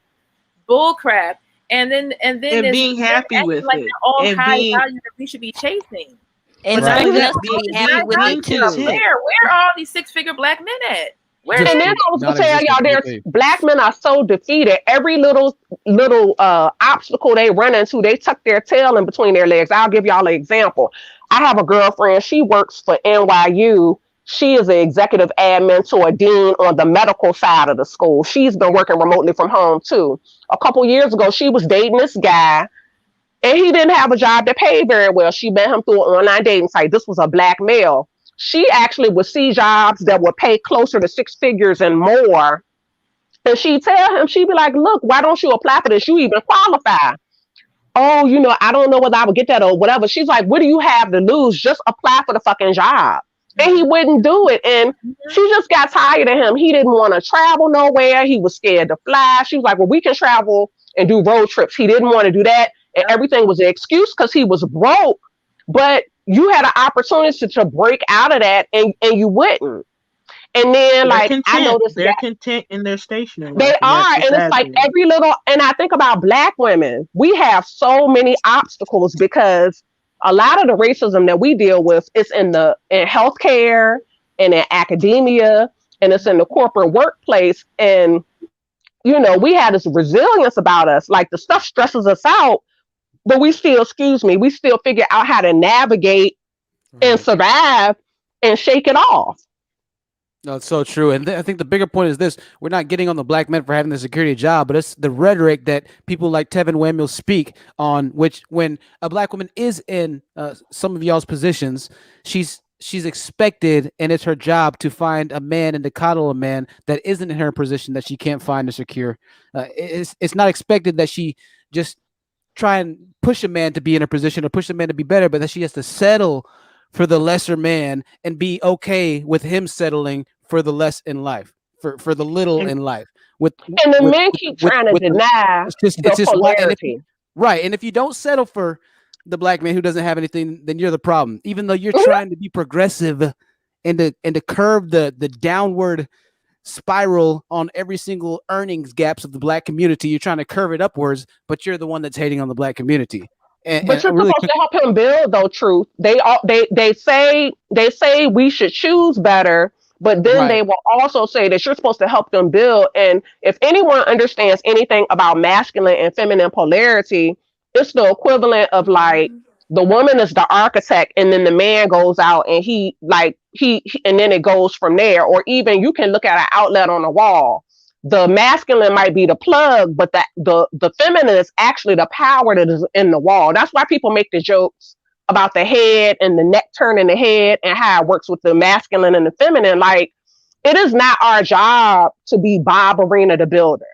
bull crap. And then And it's being happy acting with like it. they're all And high being value that we should be chasing. And but not expecting even us that, to be happy High with value it being too. stuff. Where are all these 6-figure black men at? Where Just And then they? I was gonna tell non-existent y'all, there's VP. black men are so defeated. Every little obstacle they run into, they tuck their tail in between their legs. I'll give y'all an example. I have a girlfriend. She works for NYU. She is an executive admin to a dean on the medical side of the school. She's been working remotely from home too. A couple years ago, she was dating this guy, and he didn't have a job that paid very well. She met him through an online dating site. This was a black male. She actually would see jobs that would pay closer to 6 figures and more. And she'd tell him, she'd be like, look, why don't you apply for this? You even qualify. Oh, I don't know whether I would get that or whatever. She's like, what do you have to lose? Just apply for the fucking job. And he wouldn't do it. And she just got tired of him. He didn't want to travel nowhere. He was scared to fly. She was like, well, we can travel and do road trips. He didn't want to do that. And everything was an excuse because he was broke. But you had an opportunity to break out of that, and you wouldn't. And then, they're I content. noticed They're that content in their station in they life, and that's are, the and it's sad like thing. every little. And I think about black women. We have so many obstacles because a lot of the racism that we deal with is in healthcare and in academia, and it's in the corporate workplace. And we have this resilience about us. Like the stuff stresses us out, but we still figure out how to navigate and Right. survive and shake it off. No, it's so true. And I think the bigger point is this: we're not getting on the black men for having the security job, but it's the rhetoric that people like Tevin Whammill speak on, which when a black woman is in some of y'all's positions, she's expected, and it's her job to find a man and to coddle a man that isn't in her position that she can't find or secure. It's not expected that she just try and push a man to be in a position or push a man to be better, but that she has to settle for the lesser man and be okay with him settling for the less in life, for the little And, in life. With and the men keep trying to deny it's the just why, polarity. right. And if you don't settle for the black man who doesn't have anything, then you're the problem. Even though you're Mhm. trying to be progressive and to curb the downward spiral on every single earnings gaps of the black community, you're trying to curve it upwards, but you're the one that's hating on the black community. But you're Really supposed quick, to help him build, though. Truth. They say we should choose better, but then right. they will also say that you're supposed to help them build. And if anyone understands anything about masculine and feminine polarity, it's the equivalent of like the woman is the architect, and then the man goes out and and then it goes from there. Or even you can look at an outlet on the wall. The masculine might be the plug, but the feminine is actually the power that is in the wall. That's why people make the jokes about the head and the neck turning the head and how it works with the masculine and the feminine. Like, it is not our job to be Bob Arena the builder.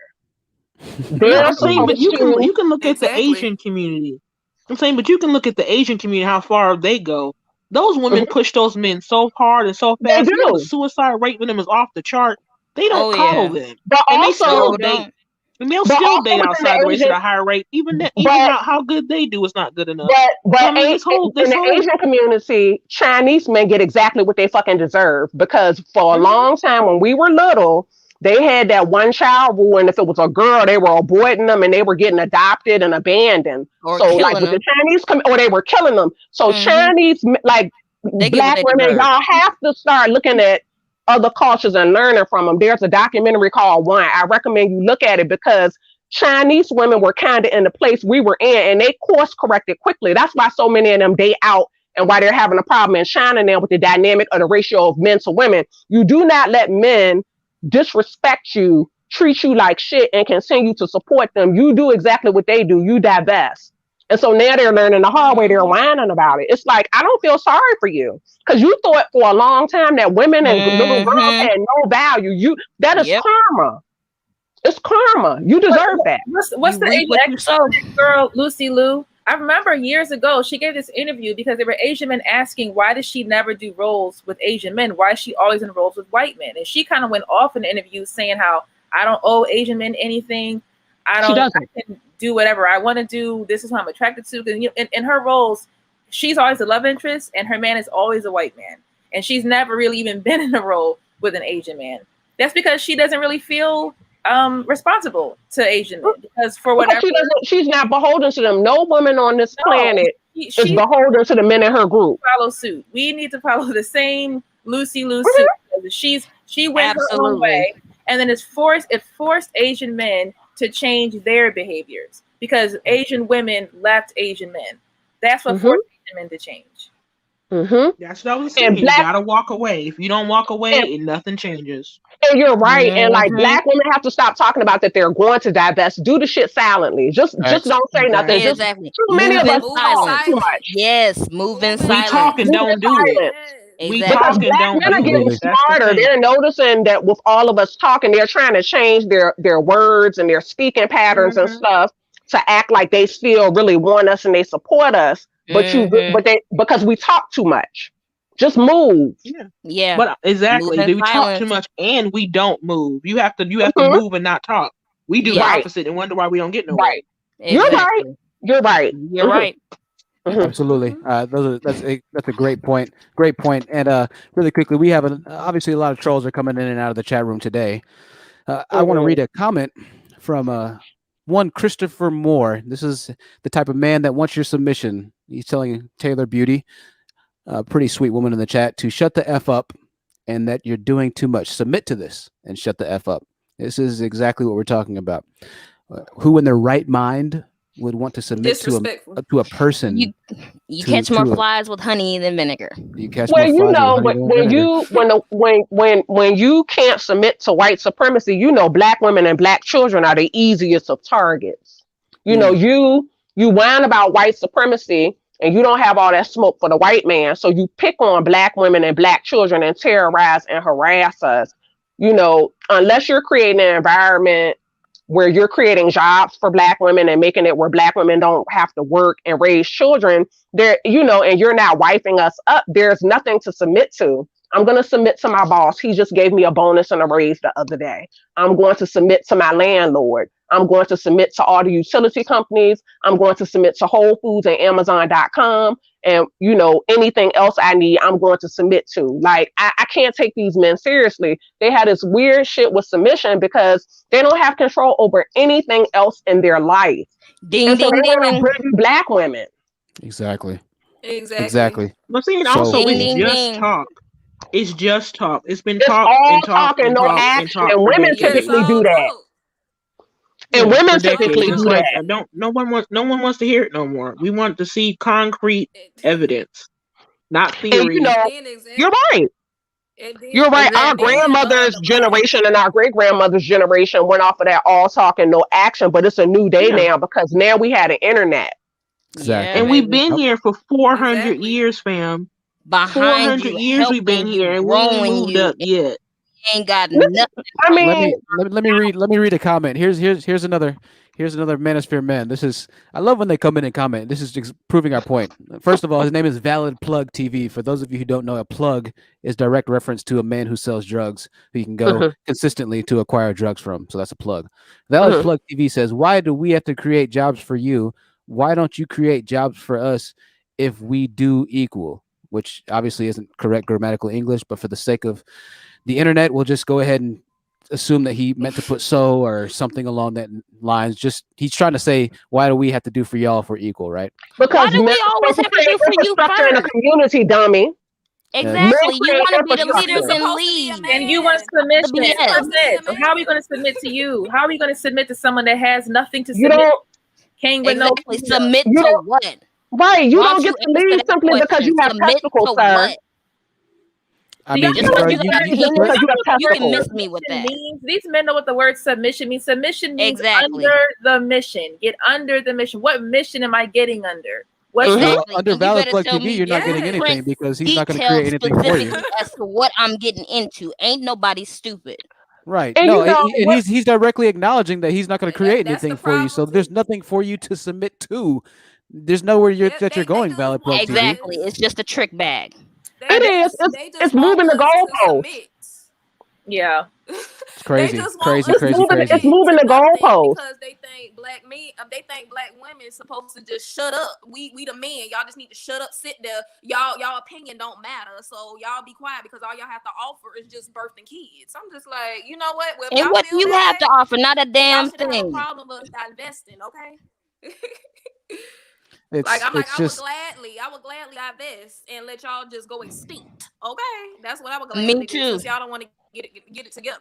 No, They're I'm saying, but supposed to. you can look at the Exactly. Asian community. I'm saying, but you can look at the Asian community, how far they go. Those women Mhm. push those men so hard and so They fast. The do. suicide rate with them is off the chart. They don't Oh coddle yeah. them, But and they also, still No, date. don't. And they'll but still also date within outside the the race at Asian, a higher rate. Even but how good they do is not good enough. But So I mean, in this the whole Asian community, Chinese men get exactly what they fucking deserve, because for a Mhm. long time when we were little, they had that one child rule, and if it was a girl, they were aborting them and they were getting adopted and abandoned. Or So like killing with the them. Chinese, or they were killing them. So Hmm. like They get what black they women, deserve. y'all have to start looking at other cultures and learning from them. There's a documentary called One. I recommend you look at it, because Chinese women were kind of in the place we were in, and they course corrected quickly. That's why so many of them date out, and why they're having a problem in China now with the dynamic of the ratio of men to women. You do not let men disrespect you, treat you like shit, and continue to support them. You do exactly what they do. You divest. And so now they're learning the hard way. They're whining about it. It's like, I don't feel sorry for you, because you thought for a long time that women and little girls Hmm. had no value. That is Yep. karma. It's karma. You deserve that. What's You the reap age what you sow. girl Lucy Liu? I remember years ago, she gave this interview because there were Asian men asking, why does she never do roles with Asian men? Why is she always in roles with white men? And she kind of went off in the interview saying how I don't owe Asian men anything. I can do whatever I want to do. This is what I'm attracted to. Because in her roles, she's always a love interest and her man is always a white man. And she's never really even been in a role with an Asian man. That's because she doesn't really feel responsible to Asian men, because for whatever she's not beholden to them. No woman on this planet is beholden to the men in her group. Follow suit. We need to follow the same Lucy suit. She went her own way, and then it forced Asian men to change their behaviors because Asian women left Asian men. That's what forced Asian men to change. That's what I was saying. You gotta walk away. If you don't walk away, nothing changes. And you're right. And like black women have to stop talking about that they're going to divest. Do the shit silently. Just don't say nothing. Exactly. Too many of us talk too much. Yes, moving silent. We talk and don't do it. We talk and don't do it. They're getting smarter. They're noticing that with all of us talking, they're trying to change their words and their speaking patterns and stuff to act like they still really want us and they support us. But because we talk too much. Just move. Yeah. But exactly. We talk too much and we don't move. You have to move and not talk. We do the opposite and wonder why we don't get nowhere. Right. Exactly. You're right. You're right. Absolutely. That's a great point. Great point. And really quickly, we have obviously a lot of trolls are coming in and out of the chat room today. I want to read a comment from one Christopher Moore. This is the type of man that wants your submission. He's telling Taylor Beauty, a pretty sweet woman in the chat, to shut the F up and that you're doing too much. Submit to this and shut the F up. This is exactly what we're talking about. Who in their right mind would want to submit to a person? You catch more flies with honey than vinegar. You catch more flies when you can't submit to white supremacy, black women and black children are the easiest of targets. You whine about white supremacy and you don't have all that smoke for the white man. So you pick on black women and black children and terrorize and harass us. Unless you're creating an environment where you're creating jobs for black women and making it where black women don't have to work and raise children there, and you're not wiping us up, there's nothing to submit to. I'm going to submit to my boss. He just gave me a bonus and a raise the other day. I'm going to submit to my landlord. I'm going to submit to all the utility companies. I'm going to submit to Whole Foods and Amazon.com. And, anything else I need, I'm going to submit to. Like, I can't take these men seriously. They had this weird shit with submission because they don't have control over anything else in their life. Ding, so ding, ding. Black women. Exactly. But see, it also is just talk. It's just talk. It's been talk and talk and no talk action. and talk. And women typically do that. And women typically do that. No one wants to hear it no more. We want to see concrete evidence, not theory. You're right. You're right. Our grandmother's generation and our great grandmother's generation went off of that all talk and no action. But it's a new day now because now we had an internet. Exactly. And we've been here for 400 years, fam. Behind 400 years we've been here and we ain't moved up yet. Ain't got nothing. I mean, let me read a comment. Here's another Manosphere man. I love when they come in and comment. This is just proving our point. First of all, his name is Valid Plug TV. For those of you who don't know, a plug is direct reference to a man who sells drugs who you can go consistently to acquire drugs from. So that's a plug. Valid Plug TV says, "Why do we have to create jobs for you? Why don't you create jobs for us if we do equal?" Which obviously isn't correct grammatical English, but for the sake of the internet, we'll just go ahead and assume that he meant to put so or something along that lines. Just he's trying to say, why do we have to do for y'all if we're equal, right? Because why do we always have to do for you first? In a community, dummy. Exactly. You want to be the leaders and lead. And you want submission. So how are we going to submit to you? How are we going to submit to someone that has nothing to submit? Submit to what? Right, you don't get to lead simply because you have testicles, sir. I mean, you can miss me with that. These men know what the word submission means. Submission means under the mission. Get under the mission. What mission am I getting under? Under Valid Plug TV, you're not getting anything because he's not going to create anything for you. As to what I'm getting into, ain't nobody stupid. Right. And he's directly acknowledging that he's not going to create anything for you. So there's nothing for you to submit to. There's nowhere They you're going, just Valid Plug want TV. Exactly. It's just a trick bag. It is. they It's just want moving the us to goalposts. submit. Yeah. It's crazy, They just want crazy, us crazy, to crazy. It's submit moving to the nothing goalposts. because they think black women supposed to just shut up. We the men. Y'all just need to shut up, sit there. Y'all opinion don't matter. So y'all be quiet because all y'all have to offer is just birthing kids. I'm just like, you know what? Well, if And y'all what do feel you that have to way, offer? Not a y'all damn should have a thing. problem with divesting, okay? It's I would just gladly divest and let y'all just go extinct. Okay, that's what I would Me gladly do too. since y'all don't want to get it together.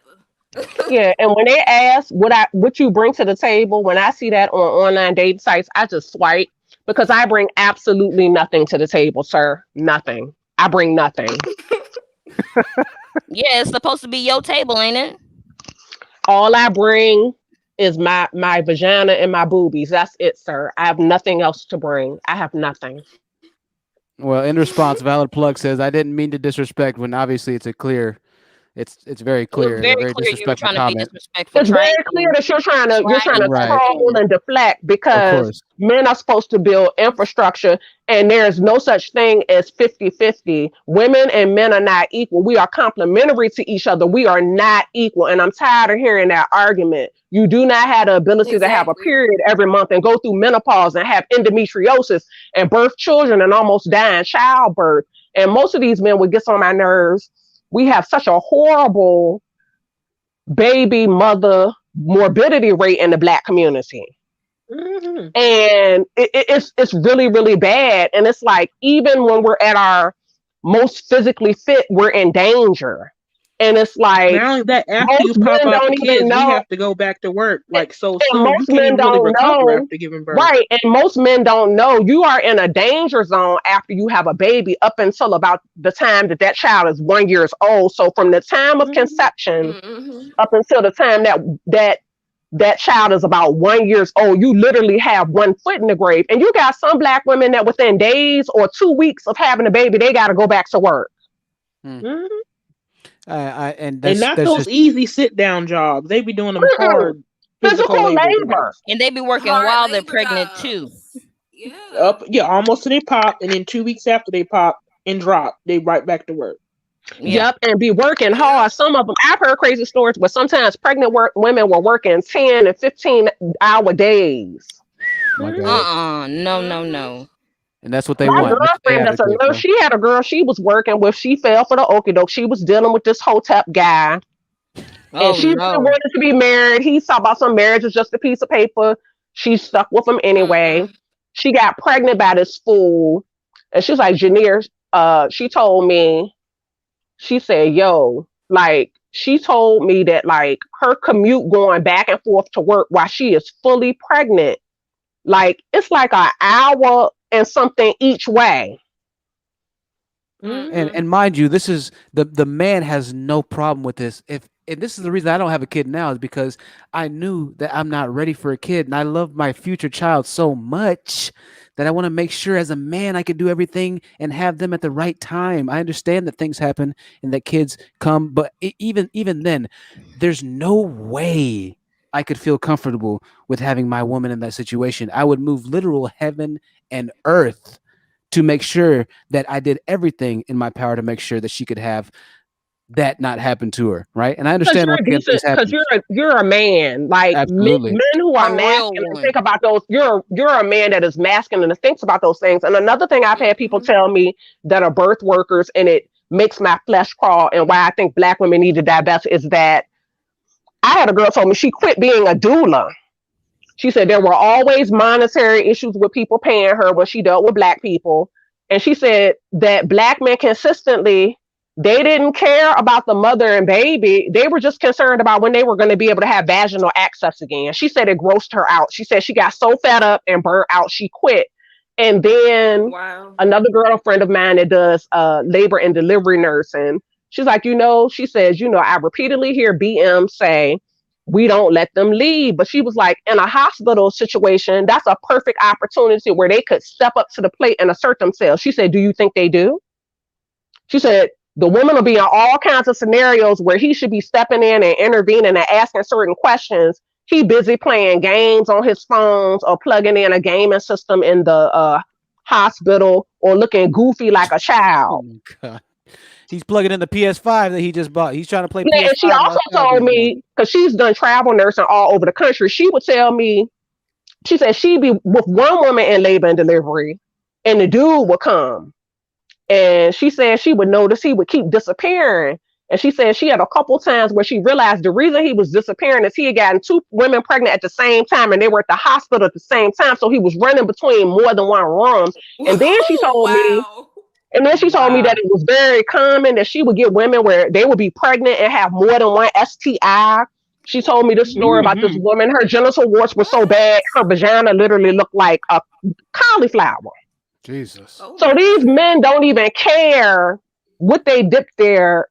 Yeah, and when they ask what you bring to the table, when I see that on online dating sites, I just swipe because I bring absolutely nothing to the table, sir. Nothing. I bring nothing. Yeah, it's supposed to be your table, ain't it? All I bring is my vagina and my boobies. That's it, sir. I have nothing else to bring. I have nothing. well. In response, Valid Plug says, "I didn't mean to disrespect." When obviously it's very It was clear and a very very clear you were disrespectful trying to be comment. disrespectful. It's very clear that you're trying to Right. troll and deflect Of because course. men are supposed to build infrastructure and there's no such thing as 50-50. Women and men are not equal. We are complementary to each other. We are not equal. And I'm tired of hearing that argument. You do not have the ability to have a Exactly. period every month and go through menopause and have endometriosis and birth children and almost die in childbirth. And most of these men, what gets on my nerves, we have such a horrible baby mother morbidity rate in the Black community. Mhm. And it's really, really bad. And it's like, even when we're at our most physically fit, we're in danger. And it's like, Not only that, after you most pop men out the don't even kids, we know. have to go back to work like so And soon. You most can't men even really don't recover know. after giving birth. Right. And most men don't know you are in a danger zone after you have a baby up until about the time that child is 1 year old. So from the time of conception Mm-hmm. up until the time that child is about 1 year old, you literally have 1 foot in the grave. And you got some Black women that within days or 2 weeks of having a baby, they got to go back to work. Mhm. And And not that's those just easy sit down jobs. They be doing them Mm-mm. hard physical Physical labor labor. jobs. And they be working Hard while they're labor pregnant too. jobs. Yeah. Almost till they pop, and then 2 weeks after they pop and drop, they right back to work. Yeah. Yep, and be working Yeah. hard. Some of them, I've heard crazy stories, but sometimes pregnant women were working 10 and 15-hour days. my Mhm. God. No, no, Mm-hmm. no. And that's what they My want. That's what they girlfriend that's a advocate nurse, for. she had a girl she was working with. She fell for the okie doke. She was dealing with this hotep guy. And Oh she really no. wanted to be married. He saw about some marriage was just a piece of paper. She stuck with him anyway. Mm-mm. She got pregnant by this fool. And she was like, Janier, she told me, she said, yo, like, she told me that like her commute going back and forth to work while she is fully pregnant, like it's like an hour and something each way. And Mm-hmm. and mind you, this is the man has no problem with this. If and this is the reason I don't have a kid now is because I knew that I'm not ready for a kid, and I love my future child so much that I want to make sure as a man I could do everything and have them at the right time. I understand that things happen and that kids come, but even then, there's no way I could feel comfortable with having my woman in that situation. I would move literal heaven and earth to make sure that I did everything in my power to make sure that she could have that not happen to her, right? And I Because understand you're once a again things decent, because happen. you're a man. Like Absolutely. men who are A real masculine and one. think about those. You're a man that is masculine and thinks about those things. And another thing I've had people Mm-hmm. tell me that are birth workers, and it makes my flesh crawl. And why I think Black women need to divest is that I had a girl told me she quit being a doula. She said there were always monetary issues with people paying her when she dealt with Black people. And she said that Black men consistently, they didn't care about the mother and baby. They were just concerned about when they were going to be able to have vaginal access again. She said it grossed her out. She said she got so fed up and burnt out, she quit. And then Wow. another girlfriend of mine that does labor and delivery nursing, she's like, she says, I repeatedly hear BM say, we don't let them leave. But she was like, in a hospital situation, that's a perfect opportunity where they could step up to the plate and assert themselves. She said, do you think they do? She said, the woman will be in all kinds of scenarios where he should be stepping in and intervening and asking certain questions. he busy playing games on his phones or plugging in a gaming system in the hospital or looking goofy like a Oh child. my god. He's plugging in the PS5 that he just bought. He's trying to play Yeah, and she PS5 while also his child told being born. me, because she's done travel nursing all over the country, she would tell me, she said she'd be with one woman in labor and delivery, and the dude would come. And she said she would notice he would keep disappearing. And she said she had a couple times where she realized the reason he was disappearing is he had gotten 2 women pregnant at the same time, and they were at the hospital at the same time. So he was running between more than one room. And then she told me, Wow. and then she told me that it was very common that she would get women where they would be pregnant and have more than one STI. She told me this story about this woman. Her genital warts were so bad, her vagina literally looked like a cauliflower. Jesus. Oh So my these God. men don't even care what they dip their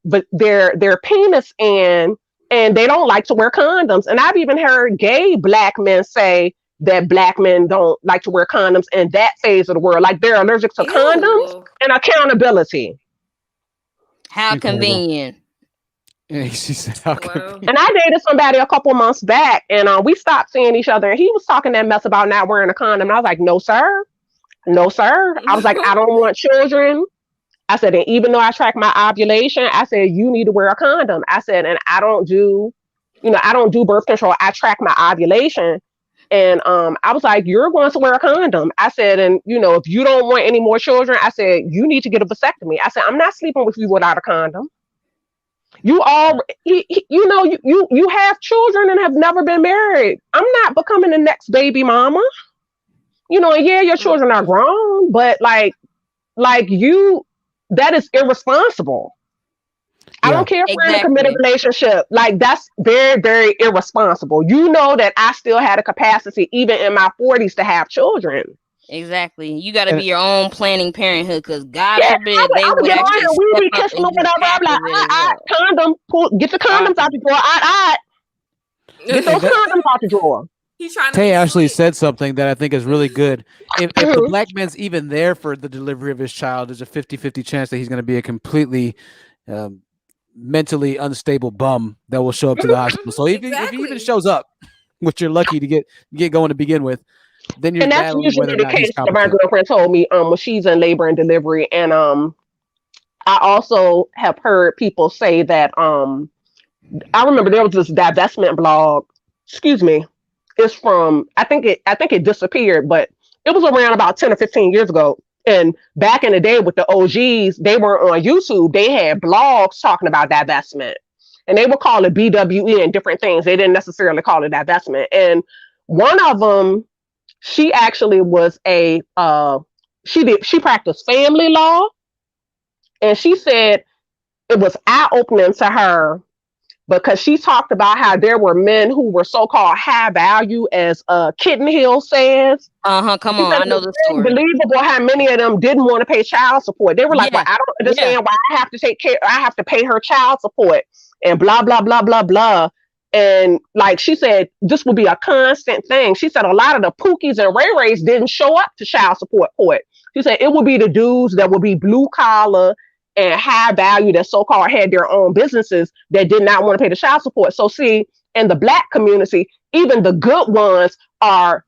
penis in, and they don't like to wear condoms. And I've even heard gay black men say that black men don't like to wear condoms in that phase of the world, like they're allergic to condoms Ew. and accountability. How Incredible. convenient. Yeah, she said, how Wow. convenient. And I dated somebody a couple months back, and we stopped seeing each other, and he was talking that mess about not wearing a condom. And I was like, no, sir. No, sir. I was like, I don't want children. I said, and even though I track my ovulation, I said, you need to wear a condom. I said, and I don't do birth control. I track my ovulation. And I was like, you're going to wear a condom. I said, and if you don't want any more children, I said, you need to get a vasectomy. I said, I'm not sleeping with you without a condom. You all, you have children and have never been married. I'm not becoming the next baby mama. And yeah, your children are grown, but like you, that is irresponsible. I don't care if we're in a committed relationship. Like, that's very, very irresponsible. You know that I still had a capacity, even in my 40s, to have children. Exactly. You got to be your own planning parenthood, because God forbid I they would would get on actually here, we step be up kissing and or do whatever. I'm half like, of it as well. condom, get the condoms out the drawer. Get those condoms out the drawer. He's trying to Tay be actually slick. said something that I think is really good. If the black man's even there for the delivery of his child, there's a 50-50 chance that he's going to be a completely mentally unstable bum that will show up to the hospital. So if he even shows up, which you're lucky to get going to begin with, then you're And that's battling usually whether or the not he's case that my competent. girlfriend told me when she's in labor and delivery. And I also have heard people say that I remember there was this divestment blog. Excuse me. It's from I think it disappeared, but it was around about 10 or 15 years ago. And back in the day with the OGs, they were on YouTube. They had blogs talking about divestment, and they would call it BWE and different things. They didn't necessarily call it divestment. And one of them, she actually was she practiced family law, and she said it was eye-opening to her because she talked about how there were men who were so-called high value, as Kitten Hill says. Come on, I know the story. Unbelievable how many of them didn't want to pay child support. They were like, well, I don't understand why I have to pay her child support and blah, blah, blah, blah, blah. And like she said, this would be a constant thing. She said a lot of the Pookies and Ray Rays didn't show up to child support court. She said it would be the dudes that would be blue collar and high value that so-called had their own businesses that did not want to pay the child support. So see, in the black community, even the good ones are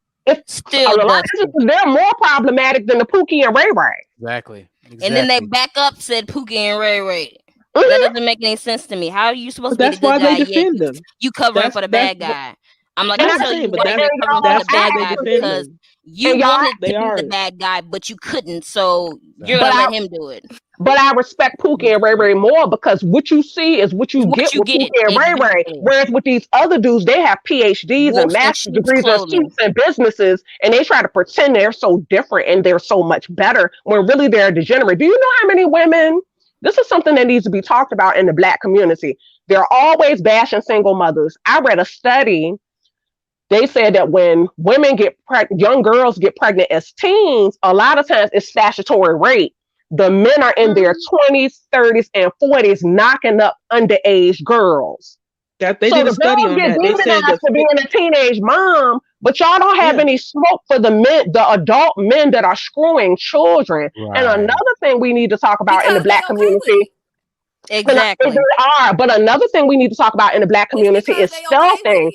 still they're more problematic than the Pookie and Ray Ray. Exactly. And then they back up said Pookie and Ray Ray. That doesn't make any sense to me. How are you supposed to be the good guy? They defend them. You covering for the bad guy. I'm like, I'm I'll tell you saying, but why you're covering for the bad guy, because you wanted to be the bad guy, but you couldn't. So you're gonna let him do it. But I respect Pookie and Ray Ray more because what you see is what you get with Pookie and Ray Ray. Whereas with these other dudes, they have PhDs and master's degrees and suits and businesses, and they try to pretend they're so different and they're so much better when really they're degenerate. Do you know how many women? This is something that needs to be talked about in the black community. They're always bashing single mothers. I read a study. They said that when women young girls get pregnant as teens, a lot of times it's statutory rape. The men are in their 20s, 30s, and 40s knocking up underage girls. That they did a study on that. They said that for being a teenage mom, but y'all don't have any smoke for the adult men that are screwing children. Right. And another thing we need to talk about in the black community. And Exactly. they are. But another thing we need to talk about in the Black It's community because is they okay with stealthing. it.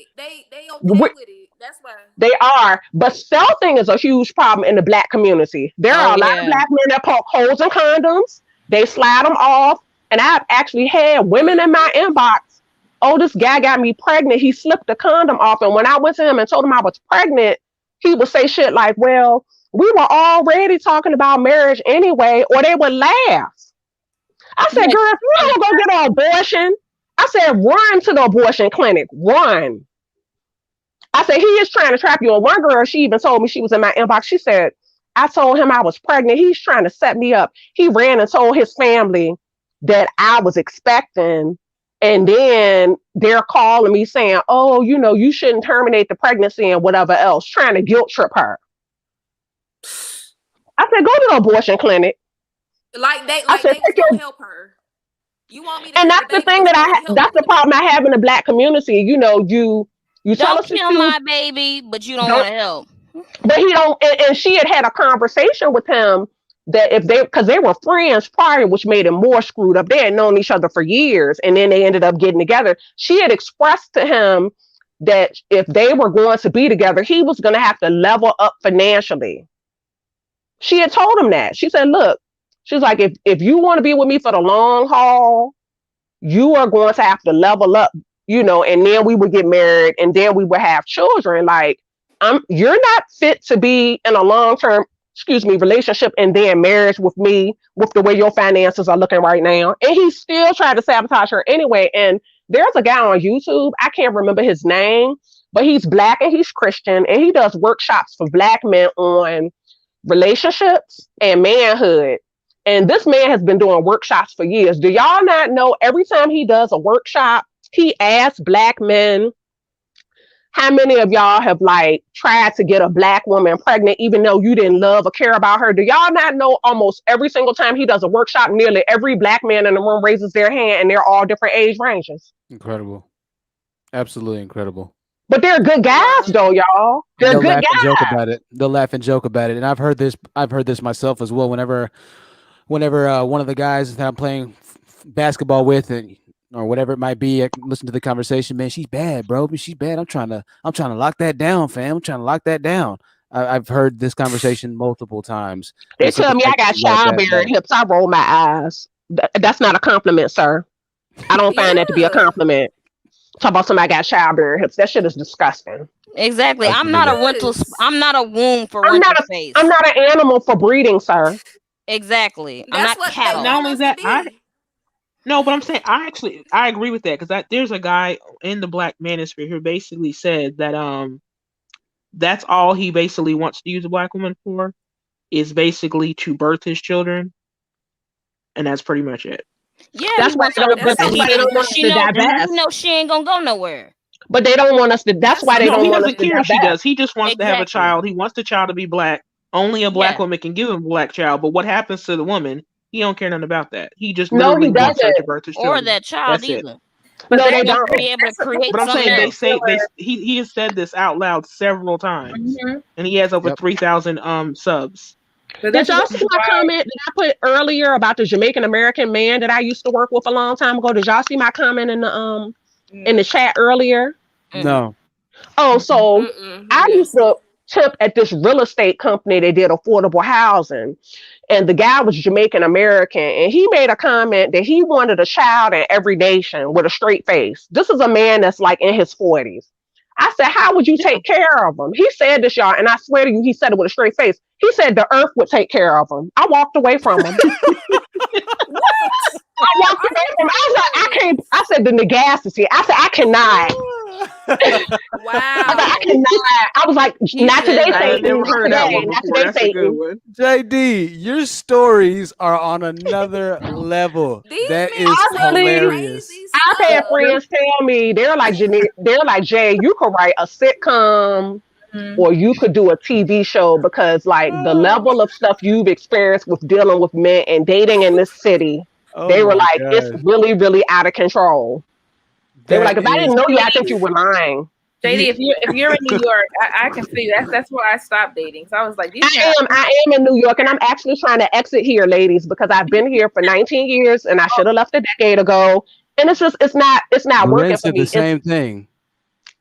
They okay We- with it. That's why. They are, but stealthing is a huge problem in the Black community. There are Oh a lot of yeah. Black men that poke holes in condoms. They slide them off, and I've actually had women in my inbox. Oh, this guy got me pregnant. He slipped the condom off, and when I went to him and told him I was pregnant, he would say shit like, "Well, we were already talking about marriage anyway," or they would laugh. I said, Yeah. "Girl, if you don't go get an abortion," I said, "run to the abortion clinic, run." I said, "He is trying to trap you." And one girl, she even told me, she was in my inbox. She said, "I told him I was pregnant. He's trying to set me up. He ran and told his family that I was expecting. And then they're calling me saying, oh, you shouldn't terminate the pregnancy and whatever else," trying to guilt trip her. I said, "Go to the abortion clinic." Like they I said, was "Take your gonna help her. You want me to And kill that's the the baby, thing but that you want me to help that's me the kill the problem baby? I have in the Black community. You tell Don't us to kill choose, my baby, but you don't don't, want to help. but he don't. And she had a conversation with him that because they were friends prior, which made it more screwed up. They had known each other for years, and then they ended up getting together. She had expressed to him that if they were going to be together, he was going to have to level up financially. She had told him that. She said, "Look," she's like, if you want to be with me for the long haul, you are going to have to level up, and then we would get married and then we would have children. Like, you're not fit to be in a long-term, relationship and then marriage with me with the way your finances are looking right now. And he still tried to sabotage her anyway. And there's a guy on YouTube, I can't remember his name, but he's Black and he's Christian, and he does workshops for Black men on relationships and manhood. And this man has been doing workshops for years. Do y'all not know every time he does a workshop, he asks Black men, how many of y'all have tried to get a Black woman pregnant even though you didn't love or care about her? Do y'all not know almost every single time he does a workshop, nearly every Black man in the room raises their hand, and they're all different age ranges? Incredible. Absolutely incredible. But they're good guys though, y'all. They're They'll good laugh and joke guys. about it. They'll laugh and joke about it. And I've heard this myself as well. Whenever one of the guys that I'm playing basketball with, or whatever it might be, I can listen to the conversation. Man, she's bad, bro. She's bad. I'm trying to lock that down, fam. I'm trying to lock that down. I've heard this conversation multiple times. They So tell the me I fact got that you have childbearing hips. I roll my eyes. That's not a compliment, sir. I don't find that to be a Yeah. compliment. Talk about somebody got childbearing hips. That shit is disgusting. Exactly. I'm not a rental. Yes. I'm not a womb for I'm rental not space. I'm not an animal for breeding, sir. Exactly. I'm That's not what they cattle. Not want only us that, to be. No, but I'm saying I agree with that because there's a guy in the Black Manosphere who basically said that that's all he basically wants to use a Black woman for is basically to birth his children, and that's pretty much it. Yeah, That's he why wants they her to don't. birth That's his why they kids, don't want but us to divest. you know she ain't gonna go nowhere. But they don't want us to. That's why they No, don't he want us doesn't to care if she divest. does. He just wants to have a Exactly. child. He wants the child to be Black. Only a Black Yeah. woman can give him a Black child. But what happens to the woman? He don't care nothing about that. He just No, literally he wants her to doesn't. birth his Or children. that child That's it. either. No, they He wants don't. to be able to create But I'm something saying else. he has said this out loud several times, Mhm. and he has over Yep. 3,000 subs. But Did that's y'all see my comment that I put earlier about the Jamaican American man that I used to work with a long time ago? Did y'all see my comment in the chat earlier? No. Oh, so I Yes. used to tip at this real estate company that did affordable housing. And the guy was Jamaican American. And he made a comment that he wanted a child in every nation with a straight face. This is a man that's in his 40s. I said, how would you take care of him? He said this, y'all, and I swear to you, he said it with a straight face. He said the earth would take care of him. I walked away from him. I walked away from him. I was like, I can't. I said, the negacity. I said, I cannot. Wow. I cannot. I was like, not today, I Satan. never Not heard that today. one Not before. today, That's a good Satan. one. JD, your stories are on another level. These That men is are saying some hilarious. crazy I've had stuff. friends tell me they're like Jay, you could write a sitcom or you could do a TV show because the level of stuff you've experienced with dealing with men and dating in this city, Oh they were my like, it's gosh. really, really out of control. They were like, That if I is didn't know you, I think you were lying. JD, if you're in New York, I can see that's where I stopped dating. So I was like, these guys. I am in New York, and I'm actually trying to exit here, ladies, because I've been here for 19 years, and I should have left a decade ago. And it's not working Lorenz for said me. the same thing.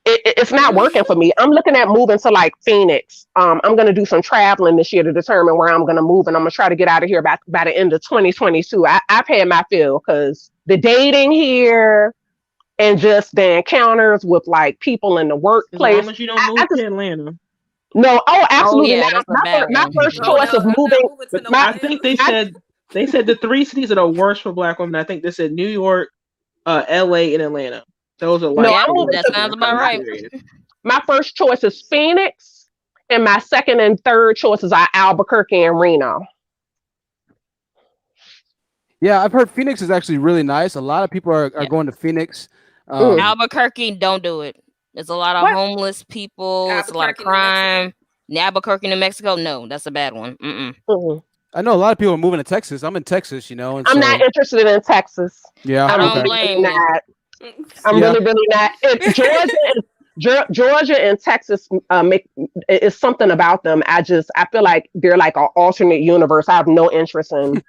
It's not working for me. I'm looking at moving to like Phoenix. I'm gonna do some traveling this year to determine where I'm gonna move, and I'm gonna try to get out of here by the end of 2022. I've had my fill because the dating here and just the encounters with like people in the As workplace. long as you don't move to Atlanta. No, absolutely yeah, not. that's a bad My one. first Oh, choice no, of I'm not moving. moving to no My, I think they I- said the three cities that are worst for Black women. I think they said New York, LA, and Atlanta. Those are like No, Yep, I'm the moving worst that to for sounds Black about women, right. period. my first choice is Phoenix, and my second and third choices are Albuquerque and Reno. Yeah, I've heard Phoenix is actually really nice. A lot of people are Yeah. going to Phoenix. Albuquerque, don't do it. There's a lot of What? homeless people. It's a lot of Albuquerque, New Mexico. crime. Albuquerque, New Mexico. No, that's a bad one. Mhm. I know a lot of people are moving to Texas. I'm in Texas, you know, and I'm so not interested in Texas. yeah, I don't okay. blame you. Not. I'm Yeah. really not. Georgia and Texas it's something about them. I feel like they're like an alternate universe. I have no interest in.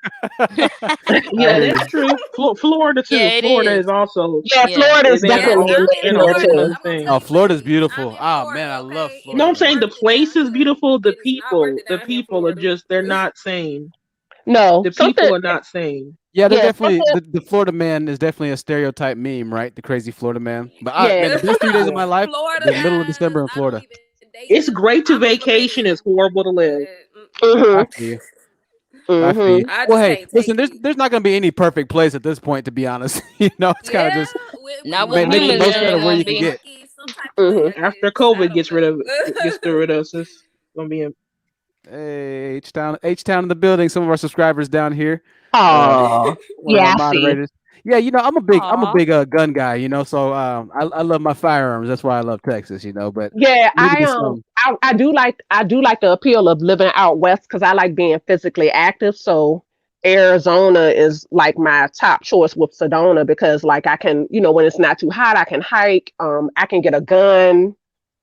Yeah, that's true. Florida too. Yeah, it Florida is. is also. Yeah, Yeah. Florida's They have their definitely own, in their there own too. little thing. Oh, Florida's beautiful. Oh man, I love You know what I'm Florida. saying? The place is beautiful. The It is not worth people, it down here in are Florida. just they're not sane. No, The something. people are not sane. Yeah, they're Yeah, definitely the Florida man is definitely a stereotype meme, right? The crazy Florida man. But Yeah. man, the best 3 days of Yeah. my life, Florida the middle of guys, December in I don't Florida. even date It's them. great to I'm a vacation. millennial, It's horrible to live. but I Mhm. feel you. I feel you. I Well, just hey, can't listen, take it. there's not gonna be any perfect place at this point, to be honest. You know, it's kind of Yeah, just Not with with make the humans, most it out ain't of where gonna you can be. get. some type of way, I After guess. I COVID don't gets rid of know. gets rid of us, it's gonna be. Hey, H-Town in the building. Some of our subscribers down here. Oh, One of our yeah, I see. moderators. Yeah, you know, I'm a Aw. big gun guy, you know, so I love my firearms. That's why I love Texas, you know, but Yeah, maybe there's some. I do like the appeal of living out west because I like being physically active. So Arizona is like my top choice with Sedona because like I can, when it's not too hot, I can hike. I can get a gun.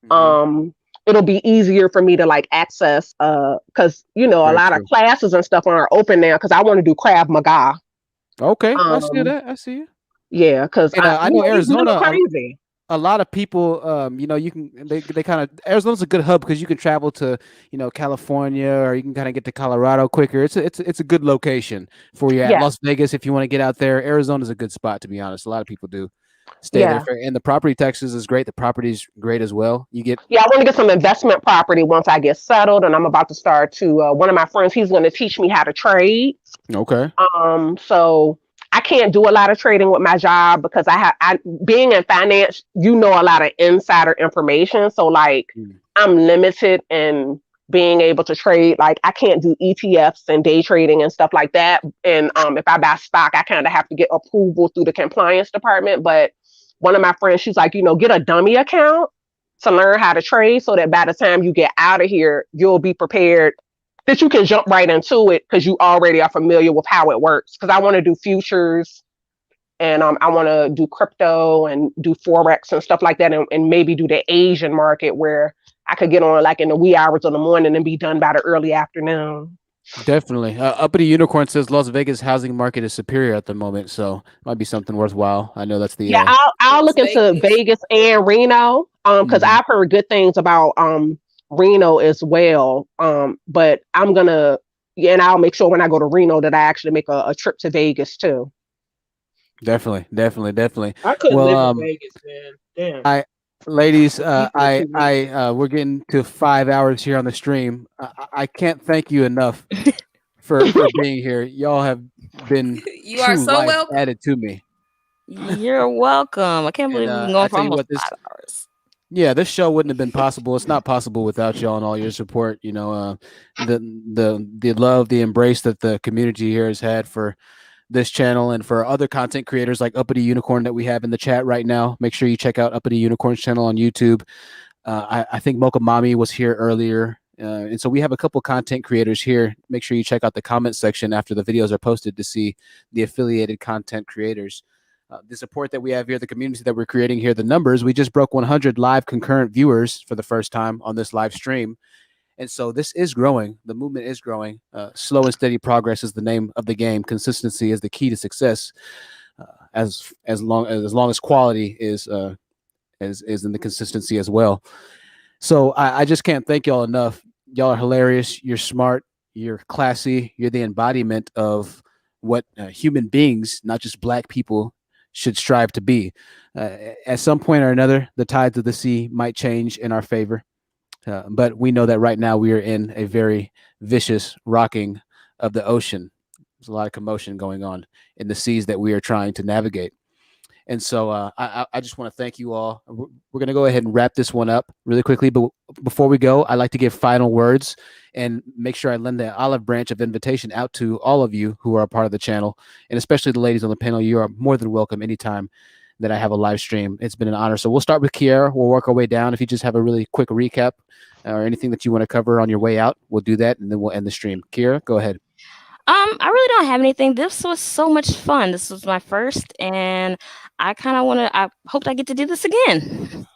Mhm. It'll be easier for me to like access because a Very lot of true. classes and stuff aren't open now because I want to do Krav Maga. Okay, I see Um, that. I see you. yeah, because And I know these men are Arizona. crazy. A lot of people, you can they kind of Arizona's a good hub because you can travel to California, or you can kind of get to Colorado quicker. It's a good location for you at Yeah, Las Vegas if you want to get out there. Arizona's a good spot, to be honest. A lot of people do stay there, yeah. and the property taxes is great. The property's great as well. You get Yeah, I want to get some investment property once I get settled, and I'm about to start to. One of my friends, he's going to teach me how to trade. okay. So I can't do a lot of trading with my job because I being in finance, a lot of insider information. So like Mm. I'm limited in being able to trade. Like I can't do ETFs and day trading and stuff like that. And if I buy stock, I kind of have to get approval through the compliance department. But one of my friends, she's like, get a dummy account to learn how to trade so that by the time you get out of here, you'll be prepared that you can jump right into it because you already are familiar with how it works. Because I want to do futures and I want to do crypto and do Forex and stuff like that and maybe do the Asian market where I could get on like in the wee hours of the morning and be done by the early afternoon. Definitely. Uppity Unicorn says Las Vegas housing market is superior at the moment, so might be something worthwhile. I know that's the Yeah, I'll look into Vegas and Reno because Mhm. I've heard good things about Reno as well. But I'm gonna and I'll make sure when I go to Reno that I actually make a trip to Vegas too. Definitely. I couldn't live Well, in Vegas, man. Damn. I ladies, People are too much. we're getting to 5 hours here on the stream. I can't thank you enough for being here. Y'all have been You are true so life welcome. added to me. You're welcome. I can't believe we've been I going for tell you almost what, this 5 hours. yeah, this show wouldn't have been possible. It's not possible without y'all and all your support. The love, the embrace that the community here has had for this channel and for other content creators like Uppity Unicorn that we have in the chat right now. Make sure you check out Uppity Unicorn's channel on YouTube. I think Mocha Mami was here earlier. And so we have a couple content creators here. Make sure you check out the comment section after the videos are posted to see the affiliated content creators. the support that we have here, the community that we're creating here, the numbers. We just broke 100 live concurrent viewers for the first time on this live stream. And so this is growing. The movement is growing. Slow and steady progress is the name of the game. Consistency is the key to success. As long as quality is in the consistency as well. So I just can't thank y'all enough. Y'all are hilarious. You're smart. You're classy. You're the embodiment of what human beings, not just Black people, should strive to be. At some point or another, the tides of the sea might change in our favor. But we know that right now we are in a very vicious rocking of the ocean. There's a lot of commotion going on in the seas that we are trying to navigate. And so I just want to thank you all. We're going to go ahead and wrap this one up really quickly. But before we go, I'd like to give final words and make sure I lend the olive branch of invitation out to all of you who are a part of the channel, and especially the ladies on the panel. You are more than welcome anytime that I have a live stream. It's been an honor. So we'll start with Kiara. We'll work our way down. If you just have a really quick recap or anything that you want to cover on your way out, we'll do that, and then we'll end the stream. Kiara, go ahead. I really don't have anything. This was so much fun. This was my first, and I kind of want to. I hope I get to do this again.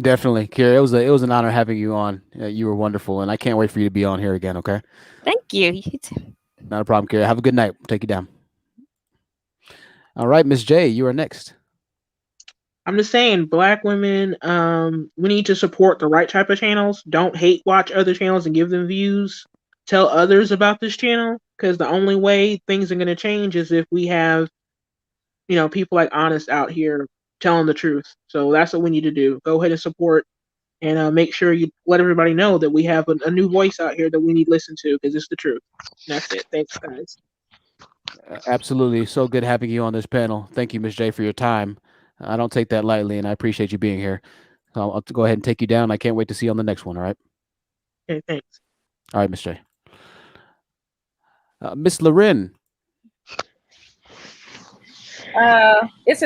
Definitely, Kiara. It was an honor having you on. You were wonderful, and I can't wait for you to be on here again. Okay. Thank you. You too. Not a problem, Kiara. Have a good night. We'll take you down. All right, Miss J, you are next. I'm just saying, Black women, we need to support the right type of channels. Don't hate watch other channels and give them views. Tell others about this channel, because the only way things are going to change is if we have, people like Honest out here telling the truth. So that's what we need to do. Go ahead and support, and make sure you let everybody know that we have a new voice out here that we need to listen to, because it's the truth. And that's it. Thanks, guys. Absolutely. So good having you on this panel. Thank you, Ms. J, for your time. I don't take that lightly, and I appreciate you being here. So I'll go ahead and take you down. I can't wait to see you on the next one. All right. Okay, thanks. All right, Ms. J. Miss Loren. It's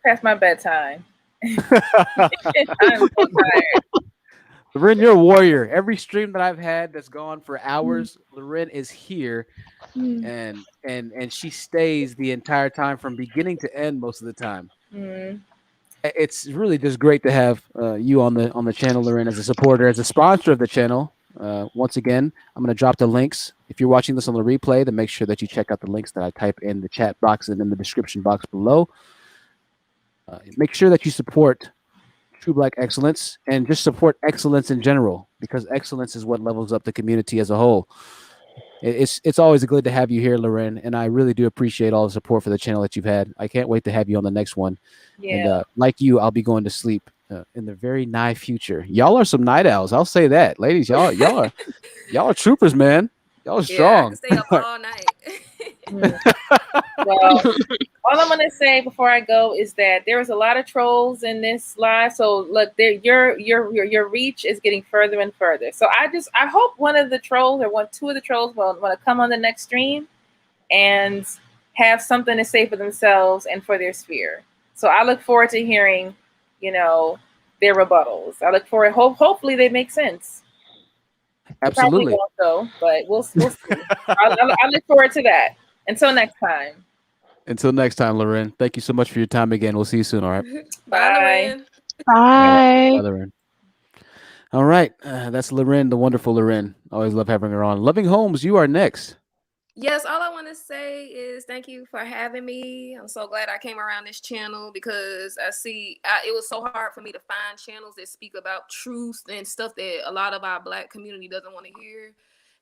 past my bedtime. I'm so tired. Loren, you're a warrior. Every stream that I've had that's gone for hours, Loren is here, and she stays the entire time from beginning to end most of the time. It's really just great to have you on the channel, Loren, as a supporter, as a sponsor of the channel. Once again, I'm going to drop the links. If you're watching this on the replay, then make sure that you check out the links that I type in the chat box and in the description box below. Make sure that you support True Black Excellence and just support excellence in general, because excellence is what levels up the community as a whole. It's always good to have you here, Loren, and I really do appreciate all the support for the channel that you've had. I can't wait to have you on the next one. Yeah. And like you, I'll be going to sleep in the very nigh future. Y'all are some night owls. I'll say that, ladies. Y'all are troopers, man. Y'all are strong. Yeah, I can stay up all night. Well, all I'm gonna say before I go is that there was a lot of trolls in this live. So look, your reach is getting further and further. So I hope one of the trolls or two of the trolls will want to come on the next stream and have something to say for themselves and for their sphere. So I look forward to hearing, their rebuttals. I look forward. Hopefully they make sense. Absolutely. Probably won't though, but we'll see. I look forward to that. Until next time. Until next time, Loren. Thank you so much for your time again. We'll see you soon. All right. Bye. Bye. Bye, Loren. All right. That's Loren, the wonderful Loren. Always love having her on. Loving Homes, you are next. Yes, all I want to say is thank you for having me. I'm so glad I came around this channel because it was so hard for me to find channels that speak about truth and stuff that a lot of our Black community doesn't want to hear.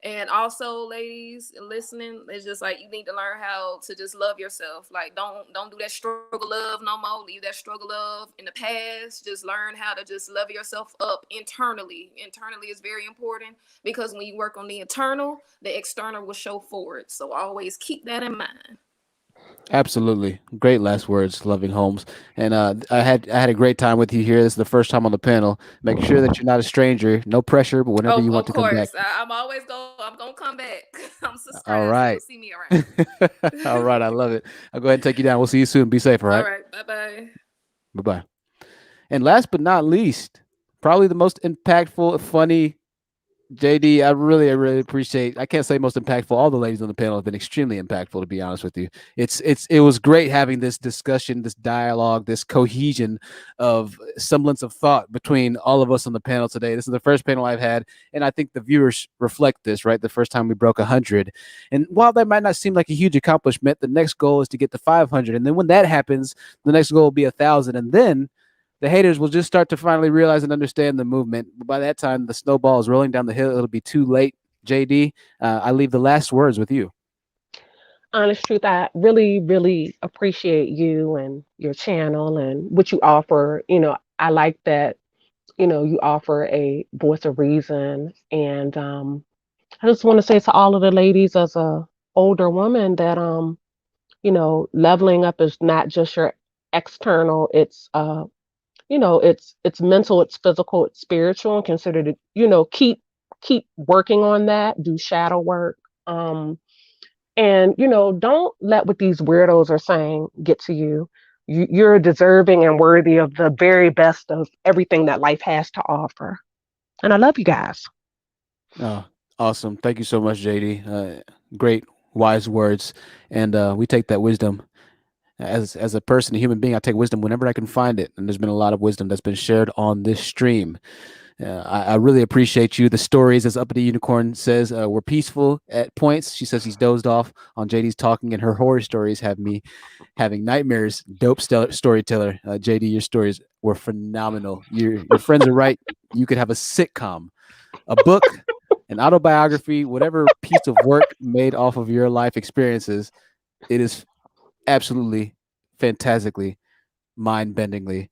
And also, ladies listening, it's just like you need to learn how to just love yourself. Like, don't do that struggle love no more. Leave that struggle love in the past. Just learn how to just love yourself up internally. Internally is very important because when you work on the internal, the external will show forward. So always keep that in mind. Absolutely. Great last words, Loving Homes. And I had a great time with you here. This is the first time on the panel. Make sure that you're not a stranger. No pressure, but whenever you want to come back. I'm going to come back. I'm subscribed. All right. So you'll see me around. All right. I love it. I'll go ahead and take you down. We'll see you soon. Be safe. All right. All right. Bye-bye. Bye-bye. And last but not least, probably the most impactful, funny, JD, I really appreciate. I can't say most impactful. All the ladies on the panel have been extremely impactful, to be honest with you. It was great having this discussion, this dialogue, this cohesion of semblance of thought between all of us on the panel today. This is the first panel I've had, and I think the viewers reflect this. Right, the first time we broke 100, and while that might not seem like a huge accomplishment, the next goal is to get to 500, and then when that happens, the next goal will be 1,000, and then the haters will just start to finally realize and understand the movement. But by that time, the snowball is rolling down the hill. It'll be too late. JD, I leave the last words with you. Honest truth, I really appreciate you and your channel and what you offer. I like that, you offer a voice of reason. And I just want to say to all of the ladies as a older woman that leveling up is not just your external, it's it's mental, it's physical, it's spiritual, and consider to, keep working on that, do shadow work. And don't let what these weirdos are saying get to you. You're deserving and worthy of the very best of everything that life has to offer. And I love you guys. Oh, awesome. Thank you so much, JD. Great, wise words. And we take that wisdom as a person, a human being. I take wisdom whenever I can find it. And there's been a lot of wisdom that's been shared on this stream. I really appreciate you. The stories, as Uppity Unicorn says, were peaceful at points. She says he's dozed off on JD's talking, and her horror stories have me having nightmares. Dope storyteller. JD, your stories were phenomenal. Your friends are right. You could have a sitcom, a book, an autobiography, whatever piece of work made off of your life experiences. It is absolutely, fantastically, mind-bendingly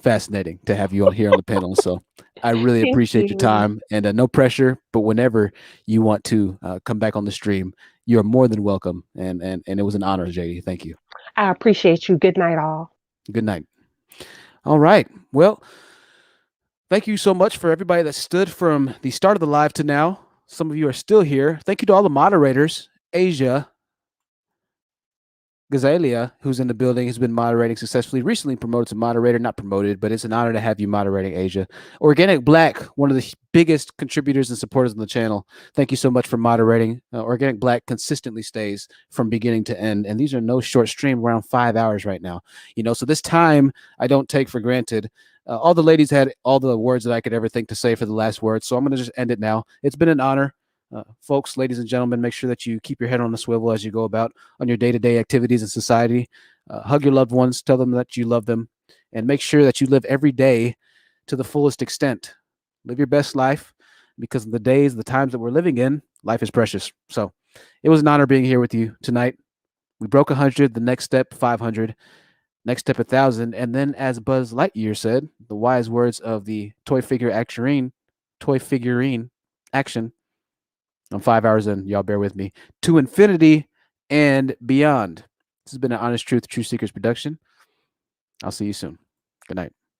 fascinating to have you on here on the panel. So I really Thank appreciate your you. time, and no pressure, but whenever you want to come back on the stream, you're more than welcome. And it was an honor, JD. Thank you. I appreciate you. Good night, all. Good night. All right. Well, thank you so much for everybody that stood from the start of the live to now. Some of you are still here. Thank you to all the moderators. Asia Gazalia, who's in the building, has been moderating successfully, recently promoted to moderator, not promoted, but it's an honor to have you moderating, Asia. Organic Black, one of the biggest contributors and supporters on the channel. Thank you so much for moderating. Organic Black consistently stays from beginning to end, and these are no short stream, around 5 hours right now. So this time I don't take for granted. All the ladies had all the words that I could ever think to say for the last word, so I'm going to just end it now. It's been an honor. Folks, ladies and gentlemen, make sure that you keep your head on the swivel as you go about on your day-to-day activities in society. Hug your loved ones, tell them that you love them, and make sure that you live every day to the fullest extent. Live your best life, because in the days, the times that we're living in, life is precious. So it was an honor being here with you tonight. We broke 100, the next step 500, next step 1,000, and then, as Buzz Lightyear said, the wise words of the toy figurine action. I'm 5 hours in. Y'all bear with me. To infinity and beyond. This has been an Honest Truth, True Seekers production. I'll see you soon. Good night.